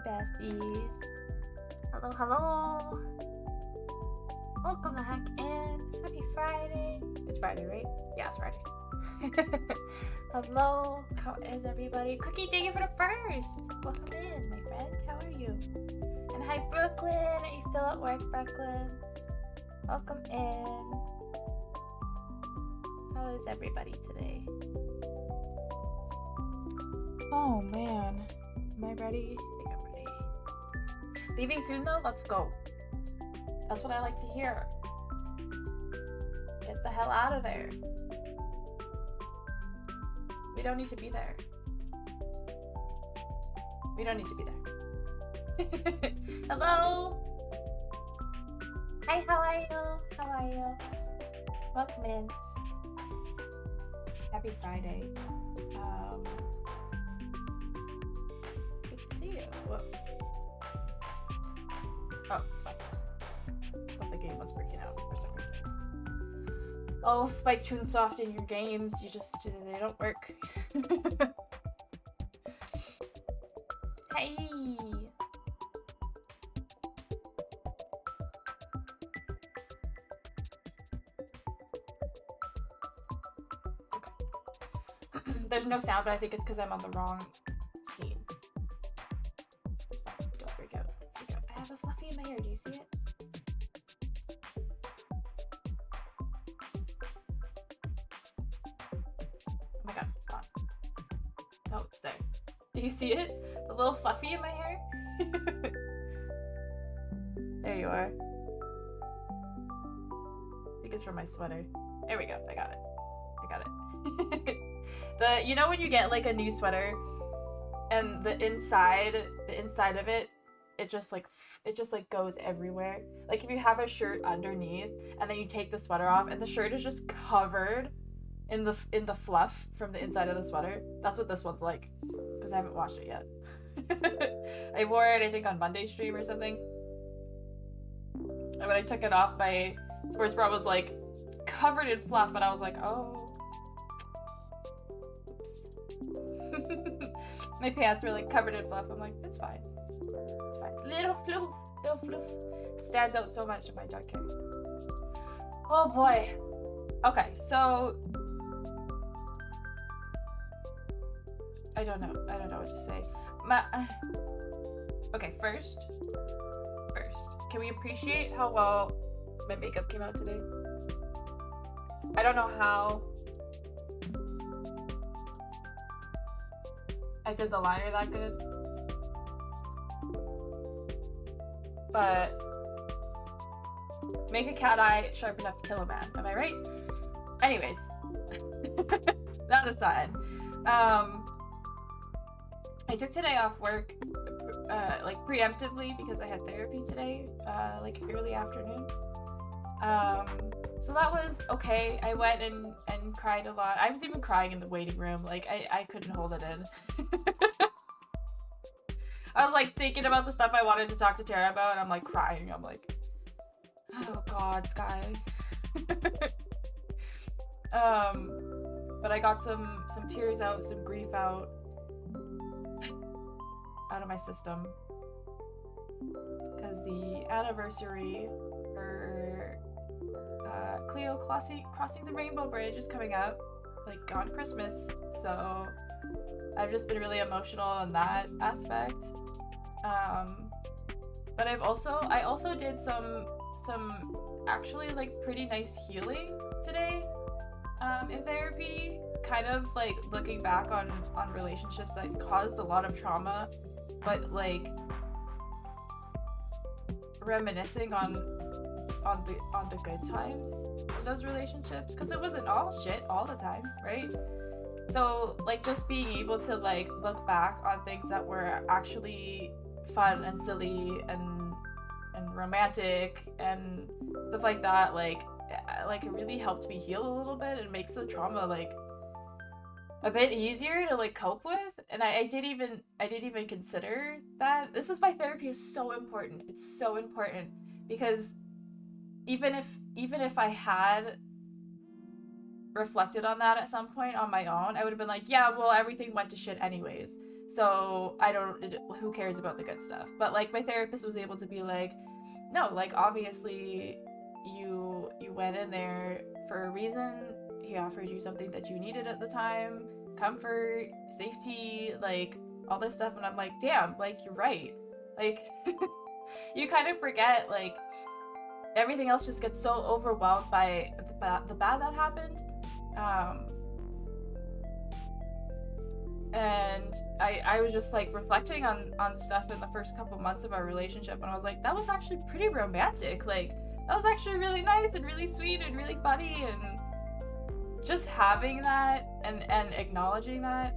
Besties. Hello, hello. Welcome the heck in. Happy Friday. It's Friday, right? Yeah, it's Friday. Hello. How is everybody? Cookie, thank you for the first. Welcome in, my friend. How are you? And hi, Brooklyn. Are you still at work, Brooklyn? Welcome in. How is everybody today? Oh, man. Am I ready? Leaving soon though? Let's go. That's what I like to hear. Get the hell out of there. We don't need to be there. We don't need to be there. Hello! Hi, how are you? How are you? Welcome in. Happy Friday. Good to see you. Whoa. Oh, it's fine. I thought the game was freaking out for some reason. Oh, Spike Chunsoft in your games, they don't work. Hey! Okay. There's no sound, but I think it's because I'm on the wrong scene. It's fine. Don't freak out. I have a fluffy in my hair. Do you see it? Oh my god, it's gone. Oh, it's there. Do you see it? The little fluffy in my hair? There you are. I think it's from my sweater. There we go. I got it. You know when you get like a new sweater and the inside of it, it just like goes everywhere. Like if you have a shirt underneath and then you take the sweater off and the shirt is just covered in the fluff from the inside of the sweater. That's what this one's like, because I haven't washed it yet. I wore it I think on Monday stream or something, and when I took it off, my sports bra was like covered in fluff, and I was like, oh. Oops. My pants were like covered in fluff. I'm like, it's fine. It's fine. Little fluff. It stands out so much in my dark hair. Oh boy. Okay, so I don't know what to say. Okay, first, can we appreciate how well my makeup came out today? I don't know how I did the liner that good, but make a cat eye sharp enough to kill a man. Am I right? Anyways, that aside, I took today off work, like preemptively, because I had therapy today, like early afternoon. So that was okay. I went and cried a lot. I was even crying in the waiting room. Like I couldn't hold it in. I was like thinking about the stuff I wanted to talk to Tara about, and I'm like crying. I'm like, oh God, Sky. But I got some tears out, some grief out of my system, because the anniversary for Cleo crossing the Rainbow Bridge is coming up, like on Christmas. So I've just been really emotional in that aspect. But I also did some some actually like pretty nice healing today in therapy, kind of like looking back on relationships that caused a lot of trauma, but like reminiscing on the good times of those relationships, because it wasn't all shit all the time, right? So like just being able to like look back on things that were actually fun and silly and romantic and stuff like that, like it really helped me heal a little bit and makes the trauma like a bit easier to like cope with. And I didn't even consider that. This is why therapy is so important. It's so important because even if I had reflected on that at some point on my own, I would have been like, yeah, well, everything went to shit anyways, so who cares about the good stuff? But like my therapist was able to be like, no, like obviously you went in there for a reason. He offered you something that you needed at the time, comfort, safety, like all this stuff. And I'm like, damn, like you're right. Like you kind of forget, like everything else just gets so overwhelmed by the bad that happened. And I was just like reflecting on stuff in the first couple months of our relationship, and I was like, that was actually pretty romantic. Like that was actually really nice and really sweet and really funny, and just having that and acknowledging that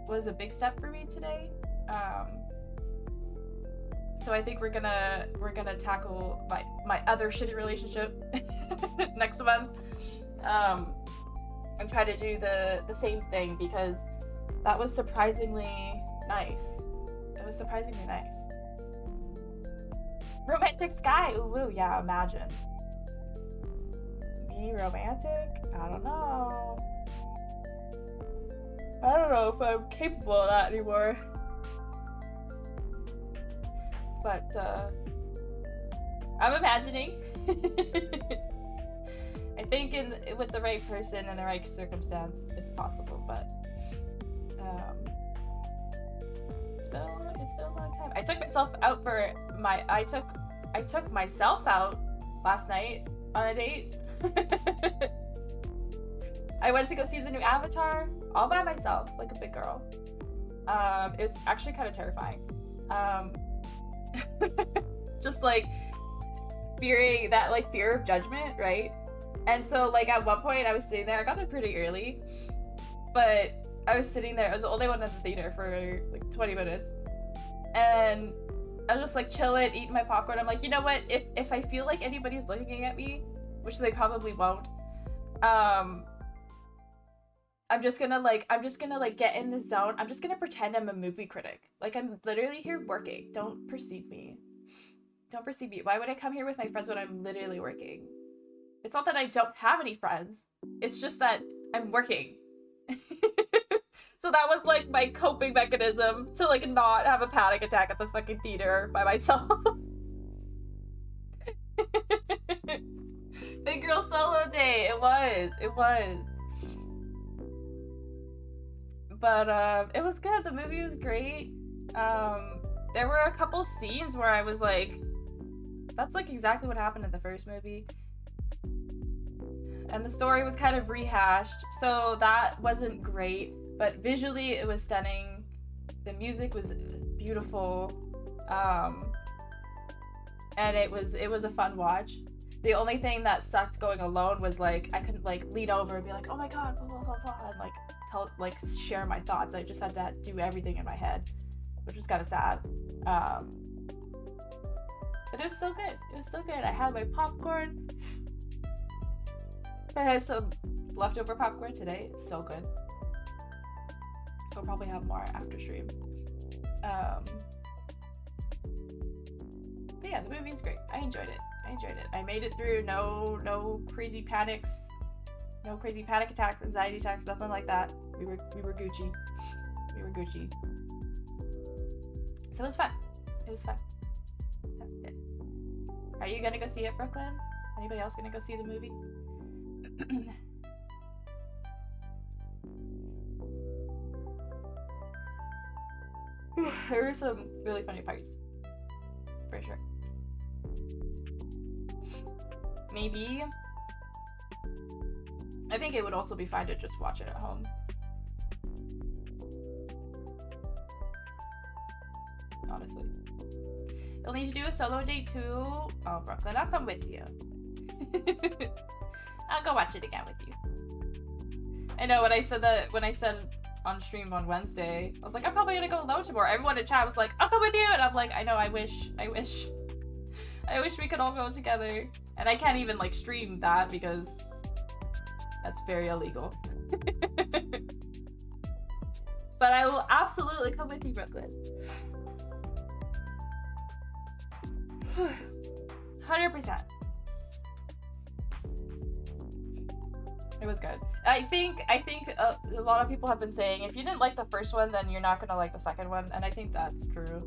was a big step for me today. So I think we're gonna tackle my other shitty relationship next month, and try to do the same thing, because that was surprisingly nice. It was surprisingly nice. Romantic sky, ooh, yeah, imagine. Me romantic? I don't know. I don't know if I'm capable of that anymore. But I'm imagining. I think with the right person and the right circumstance, it's possible. But it's been a long time. I took myself out for I took myself out last night on a date. I went to go see the new Avatar all by myself, like a big girl. It was actually kind of terrifying. Just like fearing that, like fear of judgment, right? And so like at one point I was sitting there, I got there pretty early, but I was sitting there, I was the only one in the theater for like 20 minutes, and I was just like chilling, eating my popcorn. I'm like, you know what, if I feel like anybody's looking at me, which they probably won't, I'm just gonna get in the zone. I'm just gonna pretend I'm a movie critic. Like I'm literally here working. Don't perceive me. Don't perceive me. Why would I come here with my friends when I'm literally working? It's not that I don't have any friends. It's just that I'm working. So that was like my coping mechanism to like not have a panic attack at the fucking theater by myself. Big girl solo day. It was. But it was good. The movie was great. There were a couple scenes where I was like, that's like exactly what happened in the first movie. And the story was kind of rehashed, so that wasn't great, but visually it was stunning. The music was beautiful. And it was a fun watch. The only thing that sucked going alone was like I couldn't like lean over and be like, oh my god, blah blah blah blah, and like share my thoughts. I just had to do everything in my head, which was kind of sad. But it was still good. It was still good. I had my popcorn. I had some leftover popcorn today. It's so good. We'll probably have more after stream. But yeah, the movie is great. I enjoyed it. I made it through. No crazy panics. No crazy panic attacks, anxiety attacks, nothing like that. We were Gucci. We were Gucci. So it was fun. It was fun. Are you gonna go see it, Brooklyn? Anybody else gonna go see the movie? There were some really funny parts, for sure. maybe. I think it would also be fine to just watch it at home. Honestly. You'll need to do a solo date too. Oh, Brooklyn, I'll come with you. I'll go watch it again with you. I know when I said on stream on Wednesday, I was like, I'm probably gonna go alone tomorrow. Everyone in chat was like, I'll come with you, and I'm like, I know, I wish we could all go together. And I can't even like stream that because that's very illegal. But I will absolutely come with you, Brooklyn. 100%. It was good. I think a lot of people have been saying if you didn't like the first one, then you're not gonna like the second one, and I think that's true.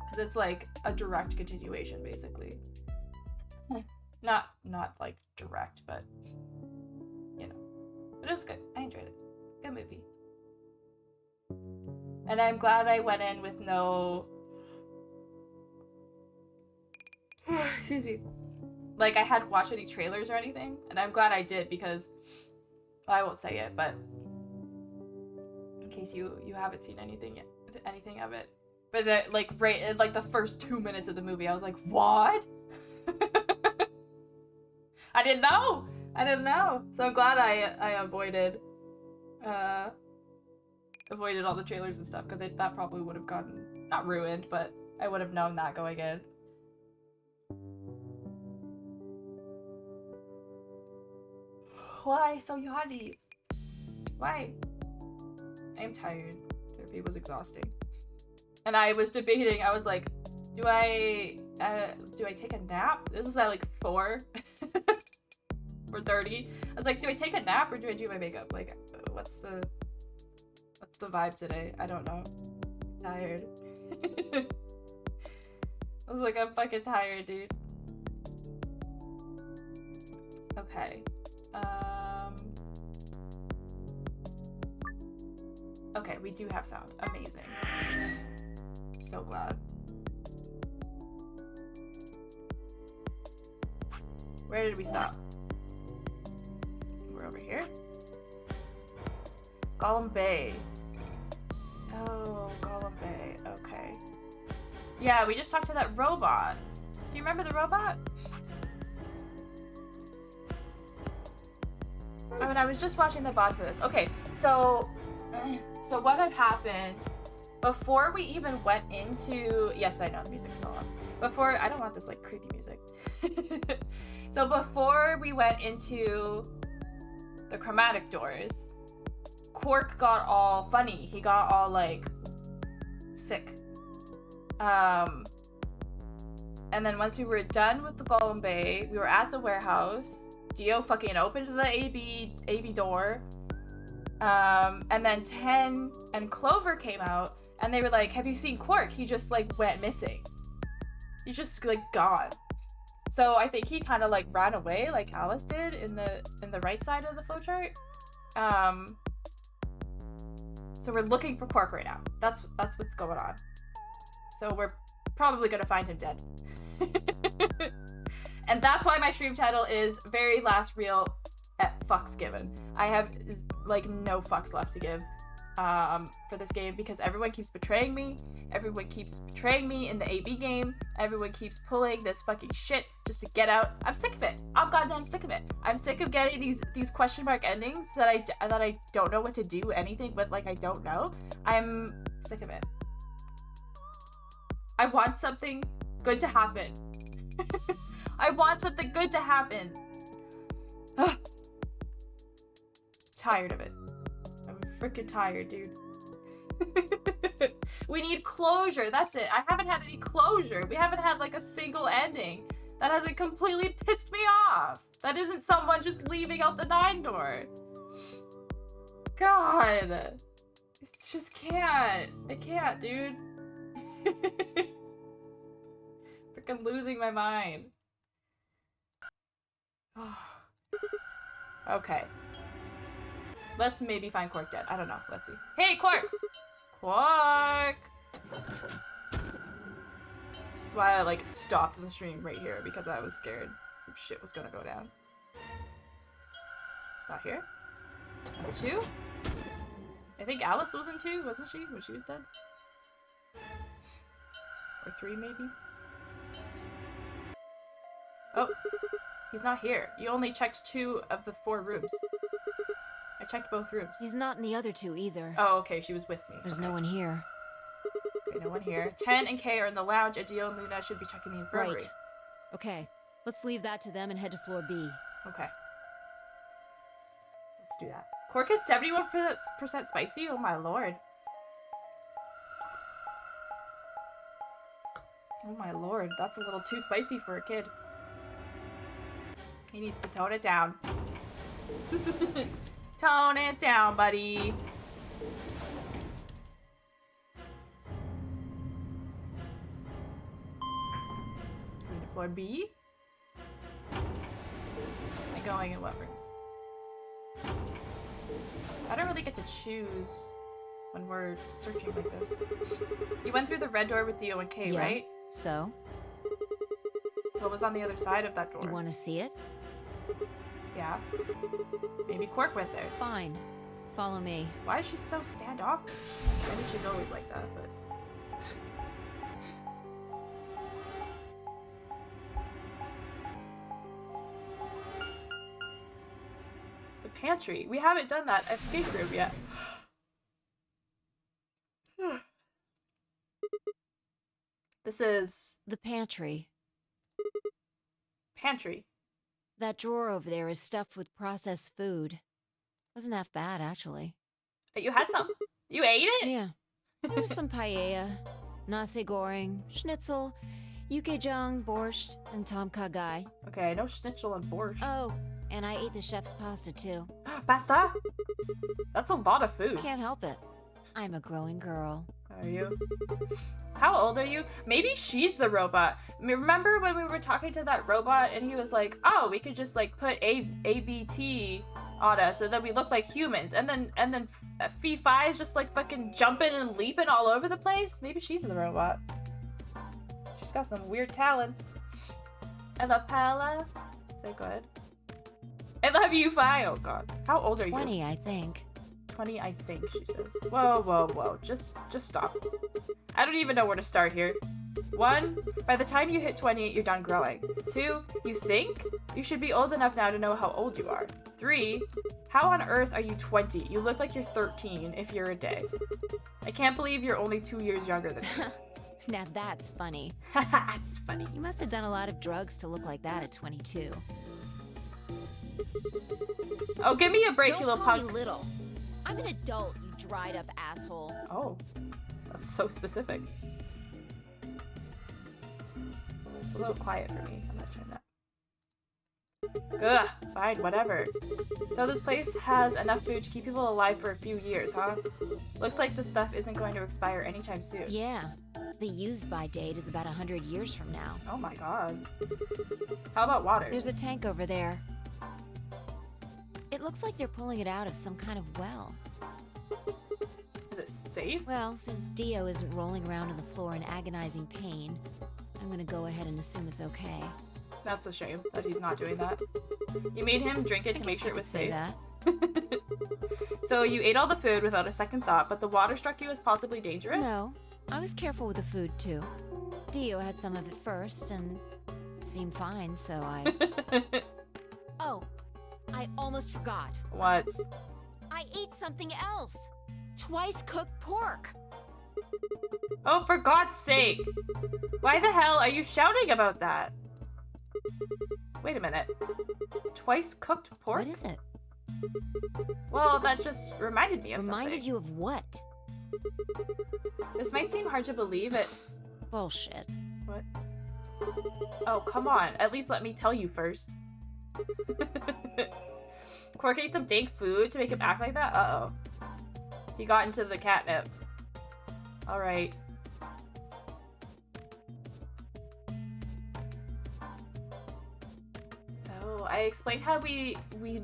Because it's like a direct continuation, basically. not like direct, but you know. But it was good. I enjoyed it. Good movie. And I'm glad I went in with no excuse me. Like, I hadn't watched any trailers or anything, and I'm glad I did because, well, I won't say it, but in case you haven't seen anything of it. But like right in like the first 2 minutes of the movie, I was like, what? I didn't know. So I'm glad I avoided all the trailers and stuff because that probably would have gotten not ruined, but I would have known that going in. Why so yawny? Why? I am tired. Therapy was exhausting. And I was debating, I was like, do I take a nap? This was at like 4 or 30. I was like, do I take a nap or do I do my makeup? Like, what's the vibe today? I don't know. I'm tired. I was like, I'm fucking tired, dude. Okay. Okay, we do have sound. Amazing. So glad. Where did we stop? We're over here. Gollum Bay. Oh, Gollum Bay. Okay. Yeah, we just talked to that robot. Do you remember the robot? I mean, I was just watching the VOD for this. Okay, so what had happened before we even went into... Yes, I know, the music's still on. Before... I don't want this, like, creepy music. So before we went into the chromatic doors, Quark got all funny. He got all, like, sick. And then once we were done with the Gollum Bay, we were at the warehouse. Dio fucking opened the AB door. And then Ten and Clover came out, and they were like, have you seen Quark? He just, like, went missing. He's just, like, gone. So I think he kind of, like, ran away, like Alice did in the right side of the flowchart. So we're looking for Quark right now. That's what's going on. So we're probably gonna find him dead. And that's why my stream title is Very Last Reel at Fucks Given. I have, like, no fucks left to give for this game because everyone keeps betraying me. Everyone keeps betraying me in the AB game. Everyone keeps pulling this fucking shit just to get out. I'm sick of it. I'm goddamn sick of it. I'm sick of getting these question mark endings that I don't know what to do anything with. Like, I don't know. I'm sick of it. I want something good to happen. I want something good to happen. Ugh. Tired of it. I'm freaking tired, dude. We need closure. That's it. I haven't had any closure. We haven't had like a single ending that hasn't completely pissed me off. That isn't someone just leaving out the 9 door. God. I just can't. I can't, dude. Freaking losing my mind. Okay. Let's maybe find Quark dead. I don't know. Let's see. Hey, Quark! Quark! That's why I like stopped the stream right here, because I was scared some shit was gonna go down. It's not here. Number 2? I think Alice was in 2, wasn't she? When she was dead? Or 3 maybe? Oh, he's not here. You only checked 2 of the 4 rooms. I checked both rooms. He's not in the other 2 either. Oh, okay, she was with me. There's no one here. Okay, no one here. 10 and Kay are in the lounge, and Dio and Luna should be checking the infirmary. Right. Okay, let's leave that to them and head to floor B. Okay. Let's do that. Cork is 71% spicy? Oh my lord. Oh my lord, that's a little too spicy for a kid. He needs to tone it down. Tone it down, buddy. Going to floor B? Am I going in what rooms? I don't really get to choose when we're searching like this. You went through the red door with Dio and Kay, yeah. right? So? What was on the other side of that door? You want to see it? Yeah. Maybe Cork went there. Fine. Follow me. Why is she so standoffish? I mean, she's always like that, but... The pantry. We haven't done that escape room yet. This is... The pantry. Pantry. That drawer over there is stuffed with processed food. Wasn't half bad, actually. You had some? You ate it? Yeah. There's some paella, nasi goreng, schnitzel, yukejang, borscht, and tom kha gai. Okay, no schnitzel and borscht. Oh, and I ate the chef's pasta, too. Pasta? That's a lot of food. Can't help it. I'm a growing girl. Are you? How old are you? Maybe she's the robot. Remember when we were talking to that robot and he was like, oh, we could just like put ABT on us and then we look like humans. And then Fee Fi is just like fucking jumping and leaping all over the place. Maybe she's the robot. She's got some weird talents. I love Paola. Say good. I love you, Fi. Oh god. How old are you? 20, I think. 20, I think, she says. Whoa, whoa, whoa. Just stop. I don't even know where to start here. 1, by the time you hit 20, you're done growing. 2, you think? You should be old enough now to know how old you are. 3, how on earth are you 20? You look like you're 13 if you're a day. I can't believe you're only 2 years younger than me. Now that's funny. That's funny. You must have done a lot of drugs to look like that at 22. Oh, give me a break, you little Don't call punk. me little. I'm an adult, you dried up asshole. Oh, that's so specific. It's a little quiet for me. I'm not trying that. Ugh, fine, whatever. So this place has enough food to keep people alive for a few years, huh? Looks like the stuff isn't going to expire anytime soon. Yeah, the use-by date is about 100 years from now. Oh my god. How about water? There's a tank over there. It looks like they're pulling it out of some kind of well. Is it safe? Well, since Dio isn't rolling around on the floor in agonizing pain, I'm gonna go ahead and assume it's okay. That's a shame that he's not doing that. You made him drink it to make sure it was safe. That. So you ate all the food without a second thought, but the water struck you as possibly dangerous? No, I was careful with the food too. Dio had some of it first, and it seemed fine, so I... Oh, I almost forgot. What? I ate something else. Twice cooked pork. Oh, for God's sake! Why the hell are you shouting about that? Wait a minute. Twice cooked pork? What is it? Well, that just reminded me of something. Reminded you of what? This might seem hard to believe, but... Bullshit. What? Oh, come on. At least let me tell you first. Cork ate some dank food to make him act like that? Uh-oh. He got into the catnip. Alright. Oh, I explained how we'd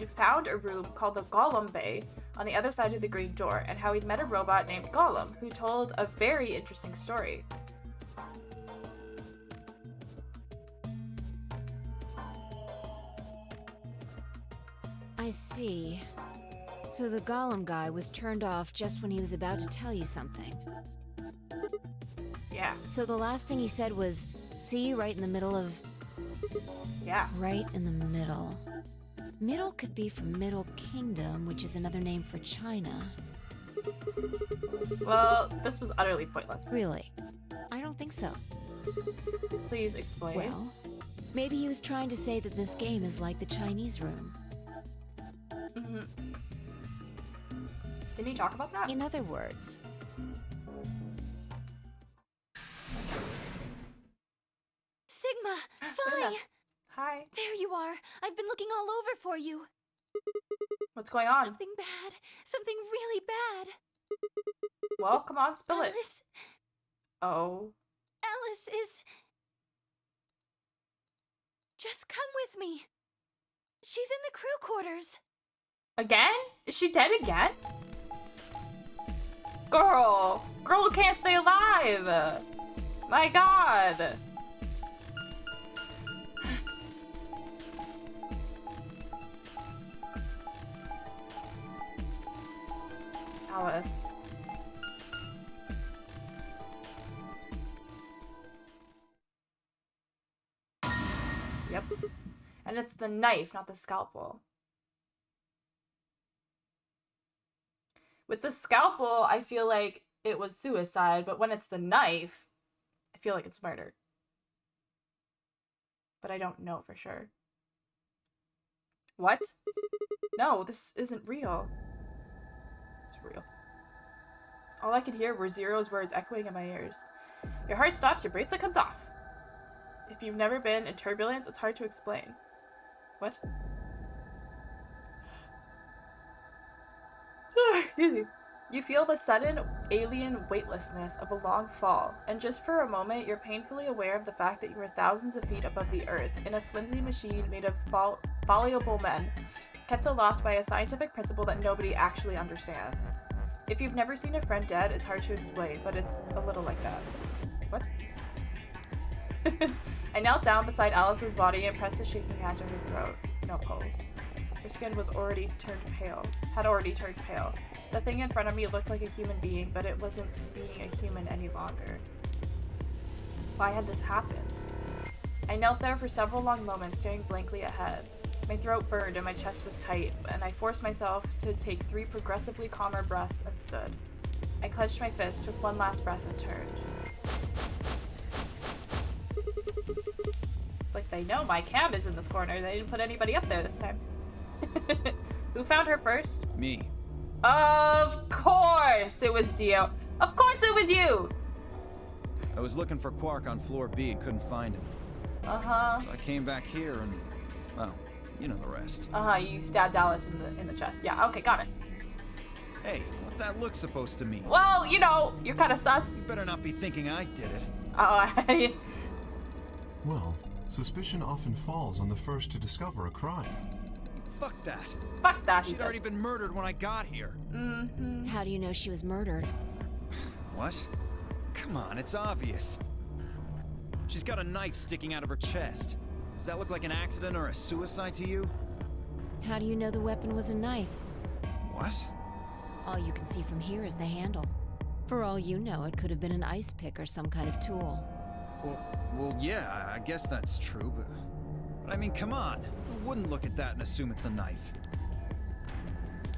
found a room called the Gollum Bay on the other side of the green door, and how we'd met a robot named Gollum, who told a very interesting story. I see. So the golem guy was turned off just when he was about to tell you something. Yeah. So the last thing he said was, see, right in the middle of... Yeah. Right in the middle. Middle could be from Middle Kingdom, which is another name for China. Well, this was utterly pointless. Really? I don't think so. Please explain. Well, maybe he was trying to say that this game is like the Chinese room. Mm-hmm. Didn't he talk about that? In other words... Sigma! Phi! Hi. There you are! I've been looking all over for you! What's going on? Something bad! Something really bad! Well, come on, spill it. Alice... Oh. Alice is... Just come with me. She's in the crew quarters. Again? Is she dead again? Girl! Girl who can't stay alive! My god! Alice. Yep. And it's the knife, not the scalpel. With the scalpel, I feel like it was suicide, but when it's the knife, I feel like it's murder. But I don't know for sure. What? No, this isn't real. It's real. All I could hear were Zero's words echoing in my ears. Your heart stops, your bracelet comes off. If you've never been in turbulence, it's hard to explain. What? Excuse me. You feel the sudden alien weightlessness of a long fall, and just for a moment, you're painfully aware of the fact that you are thousands of feet above the earth, in a flimsy machine made of fallible men, kept aloft by a scientific principle that nobody actually understands. If you've never seen a friend dead, it's hard to explain, but it's a little like that. What? I knelt down beside Alice's body and pressed a shaking hand to her throat. No pulse. Her skin was had already turned pale. The thing in front of me looked like a human being, but it wasn't being a human any longer. Why had this happened? I knelt there for several long moments, staring blankly ahead. My throat burned and my chest was tight, and I forced myself to take 3 progressively calmer breaths and stood. I clenched my fist, took one last breath, and turned. It's like they know my cam is in this corner. They didn't put anybody up there this time. Who found her first? Me. Of course it was Dio. Of course it was you! I was looking for Quark on floor B and couldn't find him. Uh-huh. So I came back here and, well, you know the rest. Uh-huh, you stabbed Alice in the chest. Yeah, okay, got it. Hey, what's that look supposed to mean? Well, you know, you're kind of sus. You better not be thinking I did it. Oh, Well, suspicion often falls on the first to discover a crime. Fuck that. fuck that, he She'd says. already been murdered when I got here. Mm-hmm. How do you know she was murdered? What? Come on, it's obvious. She's got a knife sticking out of her chest. Does that look like an accident or a suicide to you? How do you know the weapon was a knife? What? All you can see from here is the handle. For all you know, it could have been an ice pick or some kind of tool. Well, yeah, I guess that's true, but I mean, come on. Who wouldn't look at that and assume it's a knife?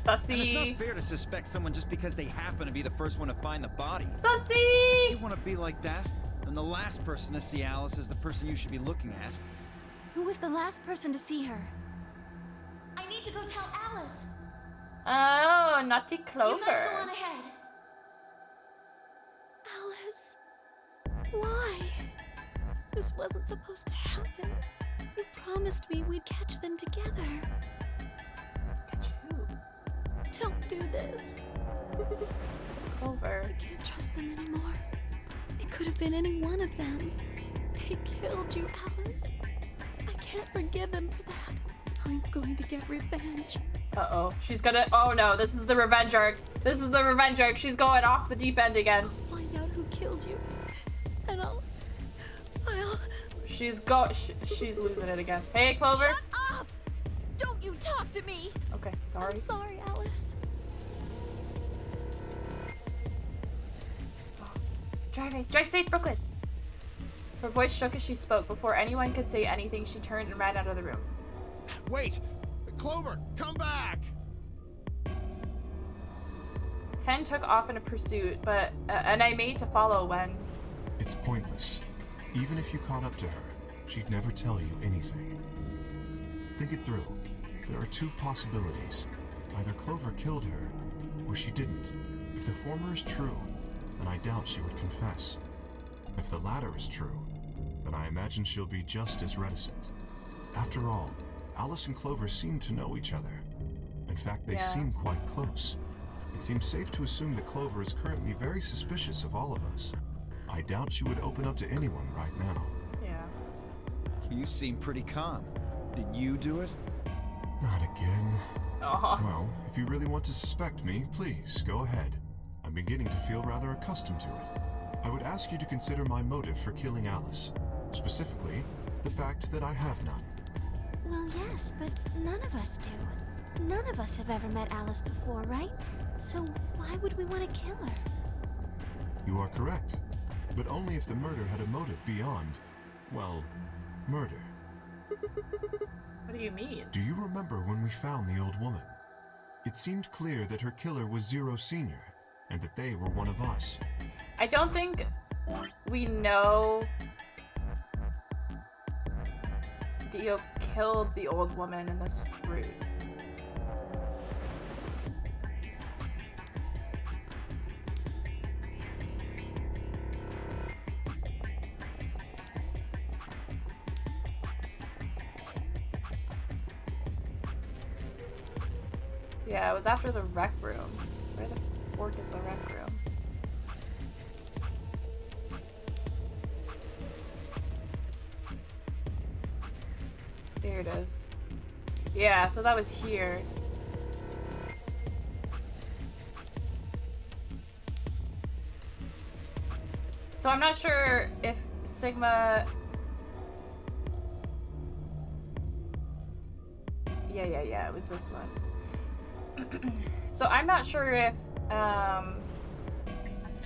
And it's not Sussy. fair to suspect someone just because they happen to be the first one to find the body. If Sussy! you want to be like that, then the last person to see Alice is the person you should be looking at. Who was the last person to see her? I need to go tell Alice. Oh, naughty Clover. You guys go on ahead. Alice, why? This wasn't supposed to happen. You promised me we'd catch them together. Catch who? Don't do this. Clover. I can't trust them anymore. It could have been any one of them. They killed you, Alice. I can't forgive them for that. I'm going to get revenge. Uh-oh. She's gonna... Oh, no. This is the revenge arc. This is the revenge arc. She's going off the deep end again. Find out who killed you. And I'll... She's losing it again. Hey, Clover. Shut up! Don't you talk to me! Okay, sorry. I'm sorry, Alice. Drive safe, Brooklyn! Her voice shook as she spoke. Before anyone could say anything, she turned and ran out of the room. Wait! Clover, come back! 10 took off in a pursuit, but and I made to follow when... It's pointless. Even if you caught up to her, she'd never tell you anything. Think it through. There are two possibilities. Either Clover killed her, or she didn't. If the former is true, then I doubt she would confess. If the latter is true, then I imagine she'll be just as reticent. After all, Alice and Clover seem to know each other. In fact, they seem quite close. It seems safe to assume that Clover is currently very suspicious of all of us. I doubt she would open up to anyone right now. Yeah. You seem pretty calm. Did you do it? Not again. Aw. Well, if you really want to suspect me, please, go ahead. I'm beginning to feel rather accustomed to it. I would ask you to consider my motive for killing Alice. Specifically, the fact that I have none. Well, yes, but none of us do. None of us have ever met Alice before, right? So why would we want to kill her? You are correct. But only if the murder had a motive beyond, well, murder. What do you mean? Do you remember when we found the old woman? It seemed clear that her killer was Zero Senior, and that they were one of us. I don't think we know Dio killed the old woman in this route. Yeah, it was after the rec room. Where the fork is the rec room? Here it is. Yeah, so that was here. So I'm not sure if Sigma... Yeah, it was this one. So I'm not sure if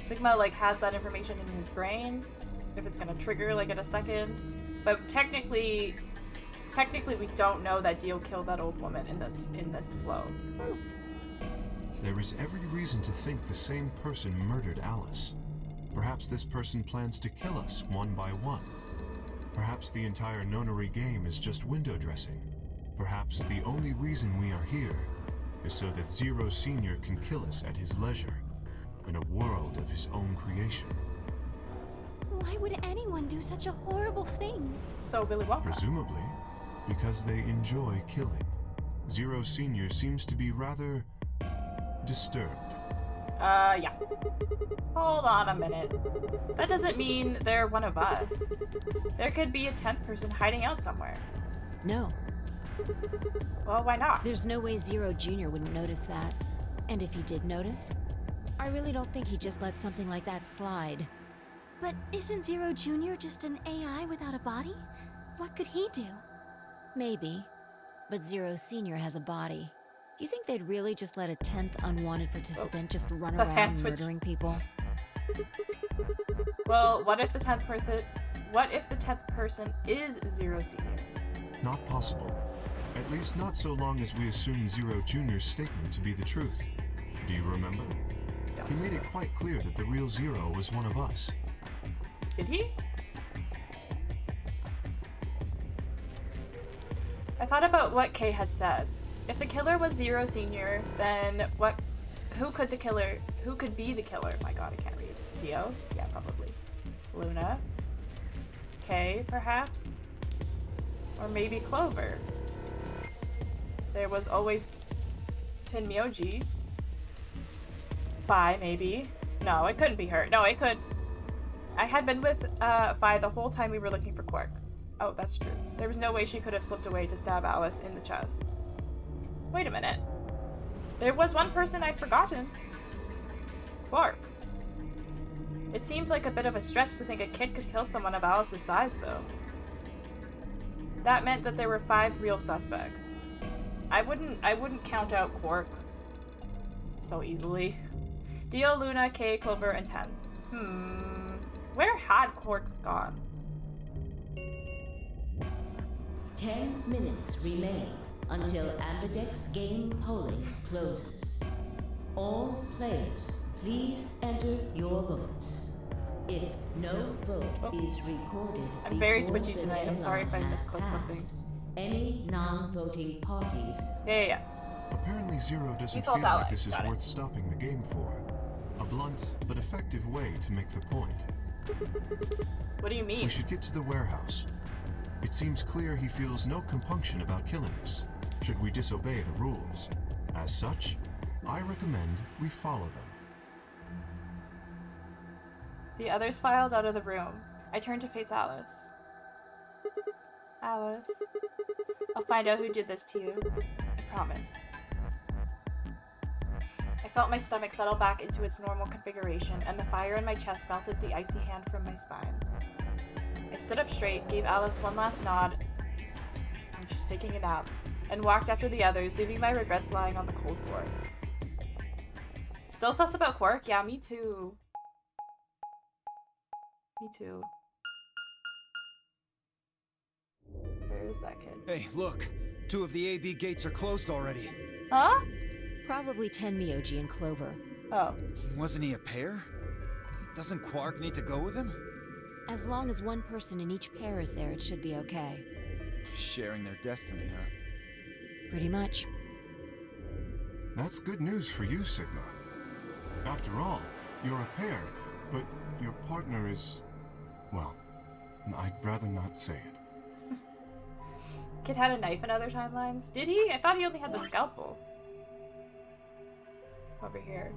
Sigma like has that information in his brain, if it's gonna trigger like in a second. But technically we don't know that Dio killed that old woman in this flow. There is every reason to think the same person murdered Alice. Perhaps this person plans to kill us one by one. Perhaps the entire nonary game is just window dressing. Perhaps the only reason we are here is so that Zero Senior can kill us at his leisure, in a world of his own creation. Why would anyone do such a horrible thing? So Willy Wonka. Presumably, because they enjoy killing. Zero Senior seems to be rather disturbed. Yeah. Hold on a minute. That doesn't mean they're one of us. There could be a 10th person hiding out somewhere. No, Well, why not? there's no way Zero Jr. wouldn't notice that. And if he did notice, I really don't think he'd just let something like that slide. But isn't Zero Jr. just an AI without a body? What could he do? Maybe. But Zero Senior has a body. Do you think they'd really just let a 10th unwanted participant just run The hand around switch. murdering people? Well, what if the 10th person is Zero Senior? Not possible. At least not so long as we assume Zero Jr.'s statement to be the truth. Do you remember? He made it quite clear that the real Zero was one of us. Did he? I thought about what Kay had said. If the killer was Zero Senior, then who could be the killer? My god, I can't read. Dio? Yeah, probably. Luna? Kay, perhaps? Or maybe Clover. There was always Tenmyoji. Fi, maybe. No, it couldn't be her. No, it could. I had been with Fi the whole time we were looking for Quark. Oh, that's true. There was no way she could have slipped away to stab Alice in the chest. Wait a minute. There was one person I'd forgotten. Quark. It seemed like a bit of a stretch to think a kid could kill someone of Alice's size, though. That meant that there were 5 real suspects. I wouldn't count out Quark so easily. Dio, Luna, Kay, Clover, and 10. Where had Quark gone? 10 minutes remain until Ambidex game polling closes. All players, please enter your votes. If no vote is recorded, I'm very before twitchy the tonight. I'm sorry if I deadline has misclicked something. passed, any non-voting parties. Yeah. Apparently Zero doesn't Default feel like ally. this is Got it. worth stopping the game for. A blunt but effective way to make the point. What do you mean? We should get to the warehouse. It seems clear he feels no compunction about killing us, should we disobey the rules. As such, I recommend we follow them. The others filed out of the room. I turned to face Alice. Alice, I'll find out who did this to you. I promise. I felt my stomach settle back into its normal configuration, and the fire in my chest melted the icy hand from my spine. I stood up straight, gave Alice one last nod, I'm just taking a nap, and walked after the others, leaving my regrets lying on the cold floor. Still sus about Quark? Yeah, me too. Me too. Where is that kid? Hey, look. 2 of the AB gates are closed already. Huh? Probably 10 Myoji and Clover. Oh. Wasn't he a pair? Doesn't Quark need to go with him? As long as one person in each pair is there, it should be okay. Sharing their destiny, huh? Pretty much. That's good news for you, Sigma. After all, you're a pair, but your partner is... well, I'd rather not say it. Kid had a knife in other timelines. Did he? I thought he only had the scalpel. Over here.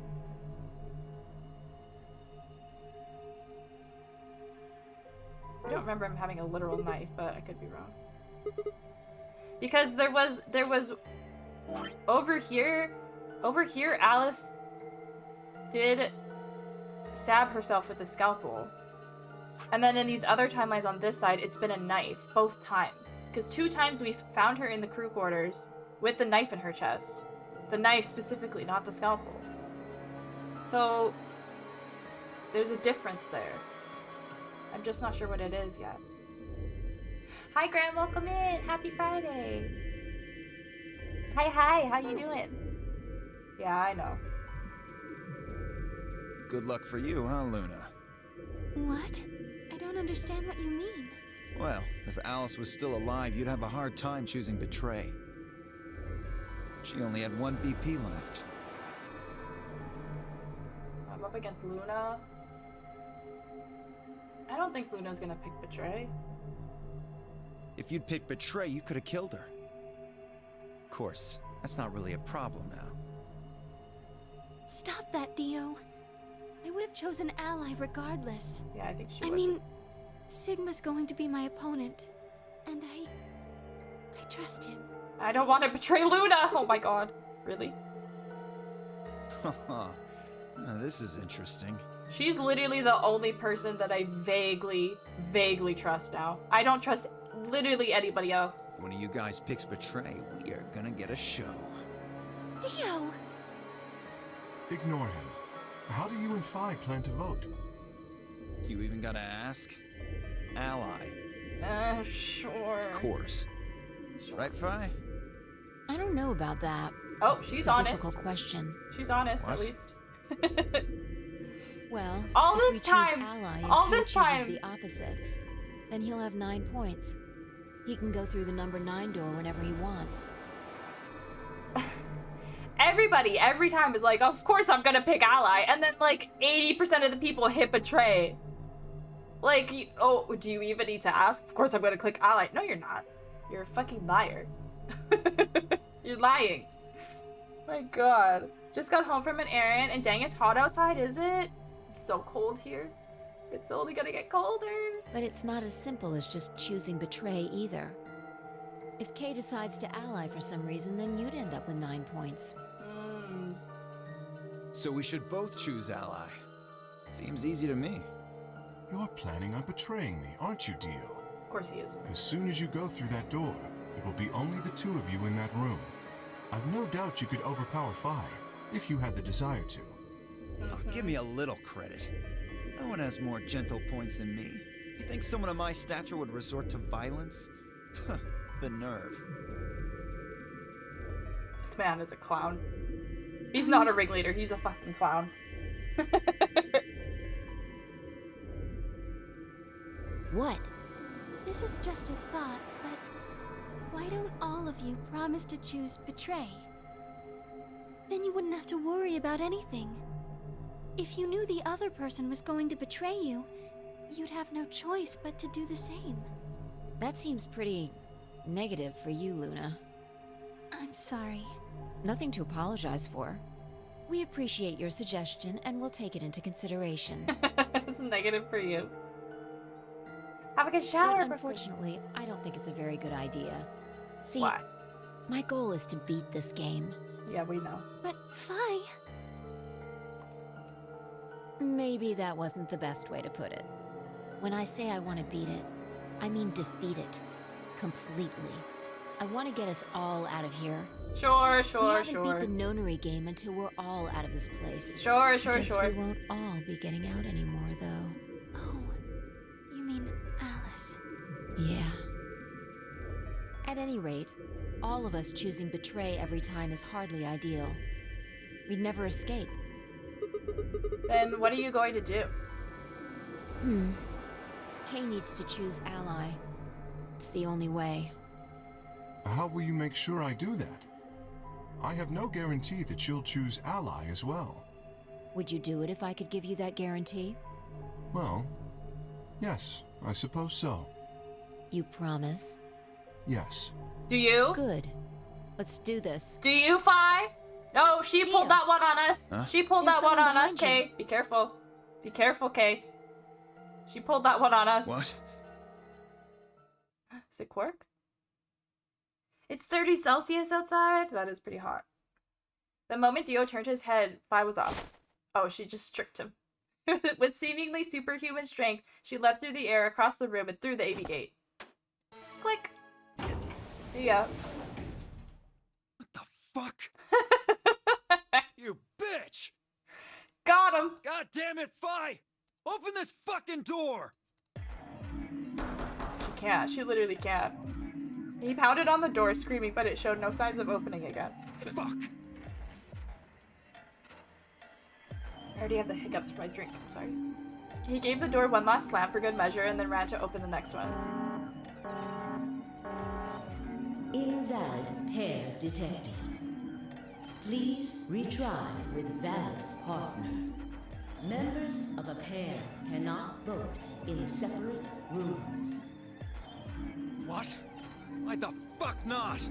I don't remember him having a literal knife, but I could be wrong. Because there was over here Alice did stab herself with the scalpel. And then in these other timelines on this side, it's been a knife both times. Because 2 times we found her in the crew quarters with the knife in her chest. The knife specifically, not the scalpel. So there's a difference there. I'm just not sure what it is yet. Hi Graham, welcome in. Happy Friday. Hi, how you doing? Yeah, I know. Good luck for you, huh, Luna? What? I don't understand what you mean. Well, if Alice was still alive, you'd have a hard time choosing Betray. She only had 1 BP left. I'm up against Luna. I don't think Luna's gonna pick Betray. If you'd picked Betray, you could have killed her. Of course, that's not really a problem now. Stop that, Dio. I would have chosen Ally regardless. Yeah, I think she I would. mean, Sigma's going to be my opponent, and I trust him. I don't want to betray Luna! Oh my god. Really? Haha. Now, this is interesting. She's literally the only person that I vaguely trust now. I don't trust literally anybody else. If one of you guys picks Betray, we are gonna get a show. Dio! Ignore him. How do you and Phi plan to vote? You even gotta ask? Ally. Sure. Of course. Sure. Right, Phi? I don't know about that. Oh, she's It's a honest. difficult question. She's honest, What? at least. Well, All if this we choose time- Ally and all Kay this chooses time- the opposite, then he'll have 9 points. He can go through the number 9 door whenever he wants. Everybody, every time is like, of course I'm gonna pick Ally, and then like 80% of the people hit Betray. Like, oh, do you even need to ask? Of course I'm gonna click Ally. No, you're not. You're a fucking liar. You're lying. My god. Just got home from an errand, and dang, it's hot outside, is it? It's so cold here. It's only gonna get colder. But it's not as simple as just choosing Betray either. If Kay decides to ally for some reason, then you'd end up with 9 points. So we should both choose Ally. Seems easy to me. You're planning on betraying me, aren't you, Dio? Of course he is. As soon as you go through that door, it will be only the 2 of you in that room. I've no doubt you could overpower Phi, if you had the desire to. Oh, give me a little credit. No one has more gentle points than me. You think someone of my stature would resort to violence? The nerve. This man is a clown. He's not a ringleader, he's a fucking clown. What? This is just a thought, but why don't all of you promise to choose betray? Then you wouldn't have to worry about anything. If you knew the other person was going to betray you, you'd have no choice but to do the same. That seems pretty negative for you, Luna. I'm sorry. Nothing to apologize for. We appreciate your suggestion and we'll take it into consideration. It's negative for you. Have a good shower. But unfortunately, I don't think it's a very good idea. See, Why? my goal is to beat this game. Yeah, we know. But Phi, Maybe that wasn't the best way to put it. When I say I want to beat it, I mean defeat it. Completely. I want to get us all out of here. Sure, We sure, haven't sure. beat the nonary game until we're all out of this place. Sure, sure, Guess sure. we won't all be getting out anymore, though. oh, you mean Alice? Yeah. At any rate, all of us choosing betray every time is hardly ideal. We'd never escape. Then what are you going to do? Kay needs to choose ally. It's the only way. How will you make sure I do that? I have no guarantee that she'll choose ally as well. Would you do it if I could give you that guarantee? Well, yes, I suppose so. You promise? Yes. Do you? Good. Let's do this. Do you, Phi? No, she pulled Deal. that one on us. Huh? She pulled There's that one someone on us, behind you. Kay. Be careful. Be careful, Kay. She pulled that one on us. What? Is it Quark? It's 30 Celsius outside? That is pretty hot. The moment Dio turned his head, Phi was off. Oh, she just tricked him. With seemingly superhuman strength, she leapt through the air across the room and through the AV gate. Click! There you go. What the fuck? You bitch! Got him! God damn it, Phi! Open this fucking door! She can't. She literally can't. He pounded on the door, screaming, but it showed no signs of opening again. Fuck! I already have the hiccups for my drink. I'm sorry. He gave the door one last slam for good measure and then ran to open the next one. Invalid pair detected. Please retry with valid partner. Members of a pair cannot vote in separate rooms. What? Why the fuck not?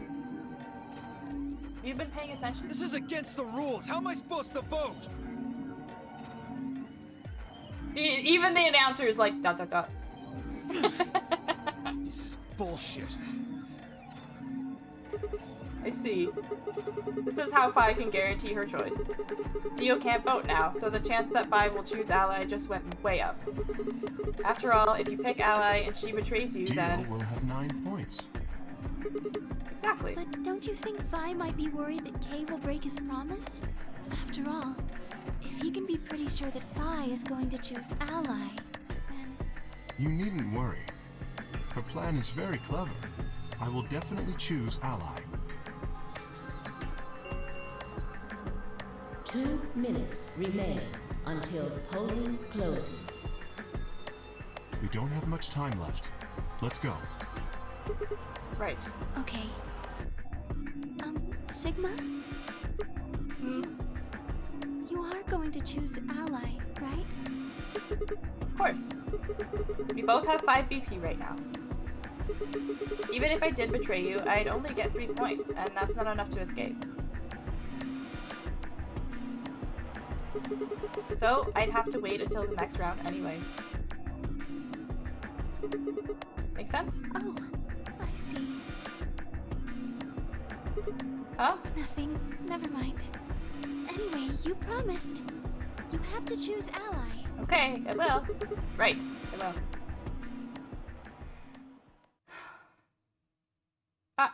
You've been paying attention? This is against the rules. How am I supposed to vote? Even the announcer is like, ... This is bullshit. I see. This is how Phi can guarantee her choice. Dio can't vote now, so the chance that Phi will choose ally just went way up. After all, if you pick ally and she betrays you, Dio then... will have 9 points. Exactly. But don't you think Vi might be worried that Kay will break his promise? After all, if he can be pretty sure that Vi is going to choose ally, then... You needn't worry. Her plan is very clever. I will definitely choose ally. 2 minutes remain until polling closes. We don't have much time left. Let's go. Right. Okay. Sigma? You are going to choose ally, right? Of course. We both have 5 BP right now. Even if I did betray you, I'd only get 3 points, and that's not enough to escape. So, I'd have to wait until the next round anyway. Make sense? Oh, I see. Huh? Nothing. Never mind. Anyway, you promised. You have to choose ally. Okay, I will. Right, I will. Ah.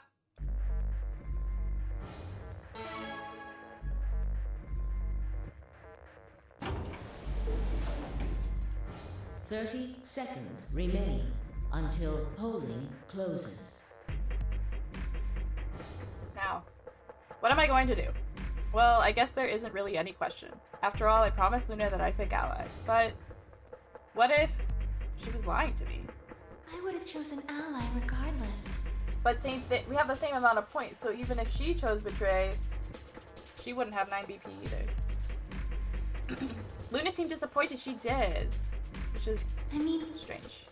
30 seconds remain until polling closes. Now, what am I going to do? Well, I guess there isn't really any question. After all, I promised Luna that I'd pick Ally. But what if she was lying to me? I would have chosen Ally regardless. But same thing, we have the same amount of points, so even if she chose Betray, she wouldn't have 9 BP either. Luna seemed disappointed she did, which is strange.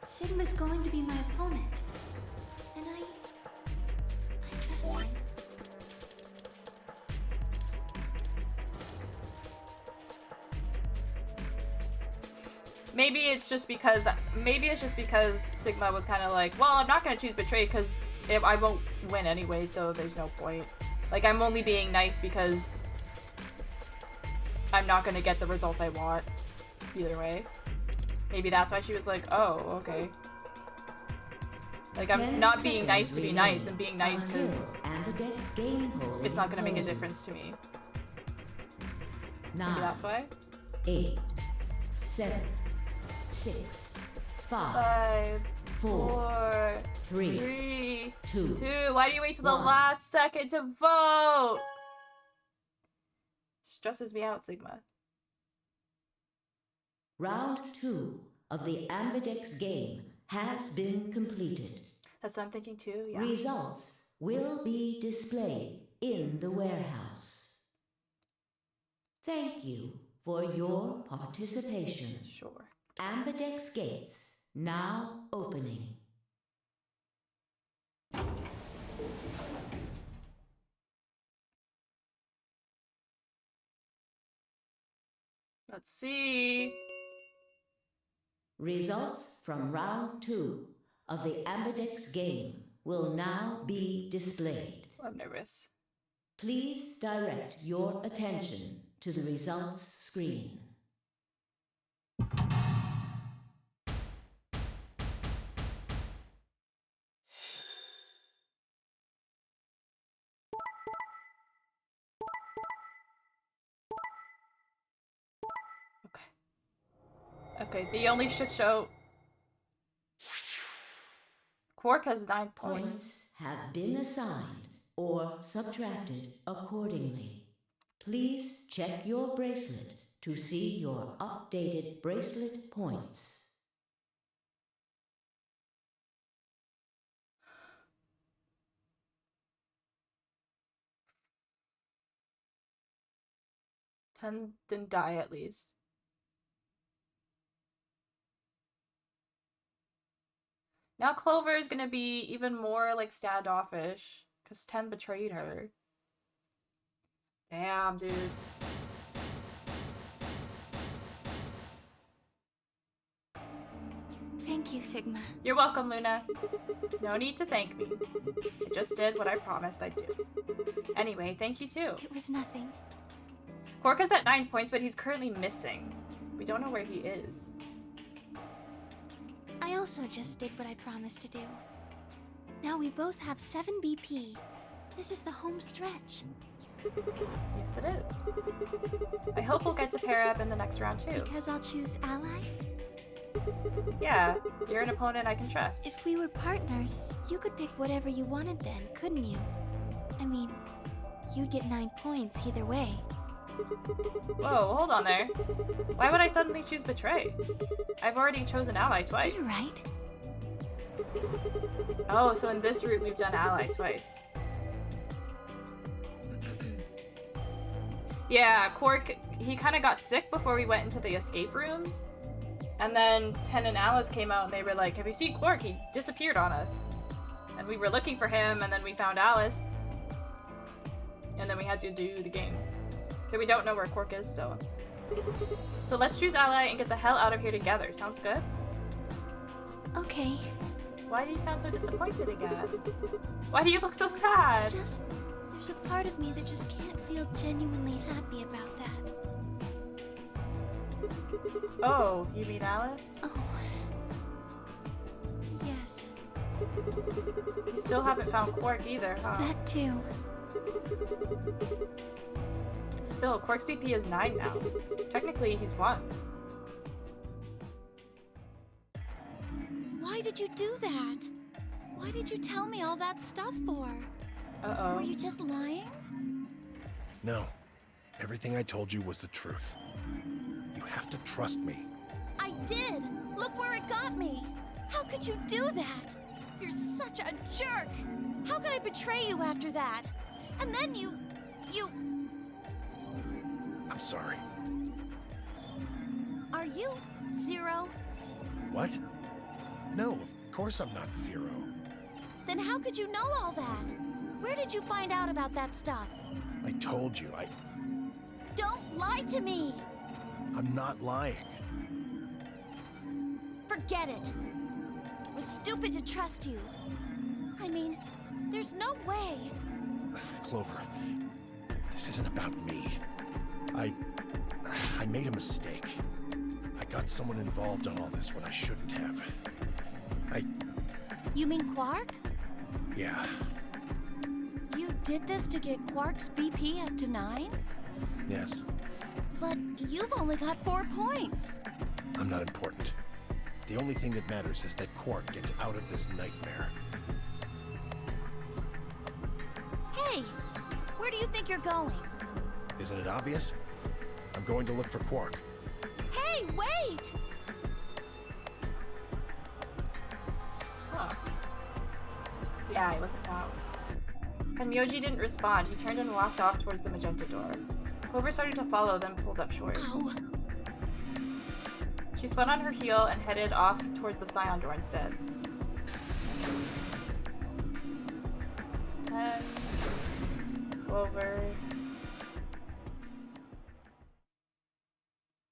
Sigma's going to be my opponent. And I trust him. Maybe it's just because Sigma was kind of like, well, I'm not gonna choose Betray because I won't win anyway, so there's no point. Like, I'm only being nice because I'm not gonna get the results I want either way. Maybe that's why she was like, oh, okay. Like, I'm not being nice to be nice, I'm being nice because it's not gonna make a difference to me. Maybe that's why? 8, 7, 6, 5, 5, 4, 3, 2. Why do you wait till the 1. last second to vote? Stresses me out, Sigma. Round 2 of the Ambidex game has been completed. That's what I'm thinking too, yeah. Results will be displayed in the warehouse. Thank you for your participation. Sure. Ambidex gates now opening. Let's see. Results from round 2 of the Ambidex game will now be displayed. I'm nervous. Please direct your attention to the results screen. Okay, the only shit show. Quark has 9 points. Points have been assigned or subtracted accordingly. Please check your bracelet to see your updated bracelet points. Ten didn't die at least. Now Clover is gonna be even more like standoffish because 10 betrayed her. Damn, dude. Thank you, Sigma. You're welcome, Luna. No need to thank me. I just did what I promised I'd do. Anyway, thank you too. It was nothing. Quark is at 9 points, but he's currently missing. We don't know where he is. I also just did what I promised to do. Now we both have 7 BP. This is the home stretch. Yes, it is. I hope we'll get to pair up in the next round too. Because I'll choose Ally? Yeah, you're an opponent I can trust. If we were partners, you could pick whatever you wanted then, couldn't you? I mean, you'd get 9 points either way. Whoa, hold on there. Why would I suddenly choose Betray? I've already chosen Ally twice. You're right. Oh, so in this route we've done Ally twice. Yeah, Quark, he kind of got sick before we went into the escape rooms. And then Ten and Alice came out and they were like, have you seen Quark? He disappeared on us. And we were looking for him and then we found Alice. And then we had to do the game. So we don't know where Quark is still. So let's choose Ally and get the hell out of here together. Sounds good? Okay. Why do you sound so disappointed again? Why do you look so sad? It's just, there's a part of me that just can't feel genuinely happy about that. Oh, you mean Alice? Oh. Yes. You still haven't found Quark either, huh? That too. Still, Quark's BP is 9 now. Technically, he's 1. did you do that? Why did you tell me all that stuff for? Uh-oh. Were you just lying? No. Everything I told you was the truth. You have to trust me. I did! Look where it got me! How could you do that? You're such a jerk! How could I betray you after that? And then you... I'm sorry. Are you Zero? What? No, of course I'm not Zero. Then how could you know all that? Where did you find out about that stuff? I told you, Don't lie to me! I'm not lying. Forget it. It was stupid to trust you. I mean, there's no way. Clover, this isn't about me. I made a mistake. I got someone involved on all this when I shouldn't have. You mean Quark? Yeah, You did this to get Quark's BP up to 9? yes, But you've only got 4 points. I'm not important. The only thing that matters is that Quark gets out of this nightmare. Hey, where do you think you're going? Isn't it obvious? I'm going to look for Quark. Hey, wait! Huh. Yeah, he wasn't found. When Myoji didn't respond, he turned and walked off towards the magenta door. Clover started to follow, then pulled up short. Ow. She spun on her heel and headed off towards the Scion door instead. 10. Clover.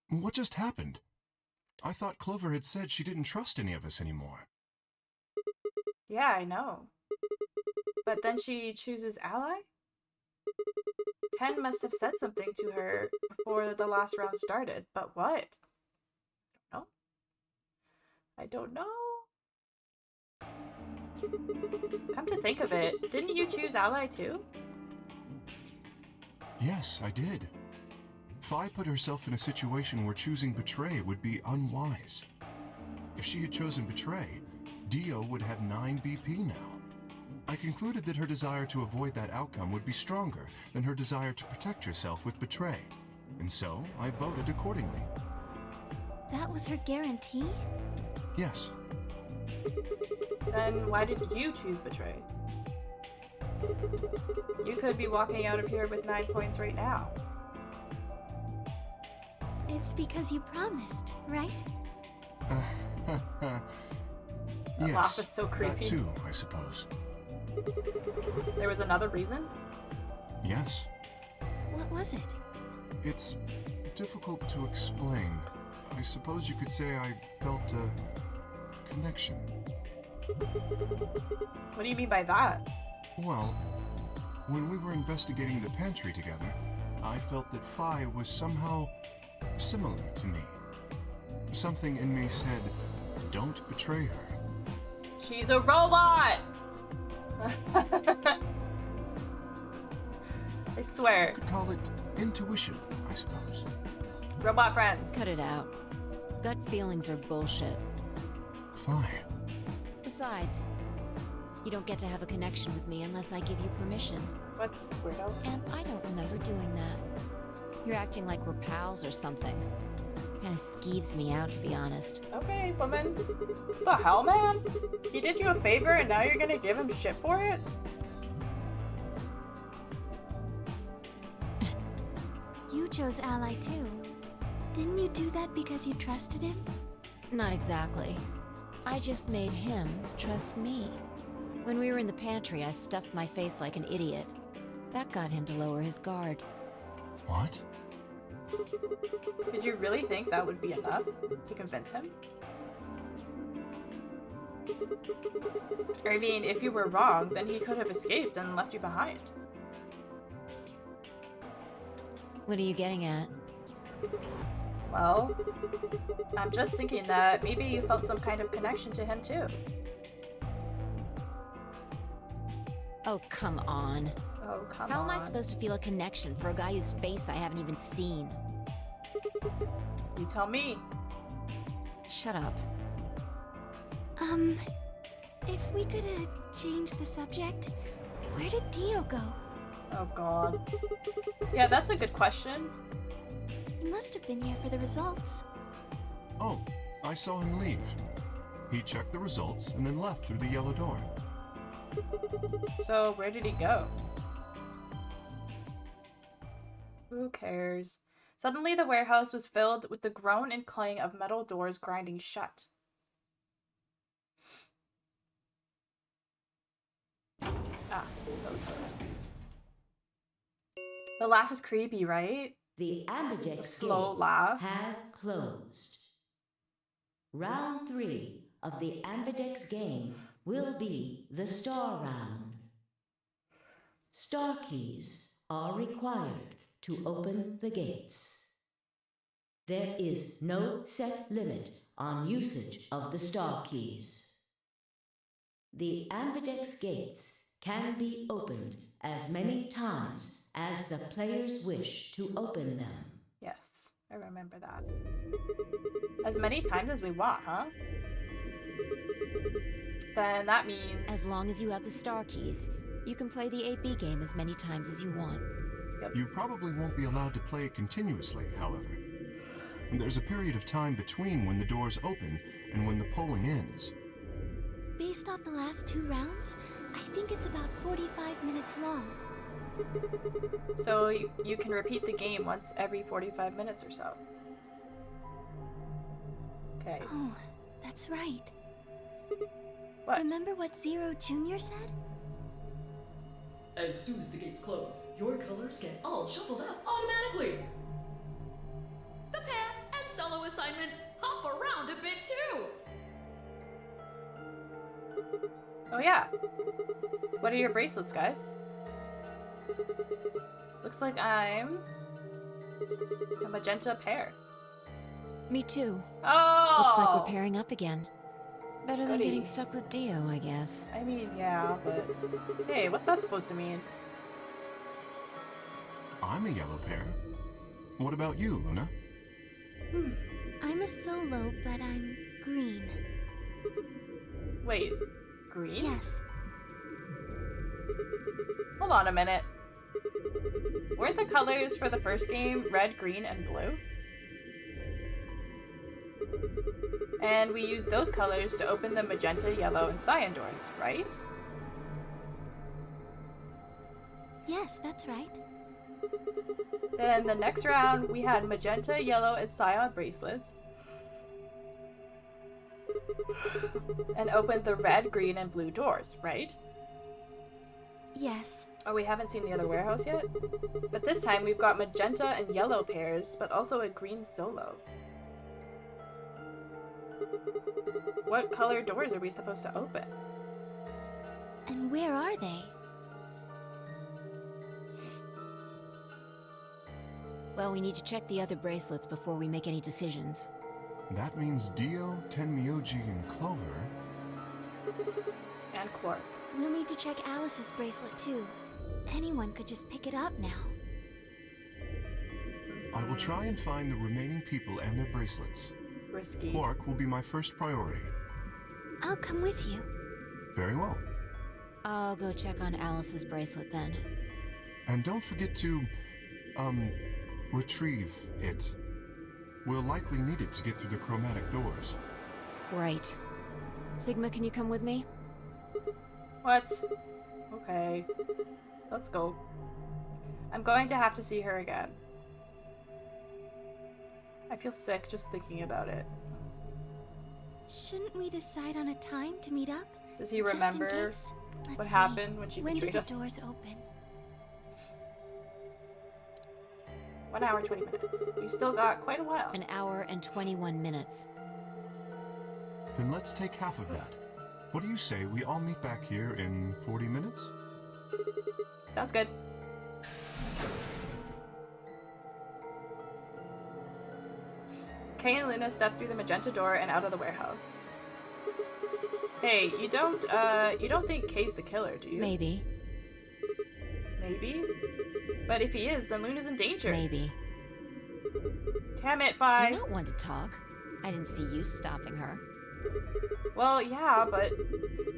What just happened? I thought Clover had said she didn't trust any of us anymore. Yeah, I know. But then she chooses ally? 10 must have said something to her before the last round started, but what? I don't know. Come to think of it, didn't you choose ally too? Yes, I did. Phi put herself in a situation where choosing betray would be unwise. If she had chosen betray, Dio would have 9 BP now. I concluded that her desire to avoid that outcome would be stronger than her desire to protect herself with betray, and so I voted accordingly. That was her guarantee? Yes. Then why did you choose betray? You could be walking out of here with 9 points right now. It's because you promised, right? That laugh is so creepy. That too, I suppose. There was another reason? Yes. What was it? It's difficult to explain. I suppose you could say I felt a connection. What do you mean by that? Well, when we were investigating the pantry together, I felt that Phi was somehow similar to me. Something in me said, don't betray her. She's a robot! I swear. You could call it intuition, I suppose. Robot friends. Cut it out. Gut feelings are bullshit. Phi. Besides, you don't get to have a connection with me unless I give you permission. What? Weirdo? And I don't remember doing that. You're acting like we're pals or something. Kinda skeeves me out, to be honest. Okay, woman. What the hell, man? He did you a favor and now you're gonna give him shit for it? You chose Ally too. Didn't you do that because you trusted him? Not exactly. I just made him trust me. When we were in the pantry, I stuffed my face like an idiot. That got him to lower his guard. What? Did you really think that would be enough to convince him? I mean, if you were wrong, then he could have escaped and left you behind. What are you getting at? Well, I'm just thinking that maybe you felt some kind of connection to him too. Oh, come on. Oh, come How on. am I supposed to feel a connection for a guy whose face I haven't even seen? You tell me. Shut up. If we could change the subject, where did Dio go? Oh god. Yeah, that's a good question. He must have been here for the results. Oh, I saw him leave. He checked the results and then left through the yellow door. So, where did he go? Who cares? Suddenly, the warehouse was filled with the groan and clang of metal doors grinding shut. Ah, those doors. The laugh is creepy, right? The ambidex Slow gates laugh. have closed. Round 3 of the ambidex game will be the star round. Star keys are required to open the gates. There is no set limit on usage of the star keys. The ambidex gates can be opened as many times as the players wish to open them. Yes, I remember that. As many times as we want, huh? Then that means... As long as you have the star keys, you can play the AB game as many times as you want. You probably won't be allowed to play it continuously, however. There's a period of time between when the doors open and when the polling ends. Based off the last 2 rounds, I think it's about 45 minutes long. So you can repeat the game once every 45 minutes or so. Okay. Oh, that's right. What? Remember what Zero Jr. said? As soon as the gates close, your colors get all shuffled up automatically. The pair and solo assignments hop around a bit too. Oh yeah. What are your bracelets, guys? Looks like I'm a magenta pair. Me too. Oh! Looks like we're pairing up again. Better than Goody. getting stuck with Dio, I guess. I mean, yeah, but... Hey, what's that supposed to mean? I'm a yellow pair. What about you, Luna? I'm a solo, but I'm green. Wait, green? Yes. Hold on a minute. Weren't the colors for the first game red, green, and blue? And we used those colors to open the magenta, yellow, and cyan doors, right? Yes, that's right. Then the next round, we had magenta, yellow, and cyan bracelets. And opened the red, green, and blue doors, right? Yes. Oh, we haven't seen the other warehouse yet? But this time we've got magenta and yellow pairs, but also a green solo. What color doors are we supposed to open? And where are they? Well, we need to check the other bracelets before we make any decisions. That means Dio, Tenmyoji, and Clover. And Quark. We'll need to check Alice's bracelet too. Anyone could just pick it up now. I will try and find the remaining people and their bracelets. Risky. Quark will be my first priority. I'll come with you. Very well. I'll go check on Alice's bracelet then. And don't forget to, retrieve it. We'll likely need it to get through the chromatic doors. Right. Sigma, can you come with me? What? Okay. Let's go. I'm going to have to see her again. I feel sick just thinking about it. Shouldn't we decide on a time to meet up? Does he Just in remember case. Let's what see. happened when she When did betrayed the us? doors open? 1 hour, 20 minutes. We've still got quite a while. An hour and 21 minutes. Then let's take half of that. What do you say we all meet back here in 40 minutes? Sounds good. Kay and Luna step through the magenta door and out of the warehouse. Hey, you don't think Kay's the killer, do you? Maybe. Maybe? But if he is, then Luna's in danger. Maybe. Damn it, Vi. You're not one to talk. I didn't see you stopping her. Well, yeah, but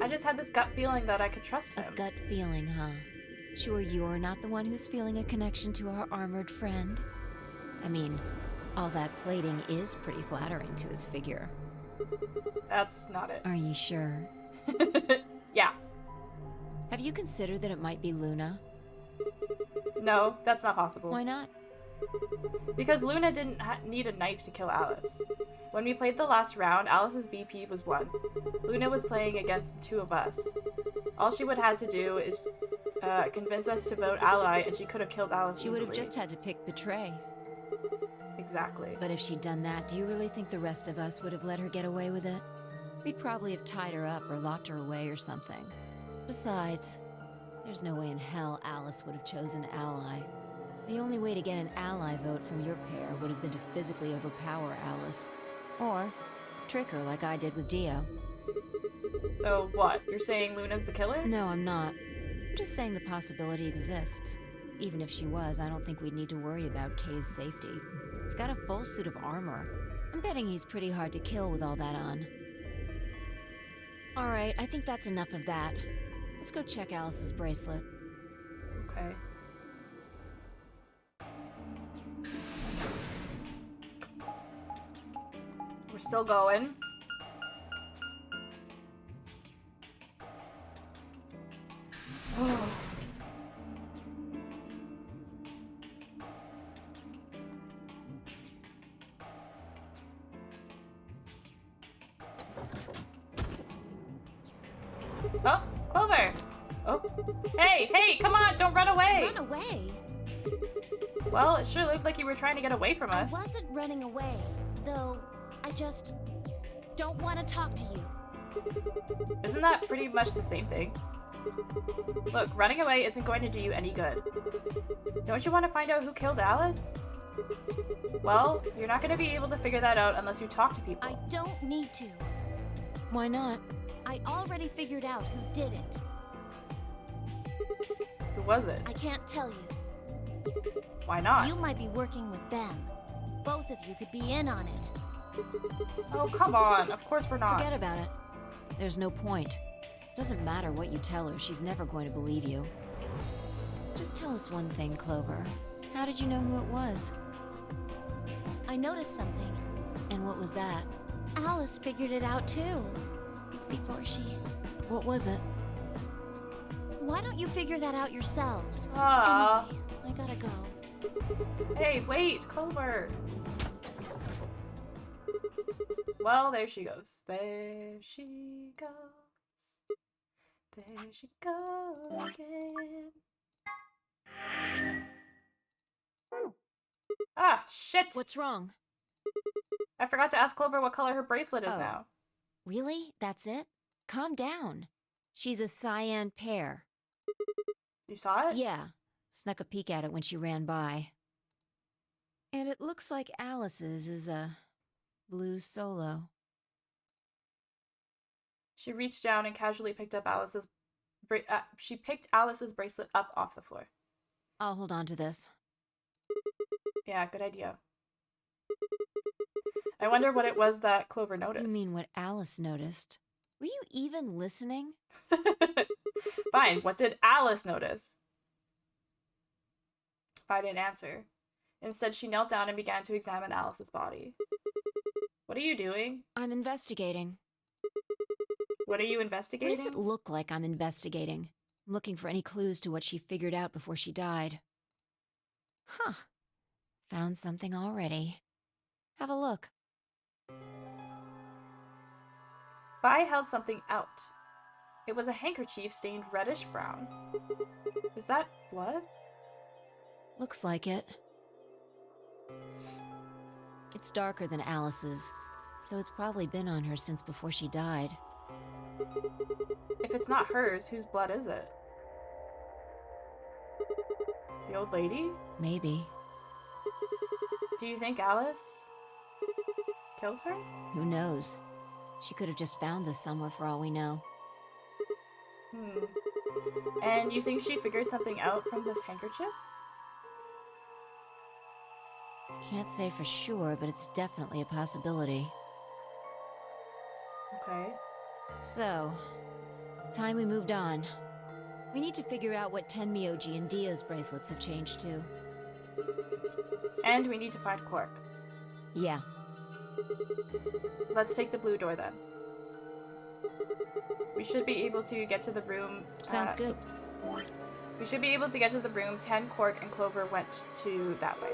I just had this gut feeling that I could trust A him. gut feeling, huh? Sure you're not the one who's feeling a connection to our armored friend? I mean, all that plating is pretty flattering to his figure. That's not it. Are you sure? Yeah. Have you considered that it might be Luna? No, that's not possible. Why not? Because Luna didn't need a knife to kill Alice. When we played the last round, Alice's BP was 1. Luna was playing against the 2 of us. All she would have had to do is convince us to vote ally, and she could have killed Alice She would have easily. just had to pick betray. Exactly. But if she'd done that, do you really think the rest of us would have let her get away with it? We'd probably have tied her up or locked her away or something. Besides, there's no way in hell Alice would have chosen ally. The only way to get an ally vote from your pair would have been to physically overpower Alice. Or trick her like I did with Dio. So what? You're saying Luna's the killer? No, I'm not. I'm just saying the possibility exists. Even if she was, I don't think we'd need to worry about Kay's safety. He's got a full suit of armor. I'm betting he's pretty hard to kill with all that on. Alright, I think that's enough of that. Let's go check Alice's bracelet. Okay. We're still going. Oh, Clover! Oh. Hey, hey, come on, don't run away! Run away? Well, it sure looked like you were trying to get away from I us. wasn't running away, though I just don't want to talk to you. Isn't that pretty much the same thing? Look, running away isn't going to do you any good. Don't you want to find out who killed Alice? Well, you're not going to be able to figure that out unless you talk to people. I don't need to. Why not? I already figured out who did it. Who was it? I can't tell you. Why not? You might be working with them. Both of you could be in on it. Oh, come on. Of course we're not. Forget about it. There's no point. Doesn't matter what you tell her, she's never going to believe you. Just tell us one thing, Clover. How did you know who it was? I noticed something. And what was that? Alice figured it out too. Before she... What was it? Why don't you figure that out yourselves? Aww. Anyway, I gotta go. Hey, wait, Clover. Well, there she goes. There she goes. There she goes again. Ah, shit! What's wrong? I forgot to ask Clover what color her bracelet is Oh. now. Really? That's it? Calm down. She's a cyan pear. You saw it? Yeah. Snuck a peek at it when she ran by. And it looks like Alice's is a blue solo. She reached down and casually picked up Alice's she picked Alice's bracelet up off the floor. I'll hold on to this. Yeah, good idea. I wonder what it was that Clover noticed. You mean what Alice noticed? Were you even listening? Fine, what did Alice notice? I didn't answer. Instead, she knelt down and began to examine Alice's body. What are you doing? I'm investigating. What are you What investigating? does it look like I'm investigating? I'm looking for any clues to what she figured out before she died. Huh. Found something already. Have a look. Bai held something out. It was a handkerchief stained reddish-brown. Is that blood? Looks like it. It's darker than Alice's, so it's probably been on her since before she died. If it's not hers, whose blood is it? The old lady? Maybe. Do you think Alice killed her? Who knows? She could have just found this somewhere for all we know. And you think she figured something out from this handkerchief? Can't say for sure, but it's definitely a possibility. Okay. So, time we moved on. We need to figure out what Tenmyoji and Dio's bracelets have changed to. And we need to find Quark. Yeah. Let's take the blue door then. We should be able to get to the room. Sounds good. Oops. We should be able to get to the room 10 Quark and Clover went to that way.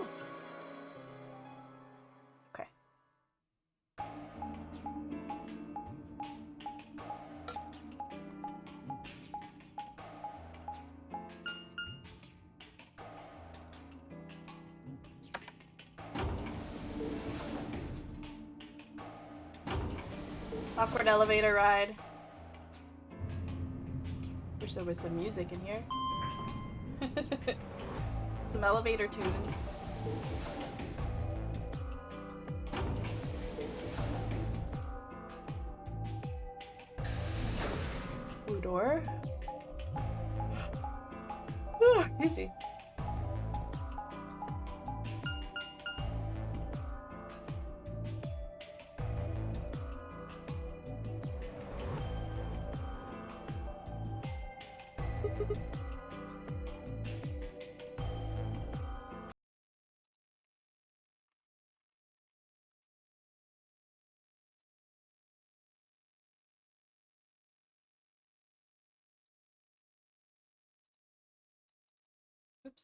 Okay. Awkward elevator ride. Wish there was some music in here. Some elevator tunes. Blue door. Easy. Oops.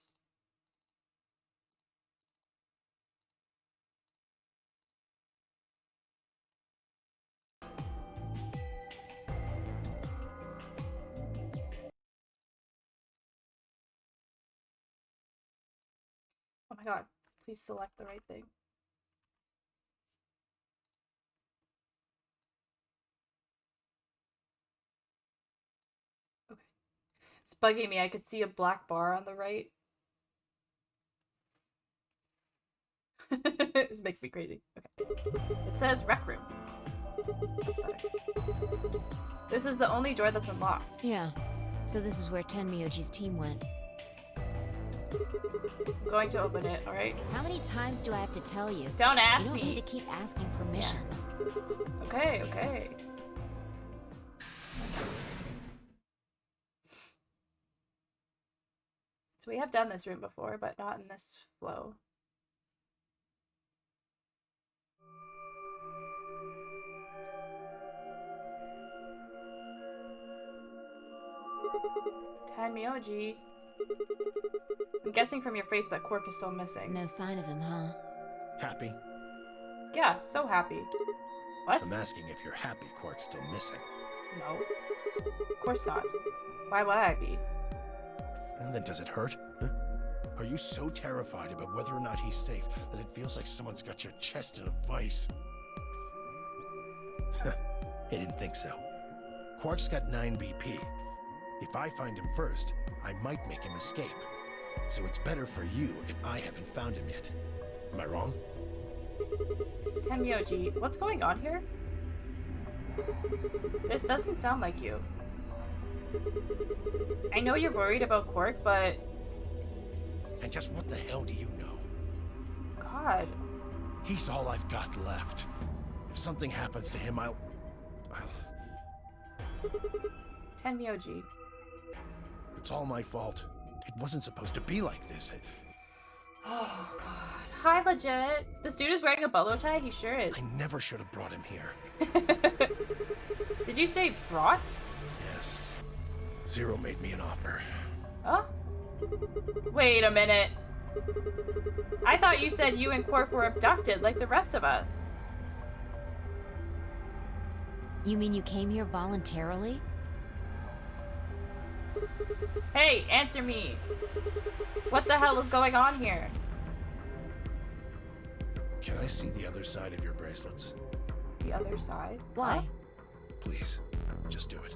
Oh my god, please select the right thing. Okay. It's bugging me, I could see a black bar on the right. This makes me crazy. Okay. It says rec room. That's better. This is the only door that's unlocked. Yeah. So this is where Tenmyoji's team went. I'm going to open it, alright? How many times do I have to tell you? Don't ask You don't me. need to keep asking permission. Okay, okay. So we have done this room before, but not in this flow. Tenmyoji. I'm guessing from your face that Quark is still missing. No sign of him, huh? Happy? Yeah, so happy. What? I'm asking if you're happy Quark's still missing. No. Of course not. Why would I be? And then does it hurt? Huh? Are you so terrified about whether or not he's safe that it feels like someone's got your chest in a vice? I didn't think so. Quark's got 9 BP. If I find him first, I might make him escape. So it's better for you if I haven't found him yet. Am I wrong? Tenmyoji, what's going on here? This doesn't sound like you. I know you're worried about Quark, but... And just what the hell do you know? God. He's all I've got left. If something happens to him, I'll... Tenmyoji. It's all my fault. It wasn't supposed to be like this. Oh, God. Hi, legit. This dude is wearing a bolo tie? He sure is. I never should have brought him here. Did you say brought? Yes. Zero made me an offer. Huh? Wait a minute. I thought you said you and Quark were abducted like the rest of us. You mean you came here voluntarily? Hey, answer me. What the hell is going on here? Can I see the other side of your bracelets? The other side? Why? Huh? Please, just do it.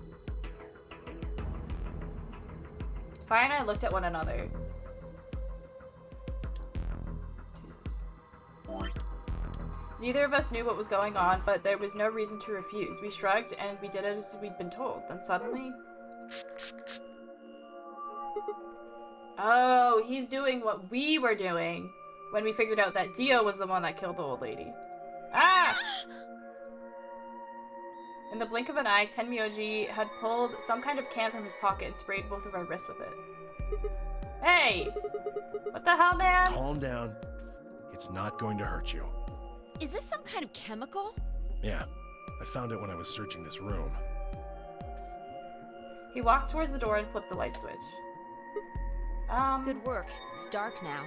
Fire and I looked at one another. Neither of us knew what was going on, but there was no reason to refuse. We shrugged and we did as we'd been told. Then suddenly... Oh, he's doing what we were doing when we figured out that Dio was the one that killed the old lady. Ah! In the blink of an eye, Tenmyoji had pulled some kind of can from his pocket and sprayed both of our wrists with it. Hey! What the hell, man? Calm down. It's not going to hurt you. Is this some kind of chemical? Yeah, I found it when I was searching this room. He walked towards the door and flipped the light switch. Good work. It's dark now.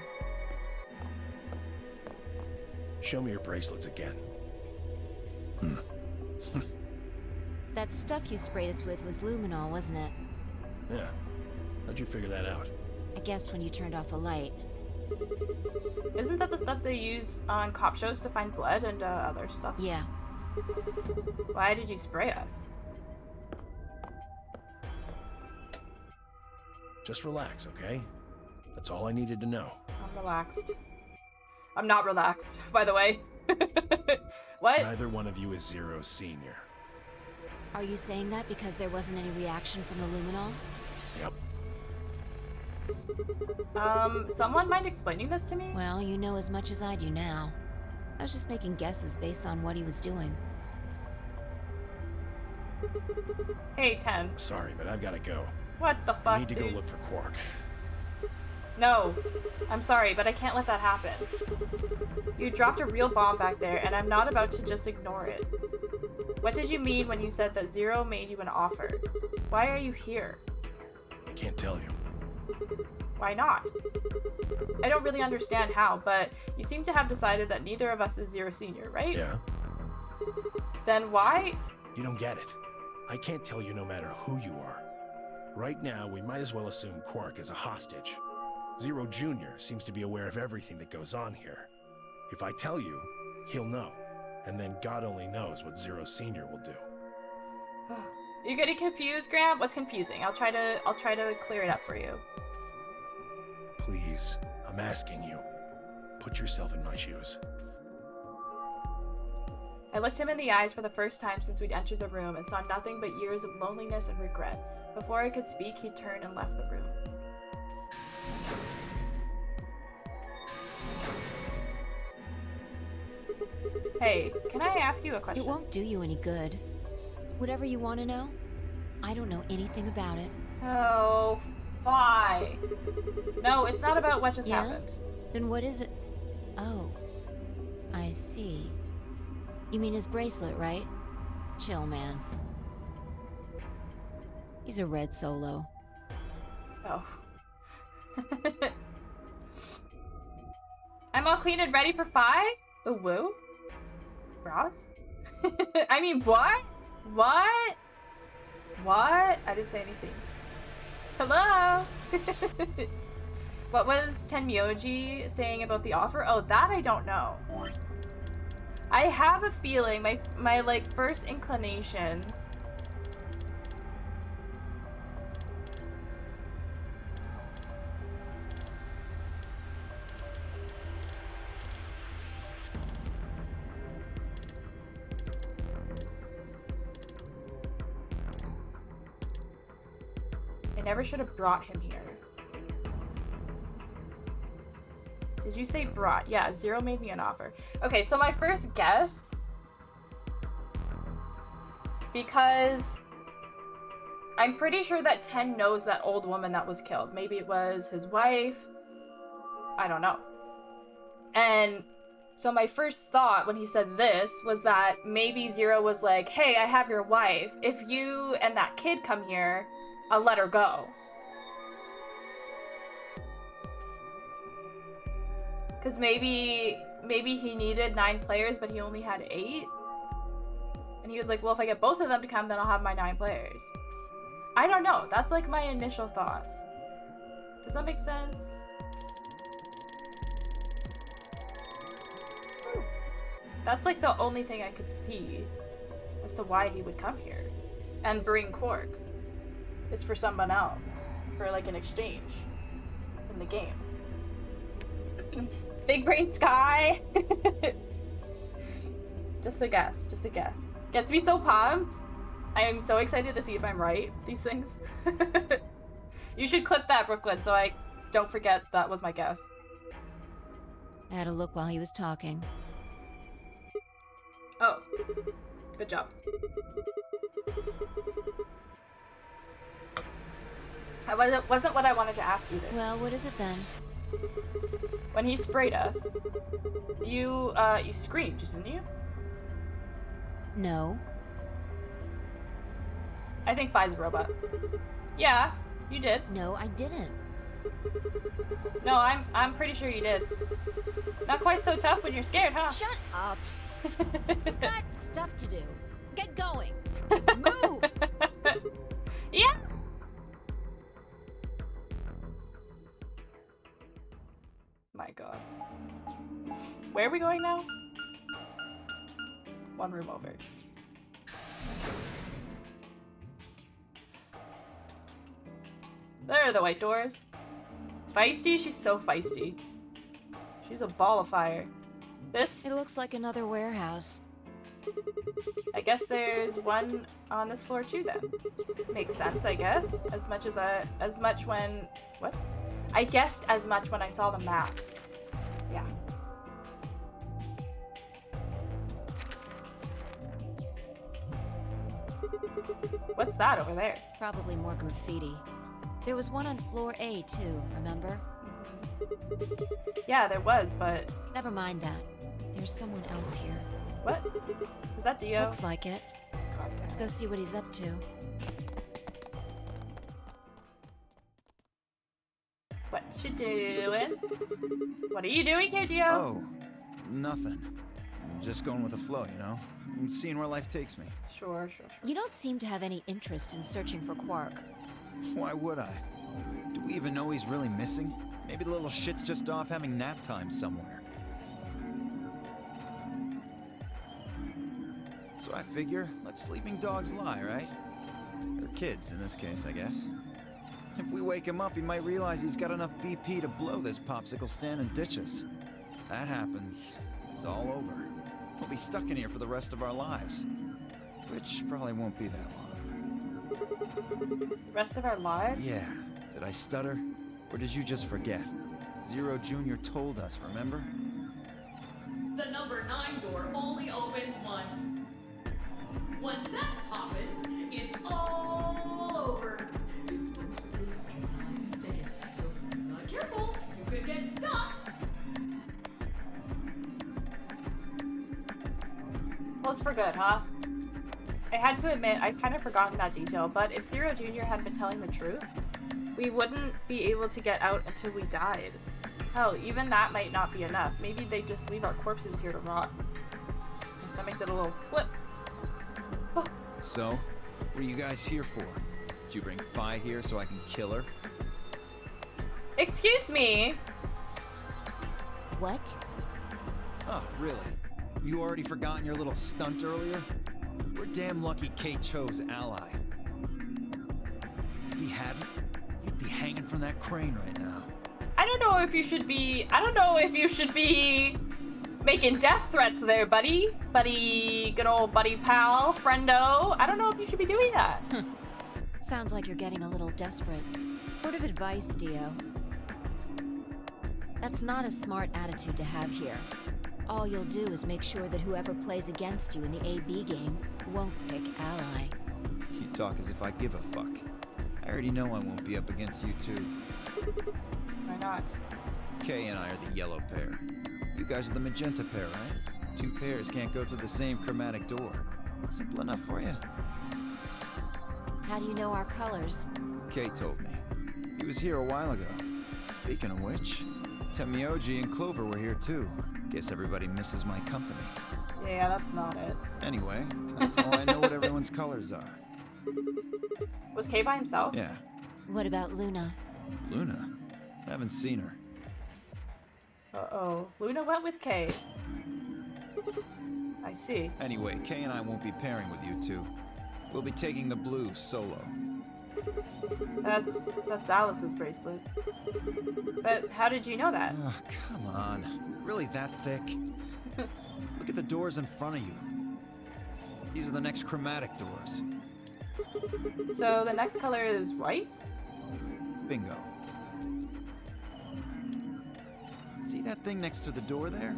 Show me your bracelets again. That stuff you sprayed us with was luminol, wasn't it? Yeah. How'd you figure that out? I guessed when you turned off the light. Isn't that the stuff they use on cop shows to find blood and other stuff? Yeah. Why did you spray us? Just relax, okay? That's all I needed to know. I'm relaxed. I'm not relaxed, by the way. What? Neither one of you is Zero's senior. Are you saying that because there wasn't any reaction from the luminol? Yep. Someone mind explaining this to me? Well, you know as much as I do now. I was just making guesses based on what he was doing. Hey, Ten. Sorry, but I've gotta go. What the fuck, I need to dude? go look for Quark. No. I'm sorry, but I can't let that happen. You dropped a real bomb back there, and I'm not about to just ignore it. What did you mean when you said that Zero made you an offer? Why are you here? I can't tell you. Why not? I don't really understand how, but you seem to have decided that neither of us is Zero Senior, right? Yeah? Then why? You don't get it. I can't tell you no matter who you are. Right now, we might as well assume Quark is a hostage. Zero Jr. seems to be aware of everything that goes on here. If I tell you, he'll know. And then God only knows what Zero Senior will do. You're getting confused, Graham? What's confusing? I'll try to clear it up for you. Please, I'm asking you. Put yourself in my shoes. I looked him in the eyes for the first time since we'd entered the room and saw nothing but years of loneliness and regret. Before I could speak, he turned and left the room. Hey, can I ask you a question? It won't do you any good. Whatever you want to know, I don't know anything about it. Oh, why? No, it's not about what just Yeah? happened. Then what is it? Oh, I see. You mean his bracelet, right? Chill, man. He's a red solo. Oh. I'm all clean and ready for 5? A woo? Bras? I mean, what? What? What? I didn't say anything. Hello? What was Tenmyoji saying about the offer? Oh, that I don't know. I have a feeling, my like first inclination I never should have brought him here. Did you say brought? Yeah, Zero made me an offer. Okay, so my first guess, because I'm pretty sure that Ten knows that old woman that was killed. Maybe it was his wife. I don't know. And so my first thought when he said this was that maybe Zero was like, hey, I have your wife. If you and that kid come here, I'll let her go. Because maybe he needed 9 players, but he only had 8. And he was like, well, if I get both of them to come, then I'll have my 9 players. I don't know. That's like my initial thought. Does that make sense? That's like the only thing I could see as to why he would come here and bring Quark. Is for someone else, for like an exchange in the game. Big brain Sky. Just a guess, just a guess. Gets me so pumped. I am so excited to see if I'm right, these things. You should clip that, Brooklyn, so I don't forget that was my guess. I had a look while he was talking. Oh, good job. Wasn't what I wanted to ask either. Well, what is it then? When he sprayed us, you screamed, didn't you? No. I think Fi's a robot. Yeah, you did. No, I didn't. No, I'm pretty sure you did. Not quite so tough when you're scared, huh? Shut up. We've got stuff to do. Get going. Move. Yeah. My God. Where are we going now? One room over. There are the white doors. Feisty? She's so feisty. She's a ball of fire. This... It looks like another warehouse. I guess there's one on this floor too then. Makes sense, I guess. As much when... What? I guessed as much when I saw the map. Yeah. What's that over there? Probably more graffiti. There was one on floor A too, remember? Yeah, there was, but... Never mind that. There's someone else here. What? Is that Dio? Looks like it. Let's go see what he's up to. What you doing? What are you doing here, Dio? Oh, nothing. Just going with the flow, you know? And seeing where life takes me. Sure. You don't seem to have any interest in searching for Quark. Why would I? Do we even know he's really missing? Maybe the little shit's just off having nap time somewhere. So I figure, let sleeping dogs lie, right? Or kids, in this case, I guess. If we wake him up, he might realize he's got enough BP to blow this popsicle stand and ditch us. That happens, it's all over. We'll be stuck in here for the rest of our lives. Which probably won't be that long. Rest of our lives? Yeah. Did I stutter? Or did you just forget? Zero Jr. told us, remember? The number 9 door only opens once. Once that happens, it's all over. Seconds, so if you're not careful, you could get stuck. Close for good, huh? I had to admit, I'd kind of forgotten that detail, but if Zero Jr. had been telling the truth, we wouldn't be able to get out until we died. Hell, even that might not be enough. Maybe they just leave our corpses here to rot. My stomach did a little flip. Oh. So, what are you guys here for? Did you bring Fi here so I can kill her? Excuse me? What? Oh, really? You already forgotten your little stunt earlier? We're damn lucky Kay chose ally. If he hadn't, you'd be hanging from that crane right now. I don't know if you should be making death threats there, buddy. Good old buddy pal, friendo. I don't know if you should be doing that. Sounds like you're getting a little desperate. Word of advice, Dio. That's not a smart attitude to have here. All you'll do is make sure that whoever plays against you in the AB game won't pick ally. You talk as if I give a fuck. I already know I won't be up against you two. Why not? Kay and I are the yellow pair. You guys are the magenta pair, right? Two pairs can't go through the same chromatic door. Simple enough for you. How do you know our colors? Kay told me. He was here a while ago. Speaking of which, Temioji and Clover were here too. Guess everybody misses my company. Yeah, that's not it. Anyway, that's how I know what everyone's colors are. Was Kay by himself? Yeah. What about Luna? Luna? Haven't seen her. Uh-oh. Luna went with Kay. I see. Anyway, Kay and I won't be pairing with you two. We'll be taking the blue solo. That's Alice's bracelet. But how did you know that? Oh, come on. Really that thick? Look at the doors in front of you. These are the next chromatic doors. So the next color is white? Bingo. See that thing next to the door there?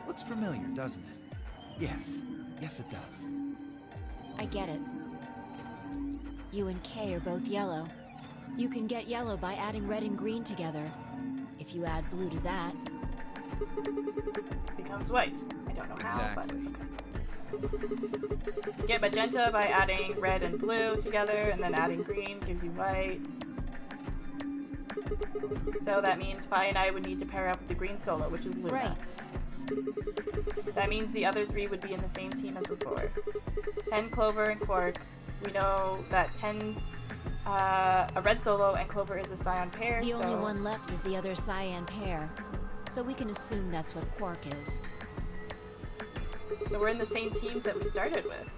Looks familiar, doesn't it? Yes. Yes, it does. I get it. U and K are both yellow. You can get yellow by adding red and green together. If you add blue to that... becomes white. I don't know how, Exactly. but okay. You get magenta by adding red and blue together, and then adding green gives you white. So that means Pi and I would need to pair up with the green solo, which is Luna. Right. That means the other three would be in the same team as before. 10, Clover, and Quark. We know that 10's a red solo and Clover is a cyan pair, The so... only one left is the other cyan pair. So we can assume that's what Quark is. So we're in the same teams that we started with.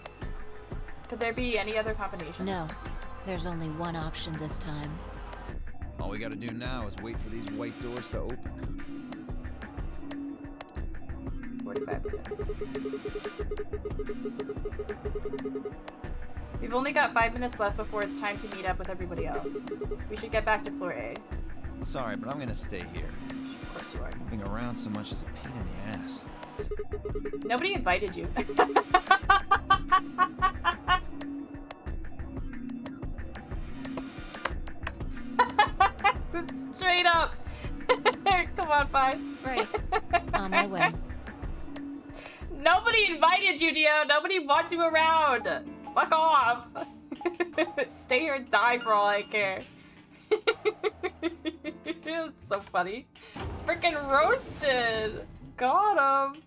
Could there be any other combination? No. There's only one option this time. All we gotta do now is wait for these white doors to open. 45 minutes. We've only got 5 minutes left before it's time to meet up with everybody else. We should get back to floor A. Sorry, but I'm gonna stay here. Of course you are. Moving around so much is a pain in the ass. Nobody invited you. Straight up. Come on, Pi. Right. On my way. Nobody invited you, Dio. Nobody wants you around. Fuck off. Stay here and die for all I care. It's so funny. Freaking roasted. Got him.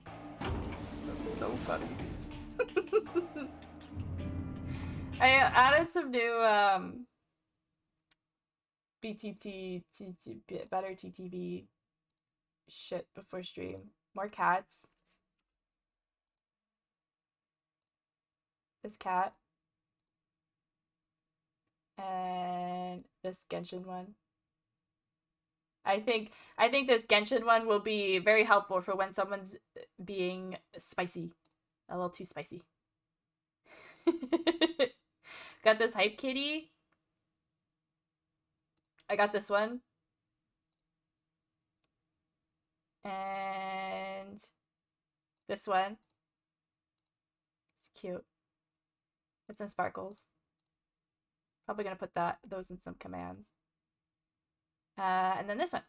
That's so funny. I added some new better TTV shit before stream. More cats. This cat. And this Genshin one. I think this Genshin one will be very helpful for when someone's being spicy. A little too spicy. Got this hype kitty. I got this one. And this one. It's cute. It's some sparkles. Probably gonna put those in some commands. And then this one.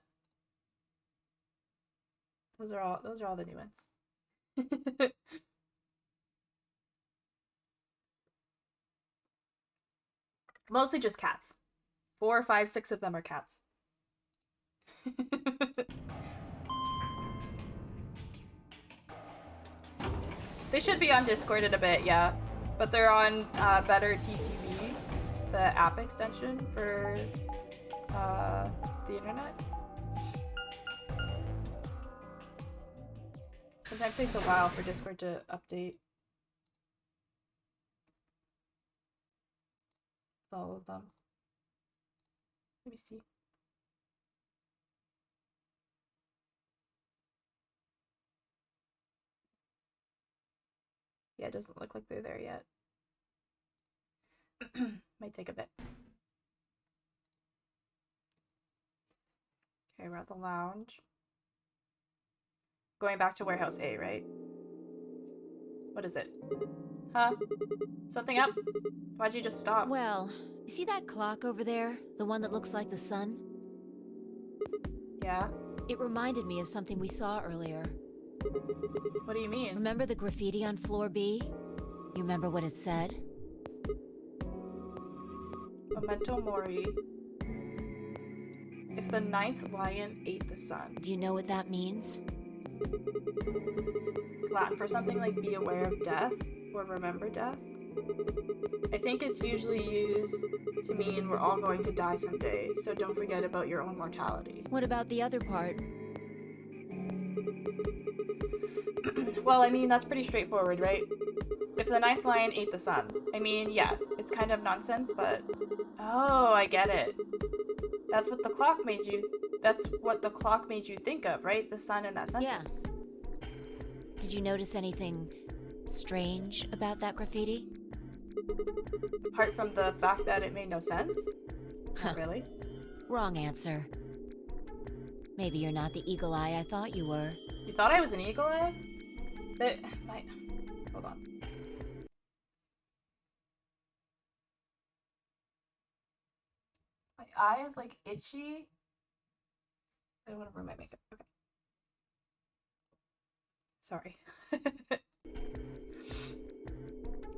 Those are all the new ones. Mostly just cats. 4, 5, 6 of them are cats. They should be on Discord in a bit, yeah. But they're on Better TTV, the app extension for the internet. Sometimes it takes a while for Discord to update all of them. Let me see. Yeah, it doesn't look like they're there yet. Might take a bit. Okay, we're at the lounge. Going back to warehouse A, right? What is it? Huh? Something up? Why'd you just stop? Well, you see that clock over there? The one that looks like the sun? Yeah? It reminded me of something we saw earlier. What do you mean? Remember the graffiti on floor B? You remember what it said? Memento Mori. If the 9th lion ate the sun. Do you know what that means? It's Latin for something like be aware of death or remember death. I think it's usually used to mean we're all going to die someday, so don't forget about your own mortality. What about the other part? Well, I mean, that's pretty straightforward, right? If the 9th lion ate the sun. I mean, yeah, it's kind of nonsense, but... Oh, I get it. That's what the clock made you think of, right? The sun in that sentence. Yeah. Did you notice anything strange about that graffiti? Apart from the fact that it made no sense? Not really. Wrong answer. Maybe you're not the eagle eye I thought you were. You thought I was an eagle eye? Hold on. eye is like itchy. I don't want to ruin my makeup. Okay. Sorry.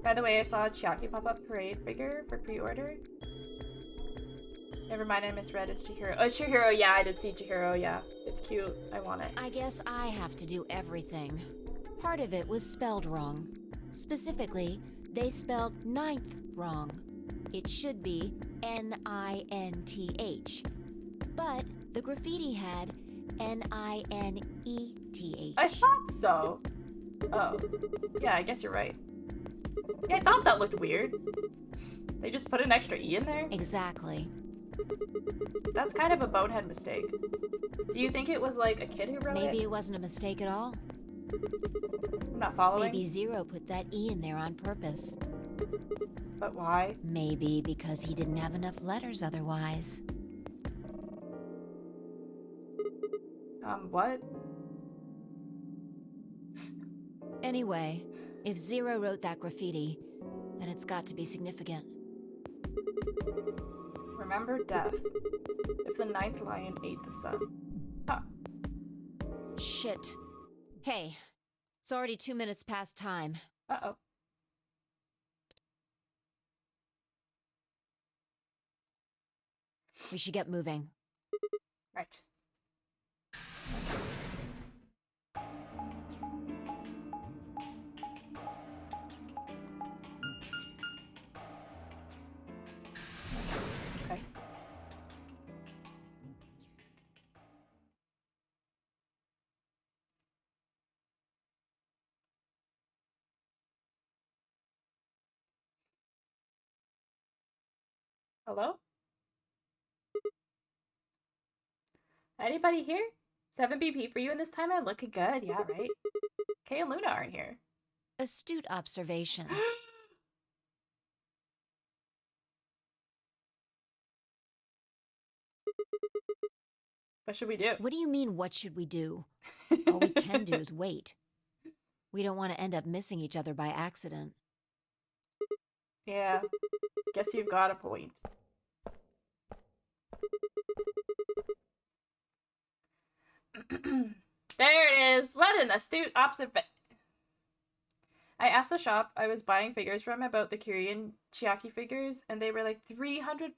By the way, I saw a Chiaki pop-up parade figure for pre-order. Never mind, I misread. It's Chihiro. Oh, Chihiro, yeah, I did see Chihiro, yeah. It's cute. I want it. I guess I have to do everything. Part of it was spelled wrong. Specifically, they spelled ninth wrong. It should be N-I-N-T-H. But the graffiti had N-I-N-E-T-H. I thought so. Oh. Yeah, I guess you're right. Yeah, I thought that looked weird. They just put an extra E in there? Exactly. That's kind of a bonehead mistake. Do you think it was like a kid who wrote Maybe it? it wasn't a mistake at all. I'm not following. Maybe Zero put that E in there on purpose. But why? Maybe because he didn't have enough letters otherwise. What? Anyway, if Zero wrote that graffiti, then it's got to be significant. Remember death. If the ninth lion ate the sun. Huh. Shit. Hey, it's already 2 minutes past time. Uh-oh. We should get moving. Right. Okay. Hello? Anybody here? 7 BP for you in this time? I'm looking good. Yeah, right? Kay and Luna aren't here. Astute observation. What should we do? What do you mean, what should we do? All we can do is wait. We don't want to end up missing each other by accident. Yeah. Guess you've got a point. There it is! What an astute observation! I asked the shop I was buying figures from about the Korean Chiaki figures, and they were like $300+.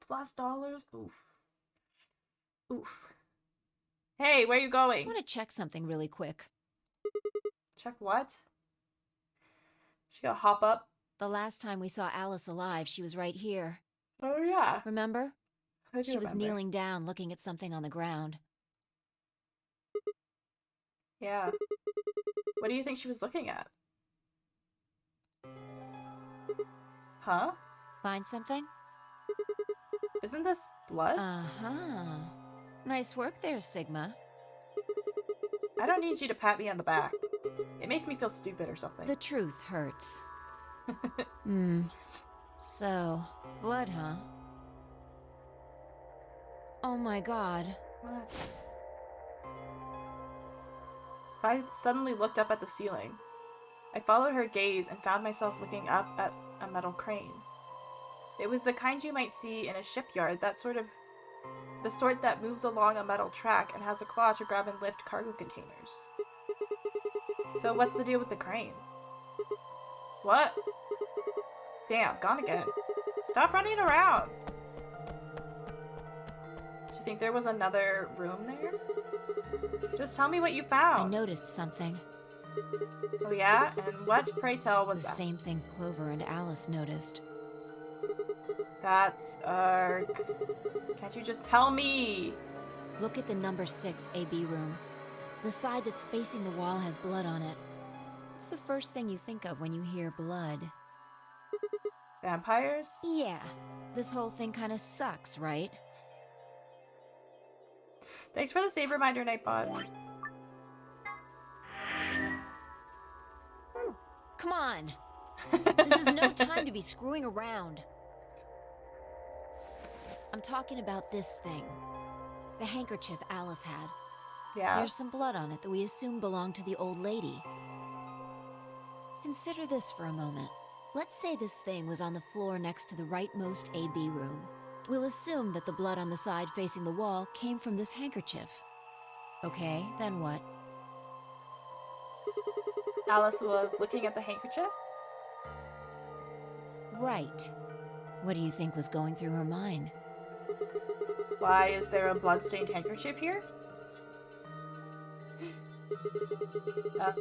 Oof. Oof. Hey, where are you going? Just want to check something really quick. Check what? She gotta hop up. The last time we saw Alice alive, she was right here. Oh yeah. Remember? I do She was remember. kneeling down, looking at something on the ground. Yeah. What do you think she was looking at? Huh? Find something? Isn't this blood? Uh-huh. Nice work there, Sigma. I don't need you to pat me on the back. It makes me feel stupid or something. The truth hurts. So, blood, huh? Oh my god. What? I suddenly looked up at the ceiling. I followed her gaze and found myself looking up at a metal crane. It was the kind you might see in a shipyard, the sort that moves along a metal track and has a claw to grab and lift cargo containers. So what's the deal with the crane? What? Damn, gone again. Stop running around! Do you think there was another room there? Just tell me what you found. I noticed something. Oh yeah? And what, pray tell, was The that? same thing Clover and Alice noticed. That's, can't you just tell me? Look at the number 6 AB room. The side that's facing the wall has blood on it. It's the first thing you think of when you hear blood. Vampires? Yeah, this whole thing kind of sucks, right? Thanks for the save reminder, Nightbot. Come on! This is no time to be screwing around. I'm talking about this thing. The handkerchief Alice had. Yeah. There's some blood on it that we assume belonged to the old lady. Consider this for a moment. Let's say this thing was on the floor next to the rightmost AB room. We'll assume that the blood on the side facing the wall came from this handkerchief. Okay, then what? Alice was looking at the handkerchief. Right. What do you think was going through her mind? Why is there a bloodstained handkerchief here?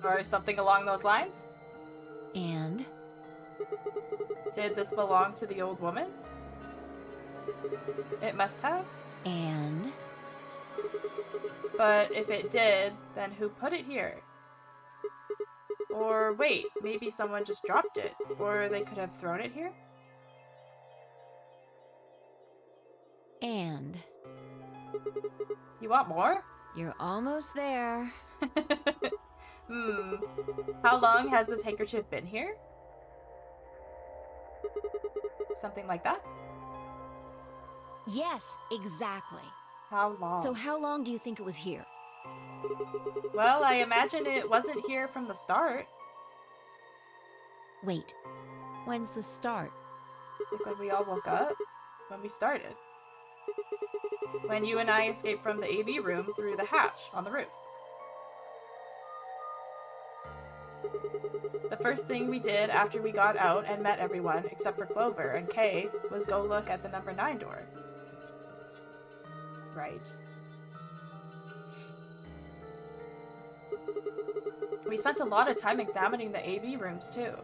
Or something along those lines? And? Did this belong to the old woman? It must have. And? But if it did, then who put it here? Or wait, maybe someone just dropped it. Or they could have thrown it here? And? You want more? You're almost there. How long has this handkerchief been here? Something like that? Yes, exactly. How long? So how long do you think it was here? Well, I imagine it wasn't here from the start. Wait, when's the start? Like when we all woke up? When we started. When you and I escaped from the AV room through the hatch on the roof. The first thing we did after we got out and met everyone, except for Clover and Kay, was go look at the number 9 door. Right. We spent a lot of time examining the AV rooms, too.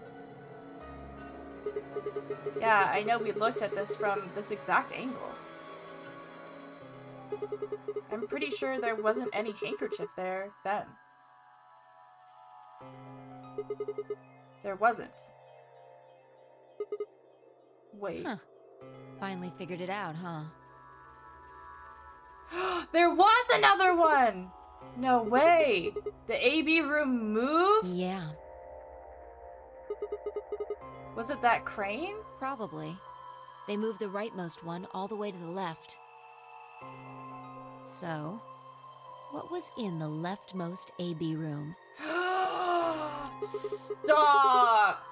Yeah, I know we looked at this from this exact angle. I'm pretty sure there wasn't any handkerchief there then. There wasn't. Wait. Huh. Finally figured it out, huh? There was another one! No way! The AB room moved? Yeah, Was it that crane? probably. They moved the rightmost one all the way to the left. So, what was in the leftmost AB room? Stop!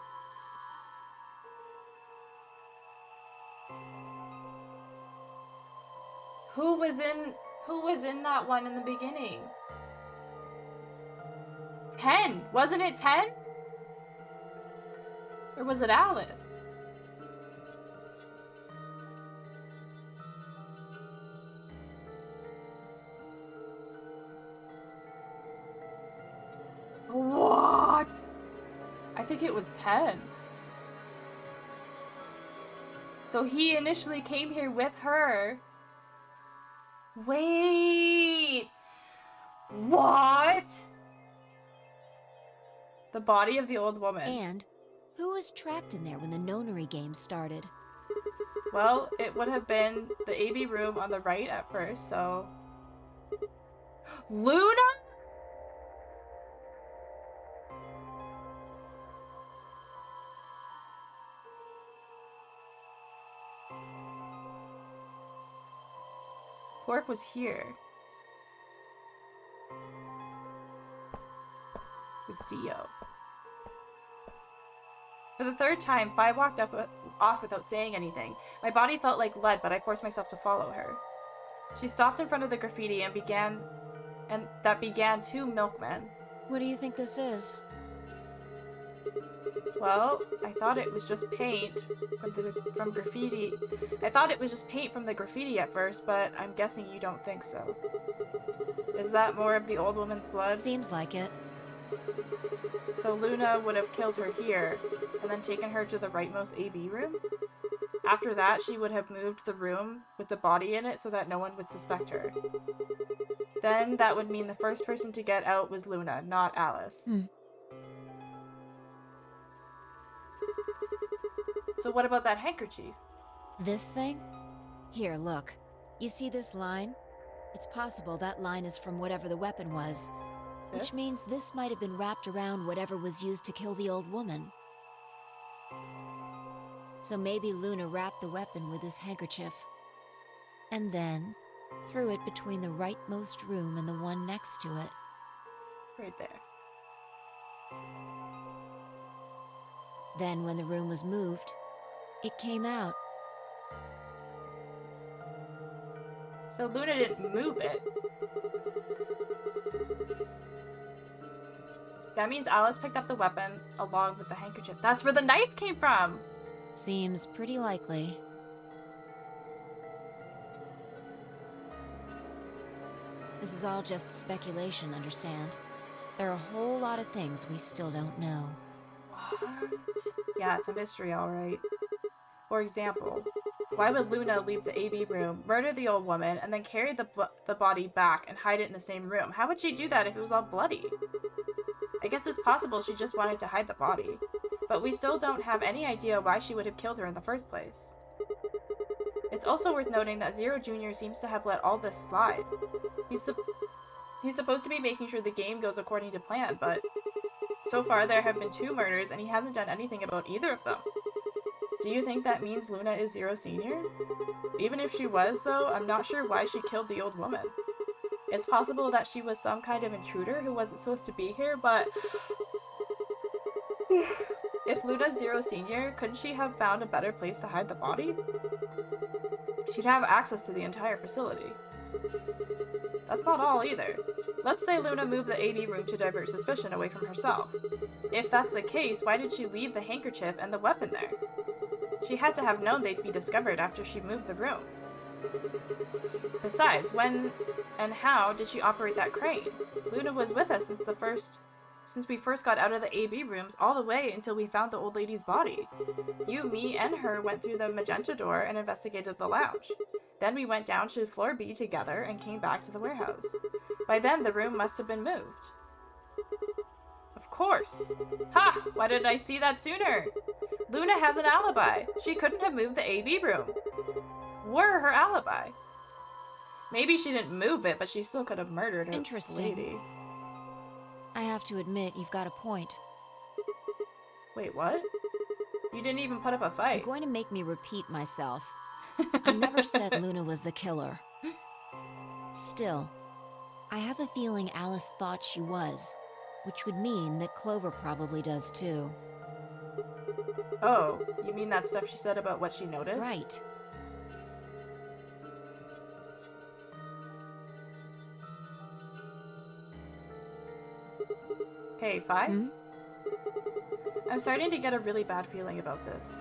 Who was in that one in the beginning? 10! Wasn't it 10? Or was it Alice? What? I think it was 10. So he initially came here with her. Wait! What? The body of the old woman. And who was trapped in there when the nonary game started? Well, it would have been the AB room on the right at first, so... Luna? Quark was here. With Dio. For the third time, Fi walked off without saying anything. My body felt like lead, but I forced myself to follow her. She stopped in front of the graffiti and began 2 milkmen. What do you think this is? Well, I thought it was just paint from graffiti. I thought it was just paint from the graffiti at first, but I'm guessing you don't think so. Is that more of the old woman's blood? Seems like it. So Luna would have killed her here, and then taken her to the rightmost AB room? After that, she would have moved the room with the body in it so that no one would suspect her. Then that would mean the first person to get out was Luna, not Alice. So what about that handkerchief? This thing? Here, look. You see this line? It's possible that line is from whatever the weapon was. This? Which means this might have been wrapped around whatever was used to kill the old woman. So maybe Luna wrapped the weapon with this handkerchief. And then threw it between the rightmost room and the one next to it. Right there. Then when the room was moved, it came out. So Luna didn't move it. That means Alice picked up the weapon along with the handkerchief. That's where the knife came from! Seems pretty likely. This is all just speculation, understand? There are a whole lot of things we still don't know. What? Yeah, it's a mystery, alright. For example, why would Luna leave the AB room, murder the old woman, and then carry the body back and hide it in the same room? How would she do that if it was all bloody? I guess it's possible she just wanted to hide the body. But we still don't have any idea why she would have killed her in the first place. It's also worth noting that Zero Jr. seems to have let all this slide. He's supposed to be making sure the game goes according to plan, but so far there have been 2 murders and he hasn't done anything about either of them. Do you think that means Luna is Zero Sr.? Even if she was, though, I'm not sure why she killed the old woman. It's possible that she was some kind of intruder who wasn't supposed to be here, but if Luna's Zero Sr., couldn't she have found a better place to hide the body? She'd have access to the entire facility. That's not all either. Let's say Luna moved the AB room to divert suspicion away from herself. If that's the case, why did she leave the handkerchief and the weapon there? She had to have known they'd be discovered after she moved the room. Besides, when and how did she operate that crane? Luna was with us since we first got out of the AB rooms all the way until we found the old lady's body. You, me, and her went through the magenta door and investigated the lounge. Then we went down to floor B together and came back to the warehouse. By then, the room must have been moved. Of course. Ha! Why didn't I see that sooner? Luna has an alibi. She couldn't have moved the AB room. We're her alibi. Maybe she didn't move it, but she still could have murdered her Interesting. lady. I have to admit, you've got a point. Wait, what? You didn't even put up a You're fight. going to make me repeat myself. I never said Luna was the killer. Still, I have a feeling Alice thought she was, which would mean that Clover probably does too. Oh, you mean that stuff she said about what she noticed? Right. Hey, Fi? Hmm? I'm starting to get a really bad feeling about this.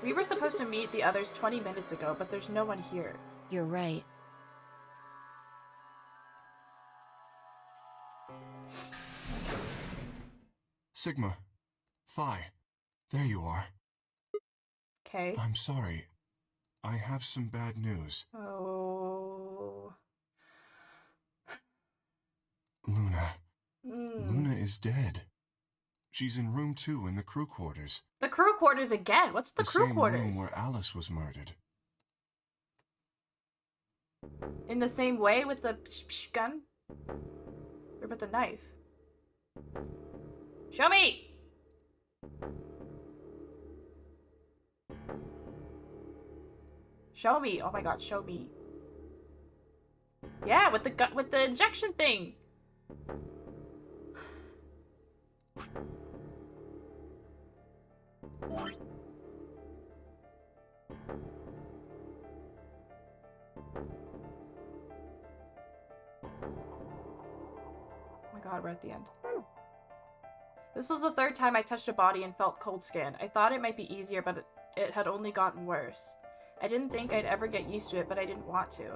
We were supposed to meet the others 20 minutes ago, but there's no one here. You're right. Sigma. Phi. There you are. Okay. I'm sorry. I have some bad news. Oh. Luna. Mm. Luna is dead. She's in room 2 in the crew quarters. The crew quarters again? What's with the crew same quarters? room where Alice was murdered. In the same way with the gun? Or with the knife? Show me! Show me! Oh my god, show me. Yeah, with the injection thing! Oh my god, we're at the end. This was the 3rd time I touched a body and felt cold skin. I thought it might be easier, but it had only gotten worse. I didn't think I'd ever get used to it, but I didn't want to.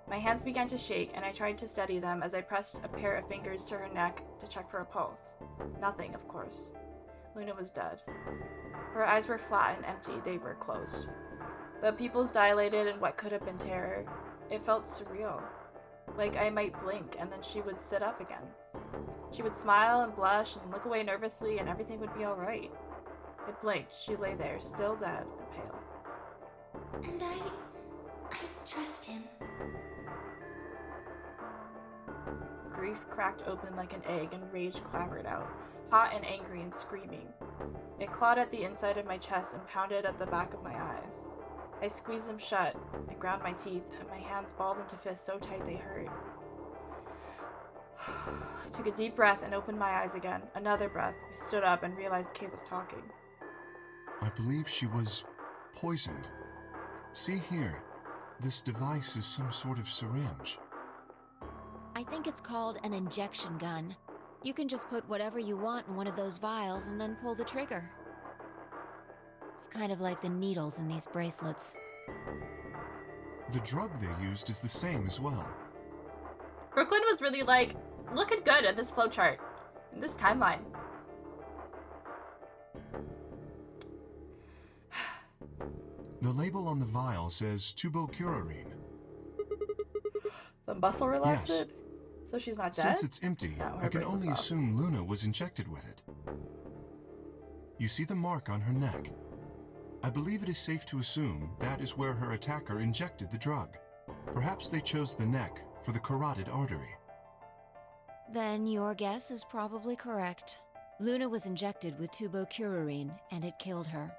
My hands began to shake, and I tried to steady them as I pressed a pair of fingers to her neck to check for a pulse. Nothing, of course. Luna was dead. Her eyes were flat and empty. They were closed. The pupils dilated in what could have been terror. It felt surreal. Like I might blink, and then she would sit up again. She would smile and blush and look away nervously, and everything would be alright. I blinked. She lay there, still dead and pale. And I trust him. Grief cracked open like an egg, and rage clamored out, hot and angry and screaming. It clawed at the inside of my chest and pounded at the back of my eyes. I squeezed them shut. I ground my teeth, and my hands balled into fists so tight they hurt. I took a deep breath and opened my eyes again. Another breath. I stood up and realized Kay was talking. I believe she was poisoned. See here. This device is some sort of syringe. I think it's called an injection gun. You can just put whatever you want in one of those vials and then pull the trigger. It's kind of like the needles in these bracelets. The drug they used is the same as well. Brooklyn was really like, looking good at this flowchart, in this timeline. The label on the vial says tubocurarine. The muscle relaxant? Yes. So she's not dead? Since it's empty, No, her I can bracelet's only off. assume Luna was injected with it. You see the mark on her neck? I believe it is safe to assume that is where her attacker injected the drug. Perhaps they chose the neck for the carotid artery. Then your guess is probably correct. Luna was injected with tubocurarine, and it killed her.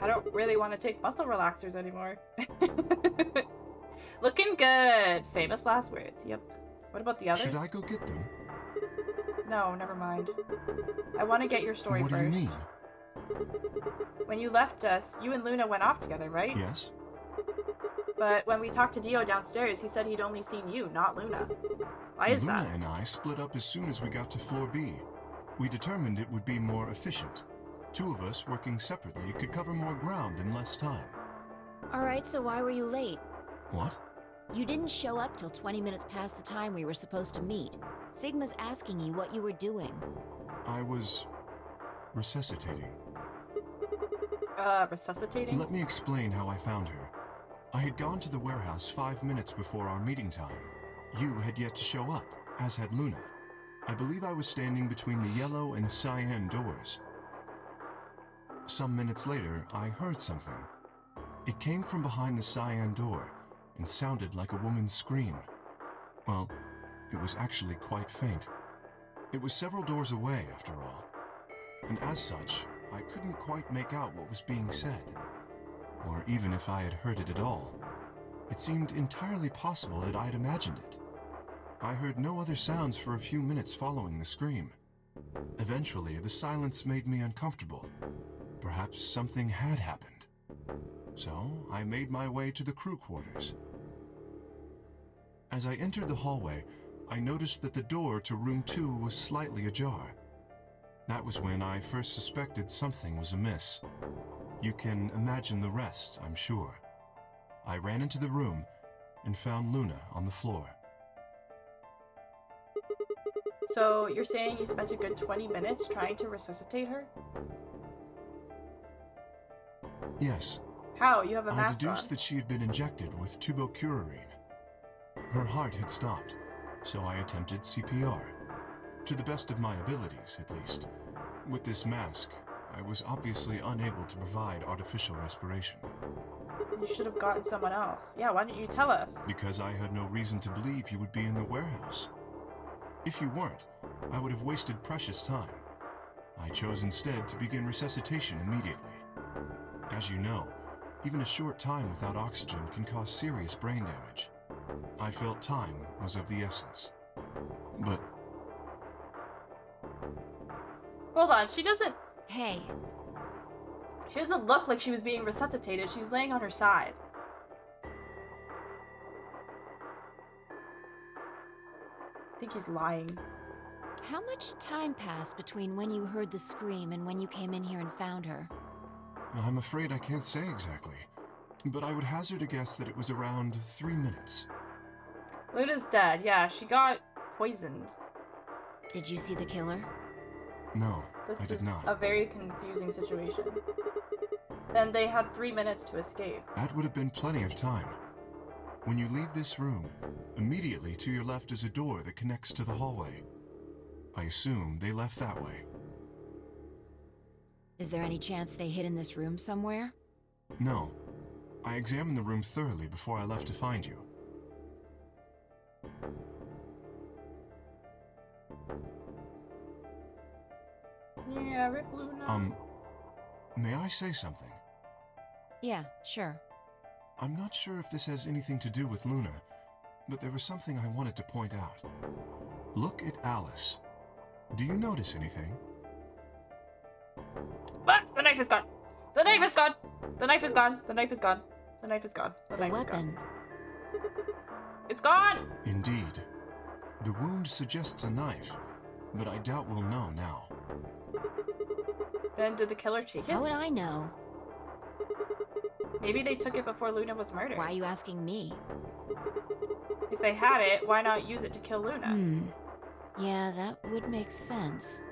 I don't really want to take muscle relaxers anymore. Looking good. Famous last words. Yep. What about the others? Should I go get them? No, never mind. I want to get your story What first. do you mean? When you left us, you and Luna went off together, right? Yes. But when we talked to Dio downstairs, he said he'd only seen you, not Luna. Why is Luna that? and I split up as soon as we got to floor B. We determined it would be more efficient. Two of us working separately could cover more ground in less time. Alright, so why were you late? What? You didn't show up till 20 minutes past the time we were supposed to meet. Sigma's asking you what you were doing. I was resuscitating. Resuscitating? Let me explain how I found her. I had gone to the warehouse 5 minutes before our meeting time. You had yet to show up, as had Luna. I believe I was standing between the yellow and cyan doors. Some minutes later, I heard something. It came from behind the cyan door and sounded like a woman's scream. Well, it was actually quite faint. It was several doors away, after all. And as such, I couldn't quite make out what was being said, or even if I had heard it at all. It seemed entirely possible that I had imagined it. I heard no other sounds for a few minutes following the scream. Eventually, the silence made me uncomfortable. Perhaps something had happened. So, I made my way to the crew quarters. As I entered the hallway, I noticed that the door to room 2 was slightly ajar. That was when I first suspected something was amiss. You can imagine the rest, I'm sure. I ran into the room and found Luna on the floor. So you're saying you spent a good 20 minutes trying to resuscitate her? Yes, How? You have a I mask deduced on. that she had been injected with tubocurarine. Her heart had stopped, so I attempted CPR. To the best of my abilities, at least. With this mask, I was obviously unable to provide artificial respiration. You should have gotten someone else. Yeah, why didn't you tell us? Because I had no reason to believe you would be in the warehouse. If you weren't, I would have wasted precious time. I chose instead to begin resuscitation immediately. As you know, even a short time without oxygen can cause serious brain damage. I felt time was of the essence. But Hold on, she doesn't Hey, look like she was being resuscitated. She's laying on her side. I think he's lying. how much time passed between when you heard the scream and when you came in here and found her? I'm afraid I can't say exactly. But I would hazard a guess that it was around 3 minutes. Luna's dead. Yeah, she got poisoned. Did you see the killer? No, This I did is not. a very confusing situation. Then they had 3 minutes to escape. That would have been plenty of time. When you leave this room, immediately to your left is a door that connects to the hallway. I assume they left that way. Is there any chance they hid in this room somewhere? No. I examined the room thoroughly before I left to find you. Yeah, Rip Luna. May I say something? Yeah, sure. I'm not sure if this has anything to do with Luna, but there was something I wanted to point out. Look at Alice. Do you notice anything? What? The knife is gone. The knife is gone! The knife is gone! The knife is gone! The knife is gone. The The knife is weapon. gone. It's gone! Indeed. The wound suggests a knife, but I doubt we'll know now. Then did the killer take it? How would I know? Maybe they took it before Luna was murdered. Why are you asking me? If they had it, why not use it to kill Luna? Yeah, that would make sense.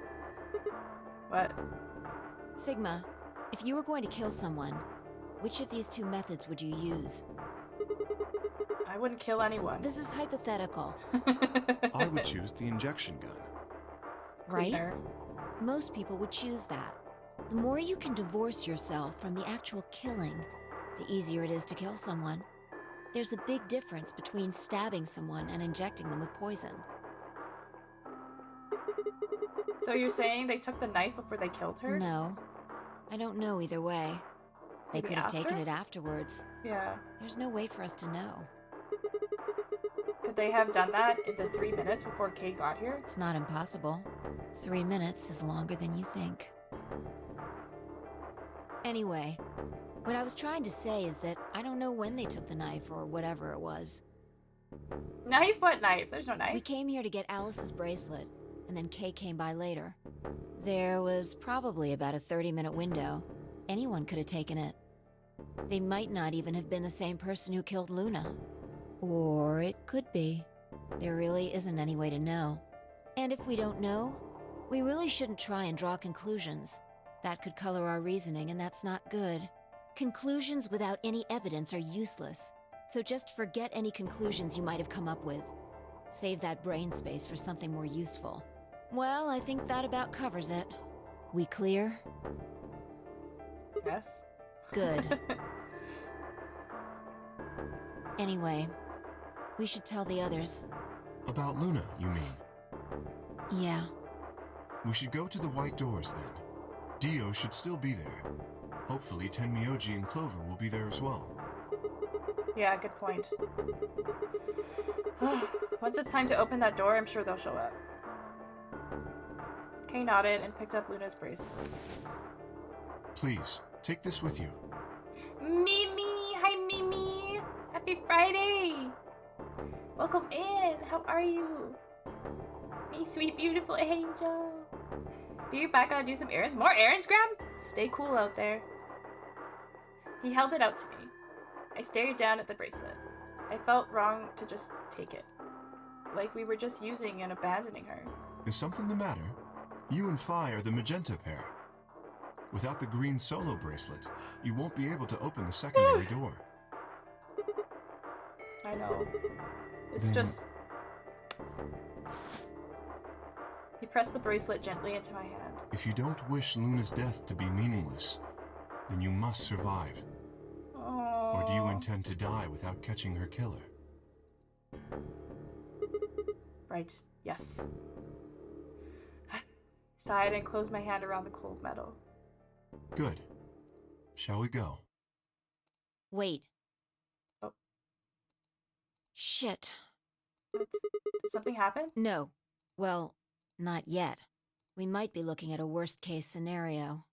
What? Sigma, if you were going to kill someone, which of these two methods would you use? I wouldn't kill anyone. This is hypothetical, I would choose the injection gun. right? Cleaner. Most people would choose that. The more you can divorce yourself from the actual killing, the easier it is to kill someone. There's a big difference between stabbing someone and injecting them with poison. So you're saying they took the knife before they killed her? No, I don't know either way. They Maybe could have taken after? it afterwards. Yeah. There's no way for us to know. Could they have done that in the 3 minutes before Kay got here? It's not impossible. 3 minutes is longer than you think. Anyway, what I was trying to say is that I don't know when they took the knife or whatever it was. Knife? What knife? There's no We knife. came here to get Alice's bracelet, and then Kay came by later. There was probably about a 30-minute window. Anyone could have taken it. They might not even have been the same person who killed Luna. Or it could be. There really isn't any way to know. And if we don't know, we really shouldn't try and draw conclusions. That could color our reasoning, and that's not good. Conclusions without any evidence are useless. So just forget any conclusions you might have come up with. Save that brain space for something more useful. Well, I think that about covers it. We clear? Yes. Good. Anyway, we should tell the others. About Luna, you mean? Yeah. We should go to the white doors then. Dio should still be there. Hopefully Tenmyoji and Clover will be there as well. Yeah, good point. Once it's time to open that door, I'm sure they'll show up. Kay nodded and picked up Luna's bracelet. Please, take this with you. Mimi! Hi, Mimi! Happy Friday! Welcome in! How are you? Me sweet, beautiful angel! Be back on do some errands? More errands, Graham? Stay cool out there. He held it out to me. I stared down at the bracelet. I felt wrong to just take it. Like we were just using and abandoning her. Is something the matter? You and Phi are the magenta pair. Without the green solo bracelet, you won't be able to open the secondary door. I know. It's Then- just... He pressed the bracelet gently into my hand. If you don't wish Luna's death to be meaningless, then you must survive. Or do you Aww. intend to die without catching her killer? Right. Yes. Sighed and closed my hand around the cold metal. Good. Shall we go? Wait. Oh. Shit. Did something happen? No. Well, not yet. We might be looking at a worst-case scenario.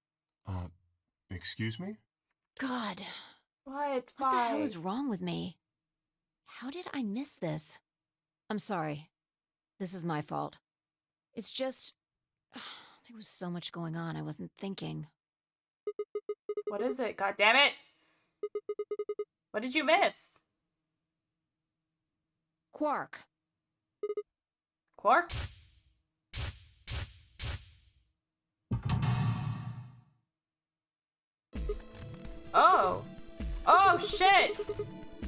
Excuse me? God. What? What the hell Why? is wrong with me? How did I miss this? I'm sorry. This is my fault. It's just... there was so much going on I wasn't thinking. What is it? God damn it! What did you miss? Quark. Quark? Oh! Oh shit!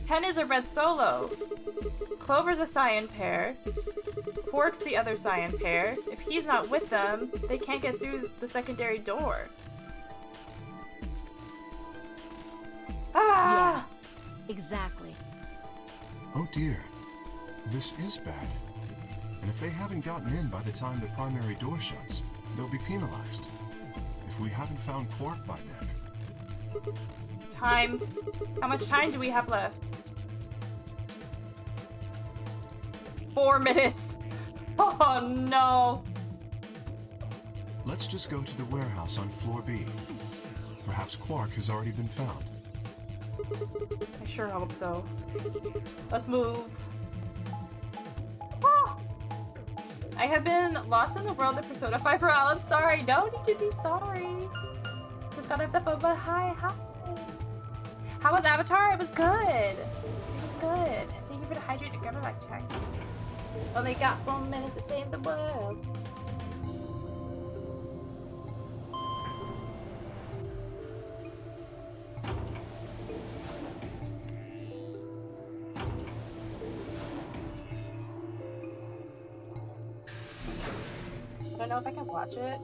Pen is a red solo. Clover's a cyan pair. Quark's the other cyan pair. If he's not with them, they can't get through the secondary door. Ah! Exactly. Oh dear. This is bad. And if they haven't gotten in by the time the primary door shuts, they'll be penalized. If we haven't found Quark by then. Time. How much time do we have left? 4 minutes. Oh no. Let's just go to the warehouse on floor B. Perhaps Quark has already been found. I sure hope so. Let's move. Ah! I have been lost in the world of Persona 5 for all. I'm sorry. No need to be sorry. Just got off the phone, but hi. How was Avatar? It was good. It was good. Thank you for the hydrated grammar lecture. Only got 4 minutes to save the world. I don't know if I can watch it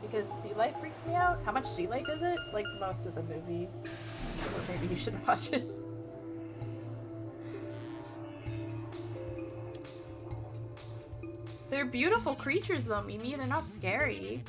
because sea life freaks me out. How much sea life is it? Like most of the movie. Or maybe you should watch it. They're beautiful creatures though, Mimi. They're not scary.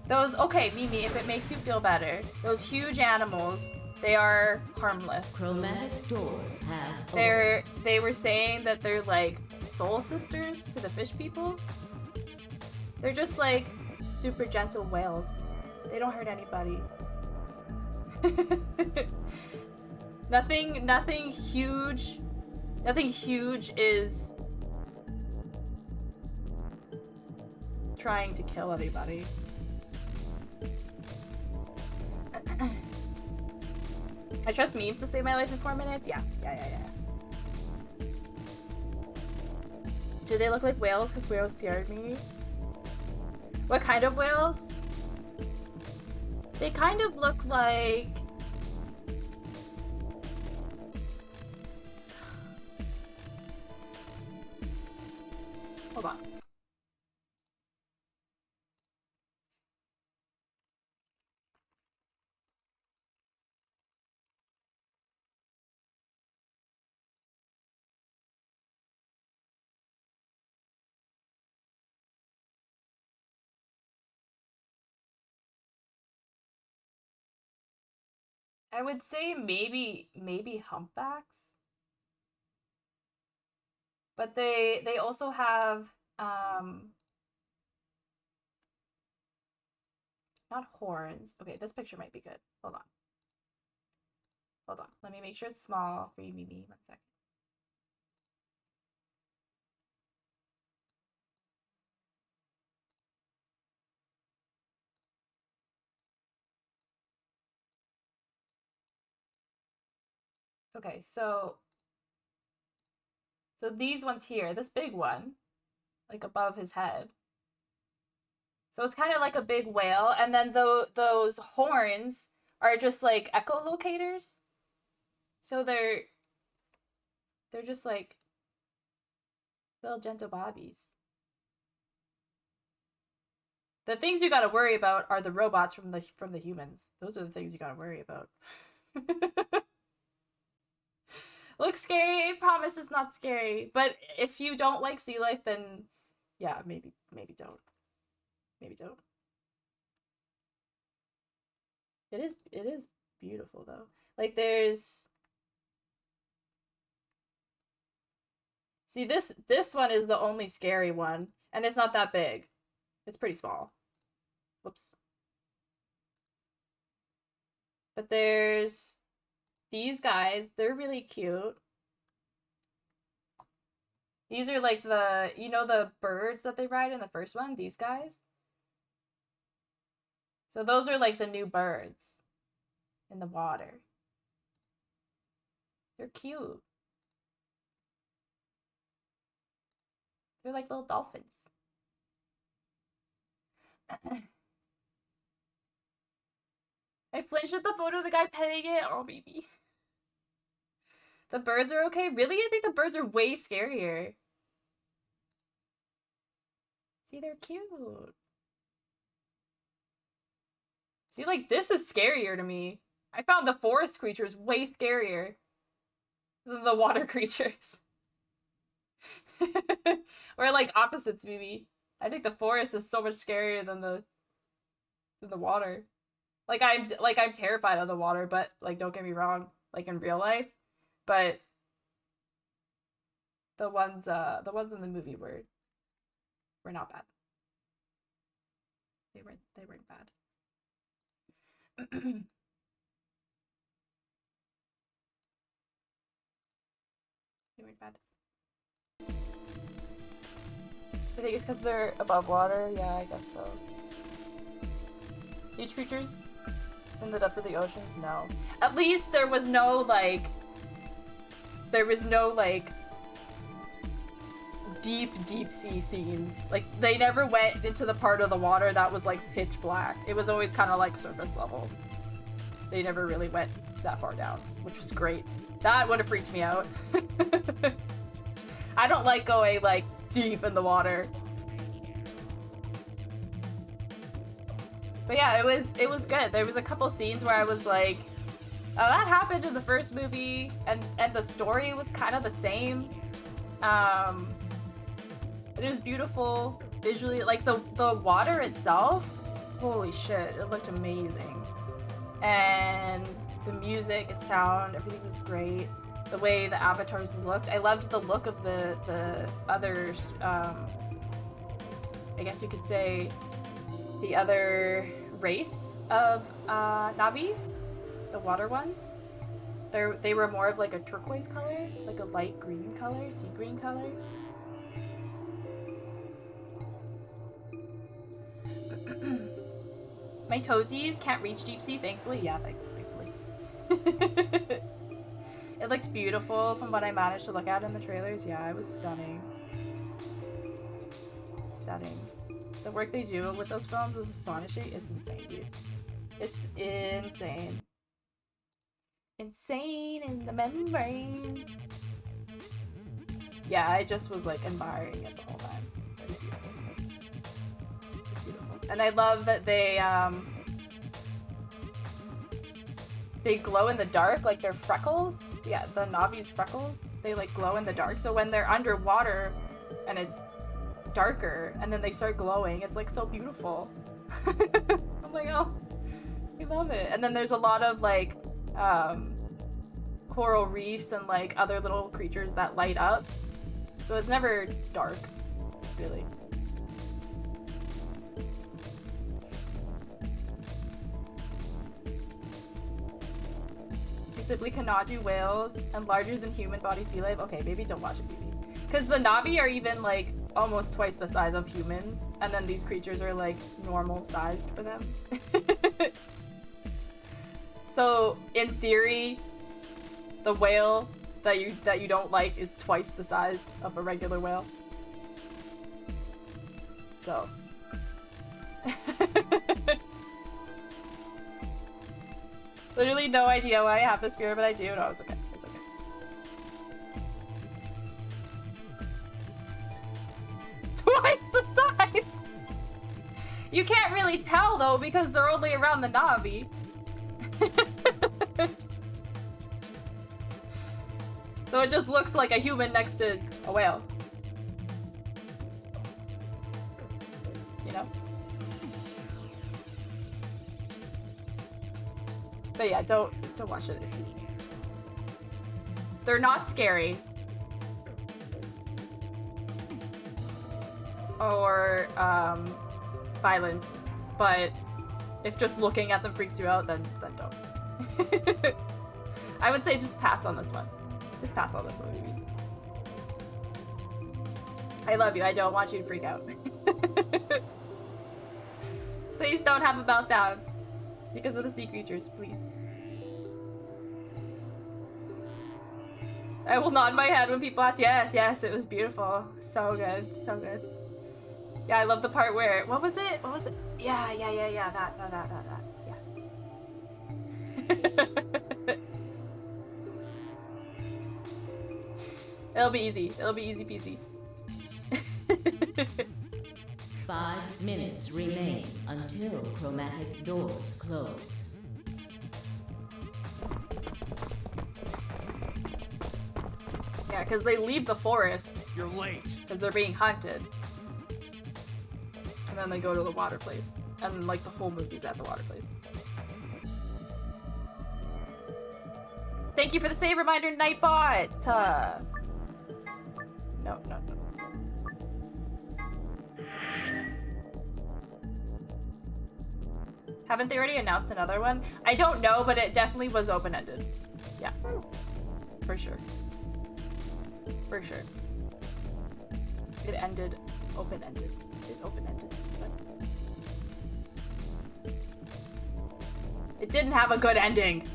Those, okay, Mimi, if it makes you feel better, those huge animals, they are harmless. Chromatic doors have They were saying that they're like soul sisters to the fish people. They're just like super gentle whales. They don't hurt anybody. Nothing huge is trying to kill anybody. I trust memes to save my life in 4 minutes? Yeah. Do they look like whales? Because whales scared me. What kind of whales? They kind of look like... Hold on. I would say maybe humpbacks. But they also have not horns. Okay, this picture might be good. Hold on. Let me make sure it's small for you, Mimi. 1 second. Okay, so these ones here, this big one, like above his head. So it's kind of like a big whale, and then those horns are just like echolocators. So they're just like little gentle bobbies. The things you gotta worry about are the robots from the humans. Those are the things you gotta worry about. Looks scary. I promise it's not scary. But if you don't like sea life, then yeah, maybe don't. Maybe don't. It is beautiful though. Like there's see this one is the only scary one, and it's not that big. It's pretty small. Whoops. But there's these guys. They're really cute. These are like the birds that they ride in the first one, these guys. So those are like the new birds in the water. They're cute. They're like little dolphins. I flinched at the photo of the guy petting it. Oh, baby. The birds are okay? Really? I think the birds are way scarier. See, they're cute. See, like, this is scarier to me. I found the forest creatures way scarier than the water creatures. Or, like, opposites, maybe. I think the forest is so much scarier than the water. Like, I'm terrified of the water, but, like, don't get me wrong, like, in real life. But the ones in the movie were were not bad. They weren't bad. They weren't bad. I think it's because they're above water. Yeah, I guess so. Beach creatures in the depths of the oceans? No. At least there was no, like... There was no, like... deep sea scenes. Like, they never went into the part of the water that was, like, pitch black. It was always kind of, like, surface level. They never really went that far down, which was great. That would have freaked me out. I don't like going, like, deep in the water. But yeah, it was good. There was a couple scenes where I was like, oh, that happened in the first movie, and the story was kind of the same. It was beautiful visually. Like, the water itself, holy shit, it looked amazing. And the music and sound, everything was great. The way the avatars looked, I loved the look of the other, I guess you could say, the other race of Navi, the water ones. They were more of like a turquoise color, like a light green color, sea green color. My toesies can't reach deep sea, thankfully. Yeah, thankfully. It looks beautiful from what I managed to look at in the trailers. Yeah, it was stunning. Stunning. The work they do with those films is astonishing. It's insane, dude. It's insane. Insane in the membrane. Yeah, I just was like admiring it the whole time. It was beautiful. It's beautiful. And I love that they glow in the dark, like they're freckles. Yeah, the Navi's freckles, they like glow in the dark. So when they're underwater and it's darker and then they start glowing, it's like so beautiful. I'm like, oh, I love it. And then there's a lot of like coral reefs and like other little creatures that light up. So it's never dark, really. You simply cannot do whales and larger than human body sea life. Okay, maybe don't watch it, baby. Because the Navi are even like almost twice the size of humans, and then these creatures are like normal sized for them. So in theory, the whale that you don't like is twice the size of a regular whale. So. Literally no idea why I have this fear, but I do. No, it's okay. It's okay. Twice the size! You can't really tell though because they're only around the Navi. So it just looks like a human next to a whale. You know? But yeah, don't watch it. They're not scary. Or violent. But if just looking at them freaks you out, then don't. I would say just pass on this one. Just pass on this one, maybe. I love you. I don't want you to freak out. Please don't have a meltdown. Because of the sea creatures, please. I will nod my head when people ask. Yes, it was beautiful. So good, so good. Yeah, I love the part where, what was it? Yeah, that. Yeah. It'll be easy peasy. 5 minutes remain until chromatic doors close. Yeah, because they leave the forest. You're late. Because they're being hunted. And then they go to the water place. And like the whole movie's at the water place. Thank you for the save reminder, Nightbot! No. Haven't they already announced another one? I don't know, but it definitely was open-ended. Yeah. For sure. For sure. It ended open-ended. It open-ended. It didn't have a good ending.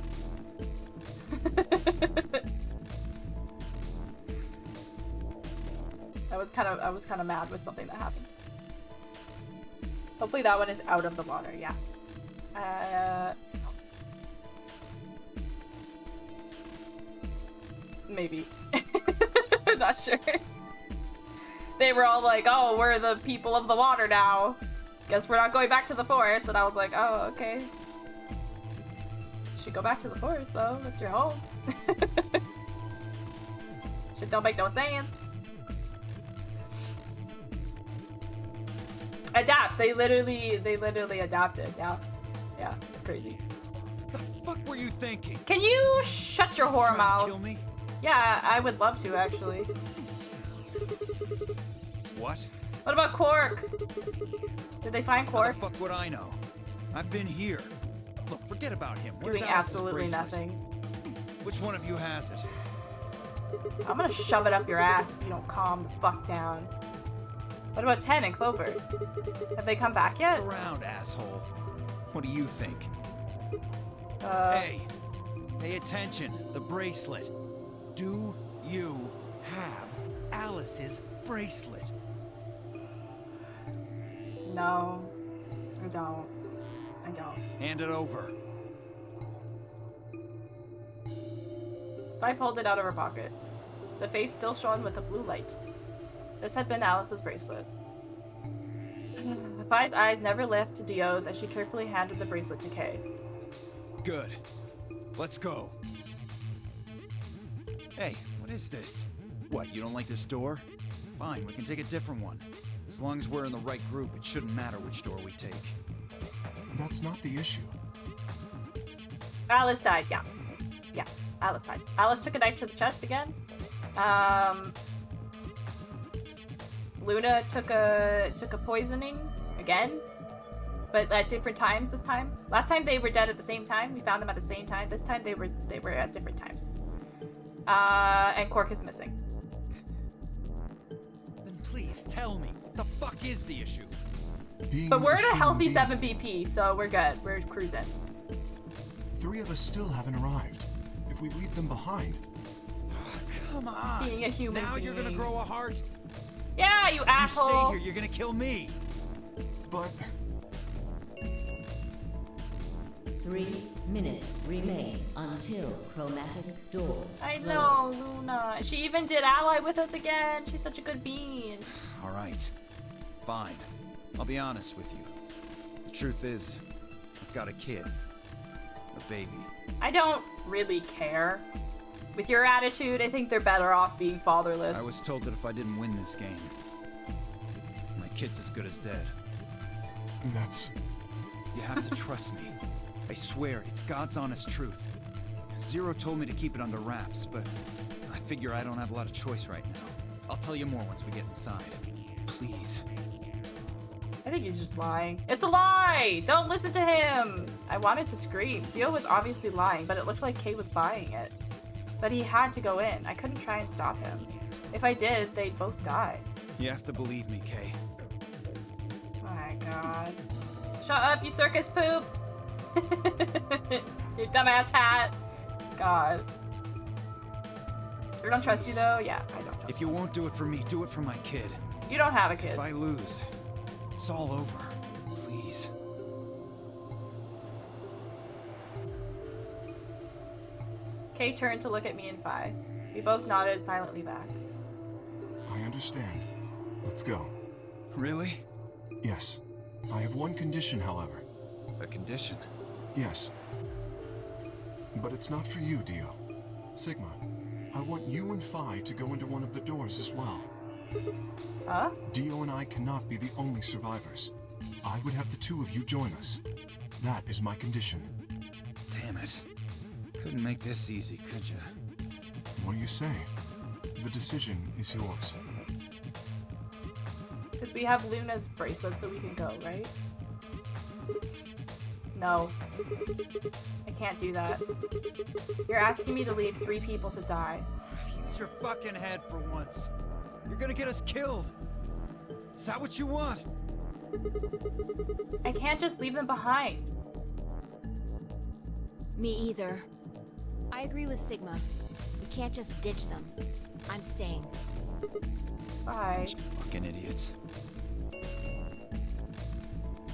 I was kind of mad with something that happened. Hopefully that one is out of the water, yeah. Maybe. Not sure. They were all like, oh, we're the people of the water now. Guess we're not going back to the forest. And I was like, oh, okay. Should go back to the forest though. That's your home. Shit don't make no sense. Adapt. They literally adapted. Yeah. Yeah. Crazy. What the fuck were you thinking? Can you shut your whore Trying to mouth? kill me? Yeah, I would love to actually. What? What about Quark? Did they find How Quark? the fuck would I know? I've been here. Look, forget about him. Where's Doing Alice's absolutely bracelet? nothing. Which one of you has it? I'm gonna shove it up your ass if you don't calm the fuck down. What about 10 and Clover? Have they come back yet? Around, asshole. What do you think? Hey, pay attention. The bracelet. Do you have Alice's bracelet? No, I don't. I don't. Hand it over. I pulled it out of her pocket. The face still shone with a blue light. This had been Alice's bracelet. Fi's eyes never left to Dio's as she carefully handed the bracelet to Kay. Good. Let's go. Hey, what is this? What, you don't like this door? Fine, we can take a different one. As long as we're in the right group, it shouldn't matter which door we take. That's not the issue. Alice died, yeah. Yeah, Alice died. Alice took a knife to the chest again. Luna took a poisoning again, but at different times this time. Last time they were dead at the same time. We found them at the same time. This time they were at different times. And Quark is missing. Then please tell me, what the fuck is the issue? But we're at a healthy 7 BP, so we're good. We're cruising. 3 of us still haven't arrived. If we leave them behind... Come on. Being a human Now you're gonna being. grow a heart? Yeah, you asshole. You stay here, you're gonna kill me. But... 3 minutes remain until chromatic doors I close. know, Luna. She even did ally with us again. She's such a good bean. All right. Fine. I'll be honest with you. The truth is, I've got a kid. A baby. I don't really care. With your attitude, I think they're better off being fatherless. I was told that if I didn't win this game, my kid's as good as dead. That's... You have to trust me. I swear, it's God's honest truth. Zero told me to keep it under wraps, but I figure I don't have a lot of choice right now. I'll tell you more once we get inside. Please. I think he's just lying. It's a lie! Don't listen to him! I wanted to scream. Dio was obviously lying, but it looked like Kay was buying it. But he had to go in. I couldn't try and stop him. If I did, they'd both die. You have to believe me, Kay. Oh my god. Shut up, you circus poop! Your dumbass hat! God. I don't trust you though? Yeah, I don't trust If you won't do it for me, do it for my kid. you. You don't have a kid. If I lose, it's all over. Please. Kay turned to look at me and Fi. We both nodded silently back. I understand. Let's go. Really? Yes. I have one condition, however. A condition? Yes. But it's not for you, Dio. Sigma, I want you and Fi to go into one of the doors as well. Huh? Dio and I cannot be the only survivors. I would have the 2 of you join us. That is my condition. Damn it. Couldn't make this easy, could you? What do you say? The decision is yours. Because we have Luna's bracelet so we can go, right? No. I can't do that. You're asking me to leave 3 people to die. Use your fucking head for once. You're gonna get us killed. Is that what you want? I can't just leave them behind. Me either. I agree with Sigma. We can't just ditch them. I'm staying. Bye. Fucking idiots.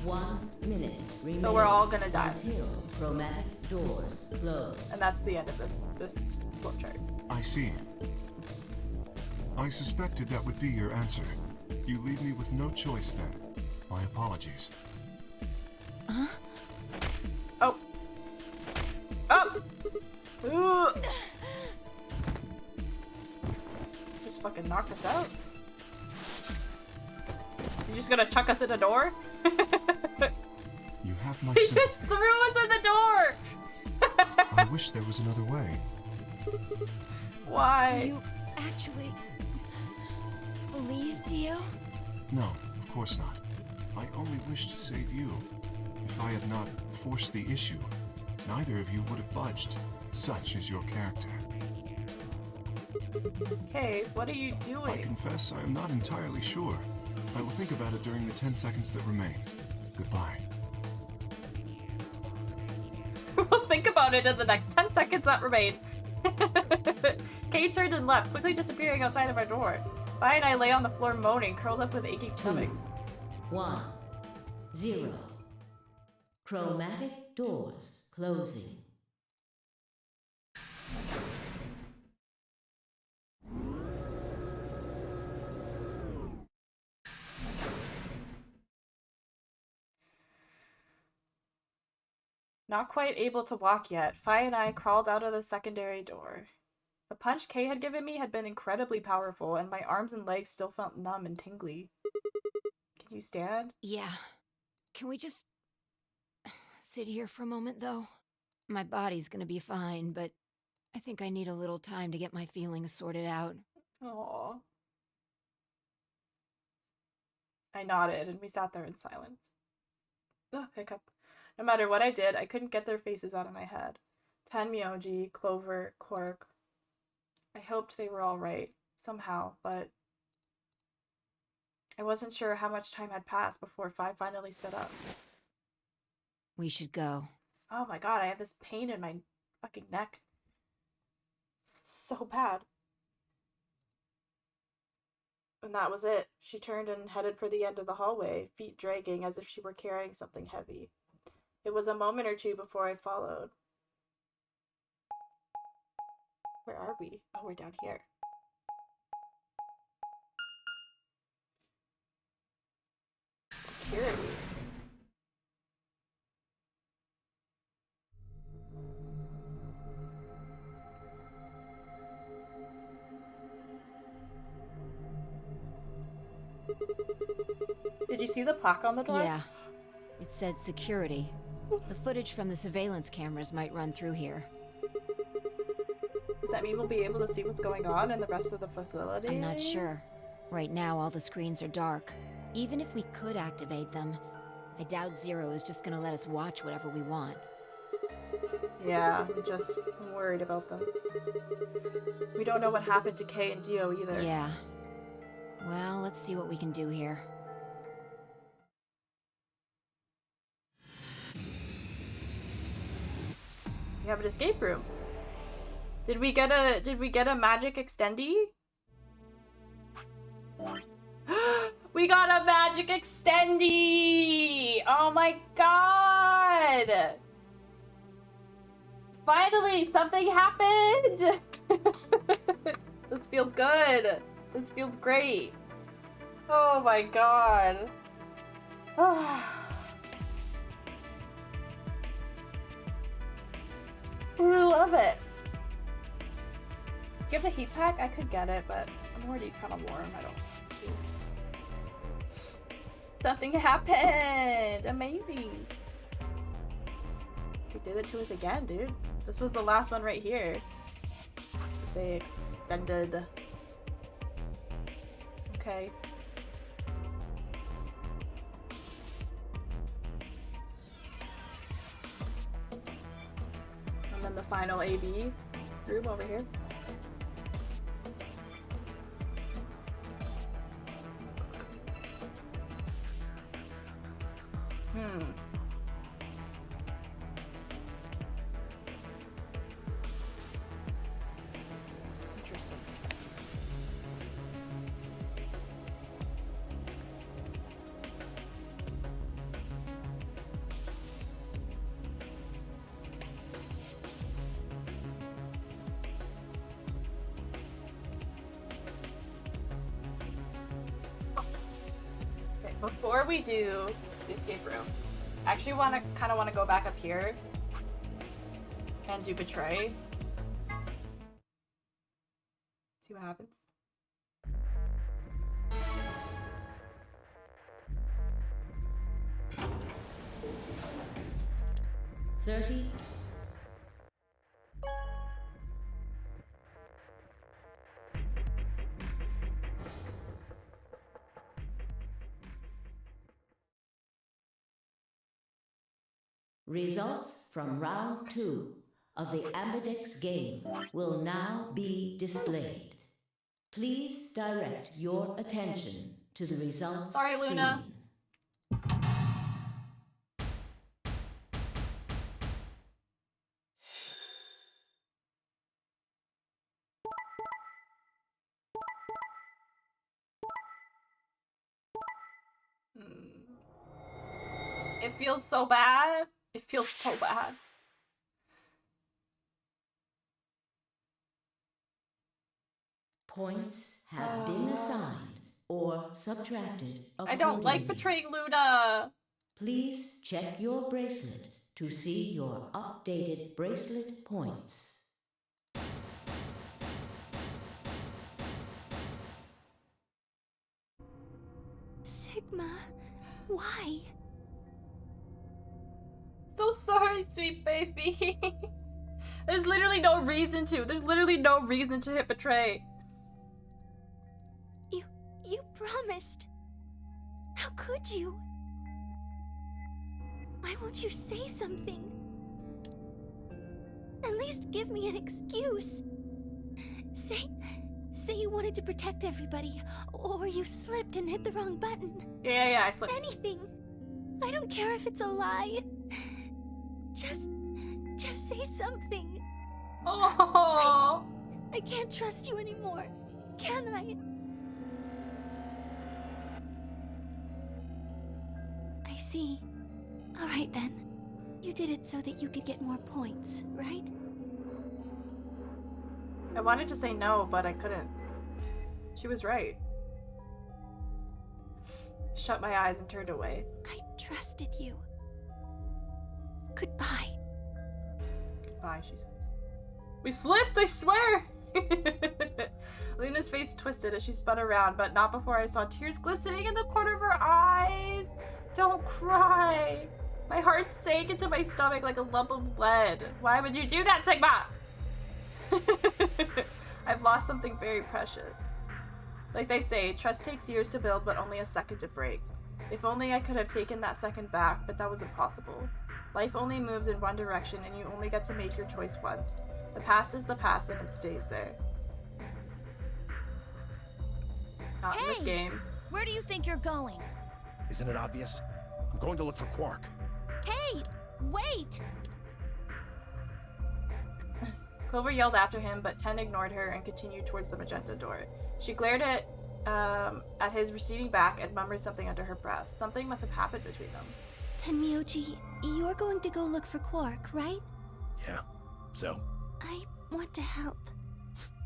1 minute remains So we're all gonna die. until chromatic doors close. And that's the end of this flowchart. I see. I suspected that would be your answer. You leave me with no choice then. My apologies. Oh. Oh! Ooh. Just fucking knocked us out. You just gonna chuck us in a door? You have my He just sympathy. threw us in the door! I wish there was another way. Why? Do you actually believe, Dio? No, of course not. I only wish to save you. If I had not forced the issue, neither of you would have budged. Such is your character. Okay, what are you I doing? confess I am not entirely sure. I will think about it during the 10 seconds that remain. Goodbye. We'll think about it in the next 10 seconds that remain. Kay turned and left, quickly disappearing outside of our door. Vi and I lay on the floor moaning, curled up with aching stomachs. 1 0. Chromatic doors closing. Not quite able to walk yet, Fi and I crawled out of the secondary door. The punch Kay had given me had been incredibly powerful, and my arms and legs still felt numb and tingly. Can you stand? Yeah. Can we just sit here for a moment, though? My body's gonna be fine, but I think I need a little time to get my feelings sorted out. Aww. I nodded, and we sat there in silence. Ugh, hiccup. No matter what I did, I couldn't get their faces out of my head. Tanmyoji, Clover, Quark. I hoped they were all right, somehow, but I wasn't sure how much time had passed before Fi finally stood up. We should go. Oh my god, I have this pain in my fucking neck. So bad. And that was it. She turned and headed for the end of the hallway, feet dragging as if she were carrying something heavy. It was a moment or two before I followed. Where are we? Oh, we're down here. Security. Did you see the plaque on the door? Yeah. It said security. The footage from the surveillance cameras might run through here. Does that mean we'll be able to see what's going on in the rest of the facility? I'm not sure. Right now, all the screens are dark. Even if we could activate them, I doubt Zero is just gonna let us watch whatever we want. Yeah, I'm worried about them. We don't know what happened to Kay and Dio either. Yeah. Well, let's see what we can do here. We have an escape room. Did we get a magic extendee? We got a magic extendee! Oh my god! Finally, something happened! This feels good. This feels great. Oh my god. I love it. Do you have the heat pack? I could get it, but I'm already kind of warm. I don't. Something happened! Amazing! They did it to us again, dude. This was the last one right here. They extended. Okay. then the final AB room over here. Interesting. Okay, before we do the escape room, I actually kind of want to go back up here and do betray. See what happens. $30. Results from round 2 of the Ambidex game will now be displayed. Please direct your attention to the results Sorry, Luna. screen. It feels so bad. It feels so bad. Points have been assigned or subtracted accordingly. I don't like betraying Luna. Please check your bracelet to see your updated bracelet points. Sigma, why? So sorry, sweet baby. There's literally no reason to. There's literally no reason to hit betray. You promised. How could you? Why won't you say something? At least give me an excuse. Say you wanted to protect everybody, or you slipped and hit the wrong button. Yeah, I slipped. Anything. I don't care if it's a lie. Just say something. Oh. I can't trust you anymore, can I? I see. All right then. You did it so that you could get more points, right? I wanted to say no, but I couldn't. She was right. Shut my eyes and turned away. I trusted you. Goodbye. Goodbye, she says. We slipped, I swear! Luna's face twisted as she spun around, but not before I saw tears glistening in the corner of her eyes. Don't cry. My heart sank into my stomach like a lump of lead. Why would you do that, Sigma? I've lost something very precious. Like they say, trust takes years to build, but only a second to break. If only I could have taken that second back, but that was impossible. Life only moves in one direction, and you only get to make your choice once. The past is the past, and it stays there. Not in this game. Where do you think you're going? Isn't it obvious? I'm going to look for Quark. Hey, wait! Clover yelled after him, but Ten ignored her and continued towards the magenta door. She glared at his receding back and murmured something under her breath. Something must have happened between them. Tenmyoji, you're going to go look for Quark, right? Yeah. So? I want to help.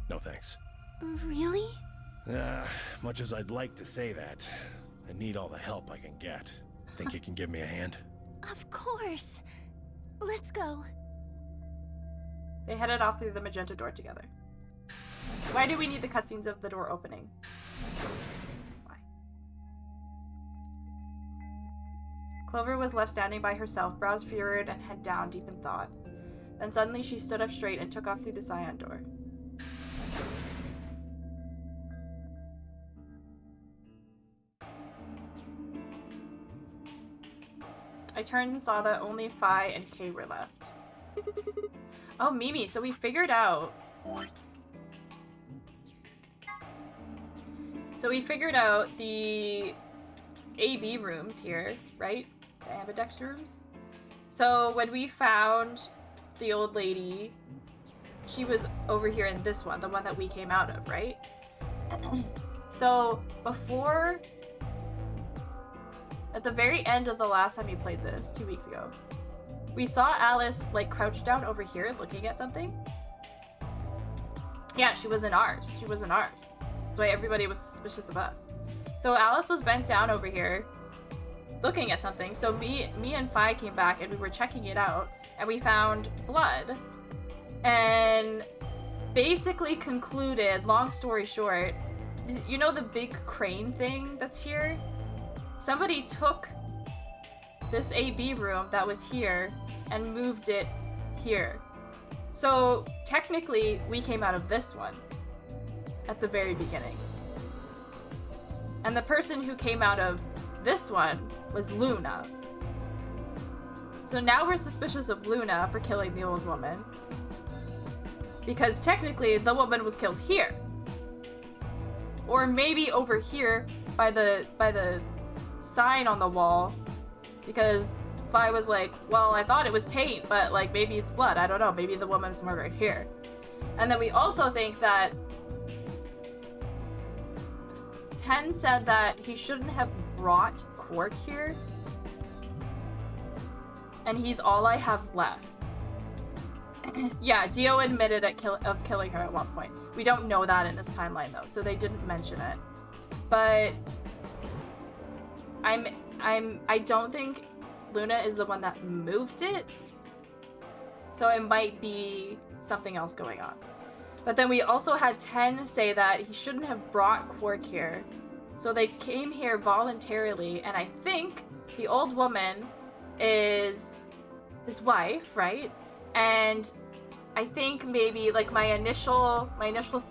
No thanks. Really? Much as I'd like to say that, I need all the help I can get. Think you can give me a hand? Of course. Let's go. They headed off through the magenta door together. Why do we need the cutscenes of the door opening? Why? Clover was left standing by herself, brows furrowed and head down, deep in thought. Then suddenly she stood up straight and took off through the cyan door. I turned and saw that only Phi and K were left. Oh, Mimi, so we figured out... So we figured out the AB rooms here, right? The ambidex rooms. So when we found the old lady, she was over here in this one, the one that we came out of, right? So before... At the very end of the last time you played this, 2 weeks ago, we saw Alice, like, crouched down over here looking at something. Yeah, she was in ours. She was in ours. That's why everybody was suspicious of us. So Alice was bent down over here looking at something. So me and Fi came back and we were checking it out and we found blood and basically concluded, long story short, you know the big crane thing that's here? Somebody took this AB room that was here and moved it here. So technically we came out of this one at the very beginning. And the person who came out of this one was Luna. So now we're suspicious of Luna for killing the old woman. Because technically the woman was killed here. Or maybe over here by the sign on the wall. Because Fi was like, well, I thought it was paint, but like maybe it's blood. I don't know. Maybe the woman was murdered here. And then we also think that Ten said that he shouldn't have brought Quark here. And he's all I have left. Yeah, Dio admitted of killing her at one point. We don't know that in this timeline though, so they didn't mention it. But I don't think Luna is the one that moved it. So it might be something else going on. But then we also had Ten say that he shouldn't have brought Quark here. So they came here voluntarily, and I think the old woman is his wife, right? And I think maybe like my initial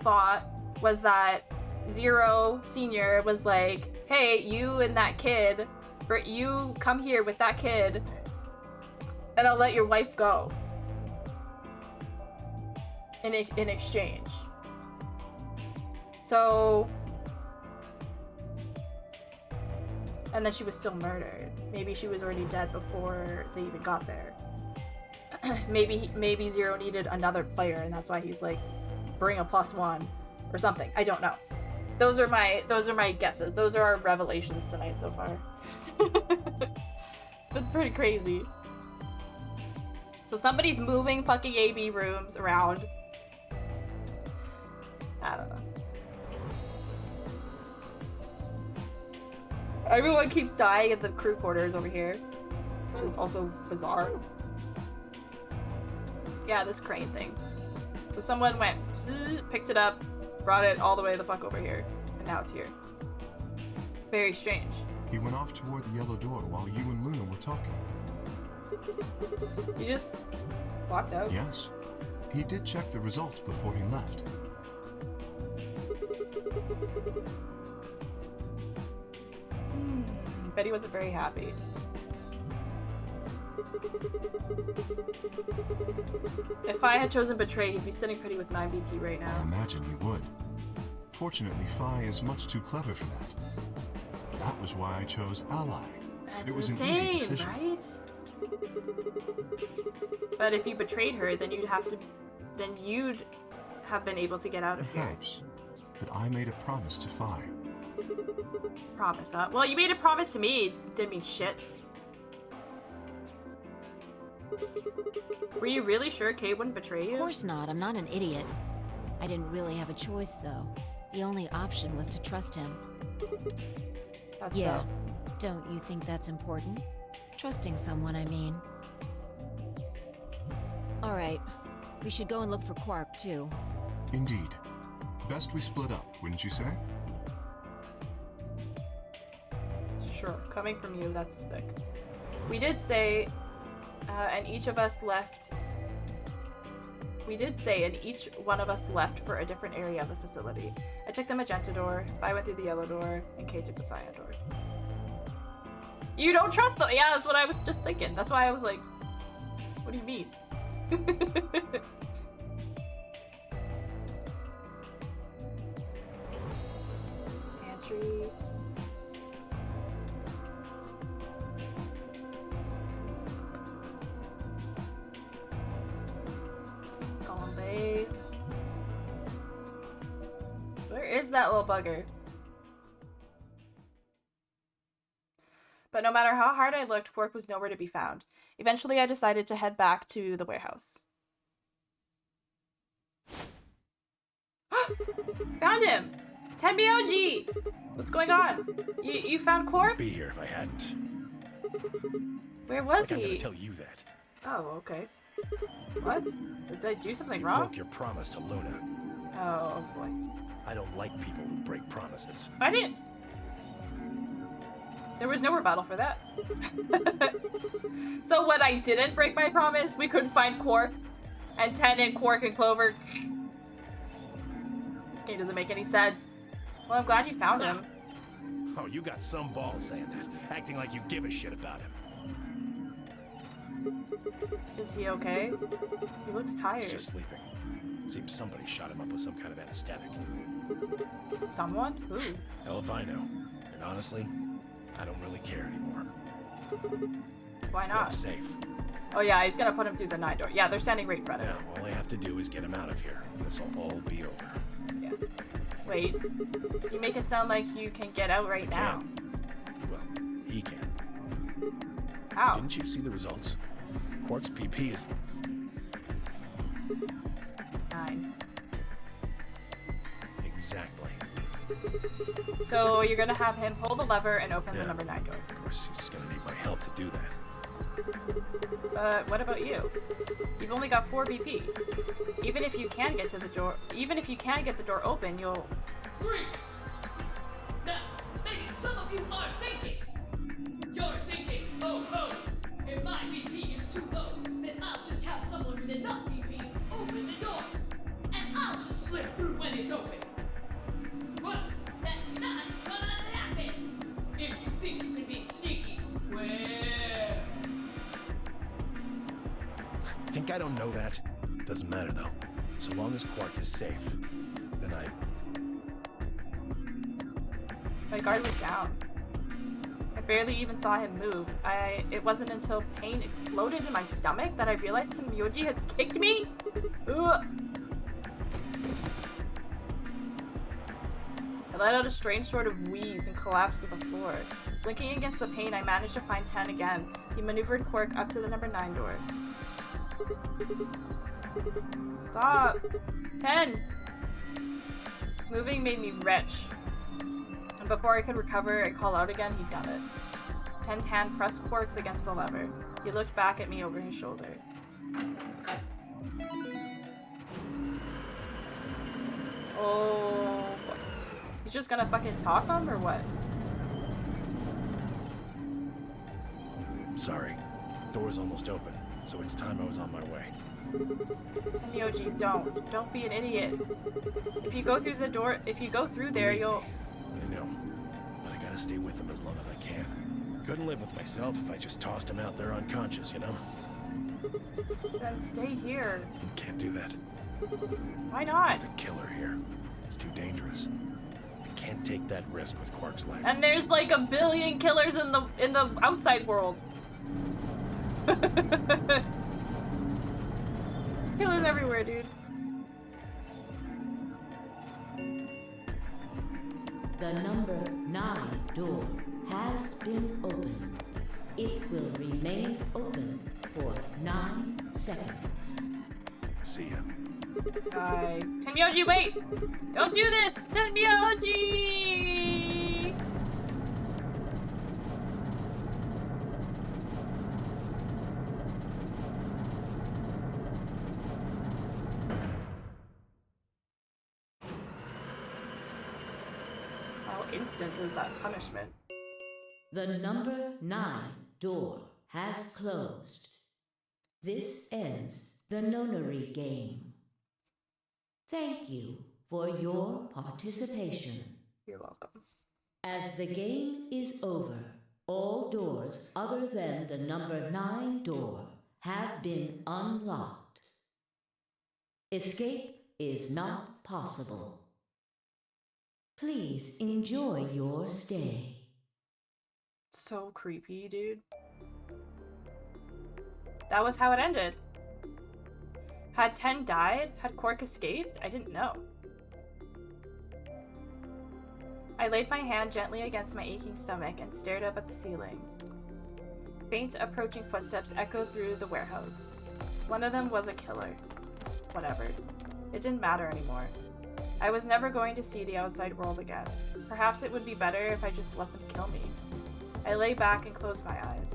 thought was that Zero Senior was like, hey, you and that kid, you come here with that kid and I'll let your wife go in exchange. So, and then she was still murdered. Maybe she was already dead before they even got there. Maybe Zero needed another player and that's why he's like, bring a +1 or something. I don't know. Those are my guesses. Those are our revelations tonight so far. It's been pretty crazy. So somebody's moving fucking AB rooms around. I don't know. Everyone keeps dying at the crew quarters over here, which is also bizarre. Yeah, this crane thing. So someone went, picked it up, brought it all the way the fuck over here, and now it's here. Very strange. He went off toward the yellow door while you and Luna were talking. He just walked out? Yes. He did check the results before he left. Betty wasn't very happy. If I had chosen Betray, he'd be sitting pretty with 9 BP right now. I imagine he would. Fortunately, Fi is much too clever for that. That was why I chose Ally. That's it was insane, an easy decision. Right? But if you betrayed her, then you'd have been able to get out of here. Perhaps. But I made a promise to Fi. Promise, huh? Well, you made a promise to me. It didn't mean shit. Were you really sure Kay wouldn't betray you? Of course not. I'm not an idiot. I didn't really have a choice, though. The only option was to trust him. That's yeah. so. Don't you think that's important? Trusting someone, I mean. Alright. We should go and look for Quark, too. Indeed. Best we split up, wouldn't you say? Sure. Coming from you, that's thick. We did say, and each of us left... We did say, and each one of us left for a different area of the facility. I took the magenta door, I went through the yellow door, and Kay took the cyan door. You don't trust them! Yeah, that's what I was just thinking. That's why I was like, what do you mean? Pantry. Gombe. Where is that little bugger? But no matter how hard I looked, Quark was nowhere to be found. Eventually, I decided to head back to the warehouse. Found him! Tenmyoji! What's going on? You found Quark? I'd be here if I hadn't. Where was I'm he? gonna tell you that. Oh, okay. What? Did I do something You wrong? broke your promise to Luna. Oh, boy. I don't like people who break promises. I didn't... There was no rebuttal for that. So when I didn't break my promise, we couldn't find Quark. And Ten and Quark and Clover. This game doesn't make any sense. Well, I'm glad you found him. Oh, you got some balls saying that, acting like you give a shit about him. Is he okay? He looks tired. He's just sleeping. Seems somebody shot him up with some kind of anesthetic. Someone? Who? Hell if I know. And honestly, I don't really care anymore. Why Quark's not? safe. Oh yeah, he's gonna put him through the 9 door. Yeah, they're standing right in front of Now, him. all I have to do is get him out of here. This'll all be over. Yeah. Wait. You make it sound like you can get out right now. Well, he can. How? Didn't you see the results? Quark's PP is 9. exactly. So you're gonna have him pull the lever and open the Yeah. number 9 door. Of course, he's gonna need my help to do that. What about you? You've only got 4 BP. Even if you can get to the door, even if you can get the door open, you'll... Great! Now, maybe some of you are thinking. You're thinking, oh ho, if my BP is too low, then I'll just have someone with enough BP open the door. And I'll just slip through when it's open. Well, that's not gonna happen. If you think you can be sneaky, well... Think I don't know that? Doesn't matter though. So long as Quark is safe, then My guard was down. I barely even saw him move. It wasn't until pain exploded in my stomach that I realized Tenmyoji had kicked me? Ugh. I let out a strange sort of wheeze and collapsed to the floor. Blinking against the pain, I managed to find Ten again. He maneuvered Quark up to the number 9 door. Stop! 10! Moving made me retch. And before I could recover and call out again, he'd done it. 10's hand pressed Quark's against the lever. He looked back at me over his shoulder. Oh... He's just gonna fucking toss him, or what? sorry. Door's almost open, so it's time I was on my way. Myoji, don't be an idiot. If you go through the door, if you go through there, Believe you'll... me, I know, but I gotta stay with him as long as I can. Couldn't live with myself if I just tossed him out there unconscious, you know? Then stay here. Can't do that. Why not? There's a killer here. It's too dangerous. I can't take that risk with Quark's life. And there's like a billion killers in the outside world. There's killers everywhere, dude. The number 9 door has been opened. It will remain open for 9 seconds. See ya. Bye. Tenmyoji, wait! Don't do this! Tenmyoji! How instant is that punishment? The number 9 door has closed. This ends the nonary game. Thank you for your participation. You're welcome. As the game is over, all doors other than the number 9 door have been unlocked. Escape is not possible. Please enjoy your stay. So creepy, dude. That was how it ended. Had 10 died? Had Quark escaped? I didn't know. I laid my hand gently against my aching stomach and stared up at the ceiling. Faint approaching footsteps echoed through the warehouse. One of them was a killer. Whatever. It didn't matter anymore. I was never going to see the outside world again. Perhaps it would be better if I just let them kill me. I lay back and closed my eyes.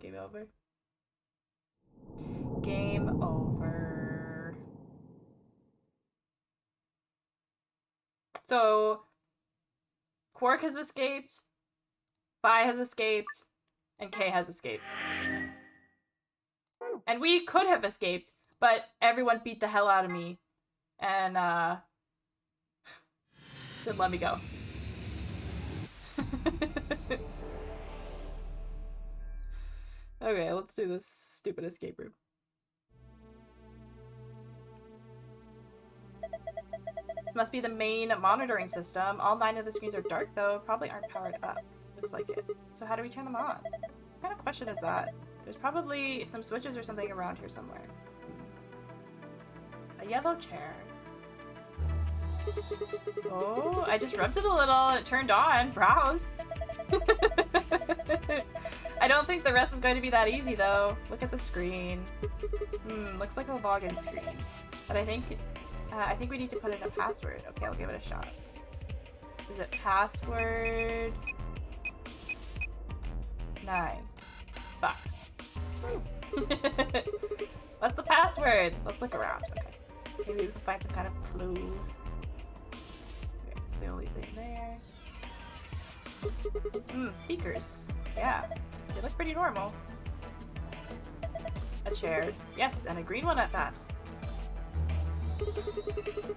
Game over. Game over. So, Quark has escaped, Phi has escaped, and K has escaped. And we could have escaped, but everyone beat the hell out of me and didn't let me go. Okay, let's do this stupid escape room. This must be the main monitoring system. All 9 of the screens are dark though, probably aren't powered up. Looks like it. So how do we turn them on? What kind of question is that? There's probably some switches or something around here somewhere. A yellow chair. Oh, I just rubbed it a little and it turned on. Browse. I don't think the rest is going to be that easy though. Look at the screen. Looks like a login screen. But I think we need to put in a password. Okay, I'll give it a shot. Is it password 9? Fuck. What's the password? Let's look around. Okay. Maybe we can find some kind of clue. Okay, it's the only thing there. Speakers. Yeah. They look pretty normal. A chair. Yes, and a green one at that.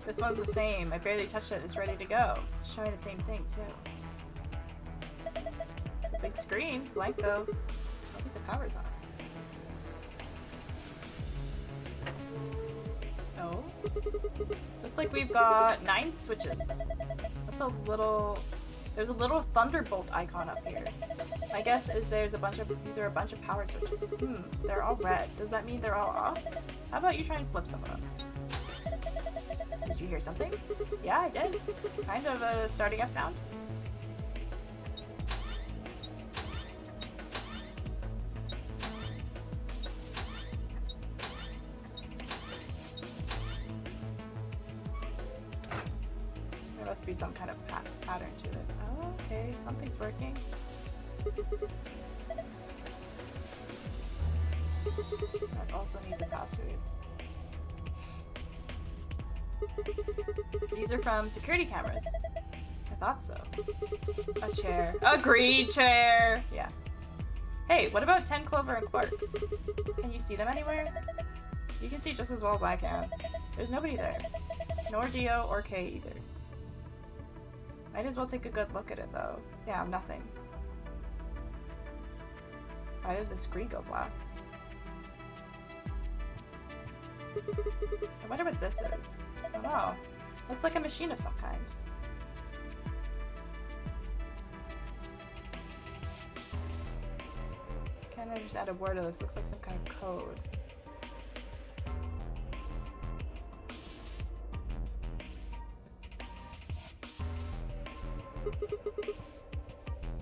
This one's the same. I barely touched it. It's ready to go. It's showing the same thing, too. It's a big screen. Blank, though. I don't think the power's on. Oh. Looks like we've got 9 switches. That's a little... There's a little thunderbolt icon up here. My guess is these are a bunch of power switches. They're all red. Does that mean they're all off? How about you try and flip some of them? Did you hear something? Yeah, I did. Kind of a starting up sound. There must be some kind of pattern to it. Oh, okay, something's working. That also needs a password. These are from security cameras. I thought so. A chair. A green chair! Yeah. Hey, what about 10 Clover and Quark? Can you see them anywhere? You can see just as well as I can. There's nobody there. Nor Dio or Kay either. Might as well take a good look at it though. Yeah, nothing. Why did the screen go black? I wonder what this is. I don't know. Looks like a machine of some kind. Can't I just add a word to this? Looks like some kind of code.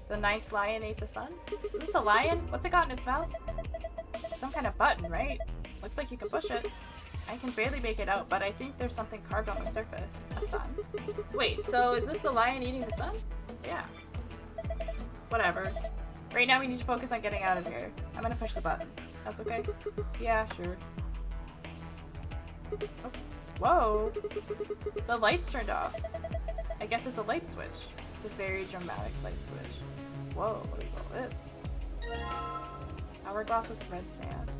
The 9th lion ate the sun? Is this a lion? What's it got in its mouth? Some kind of button, right? Looks like you can push it. I can barely make it out, but I think there's something carved on the surface. A sun? Wait, so is this the lion eating the sun? Yeah. Whatever. Right now we need to focus on getting out of here. I'm gonna push the button. That's okay? Yeah, sure. Oh. Whoa! The light's turned off. I guess it's a light switch. It's a very dramatic light switch. Whoa, what is all this? Hourglass with red sand.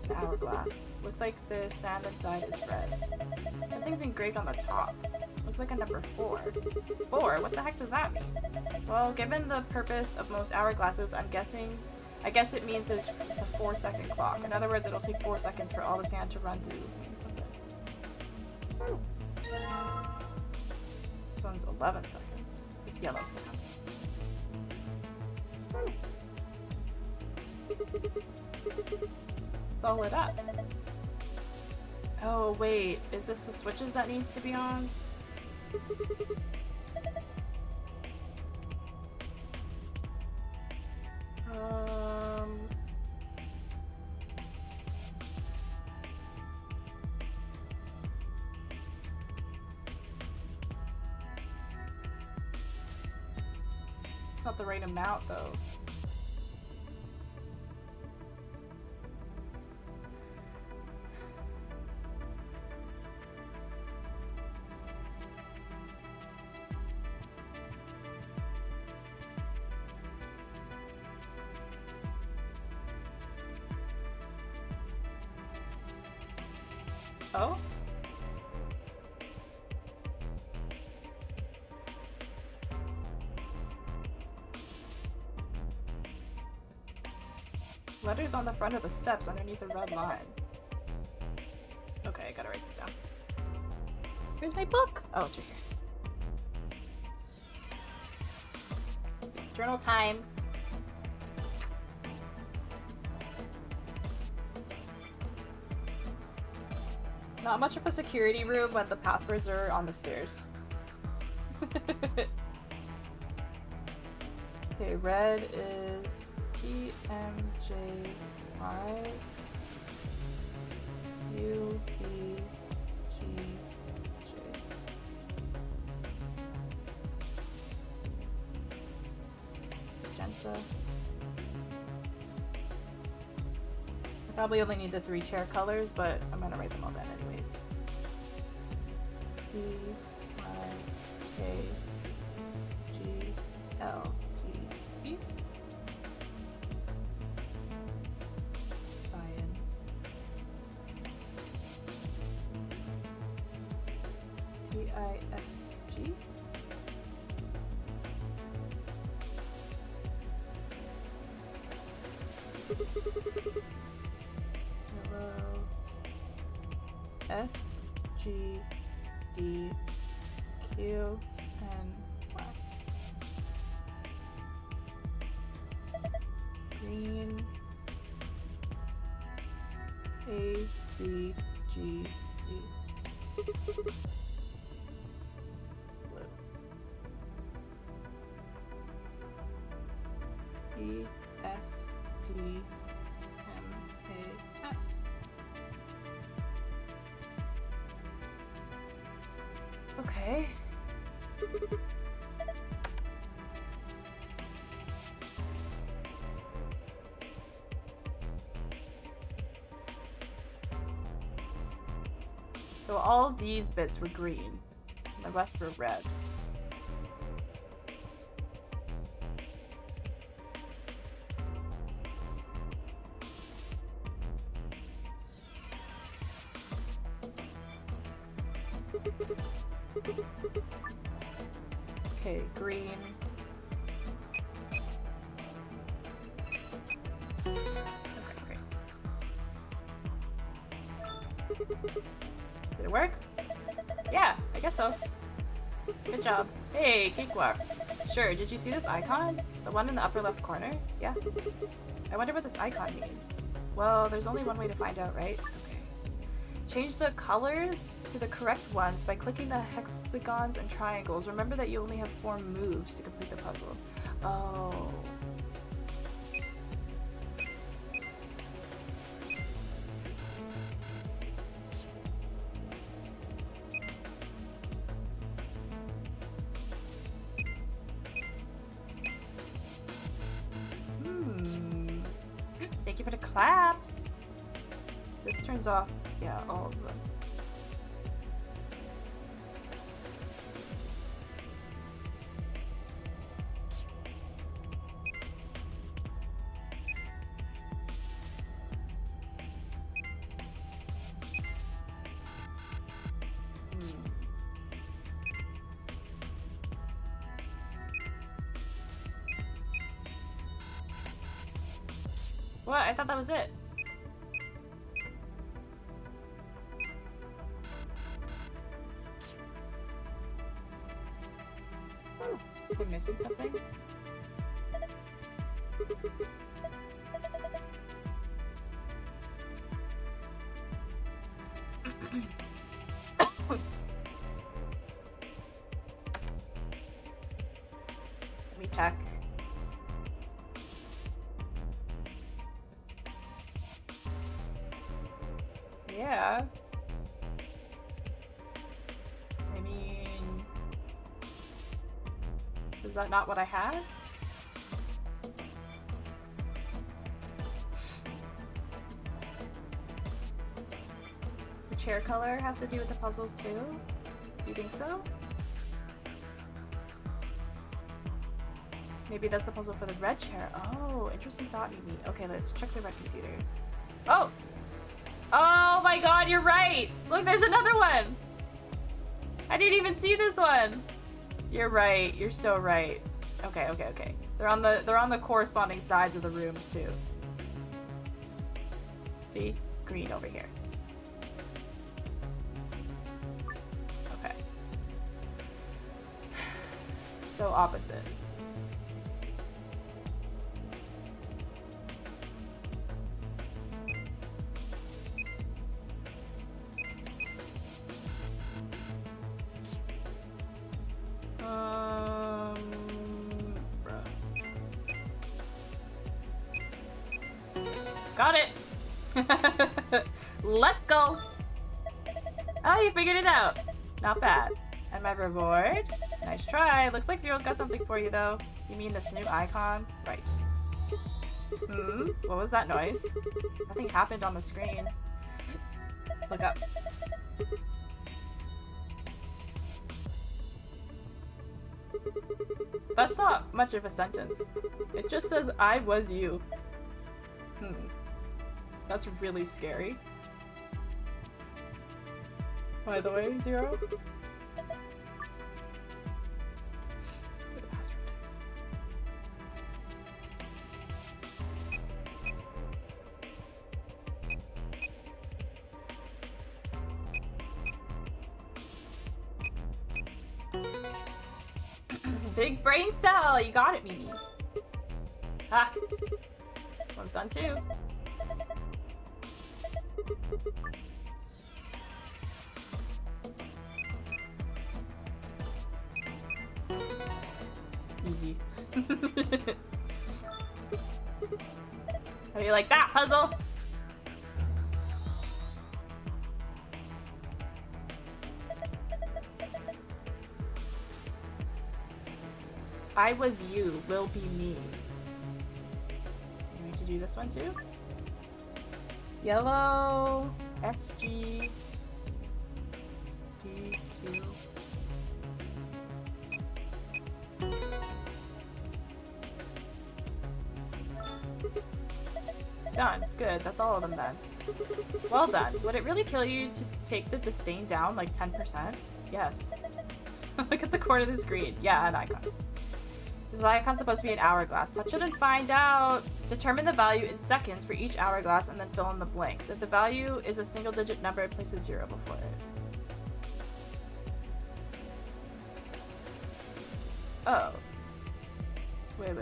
The hourglass. Looks like the sand inside is red. Something's engraved on the top. Looks like a number 4. 4? What the heck does that mean? Well, given the purpose of most hourglasses, I'm guessing I guess it means it's a 4-second clock. In other words, it'll take 4 seconds for all the sand to run through. This one's 11 seconds. It's yellow sand. It's all lit up. Oh wait, is this the switches that needs to be on? It's not the right amount though. Oh? Letters on the front of the steps underneath the red line. Okay, I gotta write this down. Here's my book! Oh, it's right here. Journal time. Not much of a security room, but the passwords are on the stairs. Okay, red is PMJ5 UBGJ. Magenta. I probably only need the 3 chair colors, but I'm gonna write them all down anyways. C I K G L T E. Cyan. TISG. Yellow. S G D Q N Y. Green. A B G E. Blue. E S D M A S. Okay. So all these bits were green, and the rest were red. Okay, green. Okay, great. Did it work? Yeah, I guess so. Good job. Hey, cakewalk. Sure, did you see this icon? The one in the upper left corner? Yeah? I wonder what this icon means. Well, there's only one way to find out, right? Okay. Change the colors to the correct ones by clicking the hexagons and triangles. Remember that you only have 4 moves to complete the puzzle. Oh. Thank you for the claps. This turns off, yeah, all of them. What? I thought that was it. Oh, am I missing something? Let me check. Yeah. I mean, is that not what I had? The chair color has to do with the puzzles too? You think so? Maybe that's the puzzle for the red chair. Oh, interesting thought, maybe. Okay, let's check the red computer. Oh! Oh my god, you're right! Look, there's another one! I didn't even see this one! You're right, you're so right. Okay, okay, okay. They're on the corresponding sides of the rooms too. See? Green over here. Okay. So opposite. Bruh. Got it! Let's go! Oh, you figured it out! Not bad. And my reward? Nice try. Looks like Zero's got something for you, though. You mean this new icon? Right. Hmm? What was that noise? Nothing happened on the screen. Look up. That's not much of a sentence. It just says, I was you. That's really scary. By the way, Zero. Big brain cell! You got it, Mimi. Ah! This one's done too. Easy. How do you like that puzzle? I was you, will be me. You need to do this one too? Yellow, SG, DQ. Done. Good. That's all of them then. Well done. Would it really kill you to take the disdain down like 10%? Yes. Look at the corner of the screen. Yeah, an icon. Is the icon supposed to be an hourglass? Touch it and find out. Determine the value in seconds for each hourglass and then fill in the blanks. If the value is a single-digit number, place a 0 before it. Oh. Wait.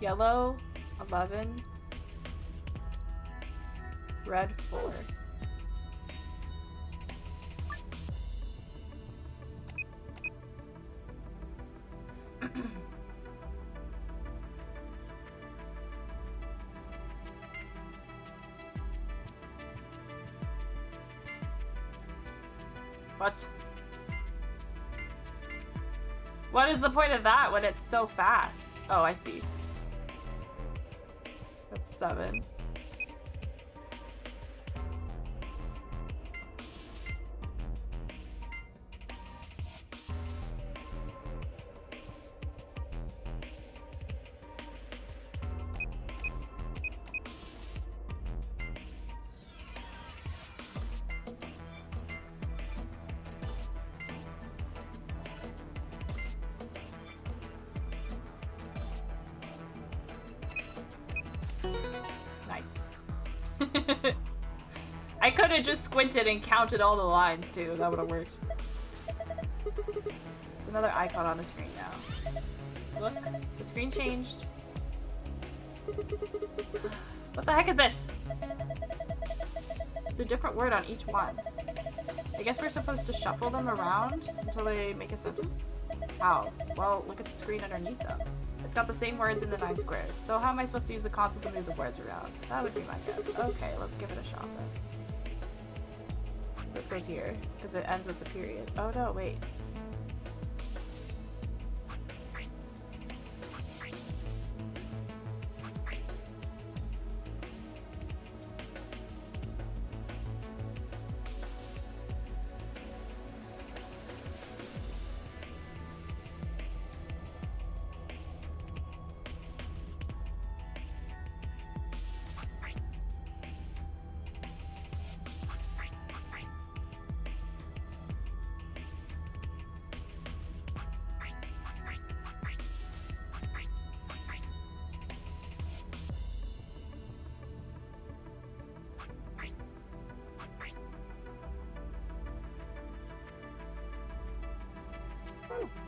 Yellow, 11. Red, 4. What? What is the point of that when it's so fast? Oh, I see. That's 7. I could have just squinted and counted all the lines too. That would have worked. There's another icon on the screen now. Look, the screen changed. What the heck is this? It's a different word on each one. I guess we're supposed to shuffle them around until they make a sentence? How? Well, look at the screen underneath them. It's got the same words in the 9 squares. So how am I supposed to use the console to move the words around? That would be my guess. Okay, let's give it a shot then. This goes here, because it ends with the period. Oh no, wait.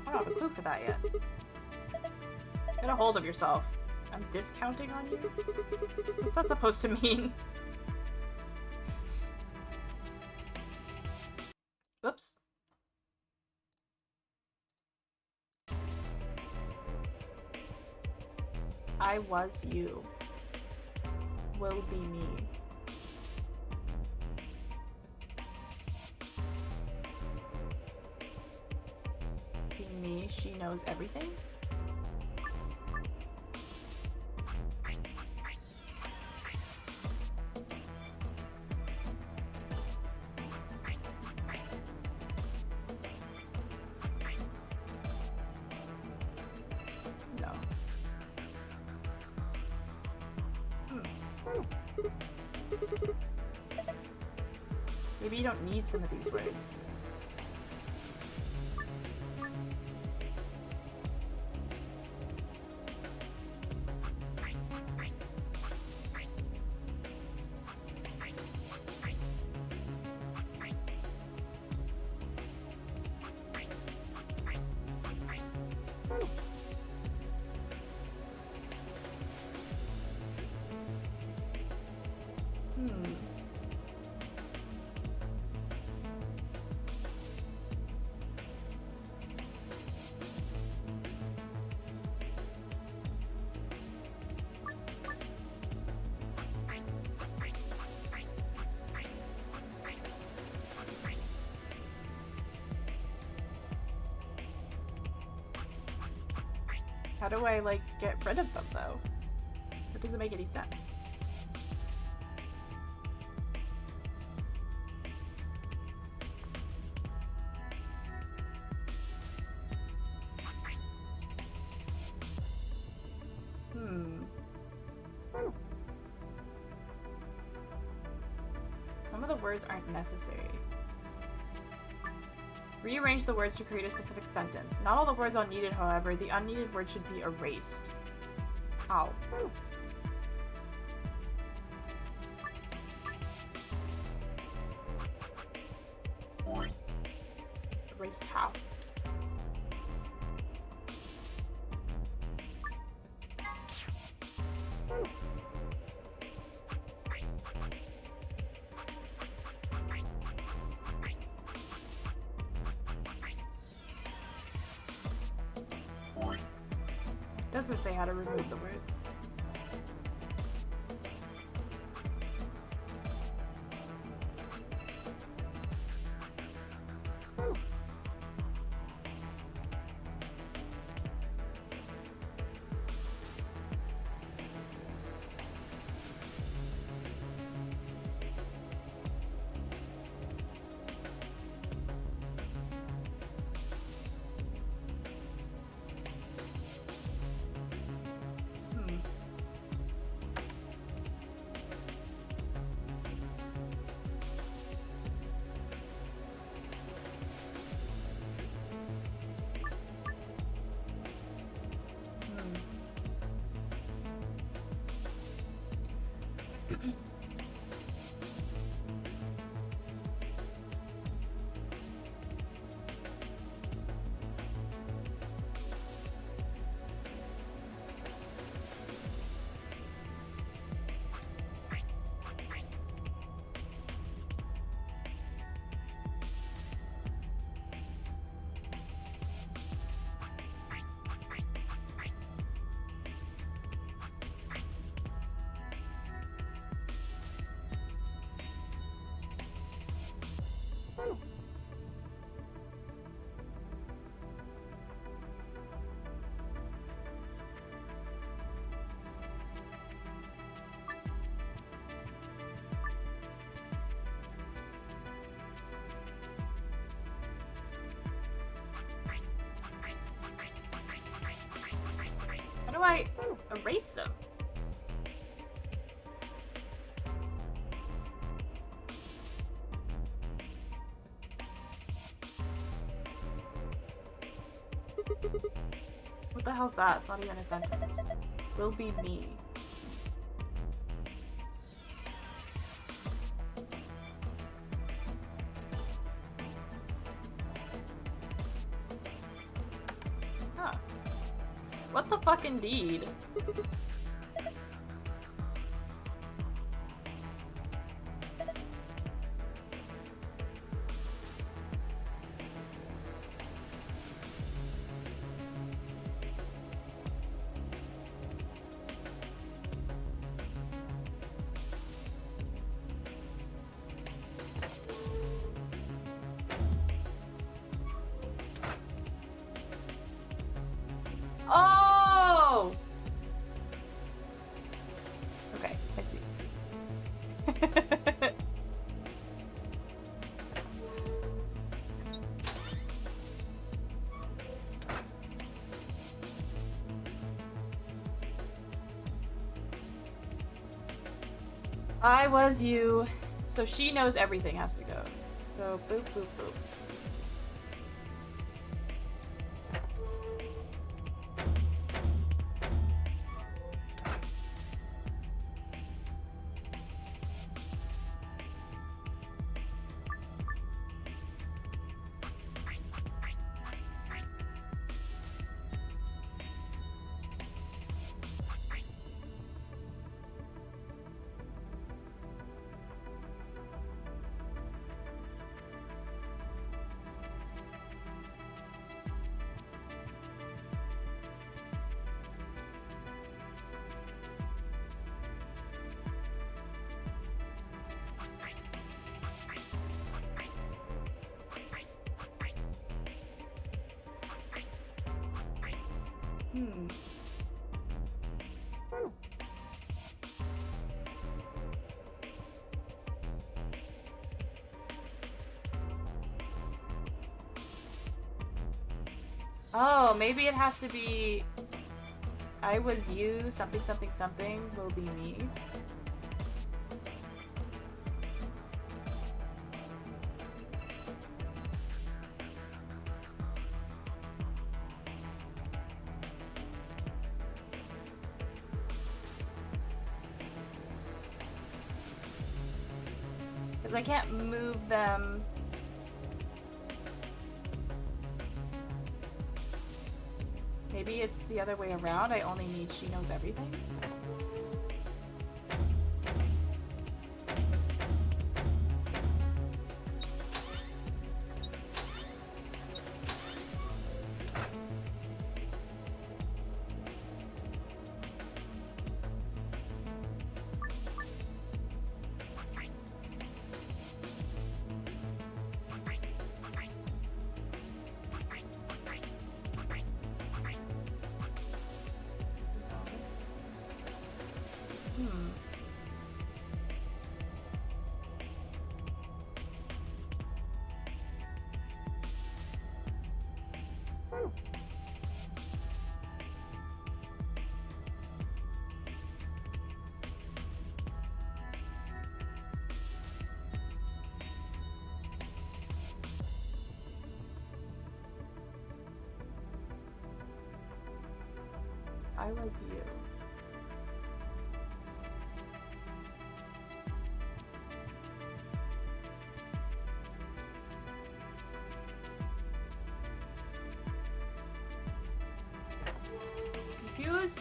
I don't have a clue for that yet. Get a hold of yourself. I'm discounting on you? What's that supposed to mean? Oops. I was you. Will be me. Me, she knows everything. No. Maybe you don't need some of these words. How do I, like, get rid of them, though? That doesn't make any sense. Some of the words aren't necessary. Rearrange the words to create a specific sentence. Not all the words are needed, however. The unneeded word should be erased. How? Erased how? Doesn't say how to remove the words. I erase them? What the hell's that? It's not even a sentence. Will be me. Huh. What the fuck indeed? Oh! Okay, I see. I was you. So she knows everything has to go. So boop, boop, boop. Oh, maybe it has to be I was you, something, something, something will be me. Because I can't move them. Maybe it's the other way around. I only need she knows everything. I was you. Confused?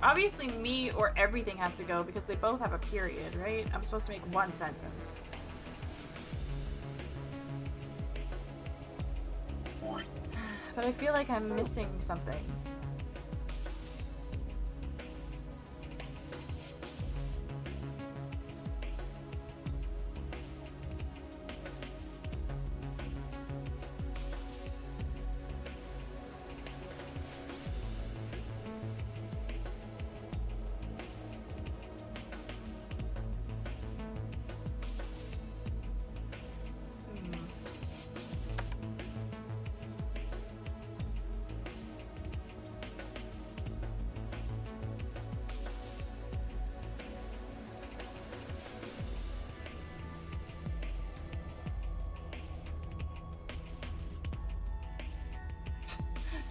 Obviously me or everything has to go because they both have a period, right? I'm supposed to make one sentence. But I feel like I'm missing something.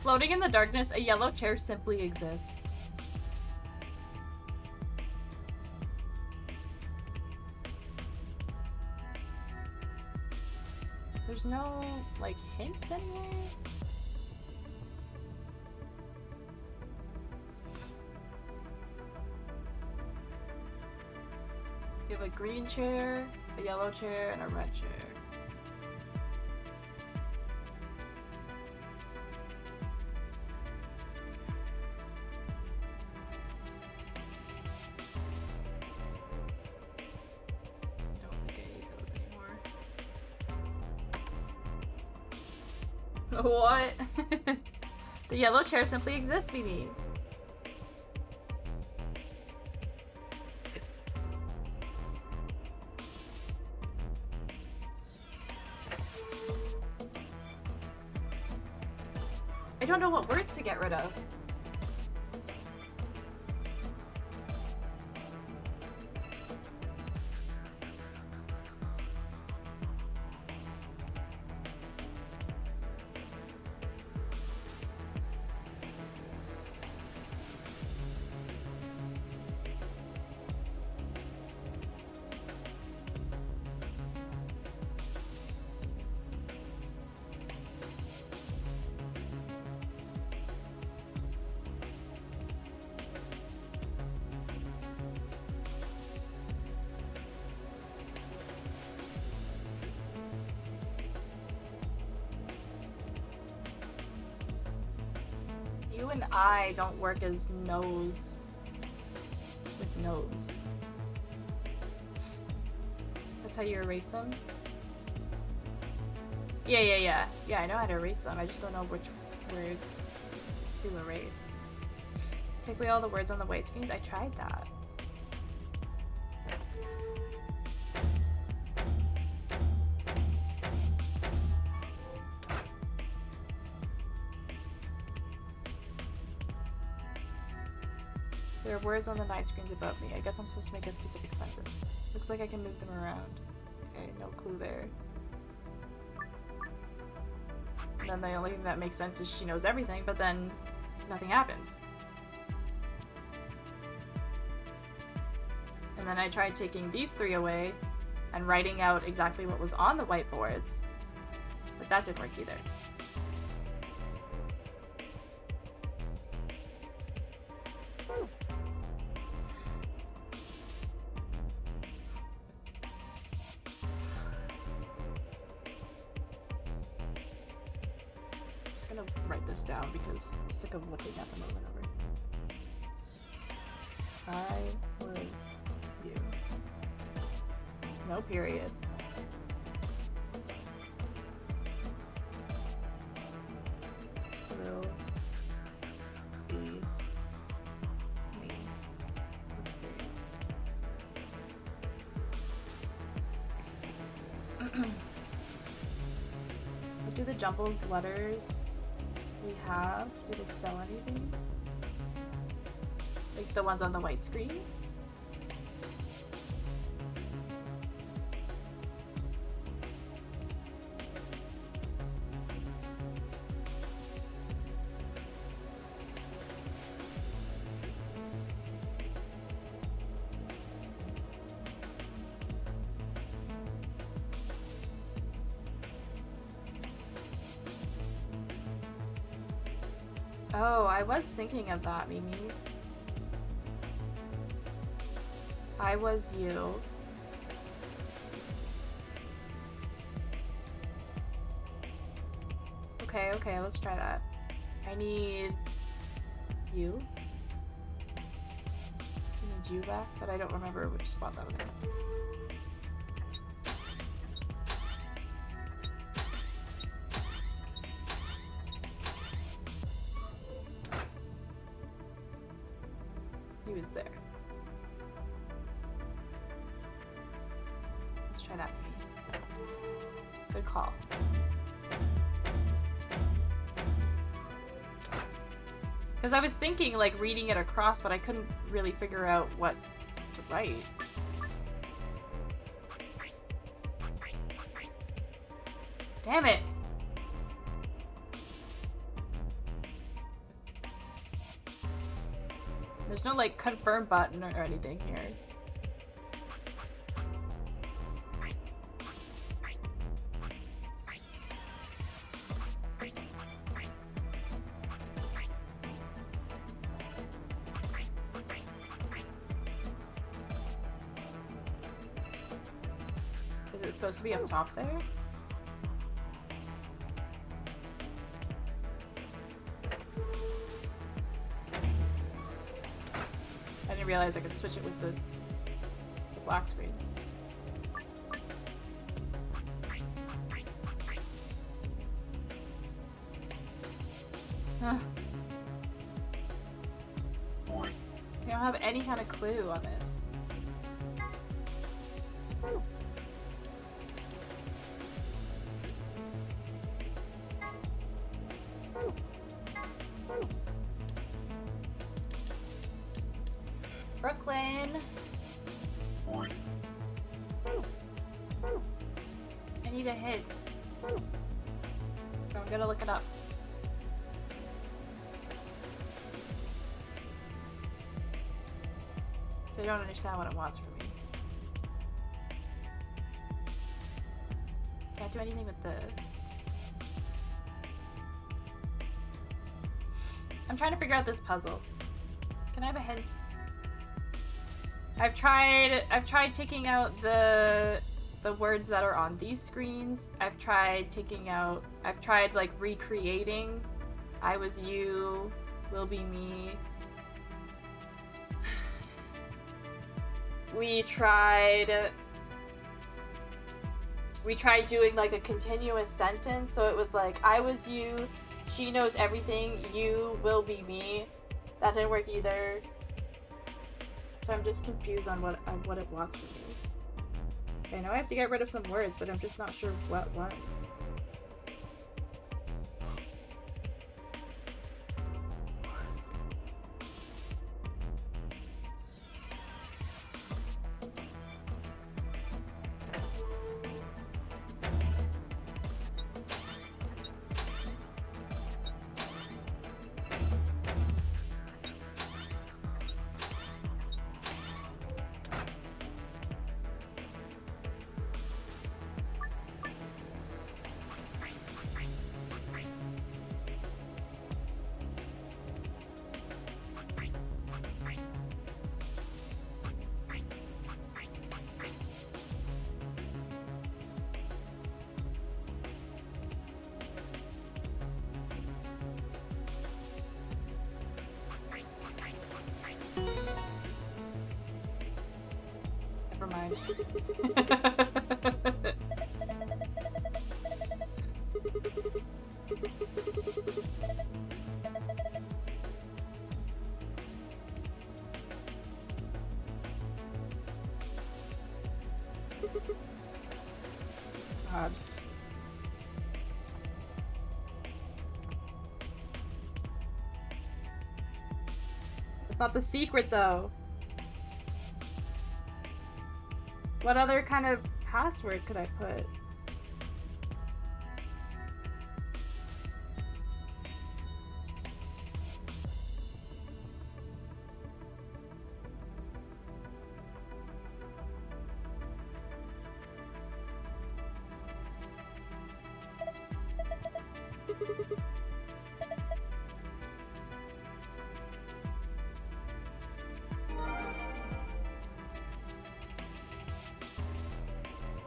Floating in the darkness, a yellow chair simply exists. There's no, like, hints anywhere? You have a green chair, a yellow chair, and a red chair. What? The yellow chair simply exists, Mimi. I don't know what words to get rid of. You and I don't work as nose with nose. That's how you erase them? Yeah, I know how to erase them. I just don't know which words to erase. Take away all the words on the white screens? I tried that. There are words on the night screens above me. I guess I'm supposed to make a specific sentence. Looks like I can move them around. Okay, no clue there. And then the only thing that makes sense is she knows everything, but then nothing happens. And then I tried taking these three away and writing out exactly what was on the whiteboards, but that didn't work either. Write this down because I'm sick of looking at them over and over. I was you. No period. Will be me. What do the jumbles letters we have? Do they spell anything? Like the ones on the white screens? Oh, I was thinking of that, Mimi. I was you. Okay. Okay, let's try that. I need you. I need you back, but I don't remember which spot that was in. He was there. Let's try that. Good call. Because I was thinking, like, reading it across, but I couldn't really figure out what to write. Damn it! There's no, like, confirm button or anything here. Is it supposed to be up top there? I didn't realize I could switch it with the black screens. Huh. I don't have any kind of clue on this. Brooklyn. I need a hint. So I'm gonna look it up. So I don't understand what it wants from me. Can't do anything with this. I'm trying to figure out this puzzle. Can I have a hint? I've tried taking out the words that are on these screens. I've tried like recreating I was you, will be me. We tried doing like a continuous sentence, so it was like I was you, she knows everything, you will be me. That didn't work either. So I'm just confused on what it wants from me. I know I have to get rid of some words, but I'm just not sure what ones. Never mind. God. That's not the secret, though. What other kind of password could I put?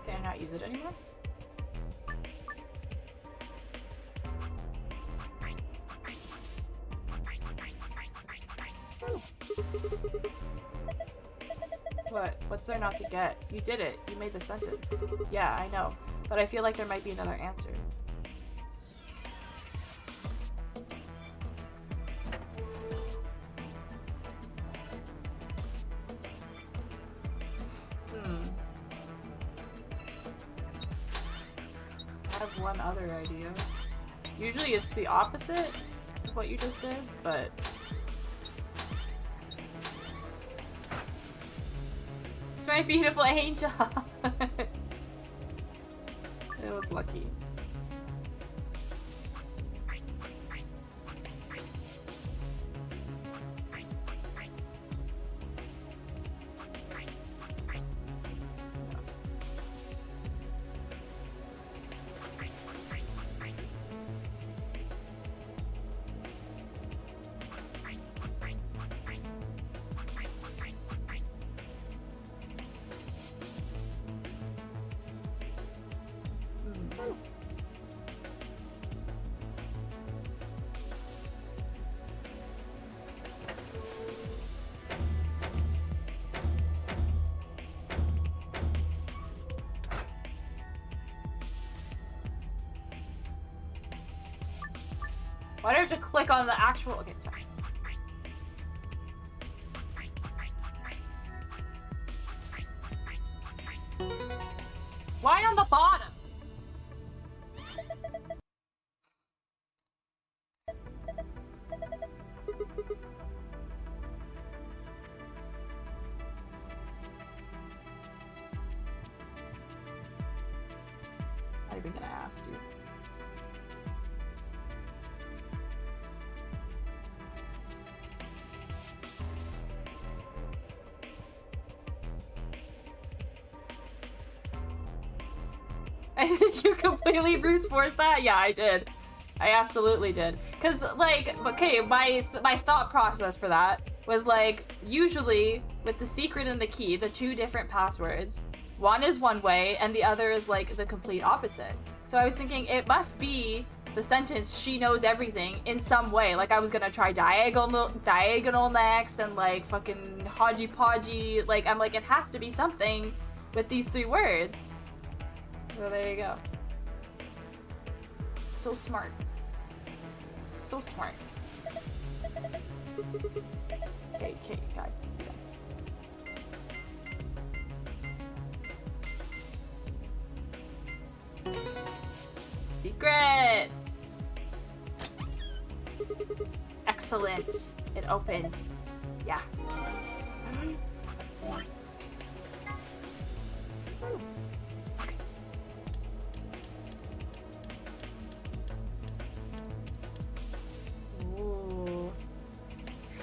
Can I not use it anymore? What? What's there not to get? You did it. You made the sentence. Yeah, I know. But I feel like there might be another answer. I have one other idea. Usually it's the opposite of what you just did, but... It's my beautiful angel! It was lucky. Why do I have to click on the actual... Okay, sorry. Why on the bottom? Not even gonna ask, dude. I think you completely brute forced that? Yeah, I did. I absolutely did. Cause like, okay, my thought process for that was like, usually with the secret and the key, the two different passwords, one is one way and the other is like the complete opposite. So I was thinking it must be the sentence, she knows everything, in some way. Like I was gonna try diagonal next and like fucking hodgy-podgy. Like I'm like, it has to be something with these three words. So there you go. So smart. So smart. Okay, guys. Secrets! Excellent. It opened. Yeah.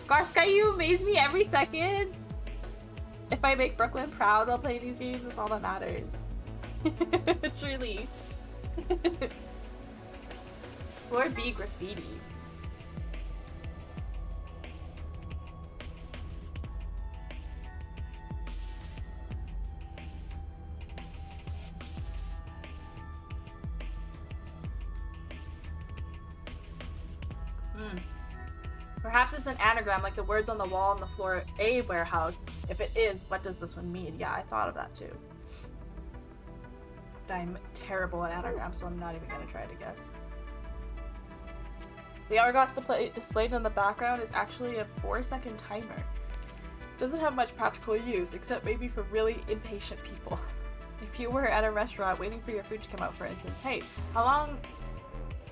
Garska, you amaze me every second. If I make Brooklyn proud while playing these games, that's all that matters. Truly. Lord B graffiti. Perhaps it's an anagram like the words on the wall on the floor A warehouse. If it is, what does this one mean? Yeah, I thought of that too. I'm terrible at anagrams, so I'm not even gonna try to guess. The hourglass displayed in the background is actually a 4-second timer. Doesn't have much practical use, except maybe for really impatient people. If you were at a restaurant waiting for your food to come out, for instance, hey, how long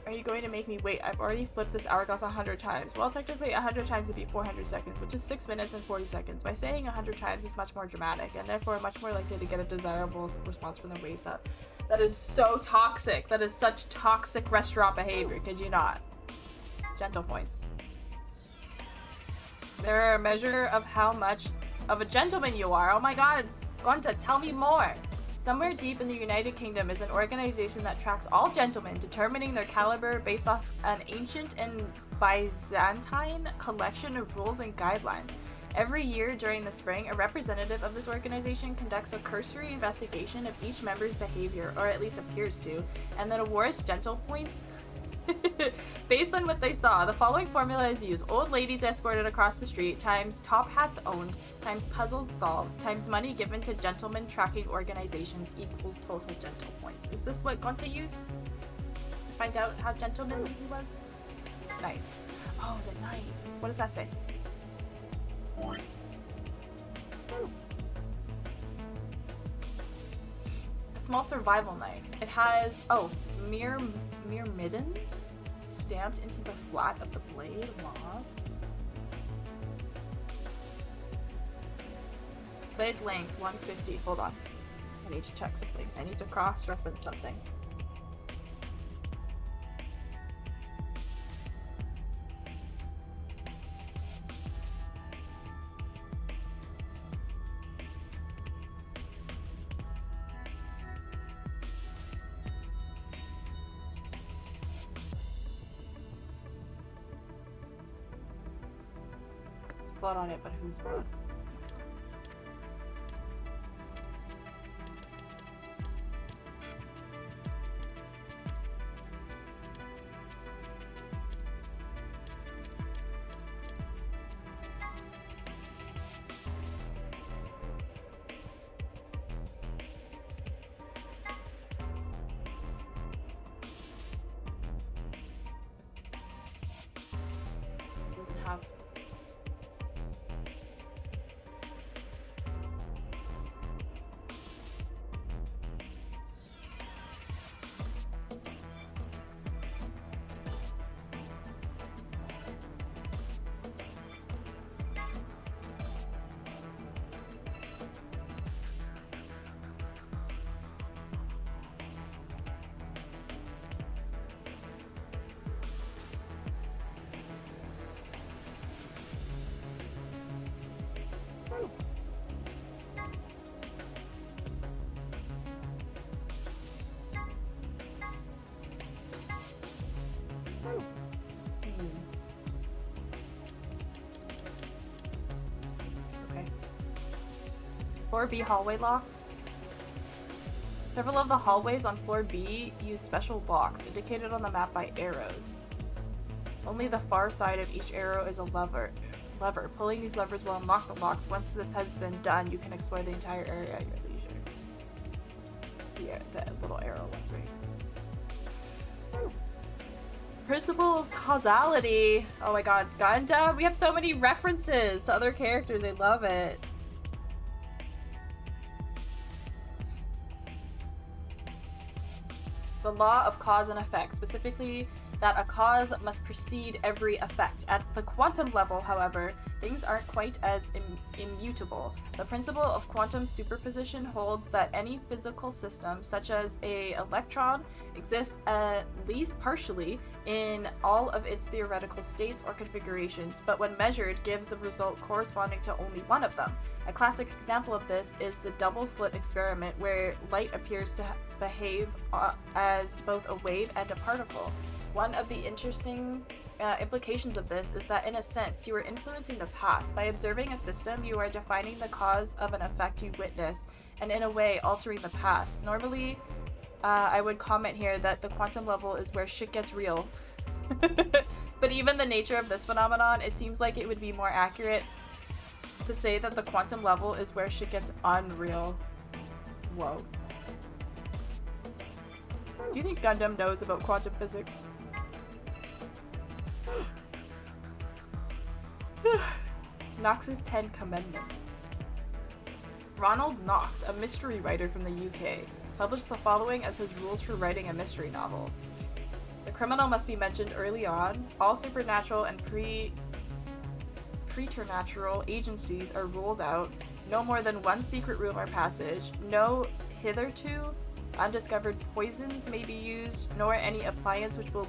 are you going to make me wait? I've already flipped this hourglass 100 times. Well, technically 100 times would be 400 seconds, which is 6 minutes and 40 seconds. By saying 100 times is much more dramatic, and therefore much more likely to get a desirable response from the waiter. That is so toxic. That is such toxic restaurant behavior, could you not? Gentle points. They're a measure of how much of a gentleman you are. Oh my god, Gonta, tell me more. Somewhere deep in the United Kingdom is an organization that tracks all gentlemen, determining their caliber based off an ancient and Byzantine collection of rules and guidelines. Every year during the spring, a representative of this organization conducts a cursory investigation of each member's behavior, or at least appears to, and then awards gentle points Based on what they saw, the following formula is used. Old ladies escorted across the street times top hats owned times puzzles solved times money given to gentlemen tracking organizations equals total gentle points. Is this what Gonta used? To find out how gentlemanly he was? Knife. Oh, the knife. What does that say? A small survival knife. It has, oh, mere middens stamped into the flat of the blade. Wow. Blade length 150. Hold on. I need to check something. I need to cross-reference something. Blood on it, but whose blood? Doesn't have. Okay. Floor B hallway locks. Several of the hallways on floor B use special locks indicated on the map by arrows. Only the far side of each arrow is a lever. Pulling these levers will unlock the locks. Once this has been done, you can explore the entire area at your leisure. Yeah, the little arrow ones, right? Principle of causality. Oh my god, Gundam! We have so many references to other characters. I love it. The law of cause and effect, specifically that a cause must precede every effect. At the quantum level, however, things aren't quite as immutable. The principle of quantum superposition holds that any physical system, such as an electron, exists at least partially in all of its theoretical states or configurations, but when measured, gives a result corresponding to only one of them. A classic example of this is the double-slit experiment, where light appears to behave as both a wave and a particle. One of the interesting implications of this is that, in a sense, you are influencing the past. By observing a system, you are defining the cause of an effect you witness, and in a way, altering the past. Normally, I would comment here that the quantum level is where shit gets real. But even the nature of this phenomenon, it seems like it would be more accurate to say that the quantum level is where shit gets unreal. Whoa. Do you think Gundam knows about quantum physics? Knox's 10 Commandments. Ronald Knox, a mystery writer from the UK, published the following as his rules for writing a mystery novel. The criminal must be mentioned early on. All supernatural and preternatural agencies are ruled out. No more than one secret room or passage. No hitherto undiscovered poisons may be used, nor any appliance which will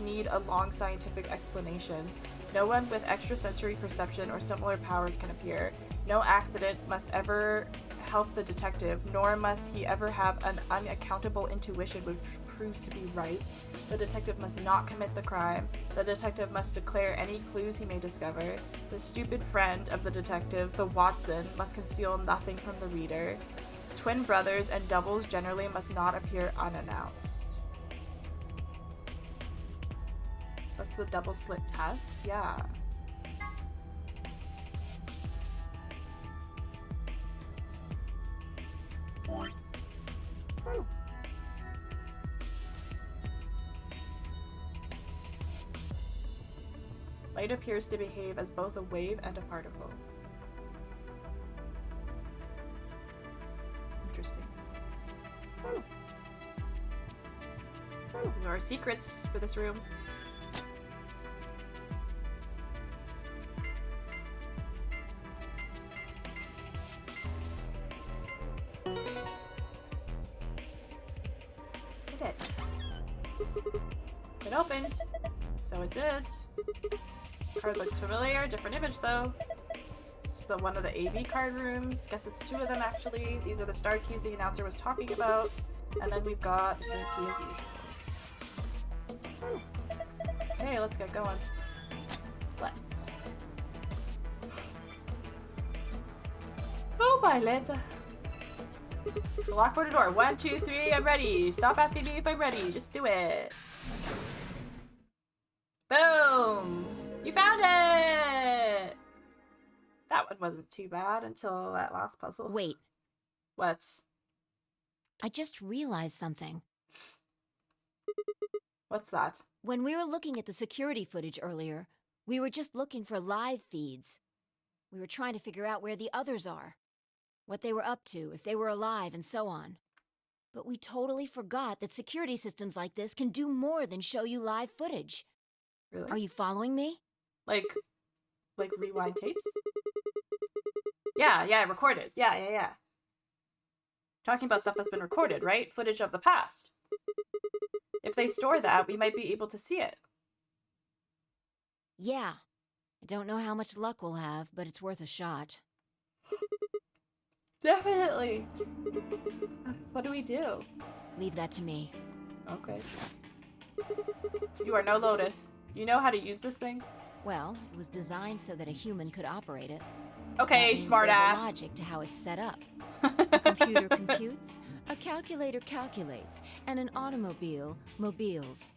need a long scientific explanation. No one with extrasensory perception or similar powers can appear. No accident must ever help the detective, nor must he ever have an unaccountable intuition which proves to be right. The detective must not commit the crime. The detective must declare any clues he may discover. The stupid friend of the detective, the Watson, must conceal nothing from the reader. Twin brothers and doubles generally must not appear unannounced. It's the double slit test? Yeah. Light appears to behave as both a wave and a particle. Interesting. These are our secrets for this room. It did. It opened. So it did. Card looks familiar. Different image though. This is one of the AV card rooms. Guess it's two of them actually. These are the star keys the announcer was talking about. And then we've got the same key as usual. Okay, let's get going. Let's. Oh my Lanta. Lock for the door. 1, 2, 3, I'm ready. Stop asking me if I'm ready. Just do it. Boom! You found it! That one wasn't too bad until that last puzzle. Wait, What? I just realized something. What's that? When we were looking at the security footage earlier, we were just looking for live feeds. We were trying to figure out where the others are, what they were up to, if they were alive, and so on. But we totally forgot that security systems like this can do more than show you live footage. Really? Are you following me? Like rewind tapes? Yeah, recorded. Yeah. Talking about stuff that's been recorded, right? Footage of the past. If they store that, we might be able to see it. Yeah. I don't know how much luck we'll have, but it's worth a shot. Definitely. What do we do? Leave that to me. Okay. You are no Lotus. You know how to use this thing? Well, it was designed so that a human could operate it. Okay, There's smartass. a logic to how it's set up. A computer computes, a calculator calculates, and an automobile mobiles.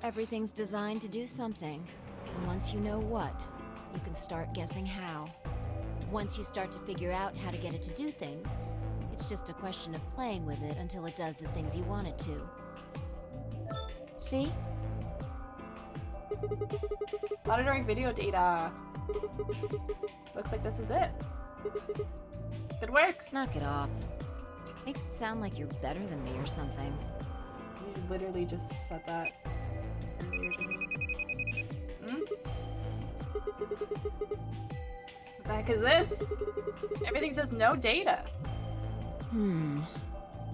Everything's designed to do something, and once you know what, you can start guessing how. Once you start to figure out how to get it to do things, it's just a question of playing with it until it does the things you want it to. See? Monitoring video data. Looks like this is it. Good work. Knock it off. Makes it sound like you're better than me or something. You literally just said that. Hmm? What the heck is this? Everything says no data.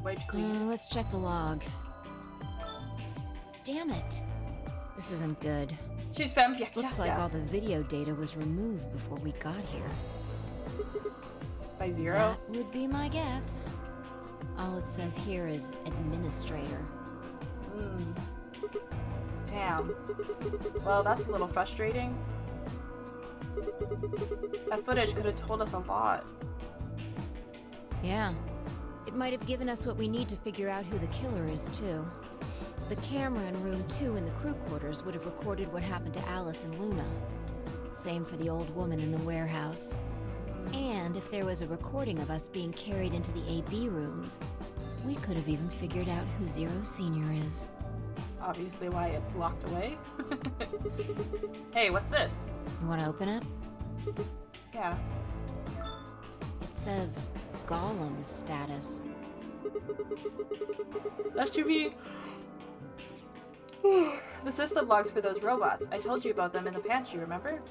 Wiped clean. Let's check the log. Damn it. This isn't good. She's femme. Looks like all the video data was removed before we got here. By 0. That would be my guess. All it says here is administrator. Damn. Well, that's a little frustrating. That footage could have told us a lot. Yeah. It might have given us what we need to figure out who the killer is, too. The camera in room 2 in the crew quarters would have recorded what happened to Alice and Luna. Same for the old woman in the warehouse. And if there was a recording of us being carried into the AB rooms, we could have even figured out who Zero Senior is. Obviously why it's locked away. Hey, what's this? You want to open it? Yeah. It says Golem status. That should be the system logs for those robots. I told you about them in the pantry, remember?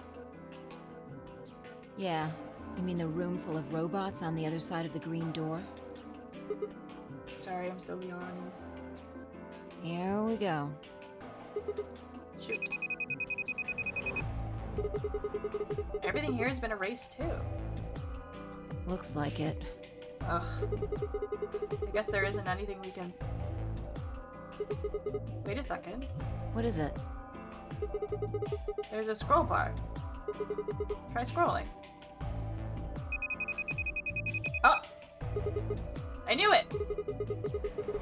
Yeah. You mean the room full of robots on the other side of the green door? Sorry, I'm so yawning. Here we go. Shoot. Everything here has been erased too. Looks like it. Ugh. I guess there isn't anything we can... Wait a second. What is it? There's a scroll bar. Try scrolling. Oh! I knew it!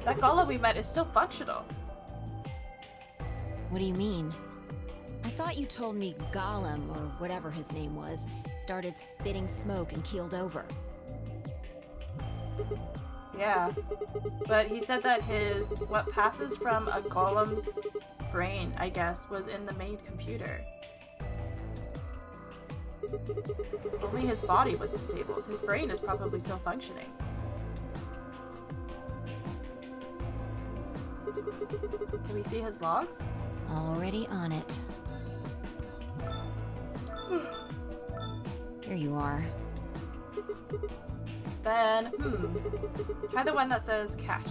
That golem we met is still functional. What do you mean? I thought you told me Gollum, or whatever his name was, started spitting smoke and keeled over. Yeah. But he said that what passes from a golem's brain, I guess, was in the main computer. Only his body was disabled. His brain is probably still functioning. Can we see his logs? Already on it. Here you are. Then, try the one that says cache.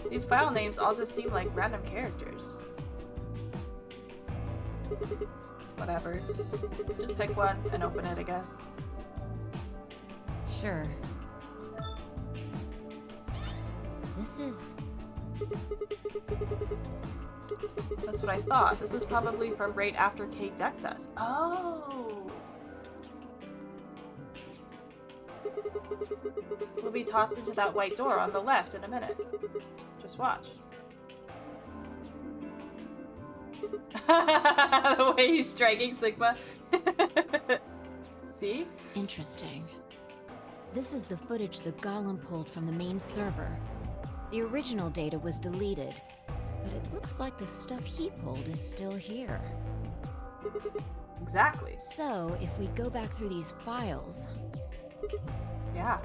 These file names all just seem like random characters. Whatever. Just pick one and open it, I guess. Sure. This is... That's what I thought. This is probably from right after Kate decked us. Oh! We'll be tossed into that white door on the left in a minute. Just watch. The way he's striking Sigma. See? Interesting. This is the footage the Golem pulled from the main server. The original data was deleted, but it looks like the stuff he pulled is still here. Exactly. So, if we go back through these files... Yeah.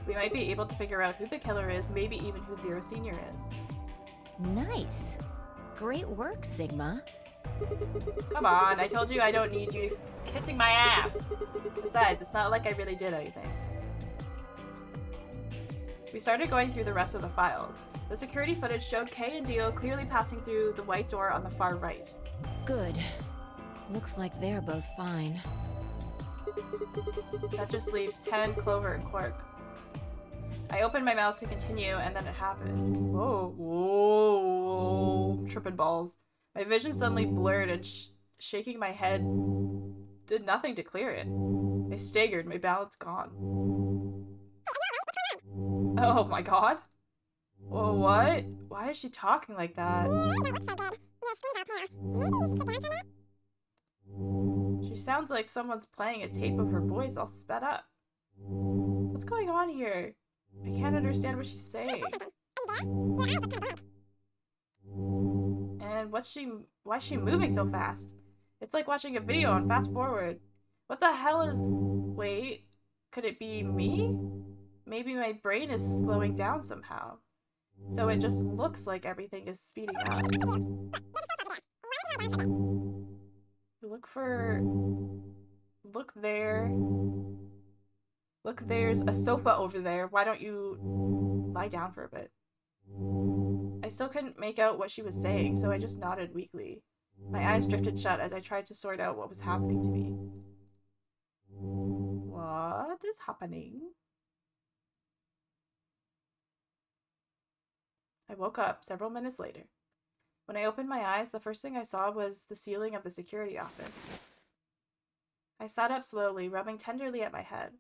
We might be able to figure out who the killer is, maybe even who Zero Senior is. Nice. Great work, Sigma. Come on, I told you I don't need you kissing my ass. Besides, it's not like I really did anything. We started going through the rest of the files. The security footage showed Kay and Dio clearly passing through the white door on the far right. Good. Looks like they're both fine. That just leaves 10, Clover, and Quark. I opened my mouth to continue, and then it happened. Whoa, whoa, tripping balls. My vision suddenly blurred, and shaking my head did nothing to clear it. I staggered, my balance gone. Oh my god. Whoa, what? Why is she talking like that? She sounds like someone's playing a tape of her voice all sped up. What's going on here? I can't understand what she's saying. And why is she moving so fast? It's like watching a video on fast forward. What the hell is... Wait, could it be me? Maybe my brain is slowing down somehow. So it just looks like everything is speeding up. Look there. Look, there's a sofa over there. Why don't you lie down for a bit? I still couldn't make out what she was saying, so I just nodded weakly. My eyes drifted shut as I tried to sort out what was happening to me. What is happening? I woke up several minutes later. When I opened my eyes, the first thing I saw was the ceiling of the security office. I sat up slowly, rubbing tenderly at my head.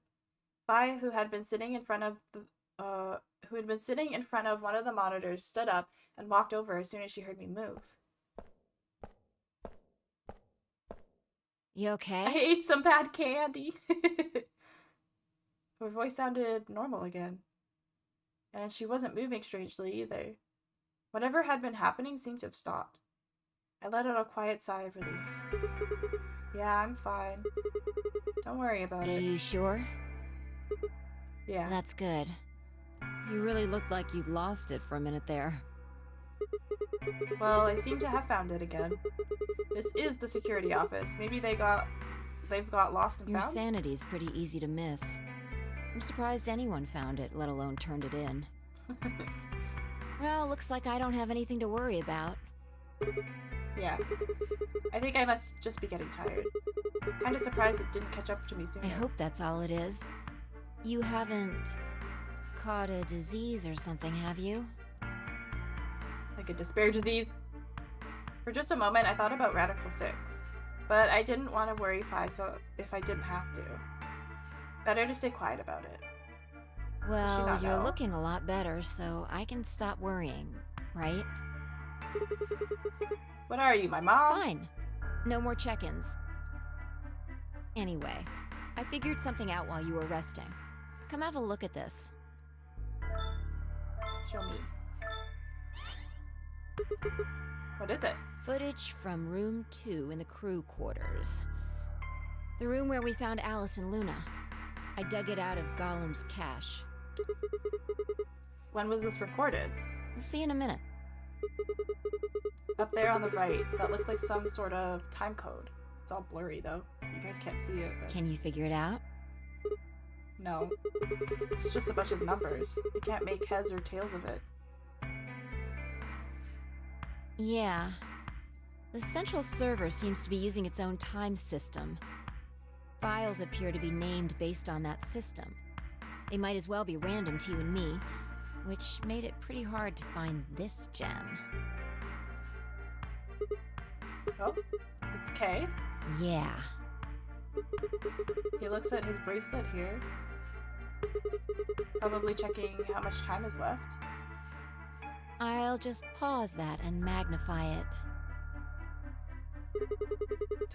Vi, who had been sitting in front of one of the monitors, stood up and walked over as soon as she heard me move. You okay? I ate some bad candy. Her voice sounded normal again. And she wasn't moving strangely either. Whatever had been happening seemed to have stopped. I let out a quiet sigh of relief. Yeah, I'm fine. Don't worry about it. You sure? Yeah. That's good. You really looked like you'd lost it for a minute there. Well, I seem to have found it again. This is the security office. Maybe they've got lost and Your found? sanity's pretty easy to miss. I'm surprised anyone found it, let alone turned it in. Well, looks like I don't have anything to worry about. Yeah. I think I must just be getting tired. Kinda surprised it didn't catch up to me sooner. I hope that's all it is. You haven't caught a disease or something, have you? Like a despair disease? For just a moment, I thought about Radical 6. But I didn't want to worry if I didn't have to. Better to stay quiet about it. Well, not you're know? looking a lot better, so I can stop worrying, right? What are you, my mom? Fine. No more check-ins. Anyway, I figured something out while you were resting. Come have a look at this. Show me. What is it? Footage from room 2 in the crew quarters. The room where we found Alice and Luna. I dug it out of Gollum's cache. When was this recorded? We'll see in a minute. Up there on the right. That looks like some sort of time code. It's all blurry though. You guys can't see it, but Can you figure it out? no. It's just a bunch of numbers. You can't make heads or tails of it. Yeah. The central server seems to be using its own time system. Files appear to be named based on that system. They might as well be random to you and me, which made it pretty hard to find this gem. Oh, it's K. Yeah. He looks at his bracelet here. Probably checking how much time is left. I'll just pause that and magnify it.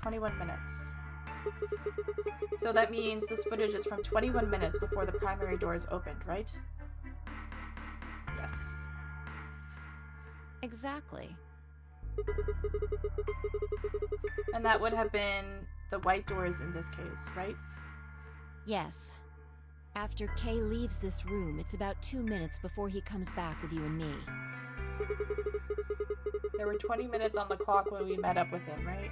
21 minutes. So that means this footage is from 21 minutes before the primary doors opened, right? Yes. Exactly. And that would have been the white doors in this case, right? Yes. After Kay leaves this room, it's about 2 minutes before he comes back with you and me. There were 20 minutes on the clock when we met up with him, right?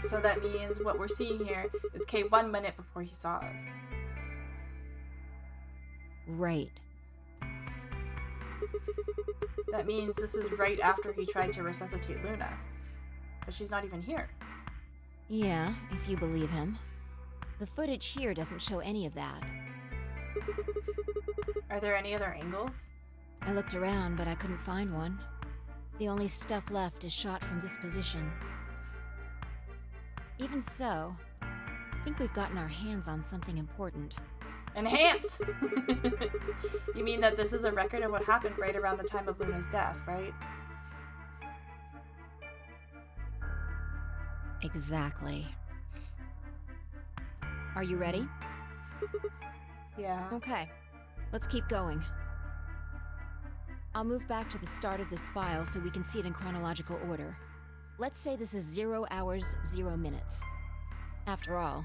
So that means what we're seeing here is Kay 1 minute before he saw us. Right. That means this is right after he tried to resuscitate Luna. But she's not even here. Yeah, if you believe him. The footage here doesn't show any of that. Are there any other angles? I looked around, but I couldn't find one. The only stuff left is shot from this position. Even so, I think we've gotten our hands on something important. Enhance! You mean that this is a record of what happened right around the time of Luna's death, right? Exactly. Are you ready? Yeah. Okay, let's keep going. I'll move back to the start of this file so we can see it in chronological order. Let's say this is 0 hours, 0 minutes. After all,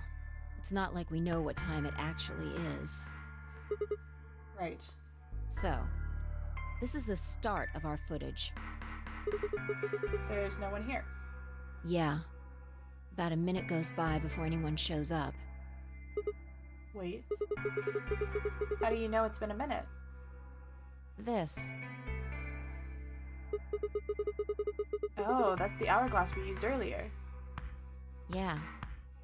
it's not like we know what time it actually is. Right. So, this is the start of our footage. There's no one here. Yeah. About a minute goes by before anyone shows up. Wait. How do you know it's been a minute? This. Oh, that's the hourglass we used earlier. Yeah.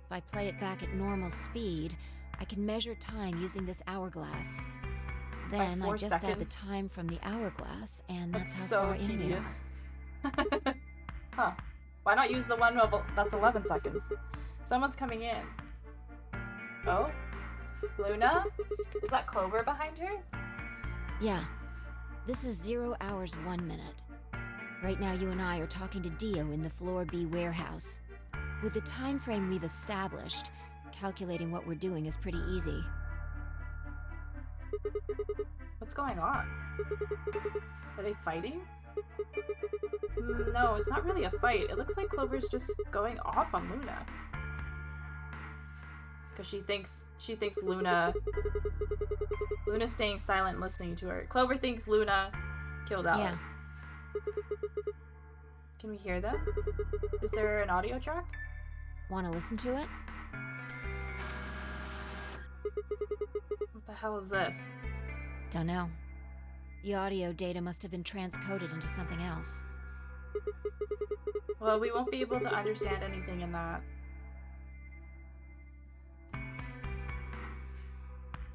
If I play it back at normal speed, I can measure time using this hourglass. Then I 4 just add the seconds? time from the hourglass, and that's how so far in we are. tedious. Huh. Why not use the one that's 11 seconds? Someone's coming in. Oh? Luna? Is that Clover behind her? Yeah. This is 0 hours, 1 minute. Right now you and I are talking to Dio in the Floor B warehouse. With the time frame we've established, calculating what we're doing is pretty easy. What's going on? Are they fighting? No, it's not really a fight. It looks like Clover's just going off on Luna. Because she thinks Luna's staying silent and listening to her. Clover thinks Luna killed Alice. Yeah. Can we hear them? Is there an audio track? Want to listen to it? What the hell is this? Don't know. The audio data must have been transcoded into something else. Well, we won't be able to understand anything in that.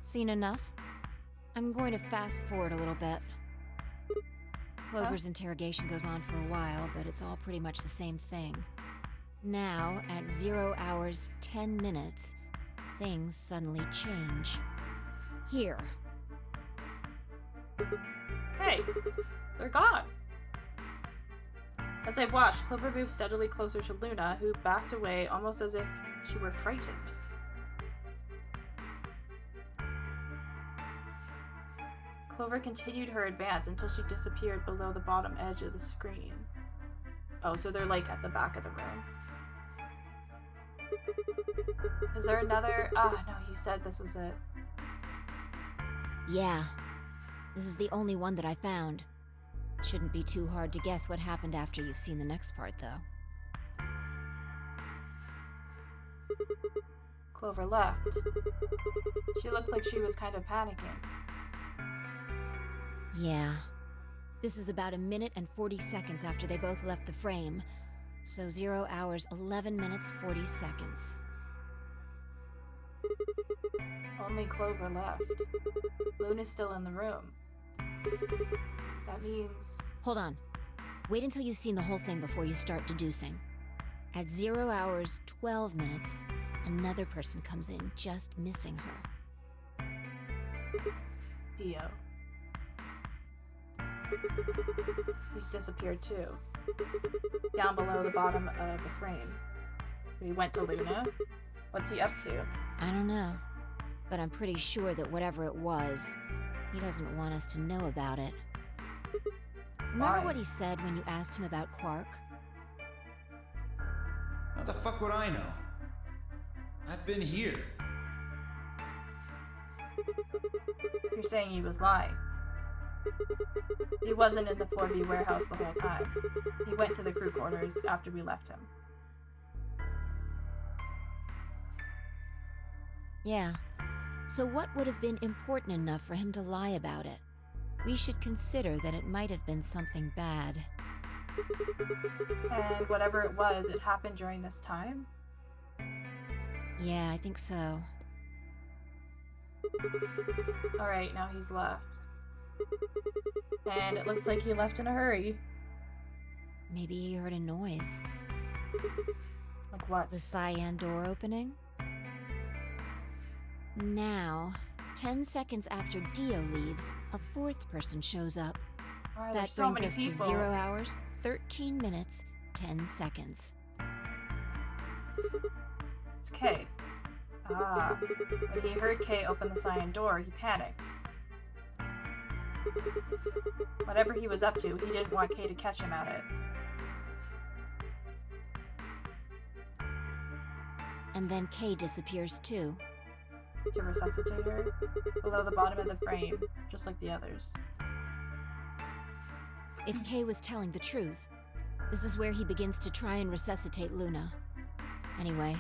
Seen enough? I'm going to fast forward a little bit. Clover's interrogation goes on for a while, but it's all pretty much the same thing. Now, at 0 hours, 10 minutes, things suddenly change. Here. Hey, they're gone. As I watched, Clover moved steadily closer to Luna, who backed away almost as if she were frightened. Clover continued her advance until she disappeared below the bottom edge of the screen. Oh, so they're like at the back of the room. Is there another? Ah, no, you said this was it. Yeah. This is the only one that I found. Shouldn't be too hard to guess what happened after you've seen the next part, though. Clover left. She looked like she was kind of panicking. Yeah. This is about 1 minute and 40 seconds after they both left the frame. So 0 hours, 11 minutes, 40 seconds. Only Clover left. Luna's still in the room. That means... Hold on. Wait until you've seen the whole thing before you start deducing. At 0 hours, 12 minutes, another person comes in, just missing her. Dio. He's disappeared too. Down below the bottom of the frame. We went to Luna. What's he up to? I don't know. But I'm pretty sure that whatever it was, he doesn't want us to know about it. Remember Why? what he said when you asked him about Quark? How the fuck would I know? I've been here. You're saying he was lying. He wasn't in the 4B warehouse the whole time. He went to the crew quarters after we left him. Yeah. So what would have been important enough for him to lie about it? We should consider that it might have been something bad. And whatever it was, it happened during this time? Yeah, I think so. Alright, now he's left. And it looks like he left in a hurry. Maybe he heard a noise. Like what? The cyan door opening? Now, 10 seconds after Dio leaves, a fourth person shows up. Why are there That so brings many us people? to 0 hours, 13 minutes, 10 seconds. It's Kay. Ah. When he heard Kay open the cyan door, he panicked. Whatever he was up to, he didn't want Kay to catch him at it. And then Kay disappears too. To resuscitate her, below the bottom of the frame, just like the others. If Kay was telling the truth, this is where he begins to try and resuscitate Luna. Anyway,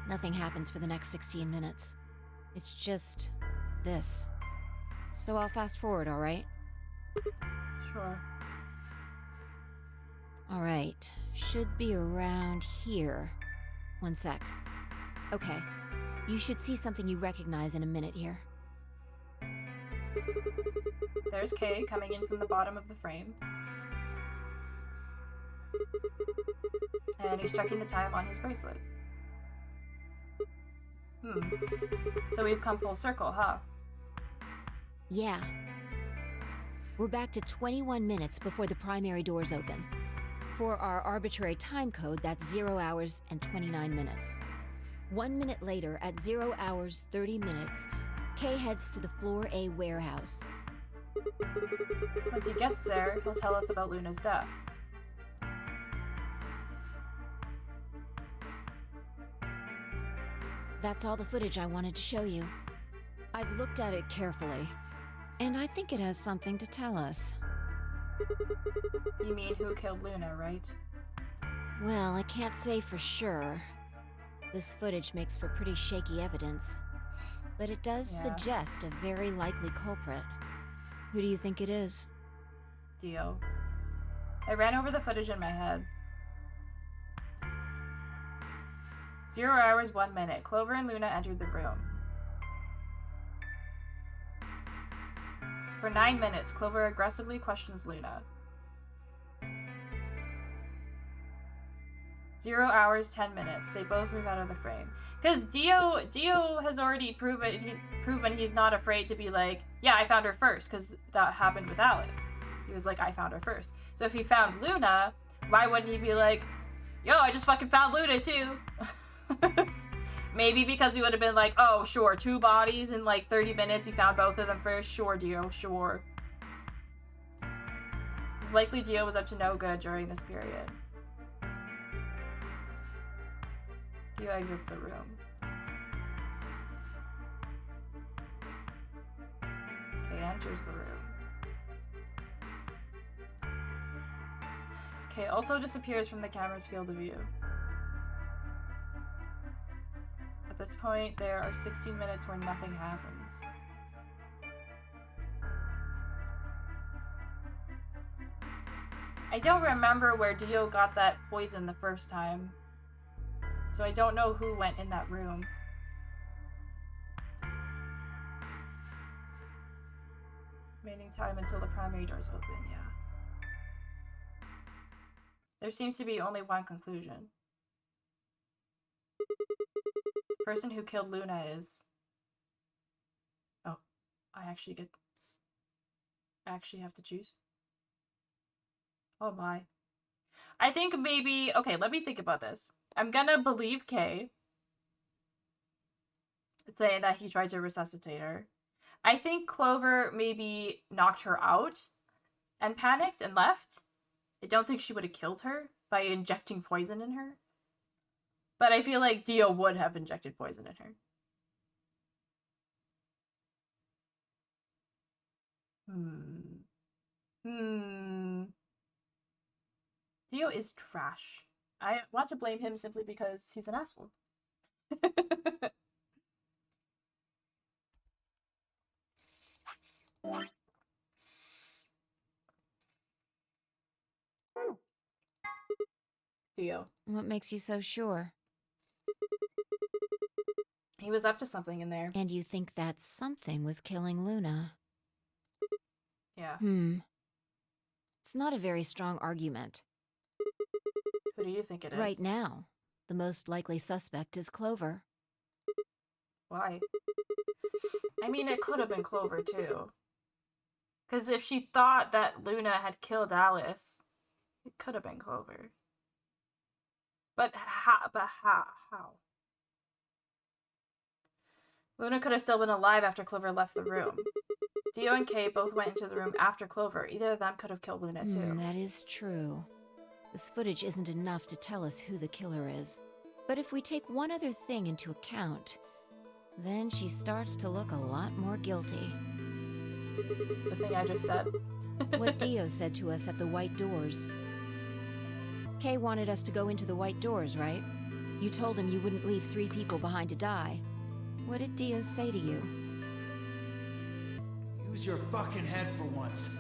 nothing happens for the next 16 minutes. It's just this. So I'll fast forward, alright? Sure. Alright, should be around here. One sec. Okay, you should see something you recognize in a minute here. There's Kay coming in from the bottom of the frame. And he's checking the time on his bracelet. So we've come full circle, huh? Yeah. We're back to 21 minutes before the primary doors open. For our arbitrary time code, that's 0 hours and 29 minutes. 1 minute later, at 0 hours 30 minutes, Kay heads to the Floor A warehouse. Once he gets there, he'll tell us about Luna's death. That's all the footage I wanted to show you. I've looked at it carefully, and I think it has something to tell us. You mean who killed Luna, right? Well, I can't say for sure. This footage makes for pretty shaky evidence, but it does Yeah. suggest a very likely culprit. Who do you think it is? Dio. I ran over the footage in my head. 0 hours, 1 minute. Clover and Luna entered the room. For 9 minutes, Clover aggressively questions Luna. 0 hours, 10 minutes. They both move out of the frame. Because Dio has already proven he's not afraid to be like, yeah, I found her first, because that happened with Alice. He was like, I found her first. So if he found Luna, why wouldn't he be like, yo, I just fucking found Luna too? Maybe because he would have been like, oh, sure, 2 bodies in like 30 minutes, you found both of them first? Sure, Dio, sure. It's likely Dio was up to no good during this period. Dio exits the room. Kay enters the room. Kay also disappears from the camera's field of view. At this point, there are 16 minutes where nothing happens. I don't remember where Dio got that poison the first time. So I don't know who went in that room. Remaining time until the primary doors open, yeah. There seems to be only one conclusion. The person who killed Luna is... Oh, I actually have to choose? Oh my. I think maybe... Okay, let me think about this. I'm gonna believe Kay, saying that he tried to resuscitate her. I think Clover maybe knocked her out and panicked and left. I don't think she would have killed her by injecting poison in her. But I feel like Dio would have injected poison in her. Dio is trash. I want to blame him simply because he's an asshole. Dio. What makes you so sure? He was up to something in there. And you think that something was killing Luna? Yeah. It's not a very strong argument. Who do you think it is? Right now, the most likely suspect is Clover. Why? I mean, it could have been Clover, too. Because if she thought that Luna had killed Alice, it could have been Clover. But how? Luna could have still been alive after Clover left the room. Dio and Kay both went into the room after Clover. Either of them could have killed Luna, too. That is true. This footage isn't enough to tell us who the killer is. But if we take one other thing into account, then she starts to look a lot more guilty. The thing I just said. What Dio said to us at the White Doors. Kay wanted us to go into the White Doors, right? You told him you wouldn't leave 3 people behind to die. What did Dio say to you? Use your fucking head for once.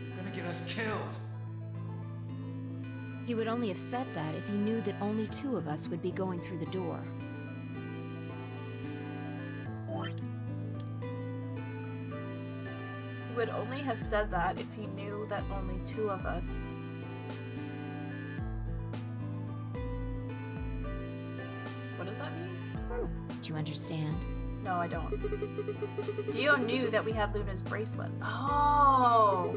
You're gonna get us killed. He would only have said that if he knew that only 2 of us would be going through the door. He would only have said that if he knew that only 2 of us. What does that mean? Do you understand? No, I don't. Dio knew that we had Luna's bracelet. Oh!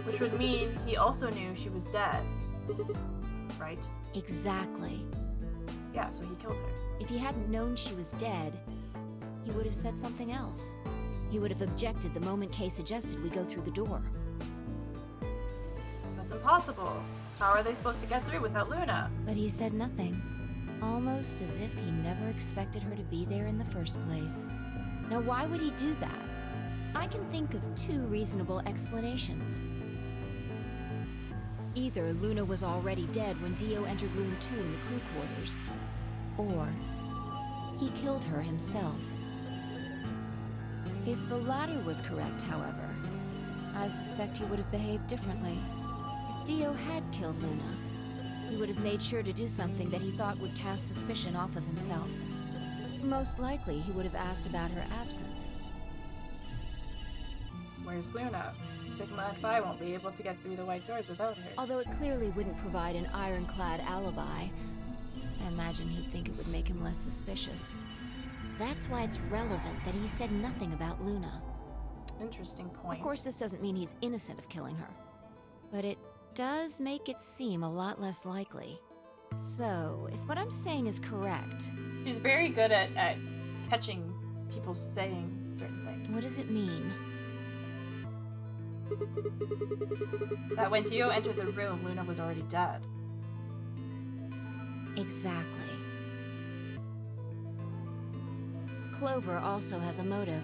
Which would mean he also knew she was dead. Right? Exactly. Yeah, so he killed her. If he hadn't known she was dead, he would have said something else. He would have objected the moment Kay suggested we go through the door. That's impossible. How are they supposed to get through without Luna? But he said nothing. Almost as if he never expected her to be there in the first place. Now, why would he do that? I can think of 2 reasonable explanations. Either Luna was already dead when Dio entered room 2 in the crew quarters, or he killed her himself. If the latter was correct, however, I suspect he would have behaved differently. If Dio had killed Luna, he would have made sure to do something that he thought would cast suspicion off of himself. Most likely, he would have asked about her absence. Where's Luna? Sigma and Phi won't be able to get through the white doors without her. Although it clearly wouldn't provide an ironclad alibi, I imagine he'd think it would make him less suspicious. That's why it's relevant that he said nothing about Luna. Interesting point. Of course, this doesn't mean he's innocent of killing her, but it does make it seem a lot less likely. So, if what I'm saying is correct... She's very good at catching people saying certain things. What does it mean? That when Dio entered the room, Luna was already dead. Exactly. Clover also has a motive.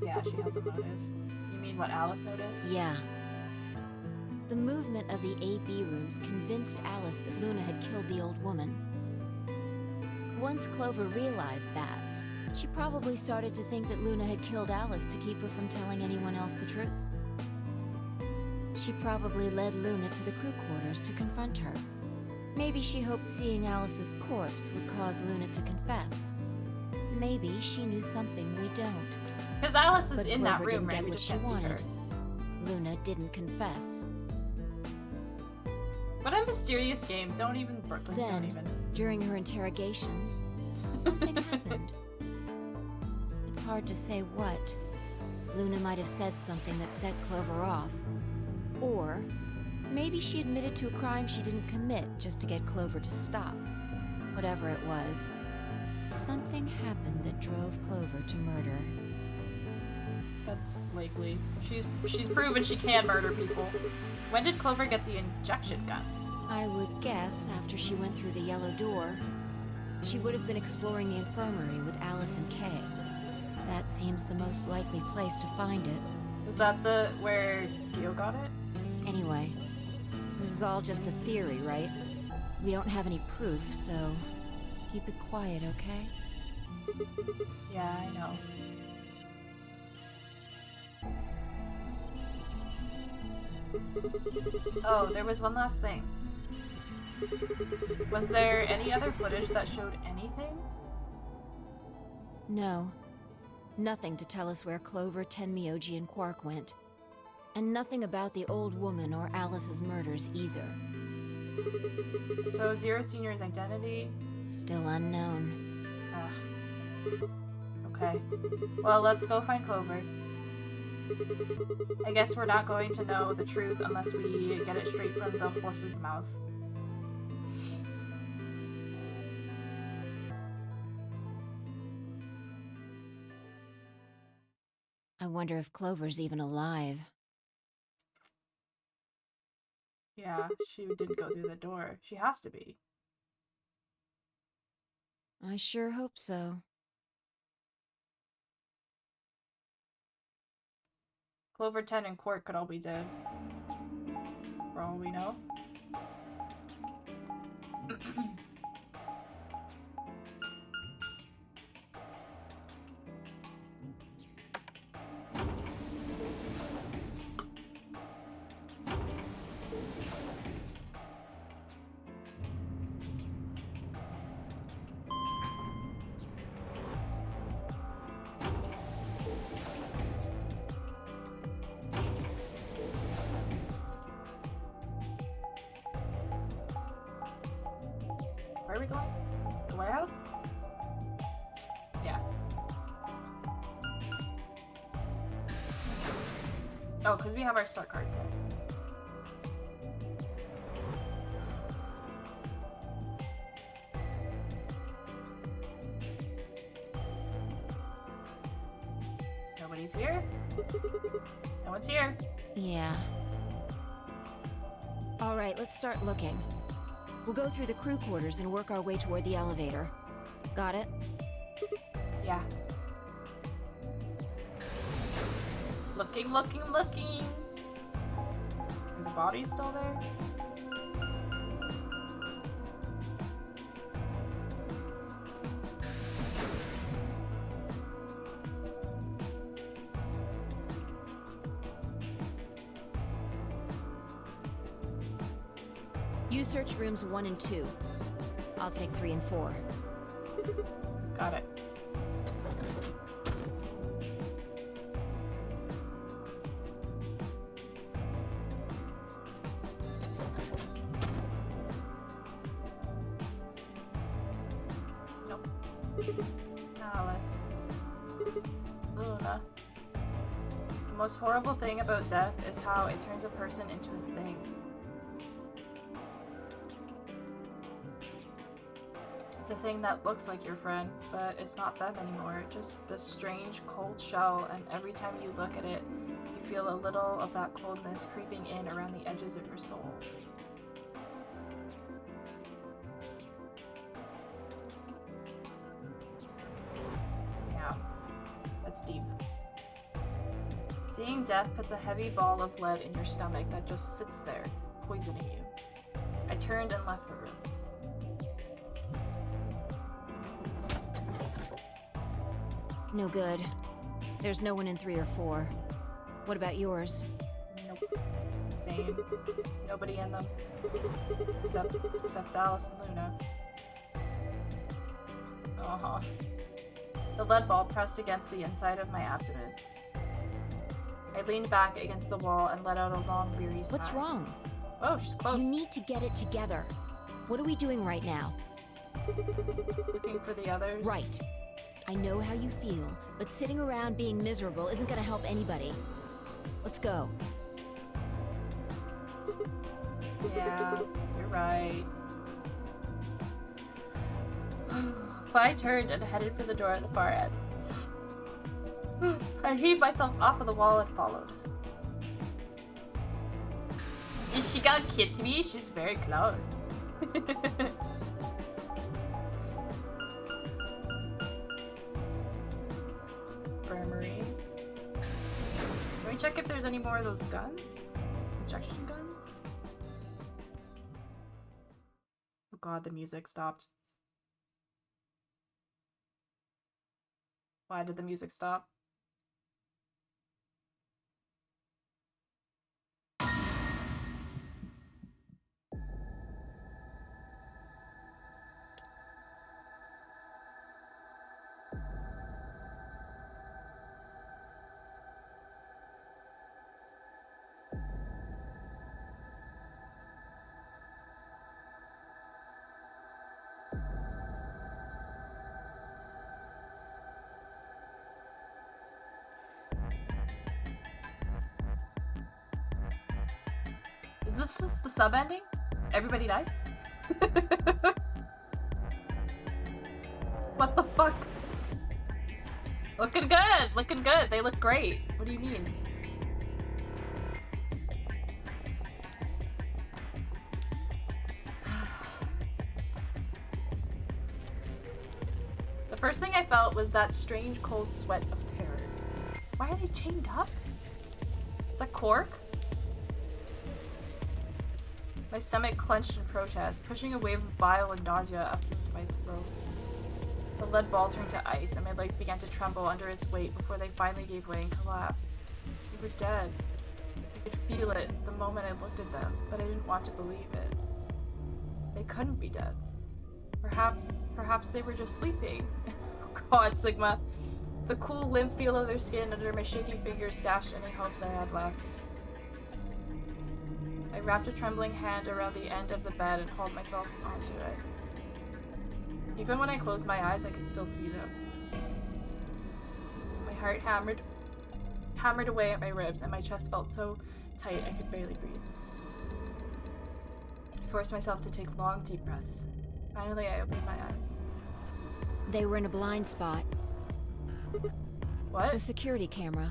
Yeah, she has a motive. You mean what Alice noticed? Yeah. The movement of the A-B rooms convinced Alice that Luna had killed the old woman. Once Clover realized that, she probably started to think that Luna had killed Alice to keep her from telling anyone else the truth. She probably led Luna to the crew quarters to confront her. Maybe she hoped seeing Alice's corpse would cause Luna to confess. Maybe she knew something we don't. Because Alice is But in Clover that room, didn't right? get We what just she can't see her. wanted. Luna didn't confess. What a mysterious game. Don't even, Brooklyn, don't Then, even. during her interrogation, something happened. It's hard to say what. Luna might have said something that set Clover off. Or maybe she admitted to a crime she didn't commit just to get Clover to stop. Whatever it was, something happened that drove Clover to murder. That's likely. She's proven she can murder people. When did Clover get the injection gun? I would guess after she went through the yellow door. She would have been exploring the infirmary with Alice and Kay. That seems the most likely place to find it. Was that the where Dio got it? Anyway, this is all just a theory, right? We don't have any proof, so keep it quiet, okay? Yeah, I know. Oh, there was one last thing. Was there any other footage that showed anything? No. Nothing to tell us where Clover, Tenmyoji, and Quark went. And nothing about the old woman or Alice's murders either. So Zero Senior's identity? Still unknown. Ugh. Okay. Well, let's go find Clover. I guess we're not going to know the truth unless we get it straight from the horse's mouth. I wonder if Clover's even alive. Yeah, she didn't go through the door. She has to be. I sure hope so. Clover, 10, and Quark could all be dead. For all we know. Where are we going? The warehouse? Yeah. Oh, because we have our start cards there. Nobody's here? No one's here. Yeah. All right, let's start looking. We'll go through the crew quarters and work our way toward the elevator. Got it? Yeah. Looking, looking, looking. Are the bodies still there? You search rooms 1 and 2. I'll take 3 and 4. Got it. Alice. Luna. The most horrible thing about death is how it turns a person into a thing. It's a thing that looks like your friend, but it's not them anymore. Just this strange, cold shell, and every time you look at it, you feel a little of that coldness creeping in around the edges of your soul. Yeah, that's deep. Seeing death puts a heavy ball of lead in your stomach that just sits there, poisoning you. I turned and left the room. No good. There's no one in 3 or 4. What about yours? Nope. Same. Nobody in them. Except Alice and Luna. Uh-huh. The lead ball pressed against the inside of my abdomen. I leaned back against the wall and let out a long, weary sigh. What's wrong? Oh, she's close. You need to get it together. What are we doing right now? Looking for the others? Right. I know how you feel, but sitting around being miserable isn't gonna help anybody. Let's go. Yeah, you're right. I turned and headed for the door at the far end. I heaved myself off of the wall and followed. Is she gonna kiss me? She's very close. Infirmary. Can we check if there's any more of those guns? Injection guns? Oh god, the music stopped. Why did the music stop? Is this just the sub ending? Everybody dies? What the fuck? Looking good! Looking good! They look great! What do you mean? The first thing I felt was that strange cold sweat of terror. Why are they chained up? Is that cork? My stomach clenched in protest, pushing a wave of bile and nausea up into my throat. The lead ball turned to ice, and my legs began to tremble under its weight before they finally gave way and collapsed. They were dead. I could feel it the moment I looked at them, but I didn't want to believe it. They couldn't be dead. Perhaps they were just sleeping. Oh god, Sigma. The cool, limp feel of their skin under my shaking fingers dashed any hopes I had left. I wrapped a trembling hand around the end of the bed and hauled myself onto it. Even when I closed my eyes, I could still see them. My heart hammered away at my ribs, and my chest felt so tight I could barely breathe. I forced myself to take long, deep breaths. Finally, I opened my eyes. They were in a blind spot. What? The security camera.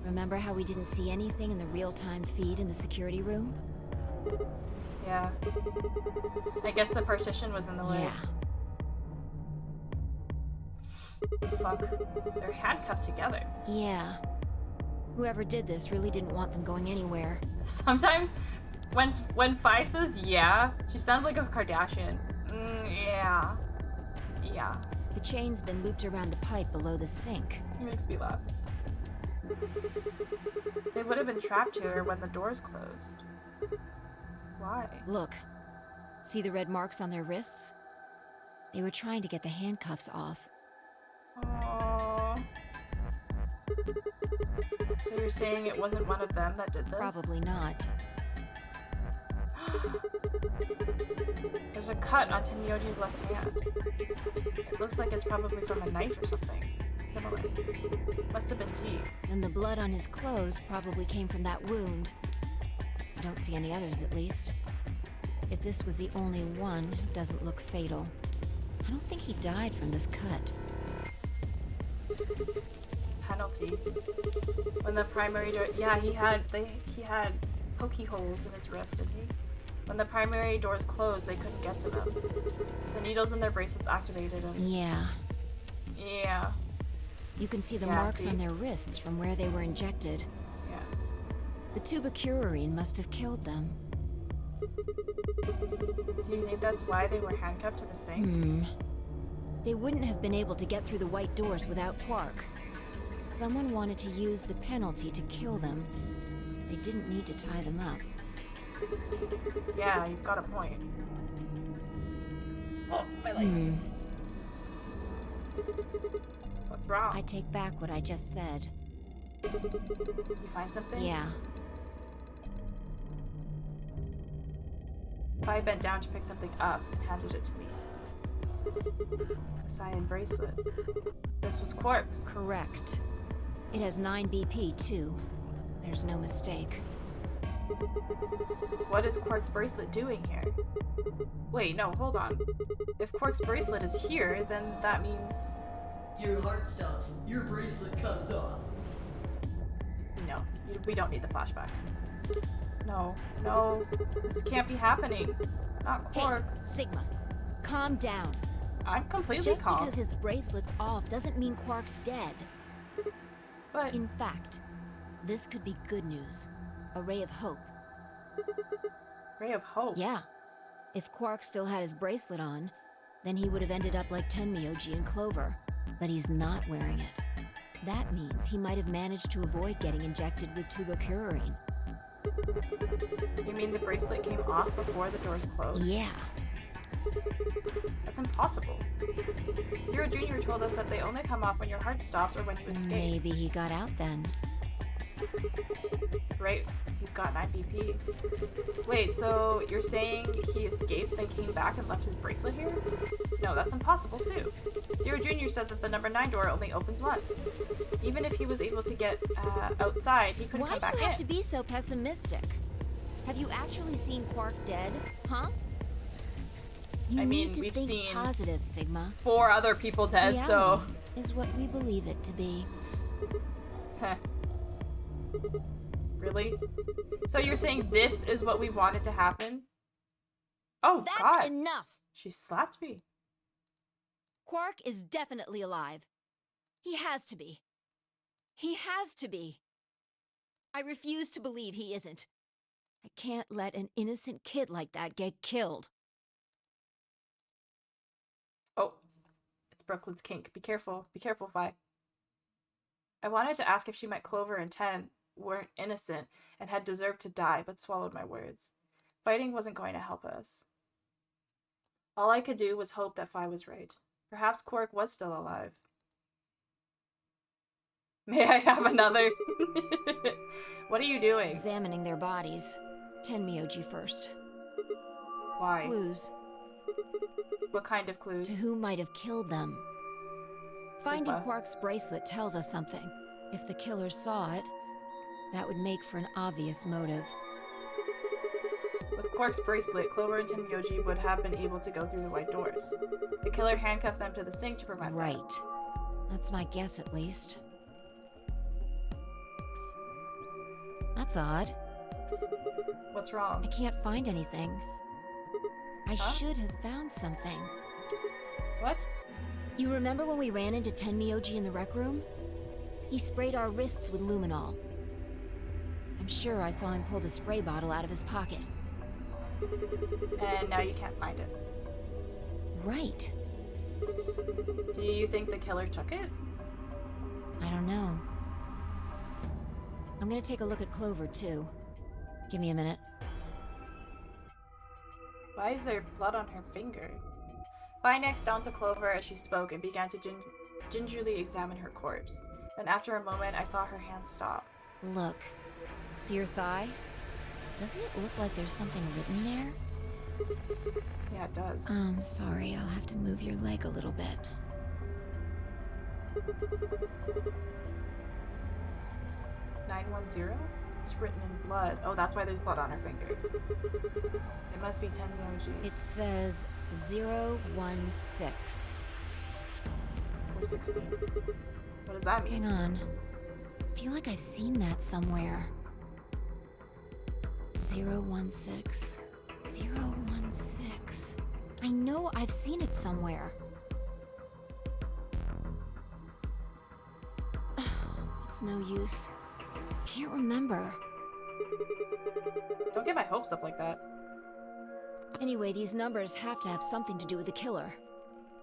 Remember how we didn't see anything in the real-time feed in the security room? Yeah. I guess the partition was in the way. Yeah. Fuck. They're handcuffed together. Yeah. Whoever did this really didn't want them going anywhere. Sometimes, when Fi says yeah, she sounds like a Kardashian. Yeah. Yeah. The chain's been looped around the pipe below the sink. It makes me laugh. They would have been trapped here when the doors closed. Why? Look. See the red marks on their wrists? They were trying to get the handcuffs off. Aww. So you're saying it wasn't one of them that did this? Probably not. There's a cut on Tenmyoji's left hand. It looks like it's probably from a knife or something. Similar. Must have been teeth. And the blood on his clothes probably came from that wound. I don't see any others, at least. If this was the only one, it doesn't look fatal. I don't think he died from this cut. Penalty. When the primary door, yeah, he had pokey holes in his wrist, didn't he? When the primary doors closed, they couldn't get to them. The needles in their bracelets activated and Yeah. yeah. You can see the Yeah, marks see? on their wrists from where they were injected. Yeah. The tubocurarine must have killed them. Do you think that's why they were handcuffed to the sink? They wouldn't have been able to get through the white doors without Quark. Someone wanted to use the penalty to kill them. They didn't need to tie them up. Yeah, you've got a point. Oh, my leg. What's wrong? I take back what I just said. You find something? Yeah. I bent down to pick something up and handed it to me. A cyan bracelet. This was Quark's. Correct. It has 9 BP, too. There's no mistake. What is Quark's bracelet doing here? Wait, no, hold on. If Quark's bracelet is here, then that means... Your heart stops. Your bracelet comes off. No, we don't need the flashback. No, no, this can't be happening. Not Quark. Hey, Sigma, calm down. I'm completely Just calm. because his bracelet's off doesn't mean Quark's dead. But In fact, this could be good news. A ray of hope. ray of hope. Yeah. If Quark still had his bracelet on, then he would have ended up like Tenmyoji and Clover. But he's not wearing it. That means he might have managed to avoid getting injected with tubocurarine. You mean the bracelet came off before the doors closed? Yeah. That's impossible. Zero Jr. told us that they only come off when your heart stops or when you escape. Maybe he got out then. Right, he's got 9 BP. Wait, so you're saying he escaped, then came back and left his bracelet here? No, that's impossible too. Zero Jr. said that the number 9 door only opens once. Even if he was able to get outside, he couldn't Why come do back you have in. to be so pessimistic? Have you actually seen Quark dead, huh? You I mean, need to we've think seen positive, Sigma. 4 other people dead, Reality so... is what we believe it to be. Heh. Really? So you're saying this is what we wanted to happen? Oh, That's God. enough! She slapped me. Quark is definitely alive. He has to be. He has to be. I refuse to believe he isn't. I can't let an innocent kid like that get killed. Oh, it's Brooklyn's kink. Be careful. Be careful, Vi. I wanted to ask if she meant Clover and Ten weren't innocent and had deserved to die, but swallowed my words. Fighting wasn't going to help us. All I could do was hope that Vi was right. Perhaps Quark was still alive. May I have another? What are you doing? Examining their bodies. Tenmyoji first. Why? Clues What kind of clues? to who might have killed them. Finding Sigma. Quark's bracelet tells us something. If the killer saw it, that would make for an obvious motive. With Quark's bracelet, Clover and Tenmyoji would have been able to go through the white doors. The killer handcuffed them to the sink to prevent that. Right. That's my guess, at least. That's odd. What's wrong? I can't find anything. I Huh? should have found something. What? You remember when we ran into Tenmyoji in the rec room? He sprayed our wrists with luminol. I'm sure I saw him pull the spray bottle out of his pocket. And now you can't find it. Right. Do you think the killer took it? I don't know. I'm gonna take a look at Clover, too. Give me a minute. Why is there blood on her finger? Vi next down to Clover as she spoke and began to gingerly examine her corpse. Then after a moment, I saw her hand stop. Look. See your thigh? Doesn't it look like there's something written there? Yeah, it does. Sorry, I'll have to move your leg a little bit. 910? It's written in blood. Oh, that's why there's blood on her finger. It must be 10 emojis. It says 016. Or 16. What does that mean? Hang on. I feel like I've seen that somewhere. 016. 016. I know I've seen it somewhere. It's no use. Can't remember. Don't get my hopes up like that. Anyway, these numbers have to have something to do with the killer.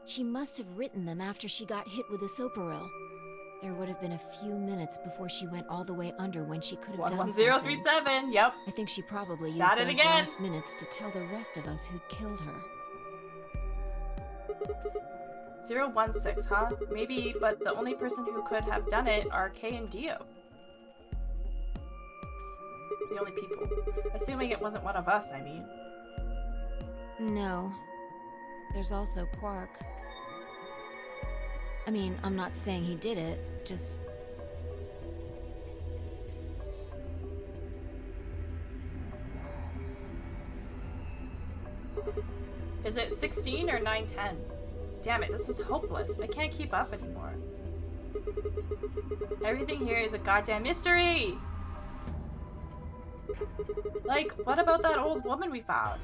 She must have written them after she got hit with a soparil. There would have been a few minutes before she went all the way under when she could have done something. 11037, yep. I think she probably used Got it those again. last minutes to tell the rest of us who'd killed her. 016, huh? Maybe, but the only person who could have done it are Kay and Dio. The only people. Assuming it wasn't one of us, I mean. No. There's also Quark. I mean, I'm not saying he did it, just... Is it 16 or 910? Damn it, this is hopeless. I can't keep up anymore. Everything here is a goddamn mystery! Like, what about that old woman we found?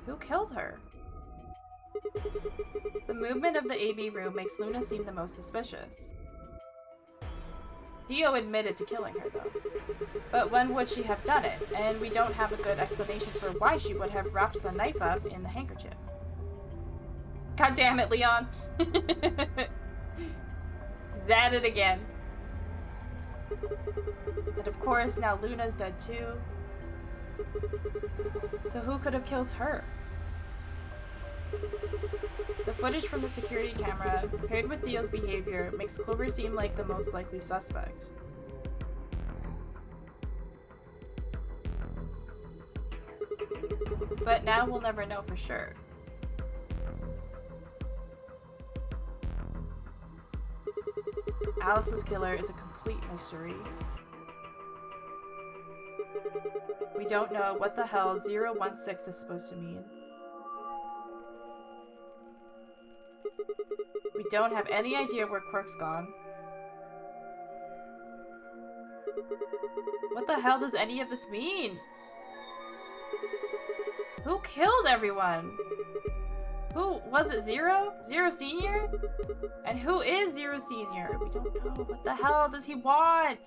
Who killed her? The movement of the AB room makes Luna seem the most suspicious. Dio admitted to killing her, though. But when would she have done it? And we don't have a good explanation for why she would have wrapped the knife up in the handkerchief. God damn it, Leon! That it again. And of course, now Luna's dead too. So who could have killed her? The footage from the security camera, paired with Dio's behavior, makes Clover seem like the most likely suspect. But now we'll never know for sure. Alice's killer is a complete mystery. We don't know what the hell 016 is supposed to mean. We don't have any idea where Quark's gone. What the hell does any of this mean? Who killed everyone? Who was it? Zero? Zero Senior? And who is Zero Senior? We don't know. What the hell does he want?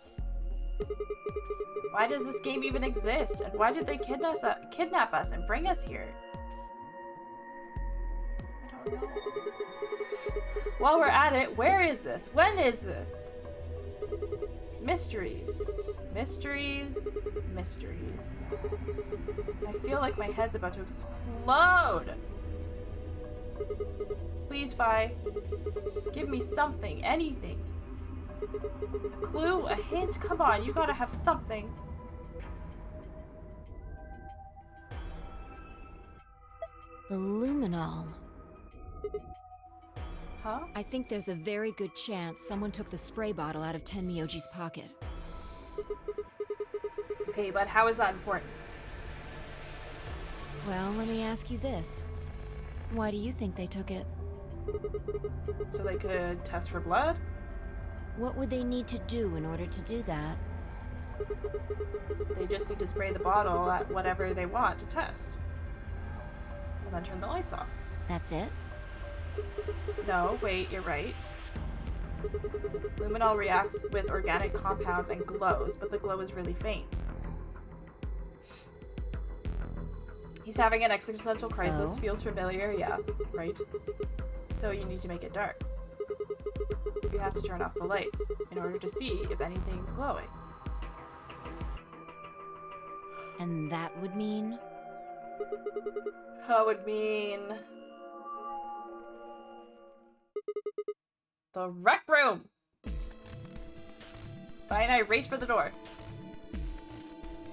Why does this game even exist? And why did they kidnap us and bring us here? I don't know. While we're at it, where is this? When is this? Mysteries. Mysteries. Mysteries. I feel like my head's about to explode. Please, Vi. Give me something. Anything. A clue? A hint? Come on, you gotta have something. The luminol. Huh? I think there's a very good chance someone took the spray bottle out of Tenmyoji's pocket. Okay, but how is that important? Well, let me ask you this. Why do you think they took it? So they could test for blood? What would they need to do in order to do that? They just need to spray the bottle at whatever they want to test. And then turn the lights off. That's it? No, wait, you're right. Luminol reacts with organic compounds and glows, but the glow is really faint. He's having an existential crisis. So? Feels familiar? Yeah, right. So you need to make it dark. You have to turn off the lights in order to see if anything's glowing. And that would mean? That would mean... the rec room! Vi and I race for the door.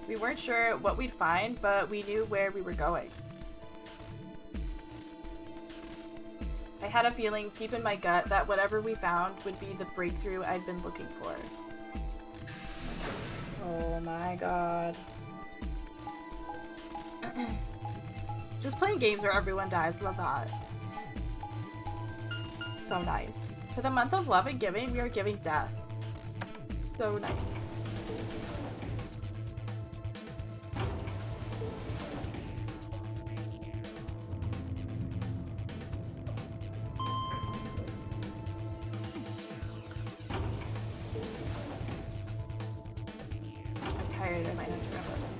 We weren't sure what we'd find, but we knew where we were going. I had a feeling deep in my gut that whatever we found would be the breakthrough I'd been looking for. Oh my god. Just playing games where everyone dies, love that. So nice. For the month of love and giving, we are giving death. So nice. I'm tired, I might have to grab this.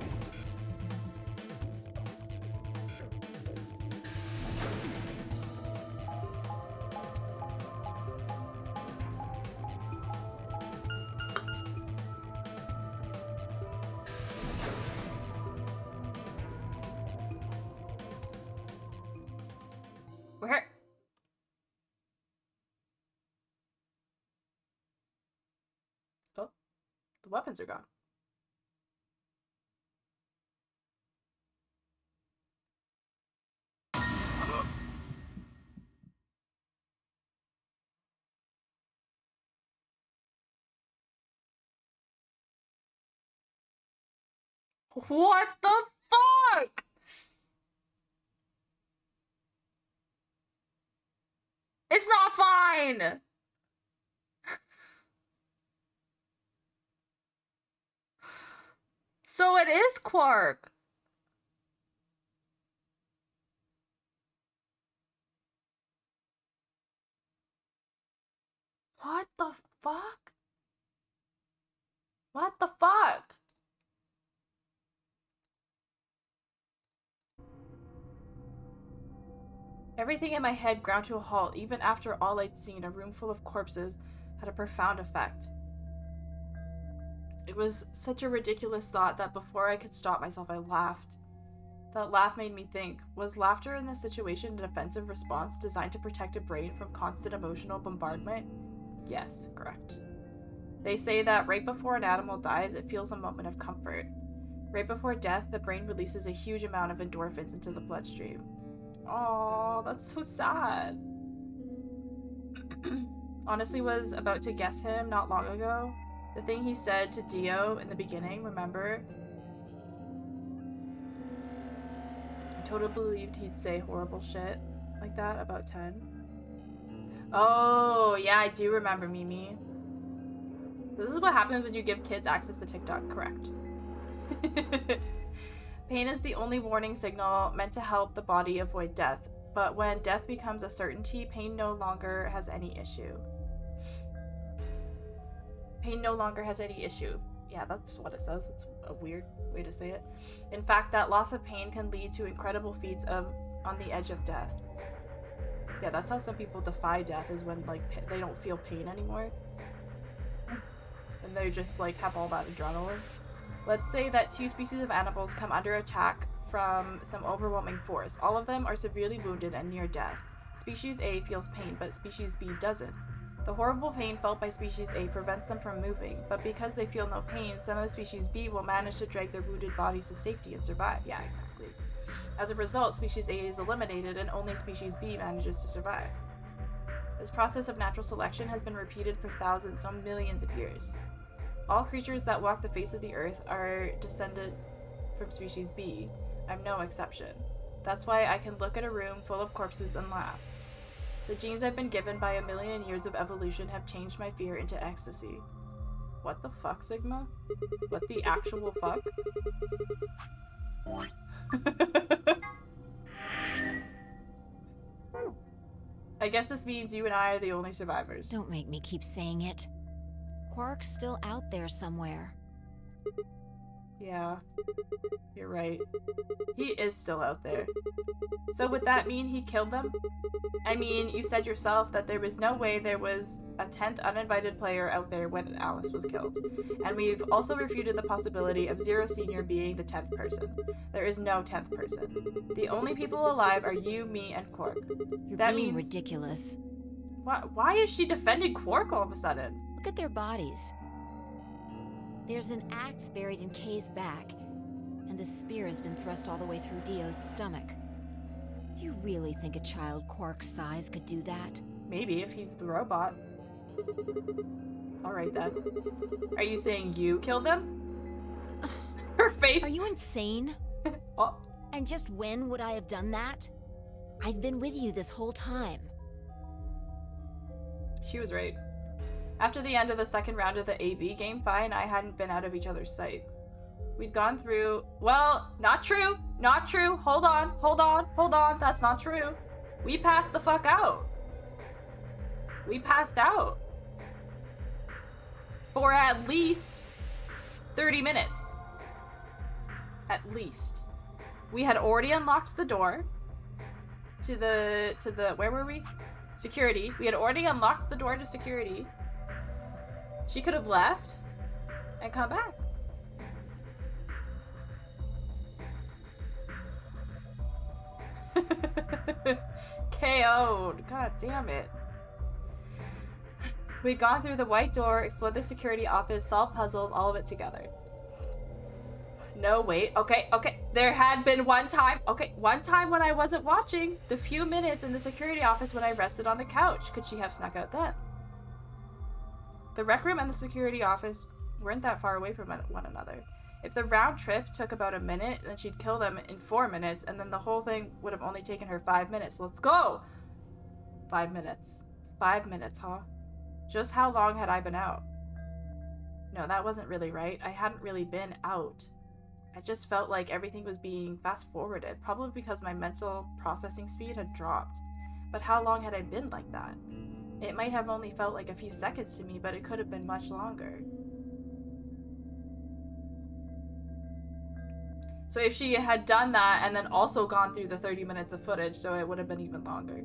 Where? Oh, the weapons are gone. What the fuck? It's not fine! So it is Quark. What the fuck? What the fuck? Everything in my head ground to a halt, even after all I'd seen, a room full of corpses, had a profound effect. It was such a ridiculous thought that before I could stop myself, I laughed. That laugh made me think, was laughter in this situation a defensive response designed to protect a brain from constant emotional bombardment? Yes, correct. They say that right before an animal dies, it feels a moment of comfort. Right before death, the brain releases a huge amount of endorphins into the bloodstream. Oh, that's so sad. Honestly was about to guess him not long ago. The thing he said to Dio in the beginning, remember? I totally believed he'd say horrible shit like that about 10. Oh, yeah, I do remember, Mimi. This is what happens when you give kids access to TikTok, correct. Pain is the only warning signal meant to help the body avoid death, but when death becomes a certainty, pain no longer has any issue. Pain no longer has any issue. Yeah, that's what it says. It's a weird way to say it. In fact, that loss of pain can lead to incredible feats of on the edge of death. Yeah, that's how some people defy death, is when like they don't feel pain anymore. And they just like have all that adrenaline. Let's say that two species of animals come under attack from some overwhelming force. All of them are severely wounded and near death. Species A feels pain, but species B doesn't. The horrible pain felt by species A prevents them from moving, but because they feel no pain, some of species B will manage to drag their wounded bodies to safety and survive. Yeah, exactly. As a result, species A is eliminated and only species B manages to survive. This process of natural selection has been repeated for thousands, some millions of years. All creatures that walk the face of the earth are descended from species B. I'm no exception. That's why I can look at a room full of corpses and laugh. The genes I've been given by a million years of evolution have changed my fear into ecstasy. What the fuck, Sigma? What the actual fuck? I guess this means you and I are the only survivors. Don't make me keep saying it. Quark's still out there somewhere. Yeah, you're right. He is still out there. So would that mean he killed them? I mean, you said yourself that there was no way there was a 10th uninvited player out there when Alice was killed. And we've also refuted the possibility of Zero Senior being the 10th person. There is no 10th person. The only people alive are you, me, and Quark. You're That being means... ridiculous. Why is she defending Quark all of a sudden? Look at their bodies. There's an axe buried in Kay's back, and the spear has been thrust all the way through Dio's stomach. Do you really think a child Quark's size could do that? Maybe, if he's the robot. Alright then. Are you saying you killed him? Her face. Are you insane? Oh. And just when would I have done that? I've been with you this whole time. She was right. After the end of the second round of the AB game, Fi and I hadn't been out of each other's sight. We'd gone through... Well, not true. Not true. Hold on. Hold on. Hold on. That's not true. We passed the fuck out. We passed out. For at least 30 minutes. At least. We had already unlocked the door to the where were we? Security. We had already unlocked the door to security. She could have left and come back. KO'd. God damn it. We'd gone through the white door, explored the security office, solved puzzles, all of it together. No, wait. Okay. There had been one time when I wasn't watching. The few minutes in the security office when I rested on the couch. Could she have snuck out then? The rec room and the security office weren't that far away from one another. If the round trip took about a minute, then she'd kill them in 4 minutes, and then the whole thing would have only taken her 5 minutes. Let's go! 5 minutes. 5 minutes, huh? Just how long had I been out? No, that wasn't really right. I hadn't really been out. I just felt like everything was being fast-forwarded, probably because my mental processing speed had dropped. But how long had I been like that? It might have only felt like a few seconds to me, but it could have been much longer. So if she had done that and then also gone through the 30 minutes of footage, so it would have been even longer.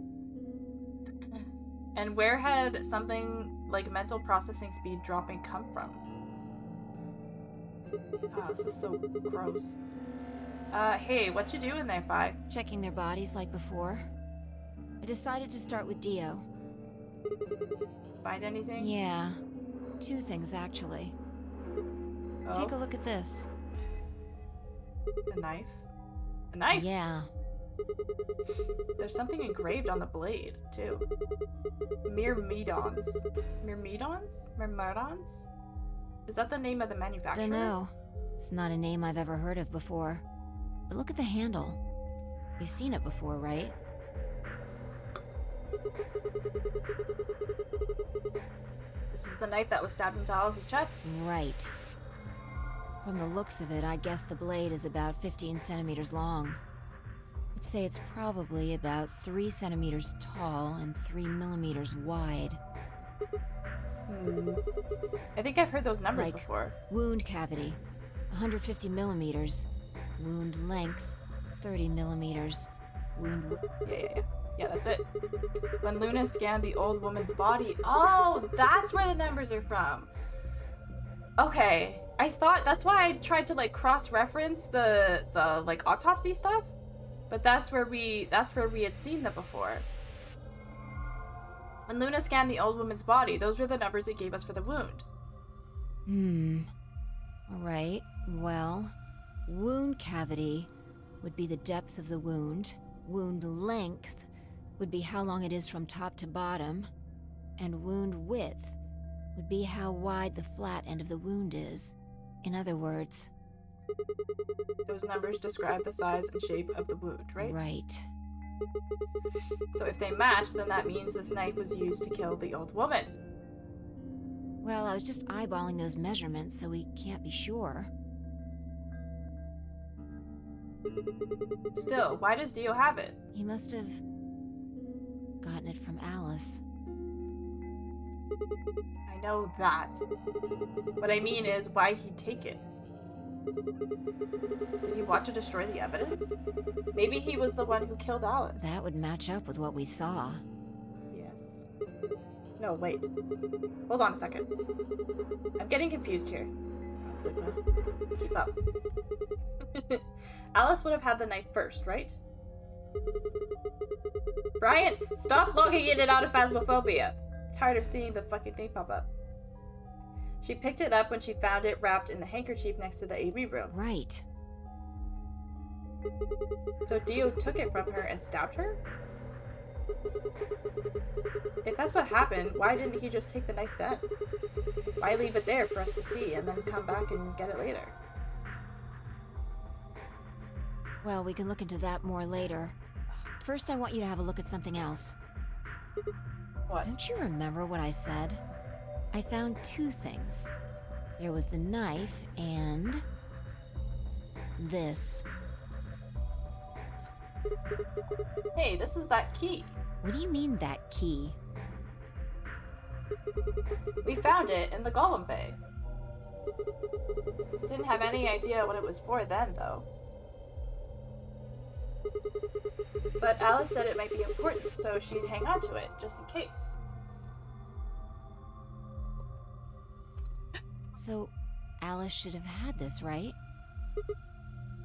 And where had something like mental processing speed dropping come from? Oh, this is so gross. Hey, what you doing there, Fi? Checking their bodies like before. I decided to start with Dio. Find anything? Yeah. 2 things, actually. Oh, Take a look at this. a knife? A knife? Yeah. There's something engraved on the blade, too. Myrmidons. Myrmidons? Myrmidons? Is that the name of the manufacturer? Dunno. It's not a name I've ever heard of before. But look at the handle. You've seen it before, right? This is the knife that was stabbed into Alice's chest? Right. From the looks of it, I guess the blade is about 15 centimeters long. I'd say it's probably about 3 centimeters tall and 3 millimeters wide. I think I've heard those numbers Like before. wound cavity, 150 millimeters. Wound length, 30 millimeters. Wound... Yeah, that's it. When Luna scanned the old woman's body... Oh, that's where the numbers are from. Okay. I thought... That's why I tried to, like, cross-reference the like, autopsy stuff. But that's where we had seen them before. When Luna scanned the old woman's body, those were the numbers it gave us for the wound. Alright, well... Wound cavity would be the depth of the wound. Wound length would be how long it is from top to bottom. And wound width would be how wide the flat end of the wound is. In other words... Those numbers describe the size and shape of the wound, right? Right. So if they match, then that means this knife was used to kill the old woman. Well, I was just eyeballing those measurements, so we can't be sure. Still, why does Dio have it? He must have... gotten it from Alice. I know that. What I mean is, why'd he take it? Did he want to destroy the evidence? Maybe he was the one who killed Alice. That would match up with what we saw. Yes. No, wait. Hold on a second. I'm getting confused here. Sigma. Keep up. Alice would have had the knife first, right? Brian, stop logging in and out of Phasmophobia. Tired of seeing the fucking thing pop up. She picked it up when she found it wrapped in the handkerchief next to the AV room. Right. So Dio took it from her and stabbed her? If that's what happened, why didn't he just take the knife then? Why leave it there for us to see and then come back and get it later? Well, we can look into that more later. First, I want you to have a look at something else. What? Don't you remember what I said? I found two things. There was the knife and... this. Hey, this is that key. What do you mean, that key? We found it in the Golem Bay. Didn't have any idea what it was for then, though. But Alice said it might be important, so she'd hang on to it, just in case. So, Alice should have had this, right?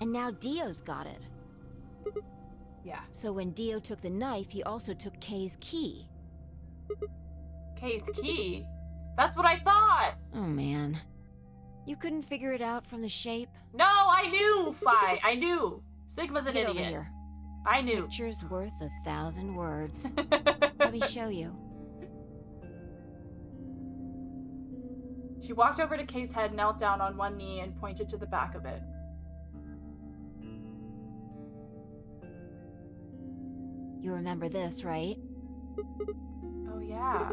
And now Dio's got it. Yeah. So when Dio took the knife, he also took Kay's key. Kay's key? That's what I thought! Oh man. You couldn't figure it out from the shape? No, I knew, Phi! I knew! Sigma's an Get idiot. over here. I knew. Picture's worth 1,000 words. Let me show you. She walked over to Kay's head, knelt down on one knee, and pointed to the back of it. You remember this, right? Oh yeah.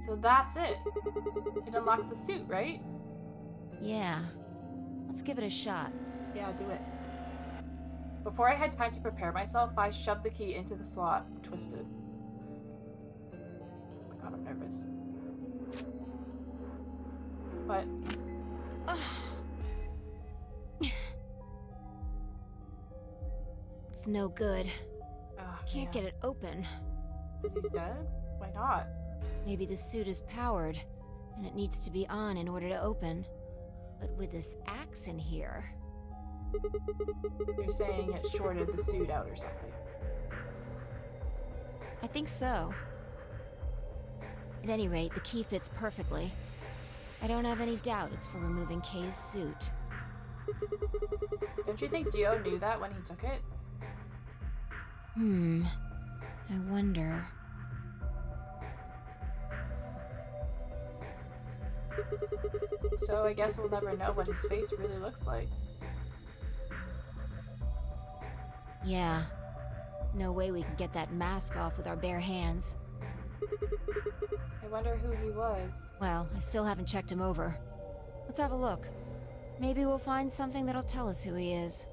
So that's it. It unlocks the suit, right? Yeah. Let's give it a shot. Yeah, do it. Before I had time to prepare myself, I shoved the key into the slot and twisted. Oh my god, I'm nervous. What? It's no good. Oh, Can't get it open. Is he dead? Why not? Maybe the suit is powered, and it needs to be on in order to open. But with this axe in here... You're saying it shorted the suit out or something. I think so. At any rate, the key fits perfectly. I don't have any doubt it's for removing Kay's suit. Don't you think Dio knew that when he took it? I wonder... So I guess we'll never know what his face really looks like. Yeah. No way we can get that mask off with our bare hands. I wonder who he was. Well, I still haven't checked him over. Let's have a look. Maybe we'll find something that'll tell us who he is.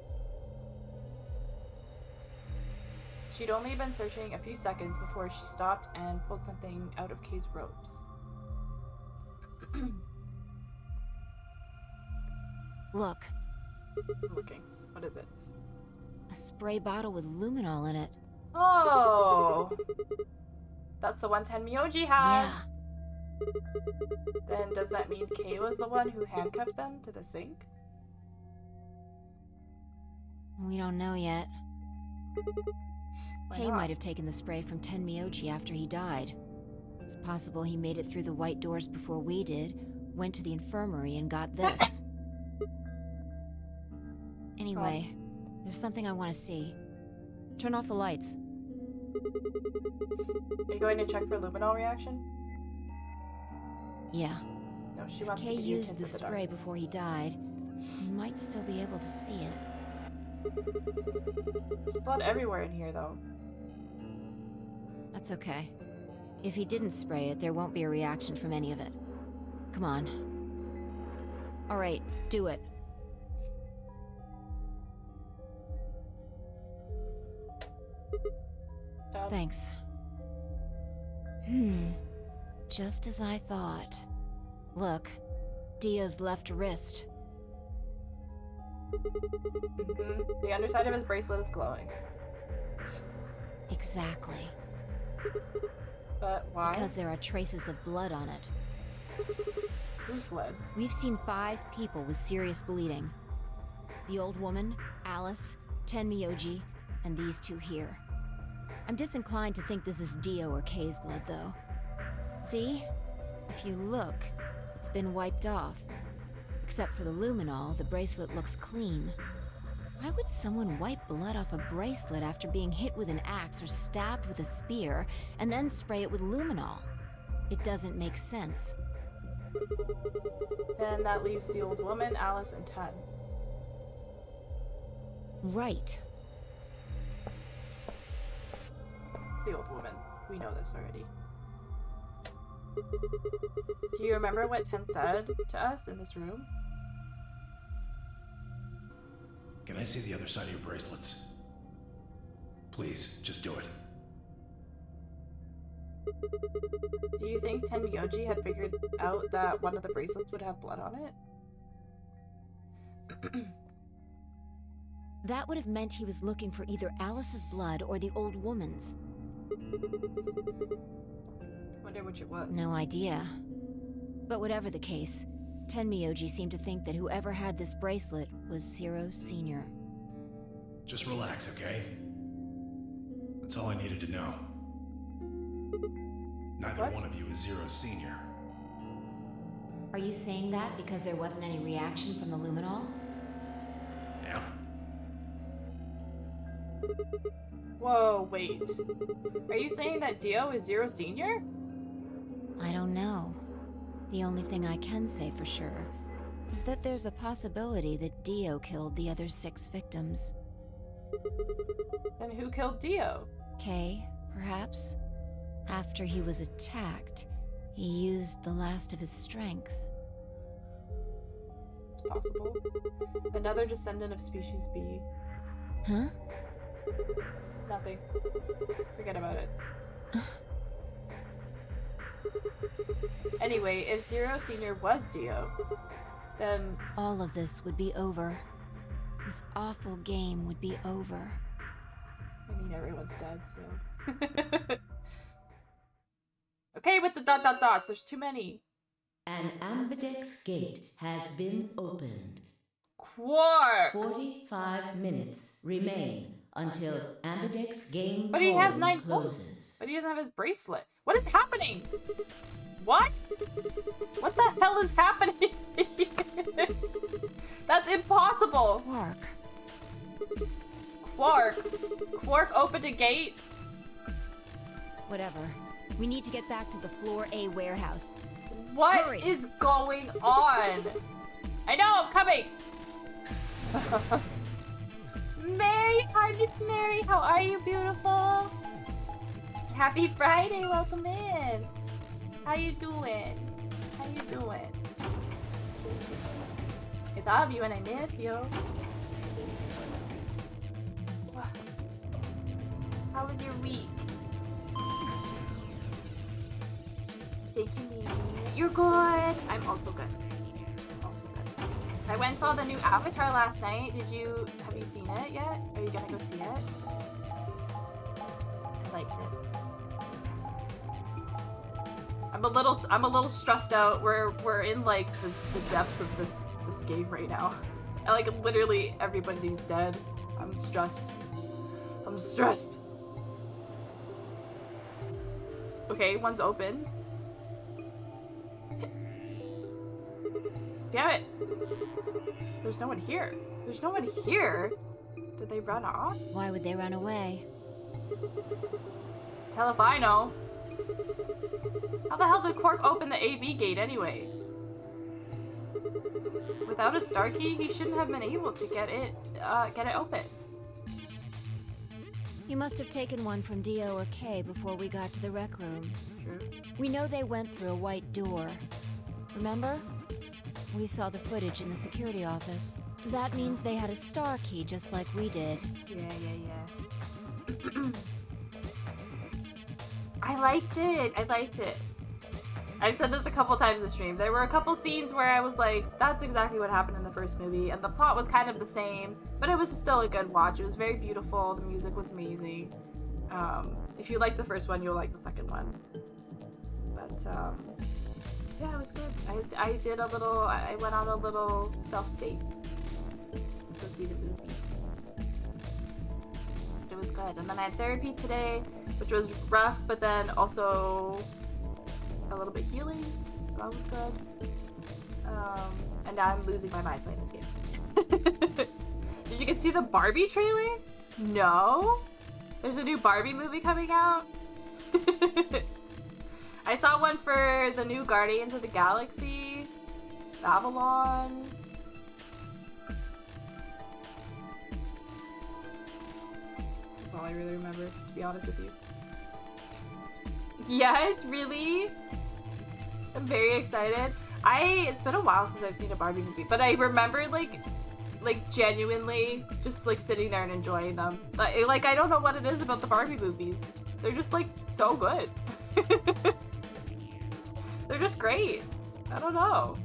She'd only been searching a few seconds before she stopped and pulled something out of Kay's robes. Look. I'm looking. What is it? A spray bottle with luminol in it. Oh! That's the one Tenmyoji had! Yeah. Then does that mean Kay was the one who handcuffed them to the sink? We don't know yet. Why Kay not? might have taken the spray from Tenmyoji after he died. It's possible he made it through the white doors before we did, went to the infirmary and got this. Anyway, there's something I want to see. Turn off the lights. Are you going to check for luminol reaction? Yeah. No, she If wants Kay to be used the mutants in spray dark. before he died, he might still be able to see it. There's blood everywhere in here, though. That's okay. If he didn't spray it, there won't be a reaction from any of it. Come on. Alright, do it. Thanks. Just as I thought. Look, Dio's left wrist. The underside of his bracelet is glowing. Exactly. But why? Because there are traces of blood on it. Whose blood? We've seen 5 people with serious bleeding. The old woman, Alice, Tenmyoji, and these 2 here. I'm disinclined to think this is Dio or Kay's blood, though. See? If you look, it's been wiped off. Except for the luminol, the bracelet looks clean. Why would someone wipe blood off a bracelet after being hit with an axe or stabbed with a spear, and then spray it with luminol? It doesn't make sense. Then that leaves the old woman, Alice, and 10. Right. It's the old woman. We know this already. Do you remember what 10 said to us in this room? Can I see the other side of your bracelets? Please, just do it. Do you think Tenmyoji had figured out that one of the bracelets would have blood on it? That would have meant he was looking for either Alice's blood or the old woman's. Wonder which it was. No idea. But whatever the case, Tenmyoji seemed to think that whoever had this bracelet was Zero Sr. Just relax, okay? That's all I needed to know. Neither one of you is Zero Sr. Are you saying that because there wasn't any reaction from the luminol? Yeah. Whoa, wait. Are you saying that Dio is Zero Sr.? I don't know. The only thing I can say for sure is that there's a possibility that Dio killed the other 6 victims. Then who killed Dio? Kay, perhaps? After he was attacked, he used the last of his strength. It's possible. Another descendant of species B. Huh? Nothing. Forget about it. Anyway, if Zero Sr. was Dio, then... all of this would be over. This awful game would be over. I mean, everyone's dead, so... Okay, with the ... there's too many. An ambidex gate has been opened. Quark! 45 minutes remain until ambidex game But he has 9 closes. points. But he doesn't have his bracelet. What is happening? What? What the hell is happening? That's impossible. Quark opened a gate. Whatever. We need to get back to the Floor A warehouse. What is going on? I know, I'm coming. Mary, hi, Miss Mary. How are you, beautiful? Happy Friday, welcome in. How you doing? How you doing? I love you and I miss you. How was your week? Thank you, Mimi. You're good. I'm also good. Also good. I went and saw the new Avatar last night. Have you seen it yet? Are you gonna go see it? I liked it. I'm a little stressed out. We're in like the depths of this game right now. And, like literally everybody's dead. I'm stressed. Okay, one's open. Damn it! There's no one here. Did they run off? Why would they run away? Hell if I know. How the hell did Quark open the AB gate anyway? Without a star key, he shouldn't have been able to get it open. You must have taken one from Dio or Kay before we got to the rec room. True. We know they went through a white door. Remember? We saw the footage in the security office. That means they had a star key just like we did. Yeah. I liked it. I've said this a couple times in the stream. There were a couple scenes where I was like, that's exactly what happened in the first movie, and the plot was kind of the same, but it was still a good watch. It was very beautiful. The music was amazing. If you like the first one, you'll like the second one. But yeah, it was good. I went on a little self-date to go see the movie. It was good. And then I had therapy today, which was rough, but then also a little bit healing, so that was good. And now I'm losing my mind playing this game. Did you can see the Barbie trailer? No? There's a new Barbie movie coming out? I saw one for the new Guardians of the Galaxy. Babylon. That's all I really remember, to be honest with you. Yes, really? I'm very excited. It's been a while since I've seen a Barbie movie, but I remember like genuinely just like sitting there and enjoying them. Like I don't know what it is about the Barbie movies. They're just like so good. They're just great. I don't know.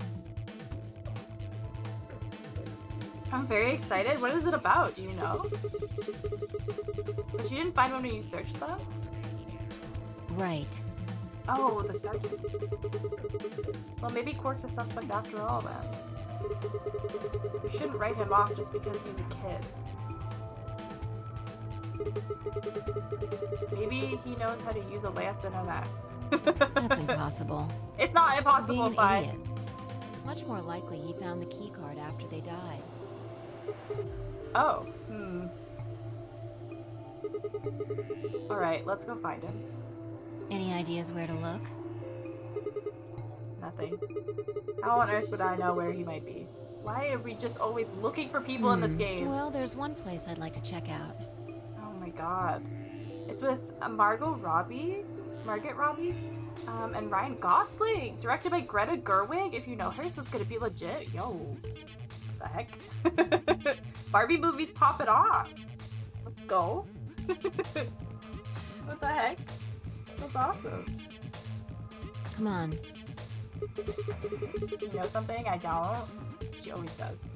I'm very excited. What is it about? Do you know? But you didn't find one when you searched them? Right. Oh, the Star Keys. Well, maybe Quark's a suspect after all, then. We shouldn't write him off just because he's a kid. Maybe he knows how to use a lance and a knife. That's impossible. It's not impossible, Being an fine. idiot. It's much more likely he found the key card after they died. Oh, Alright, let's go find him. Any ideas where to look? Nothing. How on earth would I know where he might be? Why are we just always looking for people in this game? Well, there's one place I'd like to check out. Oh my god. It's with Margot Robbie? Margaret Robbie? And Ryan Gosling. Directed by Greta Gerwig, if you know her, so it's gonna be legit. Yo. What the heck? Barbie movies popping off. Let's go. What the heck? That's awesome. Come on. You know something? I don't. She always does.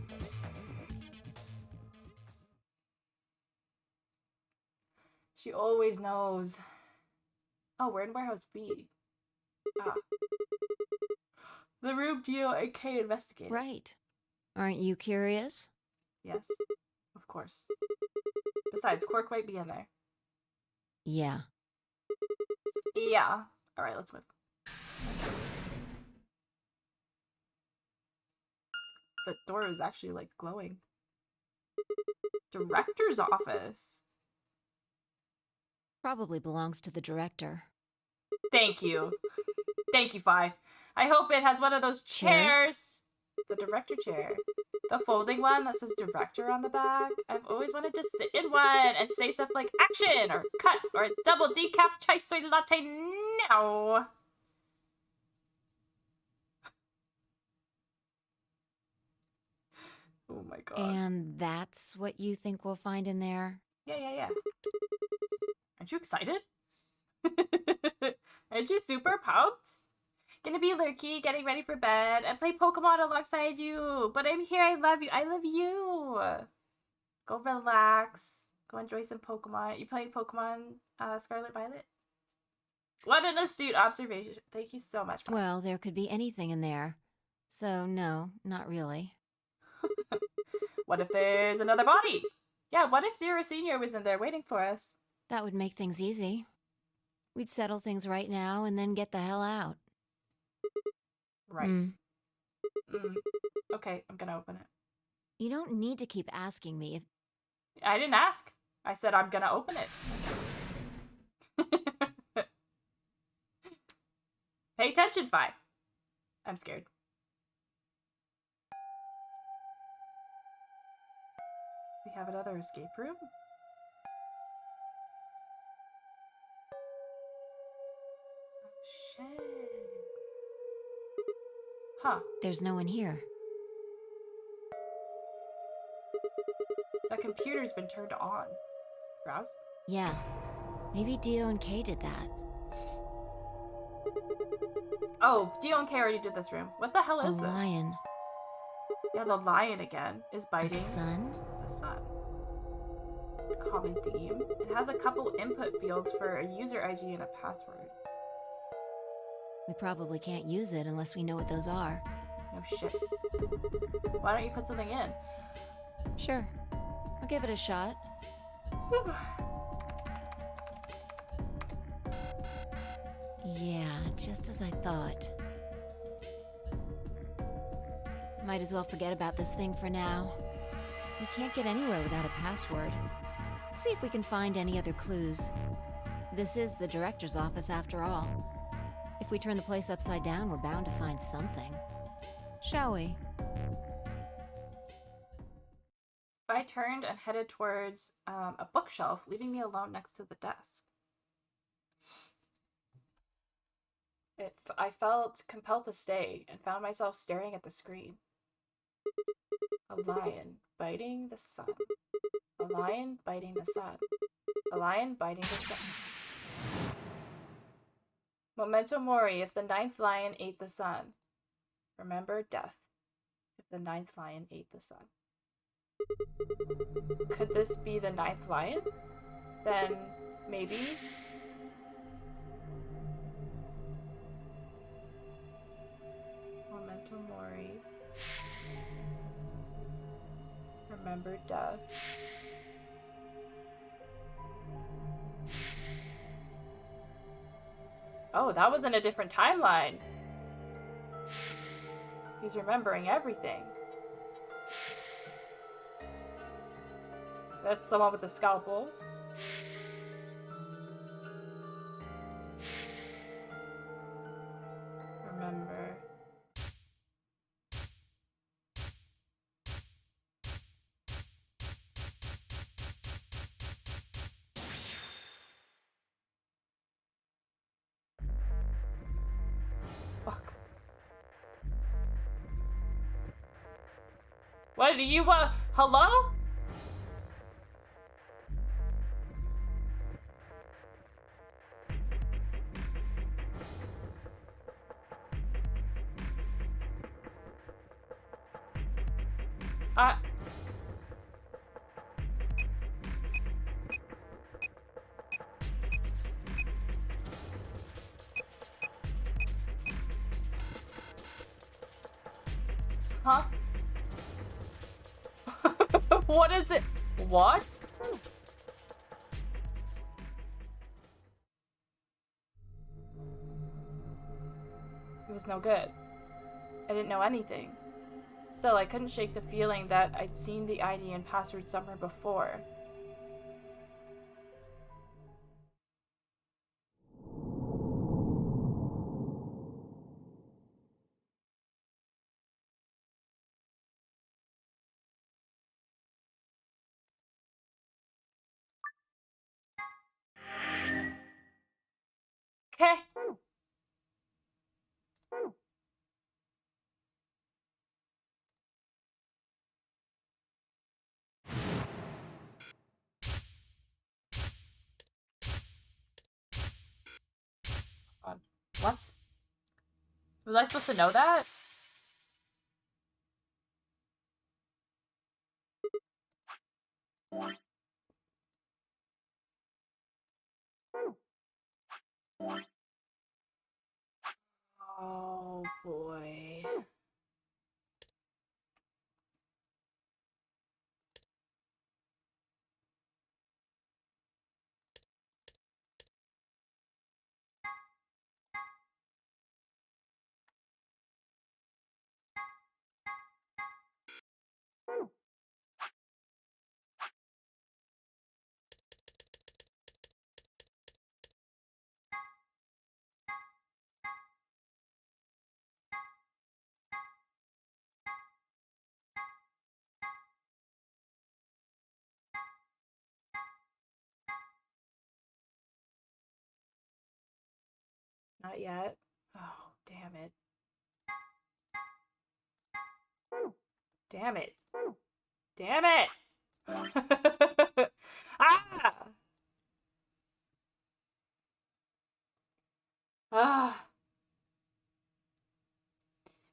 She always knows. Oh, we're in Warehouse B. Ah. The room DOK investigated. Right. Aren't you curious? Yes, of course. Besides, Quark might be in there. Yeah. Yeah. Alright, let's move. The door is actually, like, glowing. Director's office. Probably belongs to the director. Thank you. Thank you, Fi. I hope it has one of those chairs. The director chair. The folding one that says director on the back. I've always wanted to sit in one and say stuff like action or cut or double decaf chai soy latte now. Oh my god. And that's what you think we'll find in there? Yeah. Aren't you excited? Aren't you super pumped? Gonna be lurky, getting ready for bed, and play Pokemon alongside you. But I'm here, I love you. I love you. Go relax. Go enjoy some Pokemon. You playing Pokemon Scarlet Violet? What an astute observation. Thank you so much. Well, there could be anything in there. So, no, not really. What if there's another body? Yeah, what if Zero Senior was in there waiting for us? That would make things easy. We'd settle things right now and then get the hell out. Right. Okay, I'm gonna open it. You don't need to keep asking me if... I didn't ask. I said I'm gonna open it. Pay attention, Fi. I'm scared. We have another escape room? Oh, shit. Huh. There's no one here. The computer's been turned on. Browse? Yeah. Maybe Dio and Kay did that. Oh, Dio and Kay already did this room. What the hell is A this? lion. Yeah, the lion again is The biting. sun? The sun. Common theme. It has a couple input fields for a user ID and a password. We probably can't use it unless we know what those are. No shit. Why don't you put something in? Sure. I'll give it a shot. Yeah, just as I thought. Might as well forget about this thing for now. We can't get anywhere without a password. Let's see if we can find any other clues. This is the director's office after all. If we turn the place upside down, we're bound to find something. Shall we? I turned and headed towards a bookshelf, leaving me alone next to the desk. I felt compelled to stay and found myself staring at the screen. A lion biting the sun. A lion biting the sun. A lion biting the sun. Memento mori, if the ninth lion ate the sun. Remember death, if the ninth lion ate the sun. Could this be the ninth lion? Then maybe. Memento mori. Remember death. Oh, that was in a different timeline. He's remembering everything. That's the one with the scalpel. Remember. Fuck. What do you want? Hello? Huh? What is it? What? It was no good. I didn't know anything. Still, I couldn't shake the feeling that I'd seen the ID and password somewhere before. Okay. What? Was I supposed to know that? Oh boy. Not yet. Oh, damn it. Damn it. Damn it! Ah! Ah.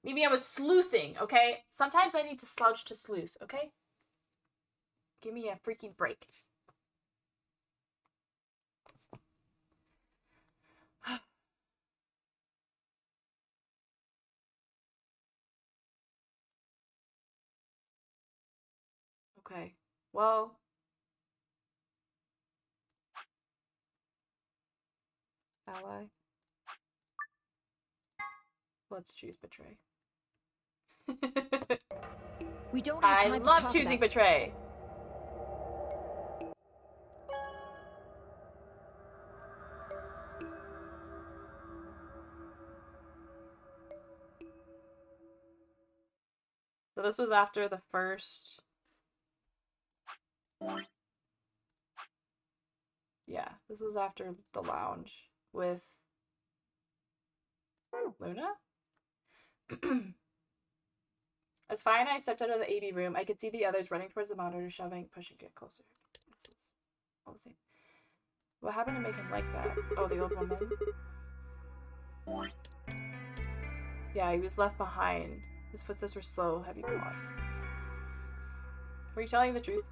Maybe I was sleuthing, okay? Sometimes I need to slouch to sleuth, okay? Give me a freaking break. Okay. Well. Ally. Let's choose betray. We don't have I time to love talk choosing about... betray. So this was after the first... Yeah, this was after the lounge with Luna? It's fine, I stepped out of the AB room. I could see the others running towards the monitor, shoving, pushing, get closer. This is all the same. What happened to make him like that? Oh, the old woman? Yeah, he was left behind. His footsteps were slow, heavy plot. Were you telling the truth?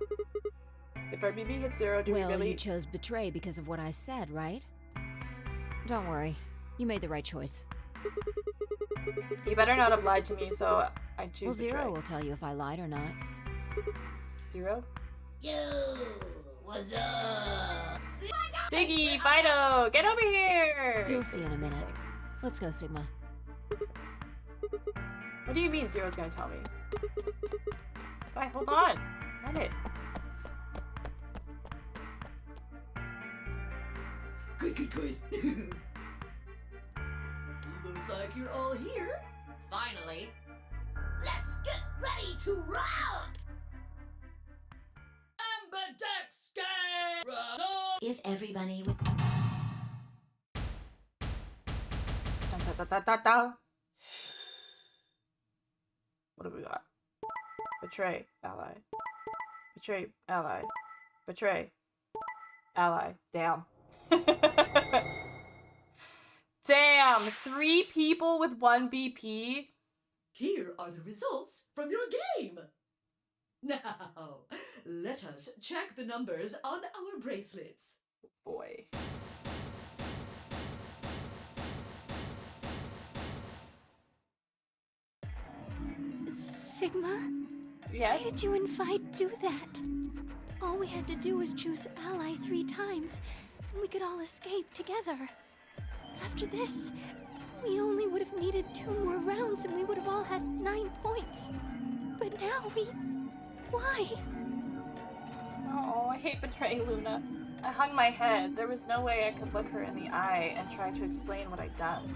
If our BB hits 0, do we Well, really... you chose betray because of what I said, right? Don't worry. You made the right choice. You better not have lied to me, so I choose Well, betray. 0 will tell you if I lied or not. 0? Yo, what's up? Diggy, Fido, get over here! You'll see in a minute. Let's go, Sigma. What do you mean 0's gonna tell me? Bye, hold on. Damn it. Good. Looks like you're all here. Finally. Let's get ready to rock! Ambidex game! Run on! If everybody would. Da. What do we got? Betray, ally. Betray, ally. Betray, ally. Damn. Damn! 3 people with 1 BP? Here are the results from your game. Now, let us check the numbers on our bracelets. Boy. Sigma? Yes? Why did you and Fight do that? All we had to do was choose ally 3 times, and we could all escape together. After this, we only would have needed 2 more rounds and we would have all had 9 points. But now we... Why? Oh, I hate betraying Luna. I hung my head. There was no way I could look her in the eye and try to explain what I'd done.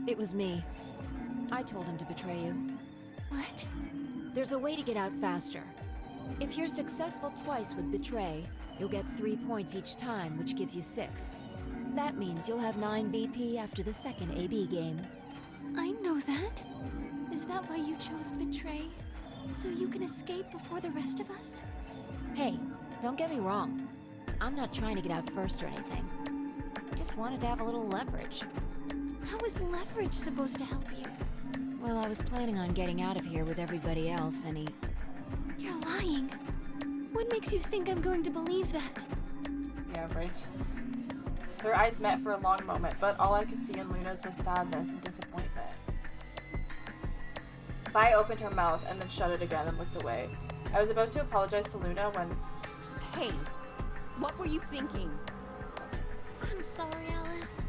It was me. I told him to betray you. What? There's a way to get out faster. If you're successful twice with betray, you'll get 3 points each time, which gives you 6. That means you'll have 9 BP after the second AB game. I know that. Is that why you chose Betray? So you can escape before the rest of us? Hey, don't get me wrong. I'm not trying to get out first or anything. I just wanted to have a little leverage. How is leverage supposed to help you? Well, I was planning on getting out of here with everybody else, and he... You're lying. What makes you think I'm going to believe that? Yeah, right. Their eyes met for a long moment, but all I could see in Luna's was sadness and disappointment. Vi opened her mouth and then shut it again and looked away. I was about to apologize to Luna when... Hey, what were you thinking? I'm sorry, Alice.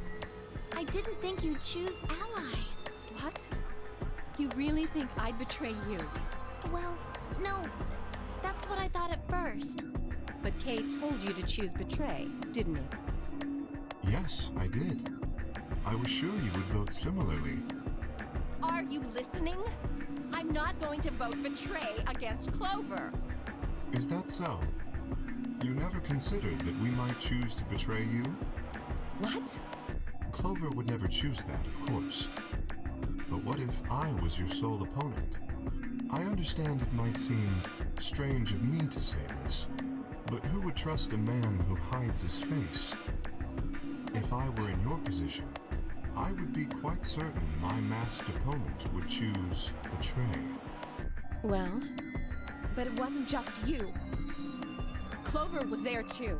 I didn't think you'd choose ally. What? You really think I'd betray you? Well, no. That's what I thought at first. But Kay told you to choose betray, didn't he? Yes, I did. I was sure you would vote similarly. Are you listening? I'm not going to vote betray against Clover. Is that so? You never considered that we might choose to betray you? What? Clover would never choose that, of course. But what if I was your sole opponent? I understand it might seem strange of me to say this, but who would trust a man who hides his face? If I were in your position, I would be quite certain my masked opponent would choose betray. Well, but it wasn't just you. Clover was there too.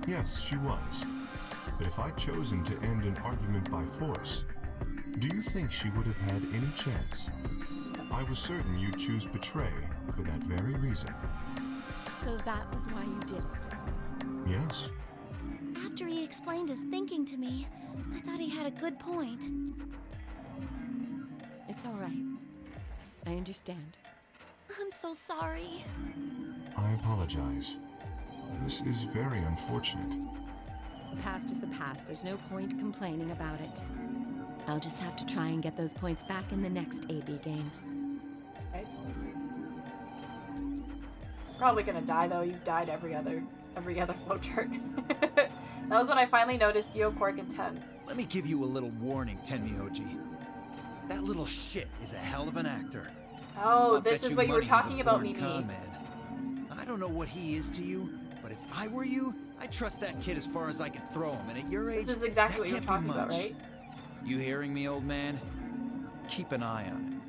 Yes, she was. But if I'd chosen to end an argument by force, do you think she would have had any chance? I was certain you'd choose betray for that very reason. So that was why you did it. Yes. After he explained his thinking to me, I thought he had a good point. It's all right. I understand. I'm so sorry. I apologize. This is very unfortunate. Past is the past. There's no point complaining about it. I'll just have to try and get those points back in the next AB game. Okay. Probably gonna die though. You've died every other flowchart. That was when I finally noticed Yo, Quark, and Ten. Let me give you a little warning, Tenmyoji. That little shit is a hell of an actor. Oh, I'll this bet is what you were money he's a talking about, born Mimi. con man. I don't know what he is to you, but if I were you, I'd trust that kid as far as I could throw him. And at your age, This is exactly that what you're can't be talking about, much. right? You hearing me, old man? Keep an eye on him.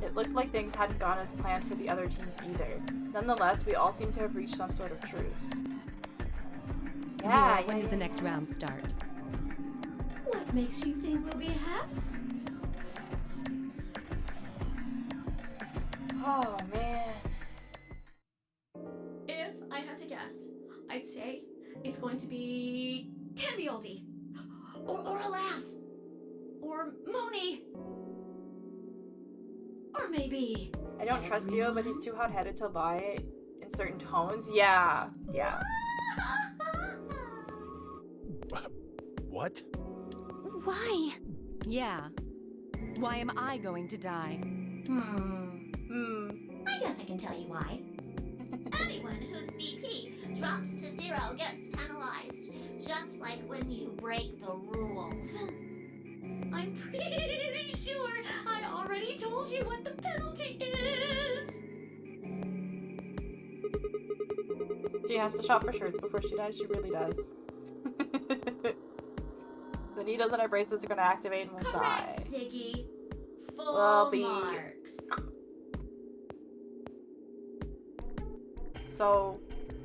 It looked like things hadn't gone as planned for the other teams either. Nonetheless, we all seem to have reached some sort of truce. Zero, when does the next round start? What makes you think we'll be happy? Oh, man. If I had to guess, I'd say it's going to be Tenmyoji, or Alas, or Moni, or maybe. I don't trust you, but he's too hot-headed to lie in certain tones. Yeah. What? Why? Yeah. Why am I going to die? I guess I can tell you why. Anyone whose BP drops to 0 gets penalized, just like when you break the rules. I'm pretty sure I already told you what the penalty is. She has to shop for shirts before she dies. She really does. The needles in our bracelets are going to activate and we'll Correct, die. Ziggy. Full We'll be... marks. So,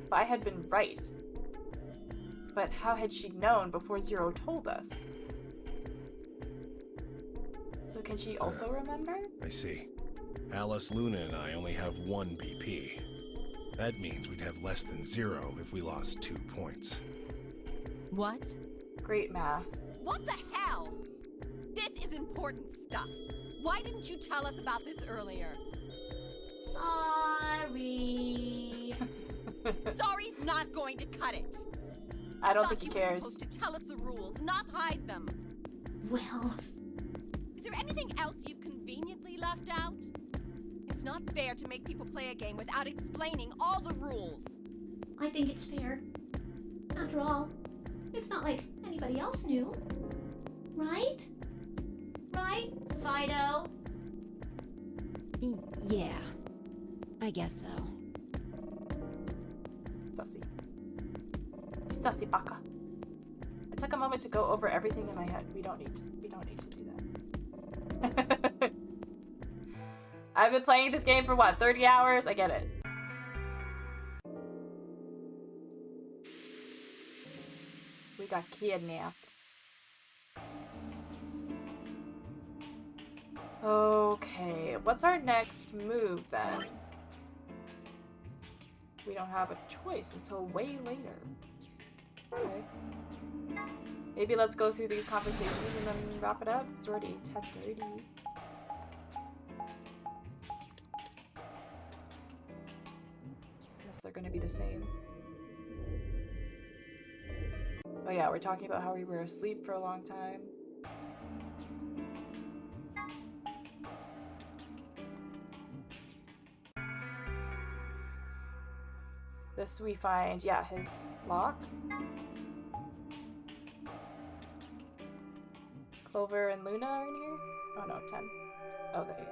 if I had been right, but how had she known before Zero told us? So can she also remember? I see. Alice, Luna, and I only have 1 BP. That means we'd have less than 0 if we lost 2 points. What? Great math. What the hell? This is important stuff. Why didn't you tell us about this earlier? Sorry. Sorry's not going to cut it. I don't thought think he you were cares. supposed to tell us the rules, not hide them. Well, Is there anything else you've conveniently left out? It's not fair to make people play a game without explaining all the rules. I think it's fair. After all, it's not like anybody else knew. Right? Right, Fido? Yeah, I guess so. Sussy. Sussy baka. I took a moment to go over everything in my head. We don't need to do that. I've been playing this game for what, 30 hours? I get it. We got kidnapped. Okay, what's our next move then? We don't have a choice until way later. Okay. Maybe let's go through these conversations and then wrap it up. It's already 10:30. Unless they're gonna be the same. Oh yeah, we're talking about how we were asleep for a long time. This we find, yeah, his lock. Clover and Luna are in here? Oh no, 10. Oh, there you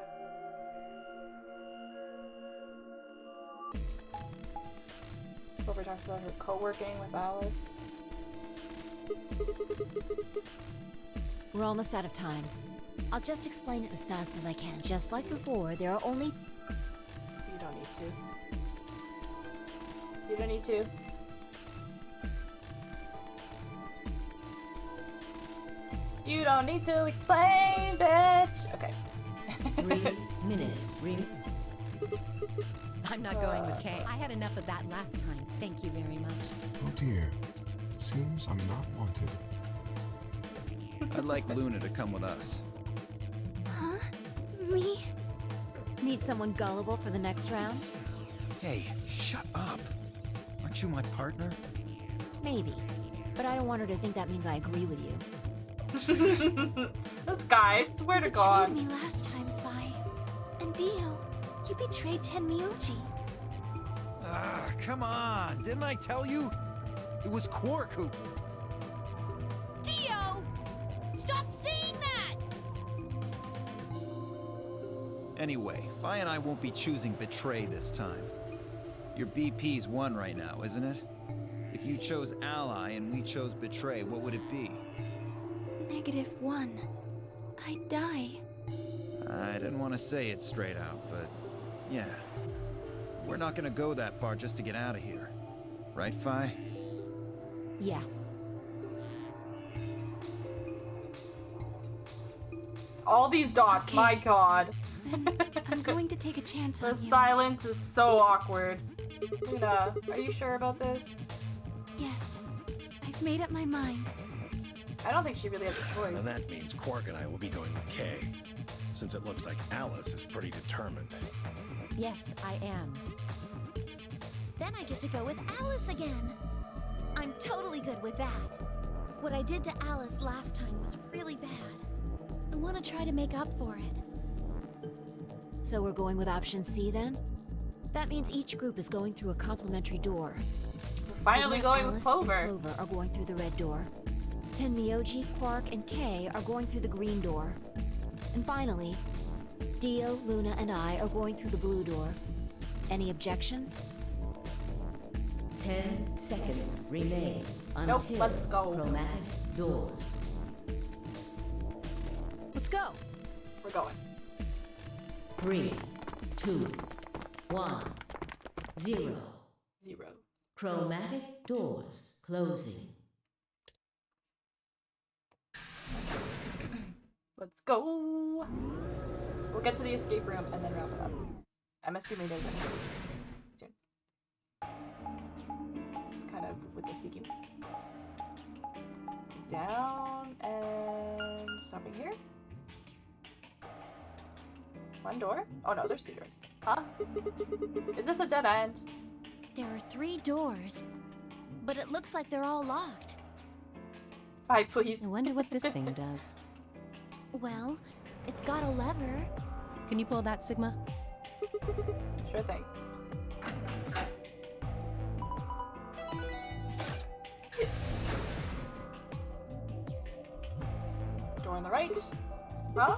go. Clover talks about her co-working with Alice. We're almost out of time. I'll just explain it as fast as I can. Just like before, there are only... You don't need to. You don't need to. You don't need to explain, bitch! Okay. 3 minutes. I'm not going with Kay. I had enough of that last time. Thank you very much. Oh dear. Seems I'm not wanted. I'd like Luna to come with us. Huh? Me? Need someone gullible for the next round? Hey, shut up. Aren't you my partner? Maybe. But I don't want her to think that means I agree with you. This guy, I swear to You God. betrayed me last time, Vi. And Dio, you betrayed Tenmyuji. Ah, come on. Didn't I tell you? It was Quark who... Dio! Stop saying that! Anyway, Vi and I won't be choosing Betray this time. Your BP's 1 right now, isn't it? If you chose Ally and we chose Betray, what would it be? -1. I'd die. I didn't want to say it straight out, but yeah. We're not gonna go that far just to get out of here. Right, Vi? Yeah. All these dots, Okay. my God. Then I'm going to take a chance The on you. silence is so awkward. Luna, are you sure about this? Yes. I've made up my mind. I don't think she really has a Now choice. that means Quark and I will be going with Kay, since it looks like Alice is pretty determined. Yes, I am. Then I get to go with Alice again. I'm totally good with that. What I did to Alice last time was really bad. I want to try to make up for it. So we're going with option C then? That means each group is going through a complementary door. Finally Sigma, going with Alice, Clover. and Clover are going through the red door. Tenmyuji, Quark, and Kay are going through the green door. And finally, Dio, Luna, and I are going through the blue door. Any objections? 10 seconds remain Nope, until let's go. chromatic doors. Let's go! We're going. 3, 2, 1, 0. 0. Chromatic doors closing. Let's go. We'll get to the escape room and then wrap it up. I'm assuming there's an escape soon. It's kind of with the thinking. Down and stopping here. One door? Oh no, there's 2 doors. Huh? Is this a dead end? There are 3 doors, but it looks like they're all locked. Bye, please. I wonder what this thing does. Well, it's got a lever. Can you pull that, Sigma? Sure thing. Door on the right. Huh?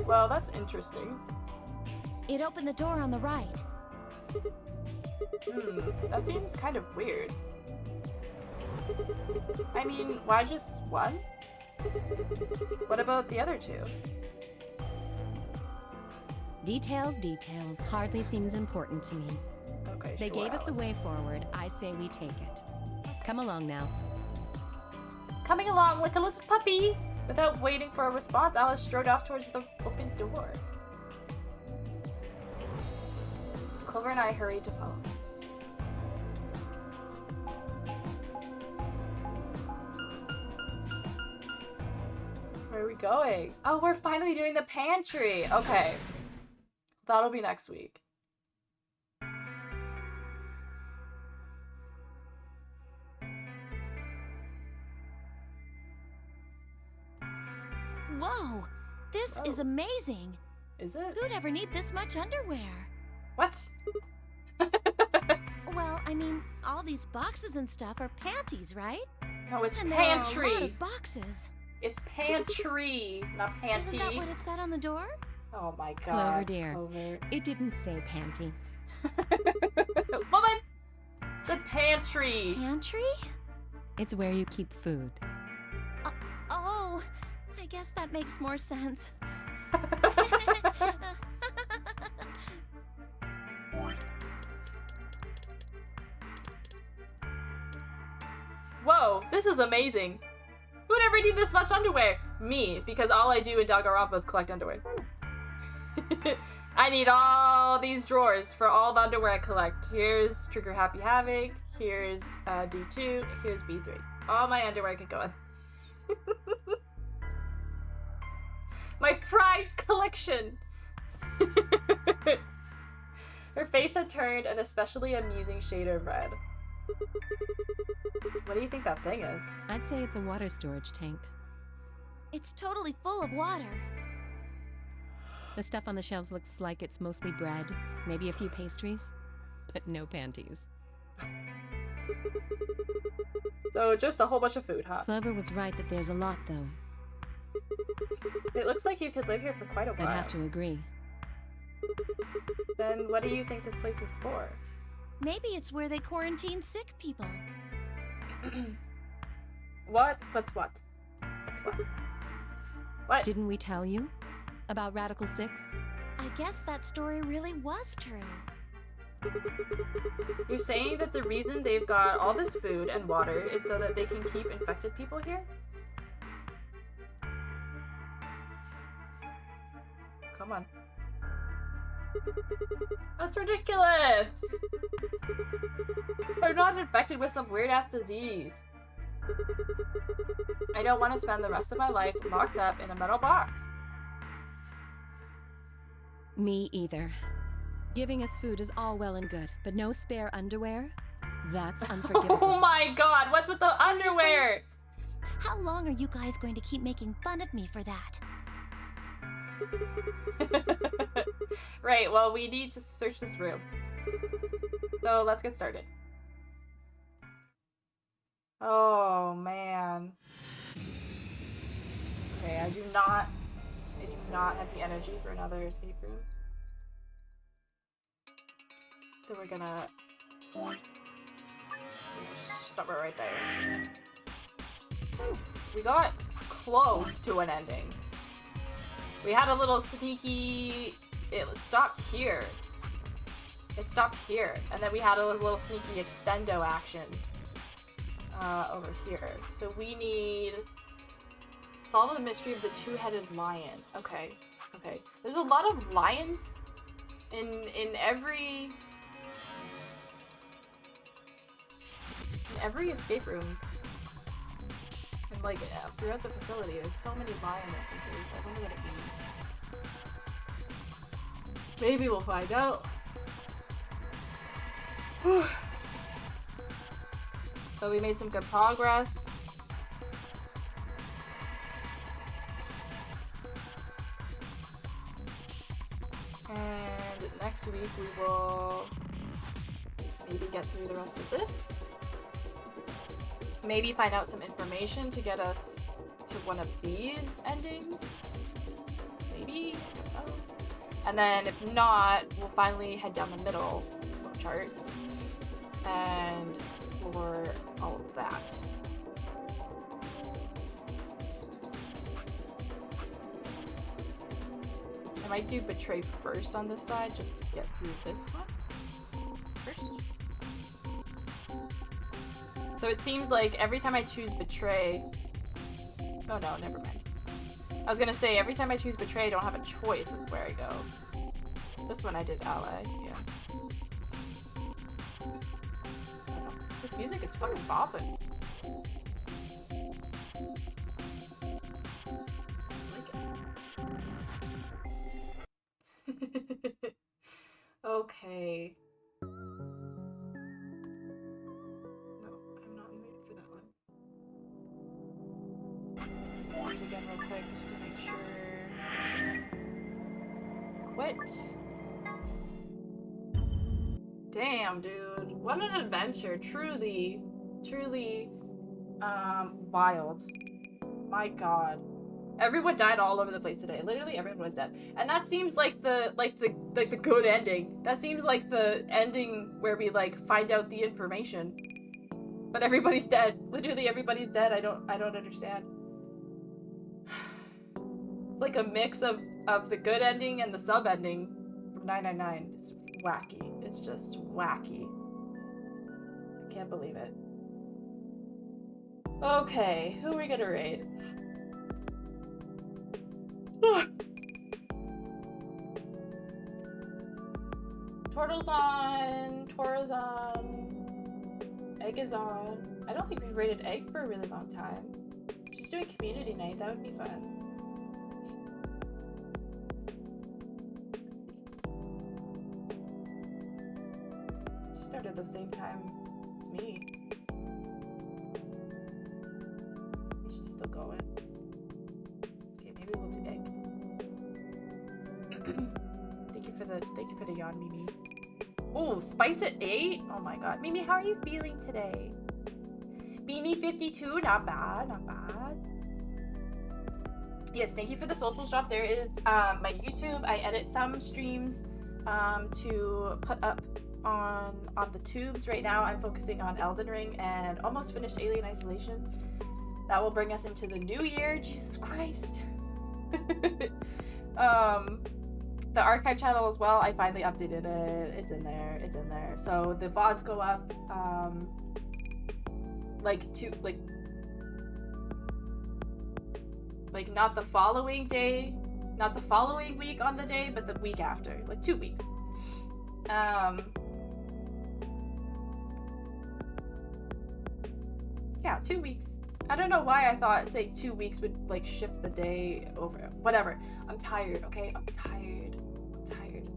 Well, that's interesting. It opened the door on the right. That seems kind of weird. I mean, why just one? What about the other 2? Details, details. Hardly seems important to me. Okay, They sure, gave us the Alice. way forward. I say we take it. Come along now. Coming along like a little puppy. Without waiting for a response, Alice strode off towards the open door. Clover and I hurried to follow. Where are we going? Oh, we're finally doing the pantry. Okay. That'll be next week. Whoa! This is Oh. amazing. Is it? Who'd ever need this much underwear? What? Well, I mean, all these boxes and stuff are panties, right? No, it's And there are a lot pantry. of boxes. It's pantry, not panty. Isn't that what it said on the door? Oh my god. Clover, dear. Clover. It didn't say panty. Woman! It's a pantry. Pantry? It's where you keep food. Oh, I guess that makes more sense. Whoa, this is amazing. Who would ever need this much underwear? Me, because all I do in Danganronpa is collect underwear. I need all these drawers for all the underwear I collect. Here's Trigger Happy Havoc, here's D2, here's B3. All my underwear can go in. My prized collection! Her face had turned an especially amusing shade of red. What do you think that thing is? I'd say it's a water storage tank. It's totally full of water. The stuff on the shelves looks like it's mostly bread, maybe a few pastries, but no panties. So just a whole bunch of food, huh? Clover was right that there's a lot, though. It looks like you could live here for quite a while. I'd have to agree. Then what do you think this place is for? Maybe it's where they quarantine sick people. What? What's what? What's what? What? Didn't we tell you about Radical 6? I guess that story really was true. You're saying that the reason they've got all this food and water is so that they can keep infected people here? Come on. That's ridiculous! I'm not infected with some weird-ass disease. I don't want to spend the rest of my life locked up in a metal box. Me either. Giving us food is all well and good, but no spare underwear? That's unforgivable. Oh my god, what's with the Seriously? underwear? How long are you guys going to keep making fun of me for that? Right, well, we need to search this room. So let's get started. Oh man. Okay, I do not have the energy for another escape room. So we're gonna stop it right there. Whew, we got close to an ending. We had a little sneaky... It stopped here. It stopped here. And then we had a little sneaky extendo action over here. So we need... Solve the mystery of the two-headed lion. Okay. Okay. There's a lot of lions in every escape room. And like throughout the facility, there's so many lion references. I wonder what it means. Maybe we'll find out. Whew. So we made some good progress. And next week we will maybe get through the rest of this. Maybe find out some information to get us to one of these endings. Maybe? I don't know. And then if not, we'll finally head down the middle chart and explore all of that. I might do Betray first on this side just to get through this one first. So it seems like every time I choose Betray... Oh no, never mind. I was gonna say, every time I choose Betray, I don't have a choice of where I go. This one I did Ally, yeah. This music is fucking bopping. Okay. No, I'm not in the mood for that one. Save again real quick just to make sure. Quit. Damn, dude. What an adventure. Truly, truly, wild. My god. Everyone died all over the place today. Literally everyone was dead. And that seems like the good ending. That seems like the ending where we like find out the information. But everybody's dead. Literally everybody's dead. I don't understand. It's like a mix of the good ending and the sub ending from 999. It's wacky. It's just wacky. I can't believe it. Okay, who are we gonna raid? Turtle's on, Tora's on, Egg is on. I don't think we've rated Egg for a really long time. Just doing community night, that would be fun. around at the same time as me. She's still going. Okay, maybe we'll do egg. Thank you for the yawn, Mimi. Oh, spice at 8? Oh my god. Mimi, how are you feeling today? Beanie 52, not bad, not bad. Yes, thank you for the socials drop. There is my YouTube. I edit some streams to put up on the tubes right now. I'm focusing on Elden Ring and almost finished Alien Isolation. That will bring us into the new year. Jesus Christ. The archive channel as well, I finally updated it. It's in there. It's in there. So the VODs go up like not the following day, not the following week on the day, but the week after, like 2 weeks. Yeah, 2 weeks. I don't know why I thought saying 2 weeks would like shift the day over. Whatever. I'm tired, okay? I'm tired. I'm tired.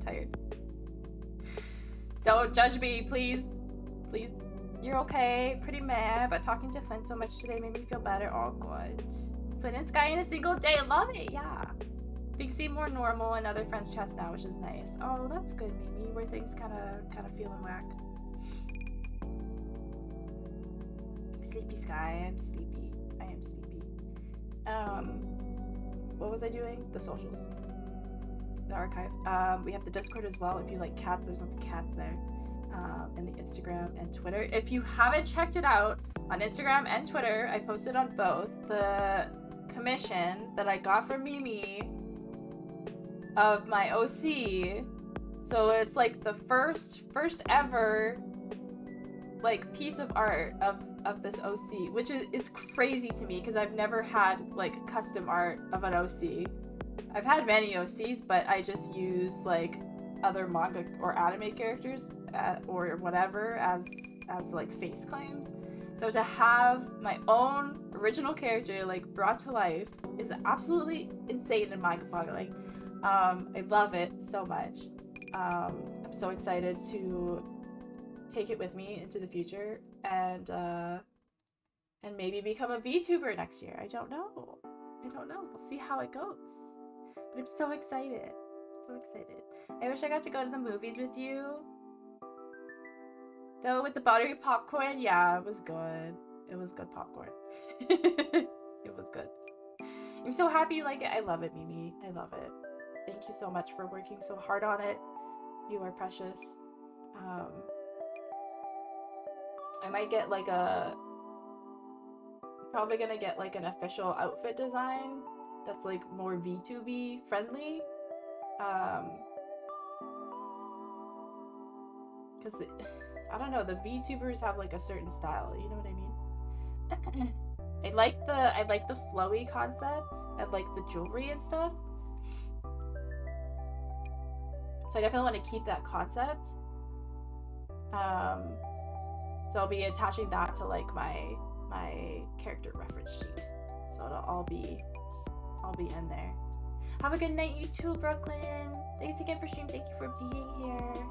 Tired. Don't judge me, please. Please. You're okay. Pretty mad, but talking to Flynn so much today made me feel better. Oh, good. Flynn and Sky in a single day. Love it, yeah. Things seem more normal in other friends' chats now, which is nice. Oh, that's good, Mimi. Where things kind of feeling whack. Sleepy Sky. I'm sleepy. I am sleepy. What was I doing? The socials. The archive. We have the Discord as well. If you like cats, there's lots of cats there. And the Instagram and Twitter. If you haven't checked it out on Instagram and Twitter, I posted on both the commission that I got from Mimi of my OC. So it's like the first ever like piece of art of this OC, which is crazy to me because I've never had like custom art of an OC. I've had many OCs, but I just use like other manga or anime characters or whatever as like face claims. So to have my own original character like brought to life is absolutely insane and mind-boggling. I love it so much. I'm so excited to take it with me into the future and maybe become a VTuber next year. I don't know. We'll see how it goes. But I'm so excited. So excited. I wish I got to go to the movies with you. Though with the buttery popcorn, yeah, it was good. It was good popcorn. It was good. I'm so happy you like it. I love it, Mimi. I love it. Thank you so much for working so hard on it. You are precious. I might get like probably gonna get like an official outfit design that's like more VTuber friendly. Because I don't know, the VTubers have like a certain style, you know what I mean? I like the flowy concept and like the jewelry and stuff. So I definitely want to keep that concept. So I'll be attaching that to like my character reference sheet. So it'll all be in there. Have a good night, you too, Brooklyn. Thanks again for streaming. Thank you for being here.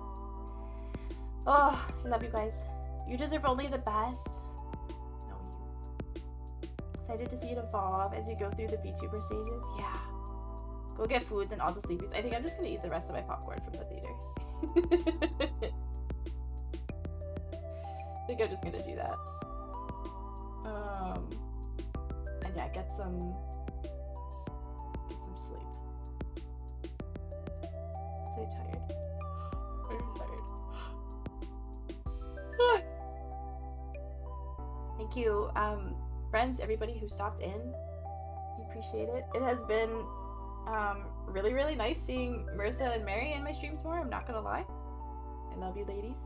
Oh, I love you guys. You deserve only the best. No, you. Excited to see it evolve as you go through the VTuber stages. Yeah. Go get foods and all the sleepies. I think I'm just gonna eat the rest of my popcorn from the theater. I think I'm just gonna do that. And yeah, get some sleep. So tired. I'm tired. Thank you, friends, everybody who stopped in. We appreciate it. It has been really, really nice seeing Marissa and Mary in my streams more. I'm not gonna lie. I love you, ladies.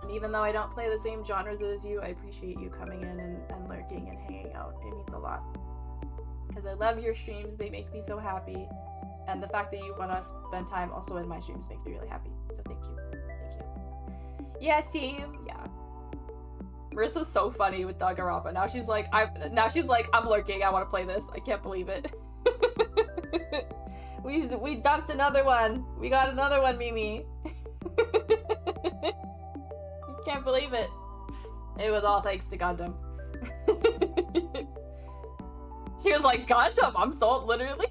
And even though I don't play the same genres as you, I appreciate you coming in and lurking and hanging out. It means a lot. Because I love your streams. They make me so happy. And the fact that you want to spend time also in my streams makes me really happy. So thank you. Thank you. Yeah, same. Yeah. Marissa's so funny with Danganronpa. Now she's like, I'm lurking. I want to play this. I can't believe it. We dumped another one. We got another one, Mimi. Can't believe it. It was all thanks to Gundam. She was like, Gundam, I'm sold, literally.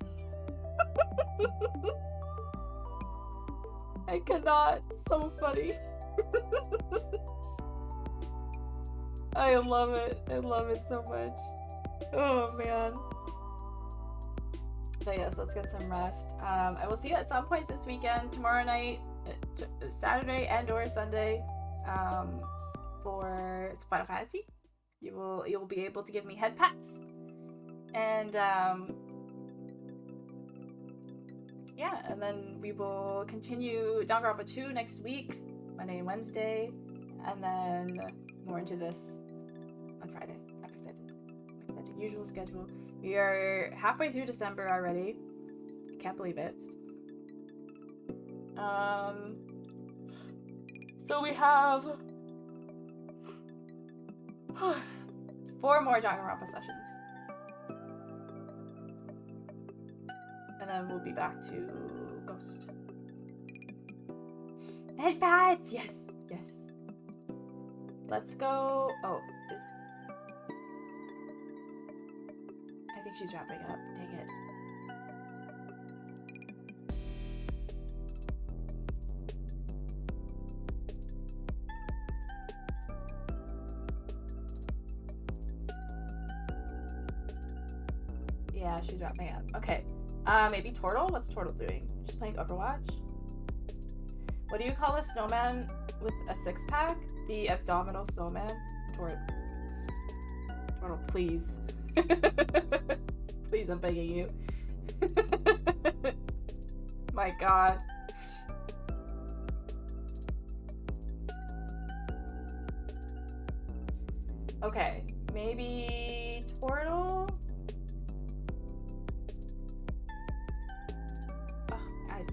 I cannot. So funny. I love it. I love it so much. Oh man. But yes, let's get some rest. I will see you at some point this weekend, tomorrow night, Saturday and or Sunday, for Final Fantasy. You'll be able to give me head pats. And yeah, and then we will continue Danganronpa 2 next week, Monday and Wednesday, and then more into this on Friday. I'm excited. Usual schedule. We are halfway through December already. I can't believe it. So we have 4 more Danganronpa sessions. And then we'll be back to Ghost. Head pads! Yes, yes. Let's go. Oh, I think she's wrapping up. Dang it. Yeah, she's wrapping up. Okay. Maybe Tortle? What's Tortle doing? She's playing Overwatch? What do you call a snowman with a 6-pack? The abdominal snowman? Tortle, please. Please, I'm begging you. My god. Okay, maybe Tortle? Oh, guys.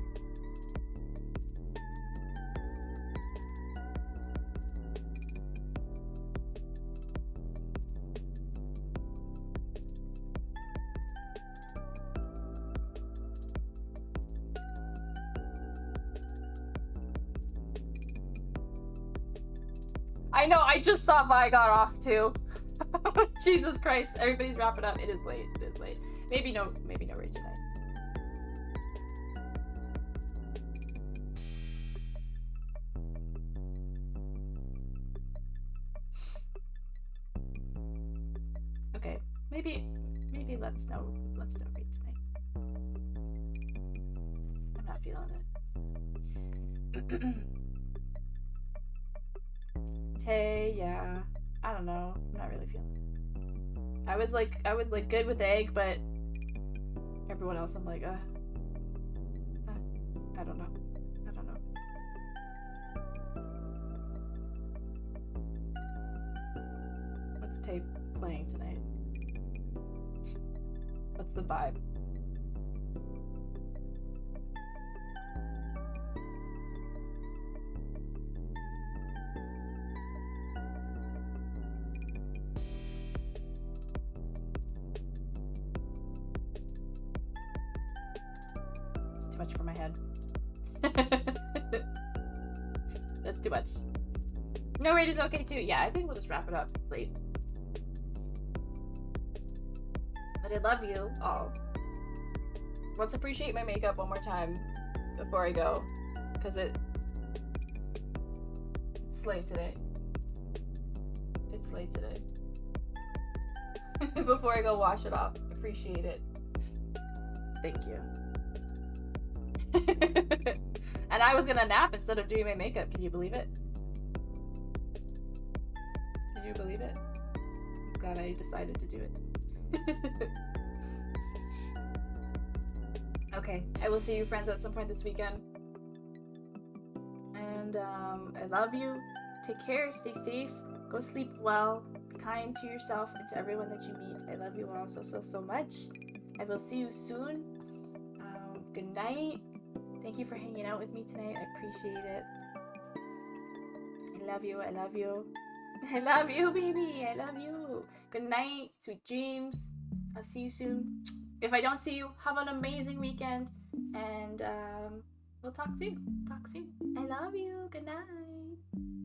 I know, I just saw Vi got off too. Jesus Christ, everybody's wrapping up. It is late, it is late. Maybe no rage tonight. Okay, maybe let's no rage tonight. I'm not feeling it. Tay, yeah. I don't know. I'm not really feeling it. I was like good with egg, but everyone else I'm like, I don't know. I don't know. What's Tay playing tonight? What's the vibe? Too much for my head. That's too much. No raid is okay too. Yeah, I think we'll just wrap it up late. But I love you all. Let's appreciate my makeup one more time before I go, because it's late today. It's late today. Before I go wash it off. Appreciate it. Thank you. And I was gonna nap instead of doing my makeup. Can you believe it? Can you believe it? I'm glad I decided to do it. Okay, I will see you friends at some point this weekend. And I love you. Take care, stay safe, go sleep well, be kind to yourself and to everyone that you meet. I love you all so much. I will see you soon. Good night. Thank you for hanging out with me tonight. I appreciate it. I love you. I love you. I love you, baby. I love you. Good night. Sweet dreams. I'll see you soon. if I don't see you, have an amazing weekend, and we'll talk soon. I love you. Good night.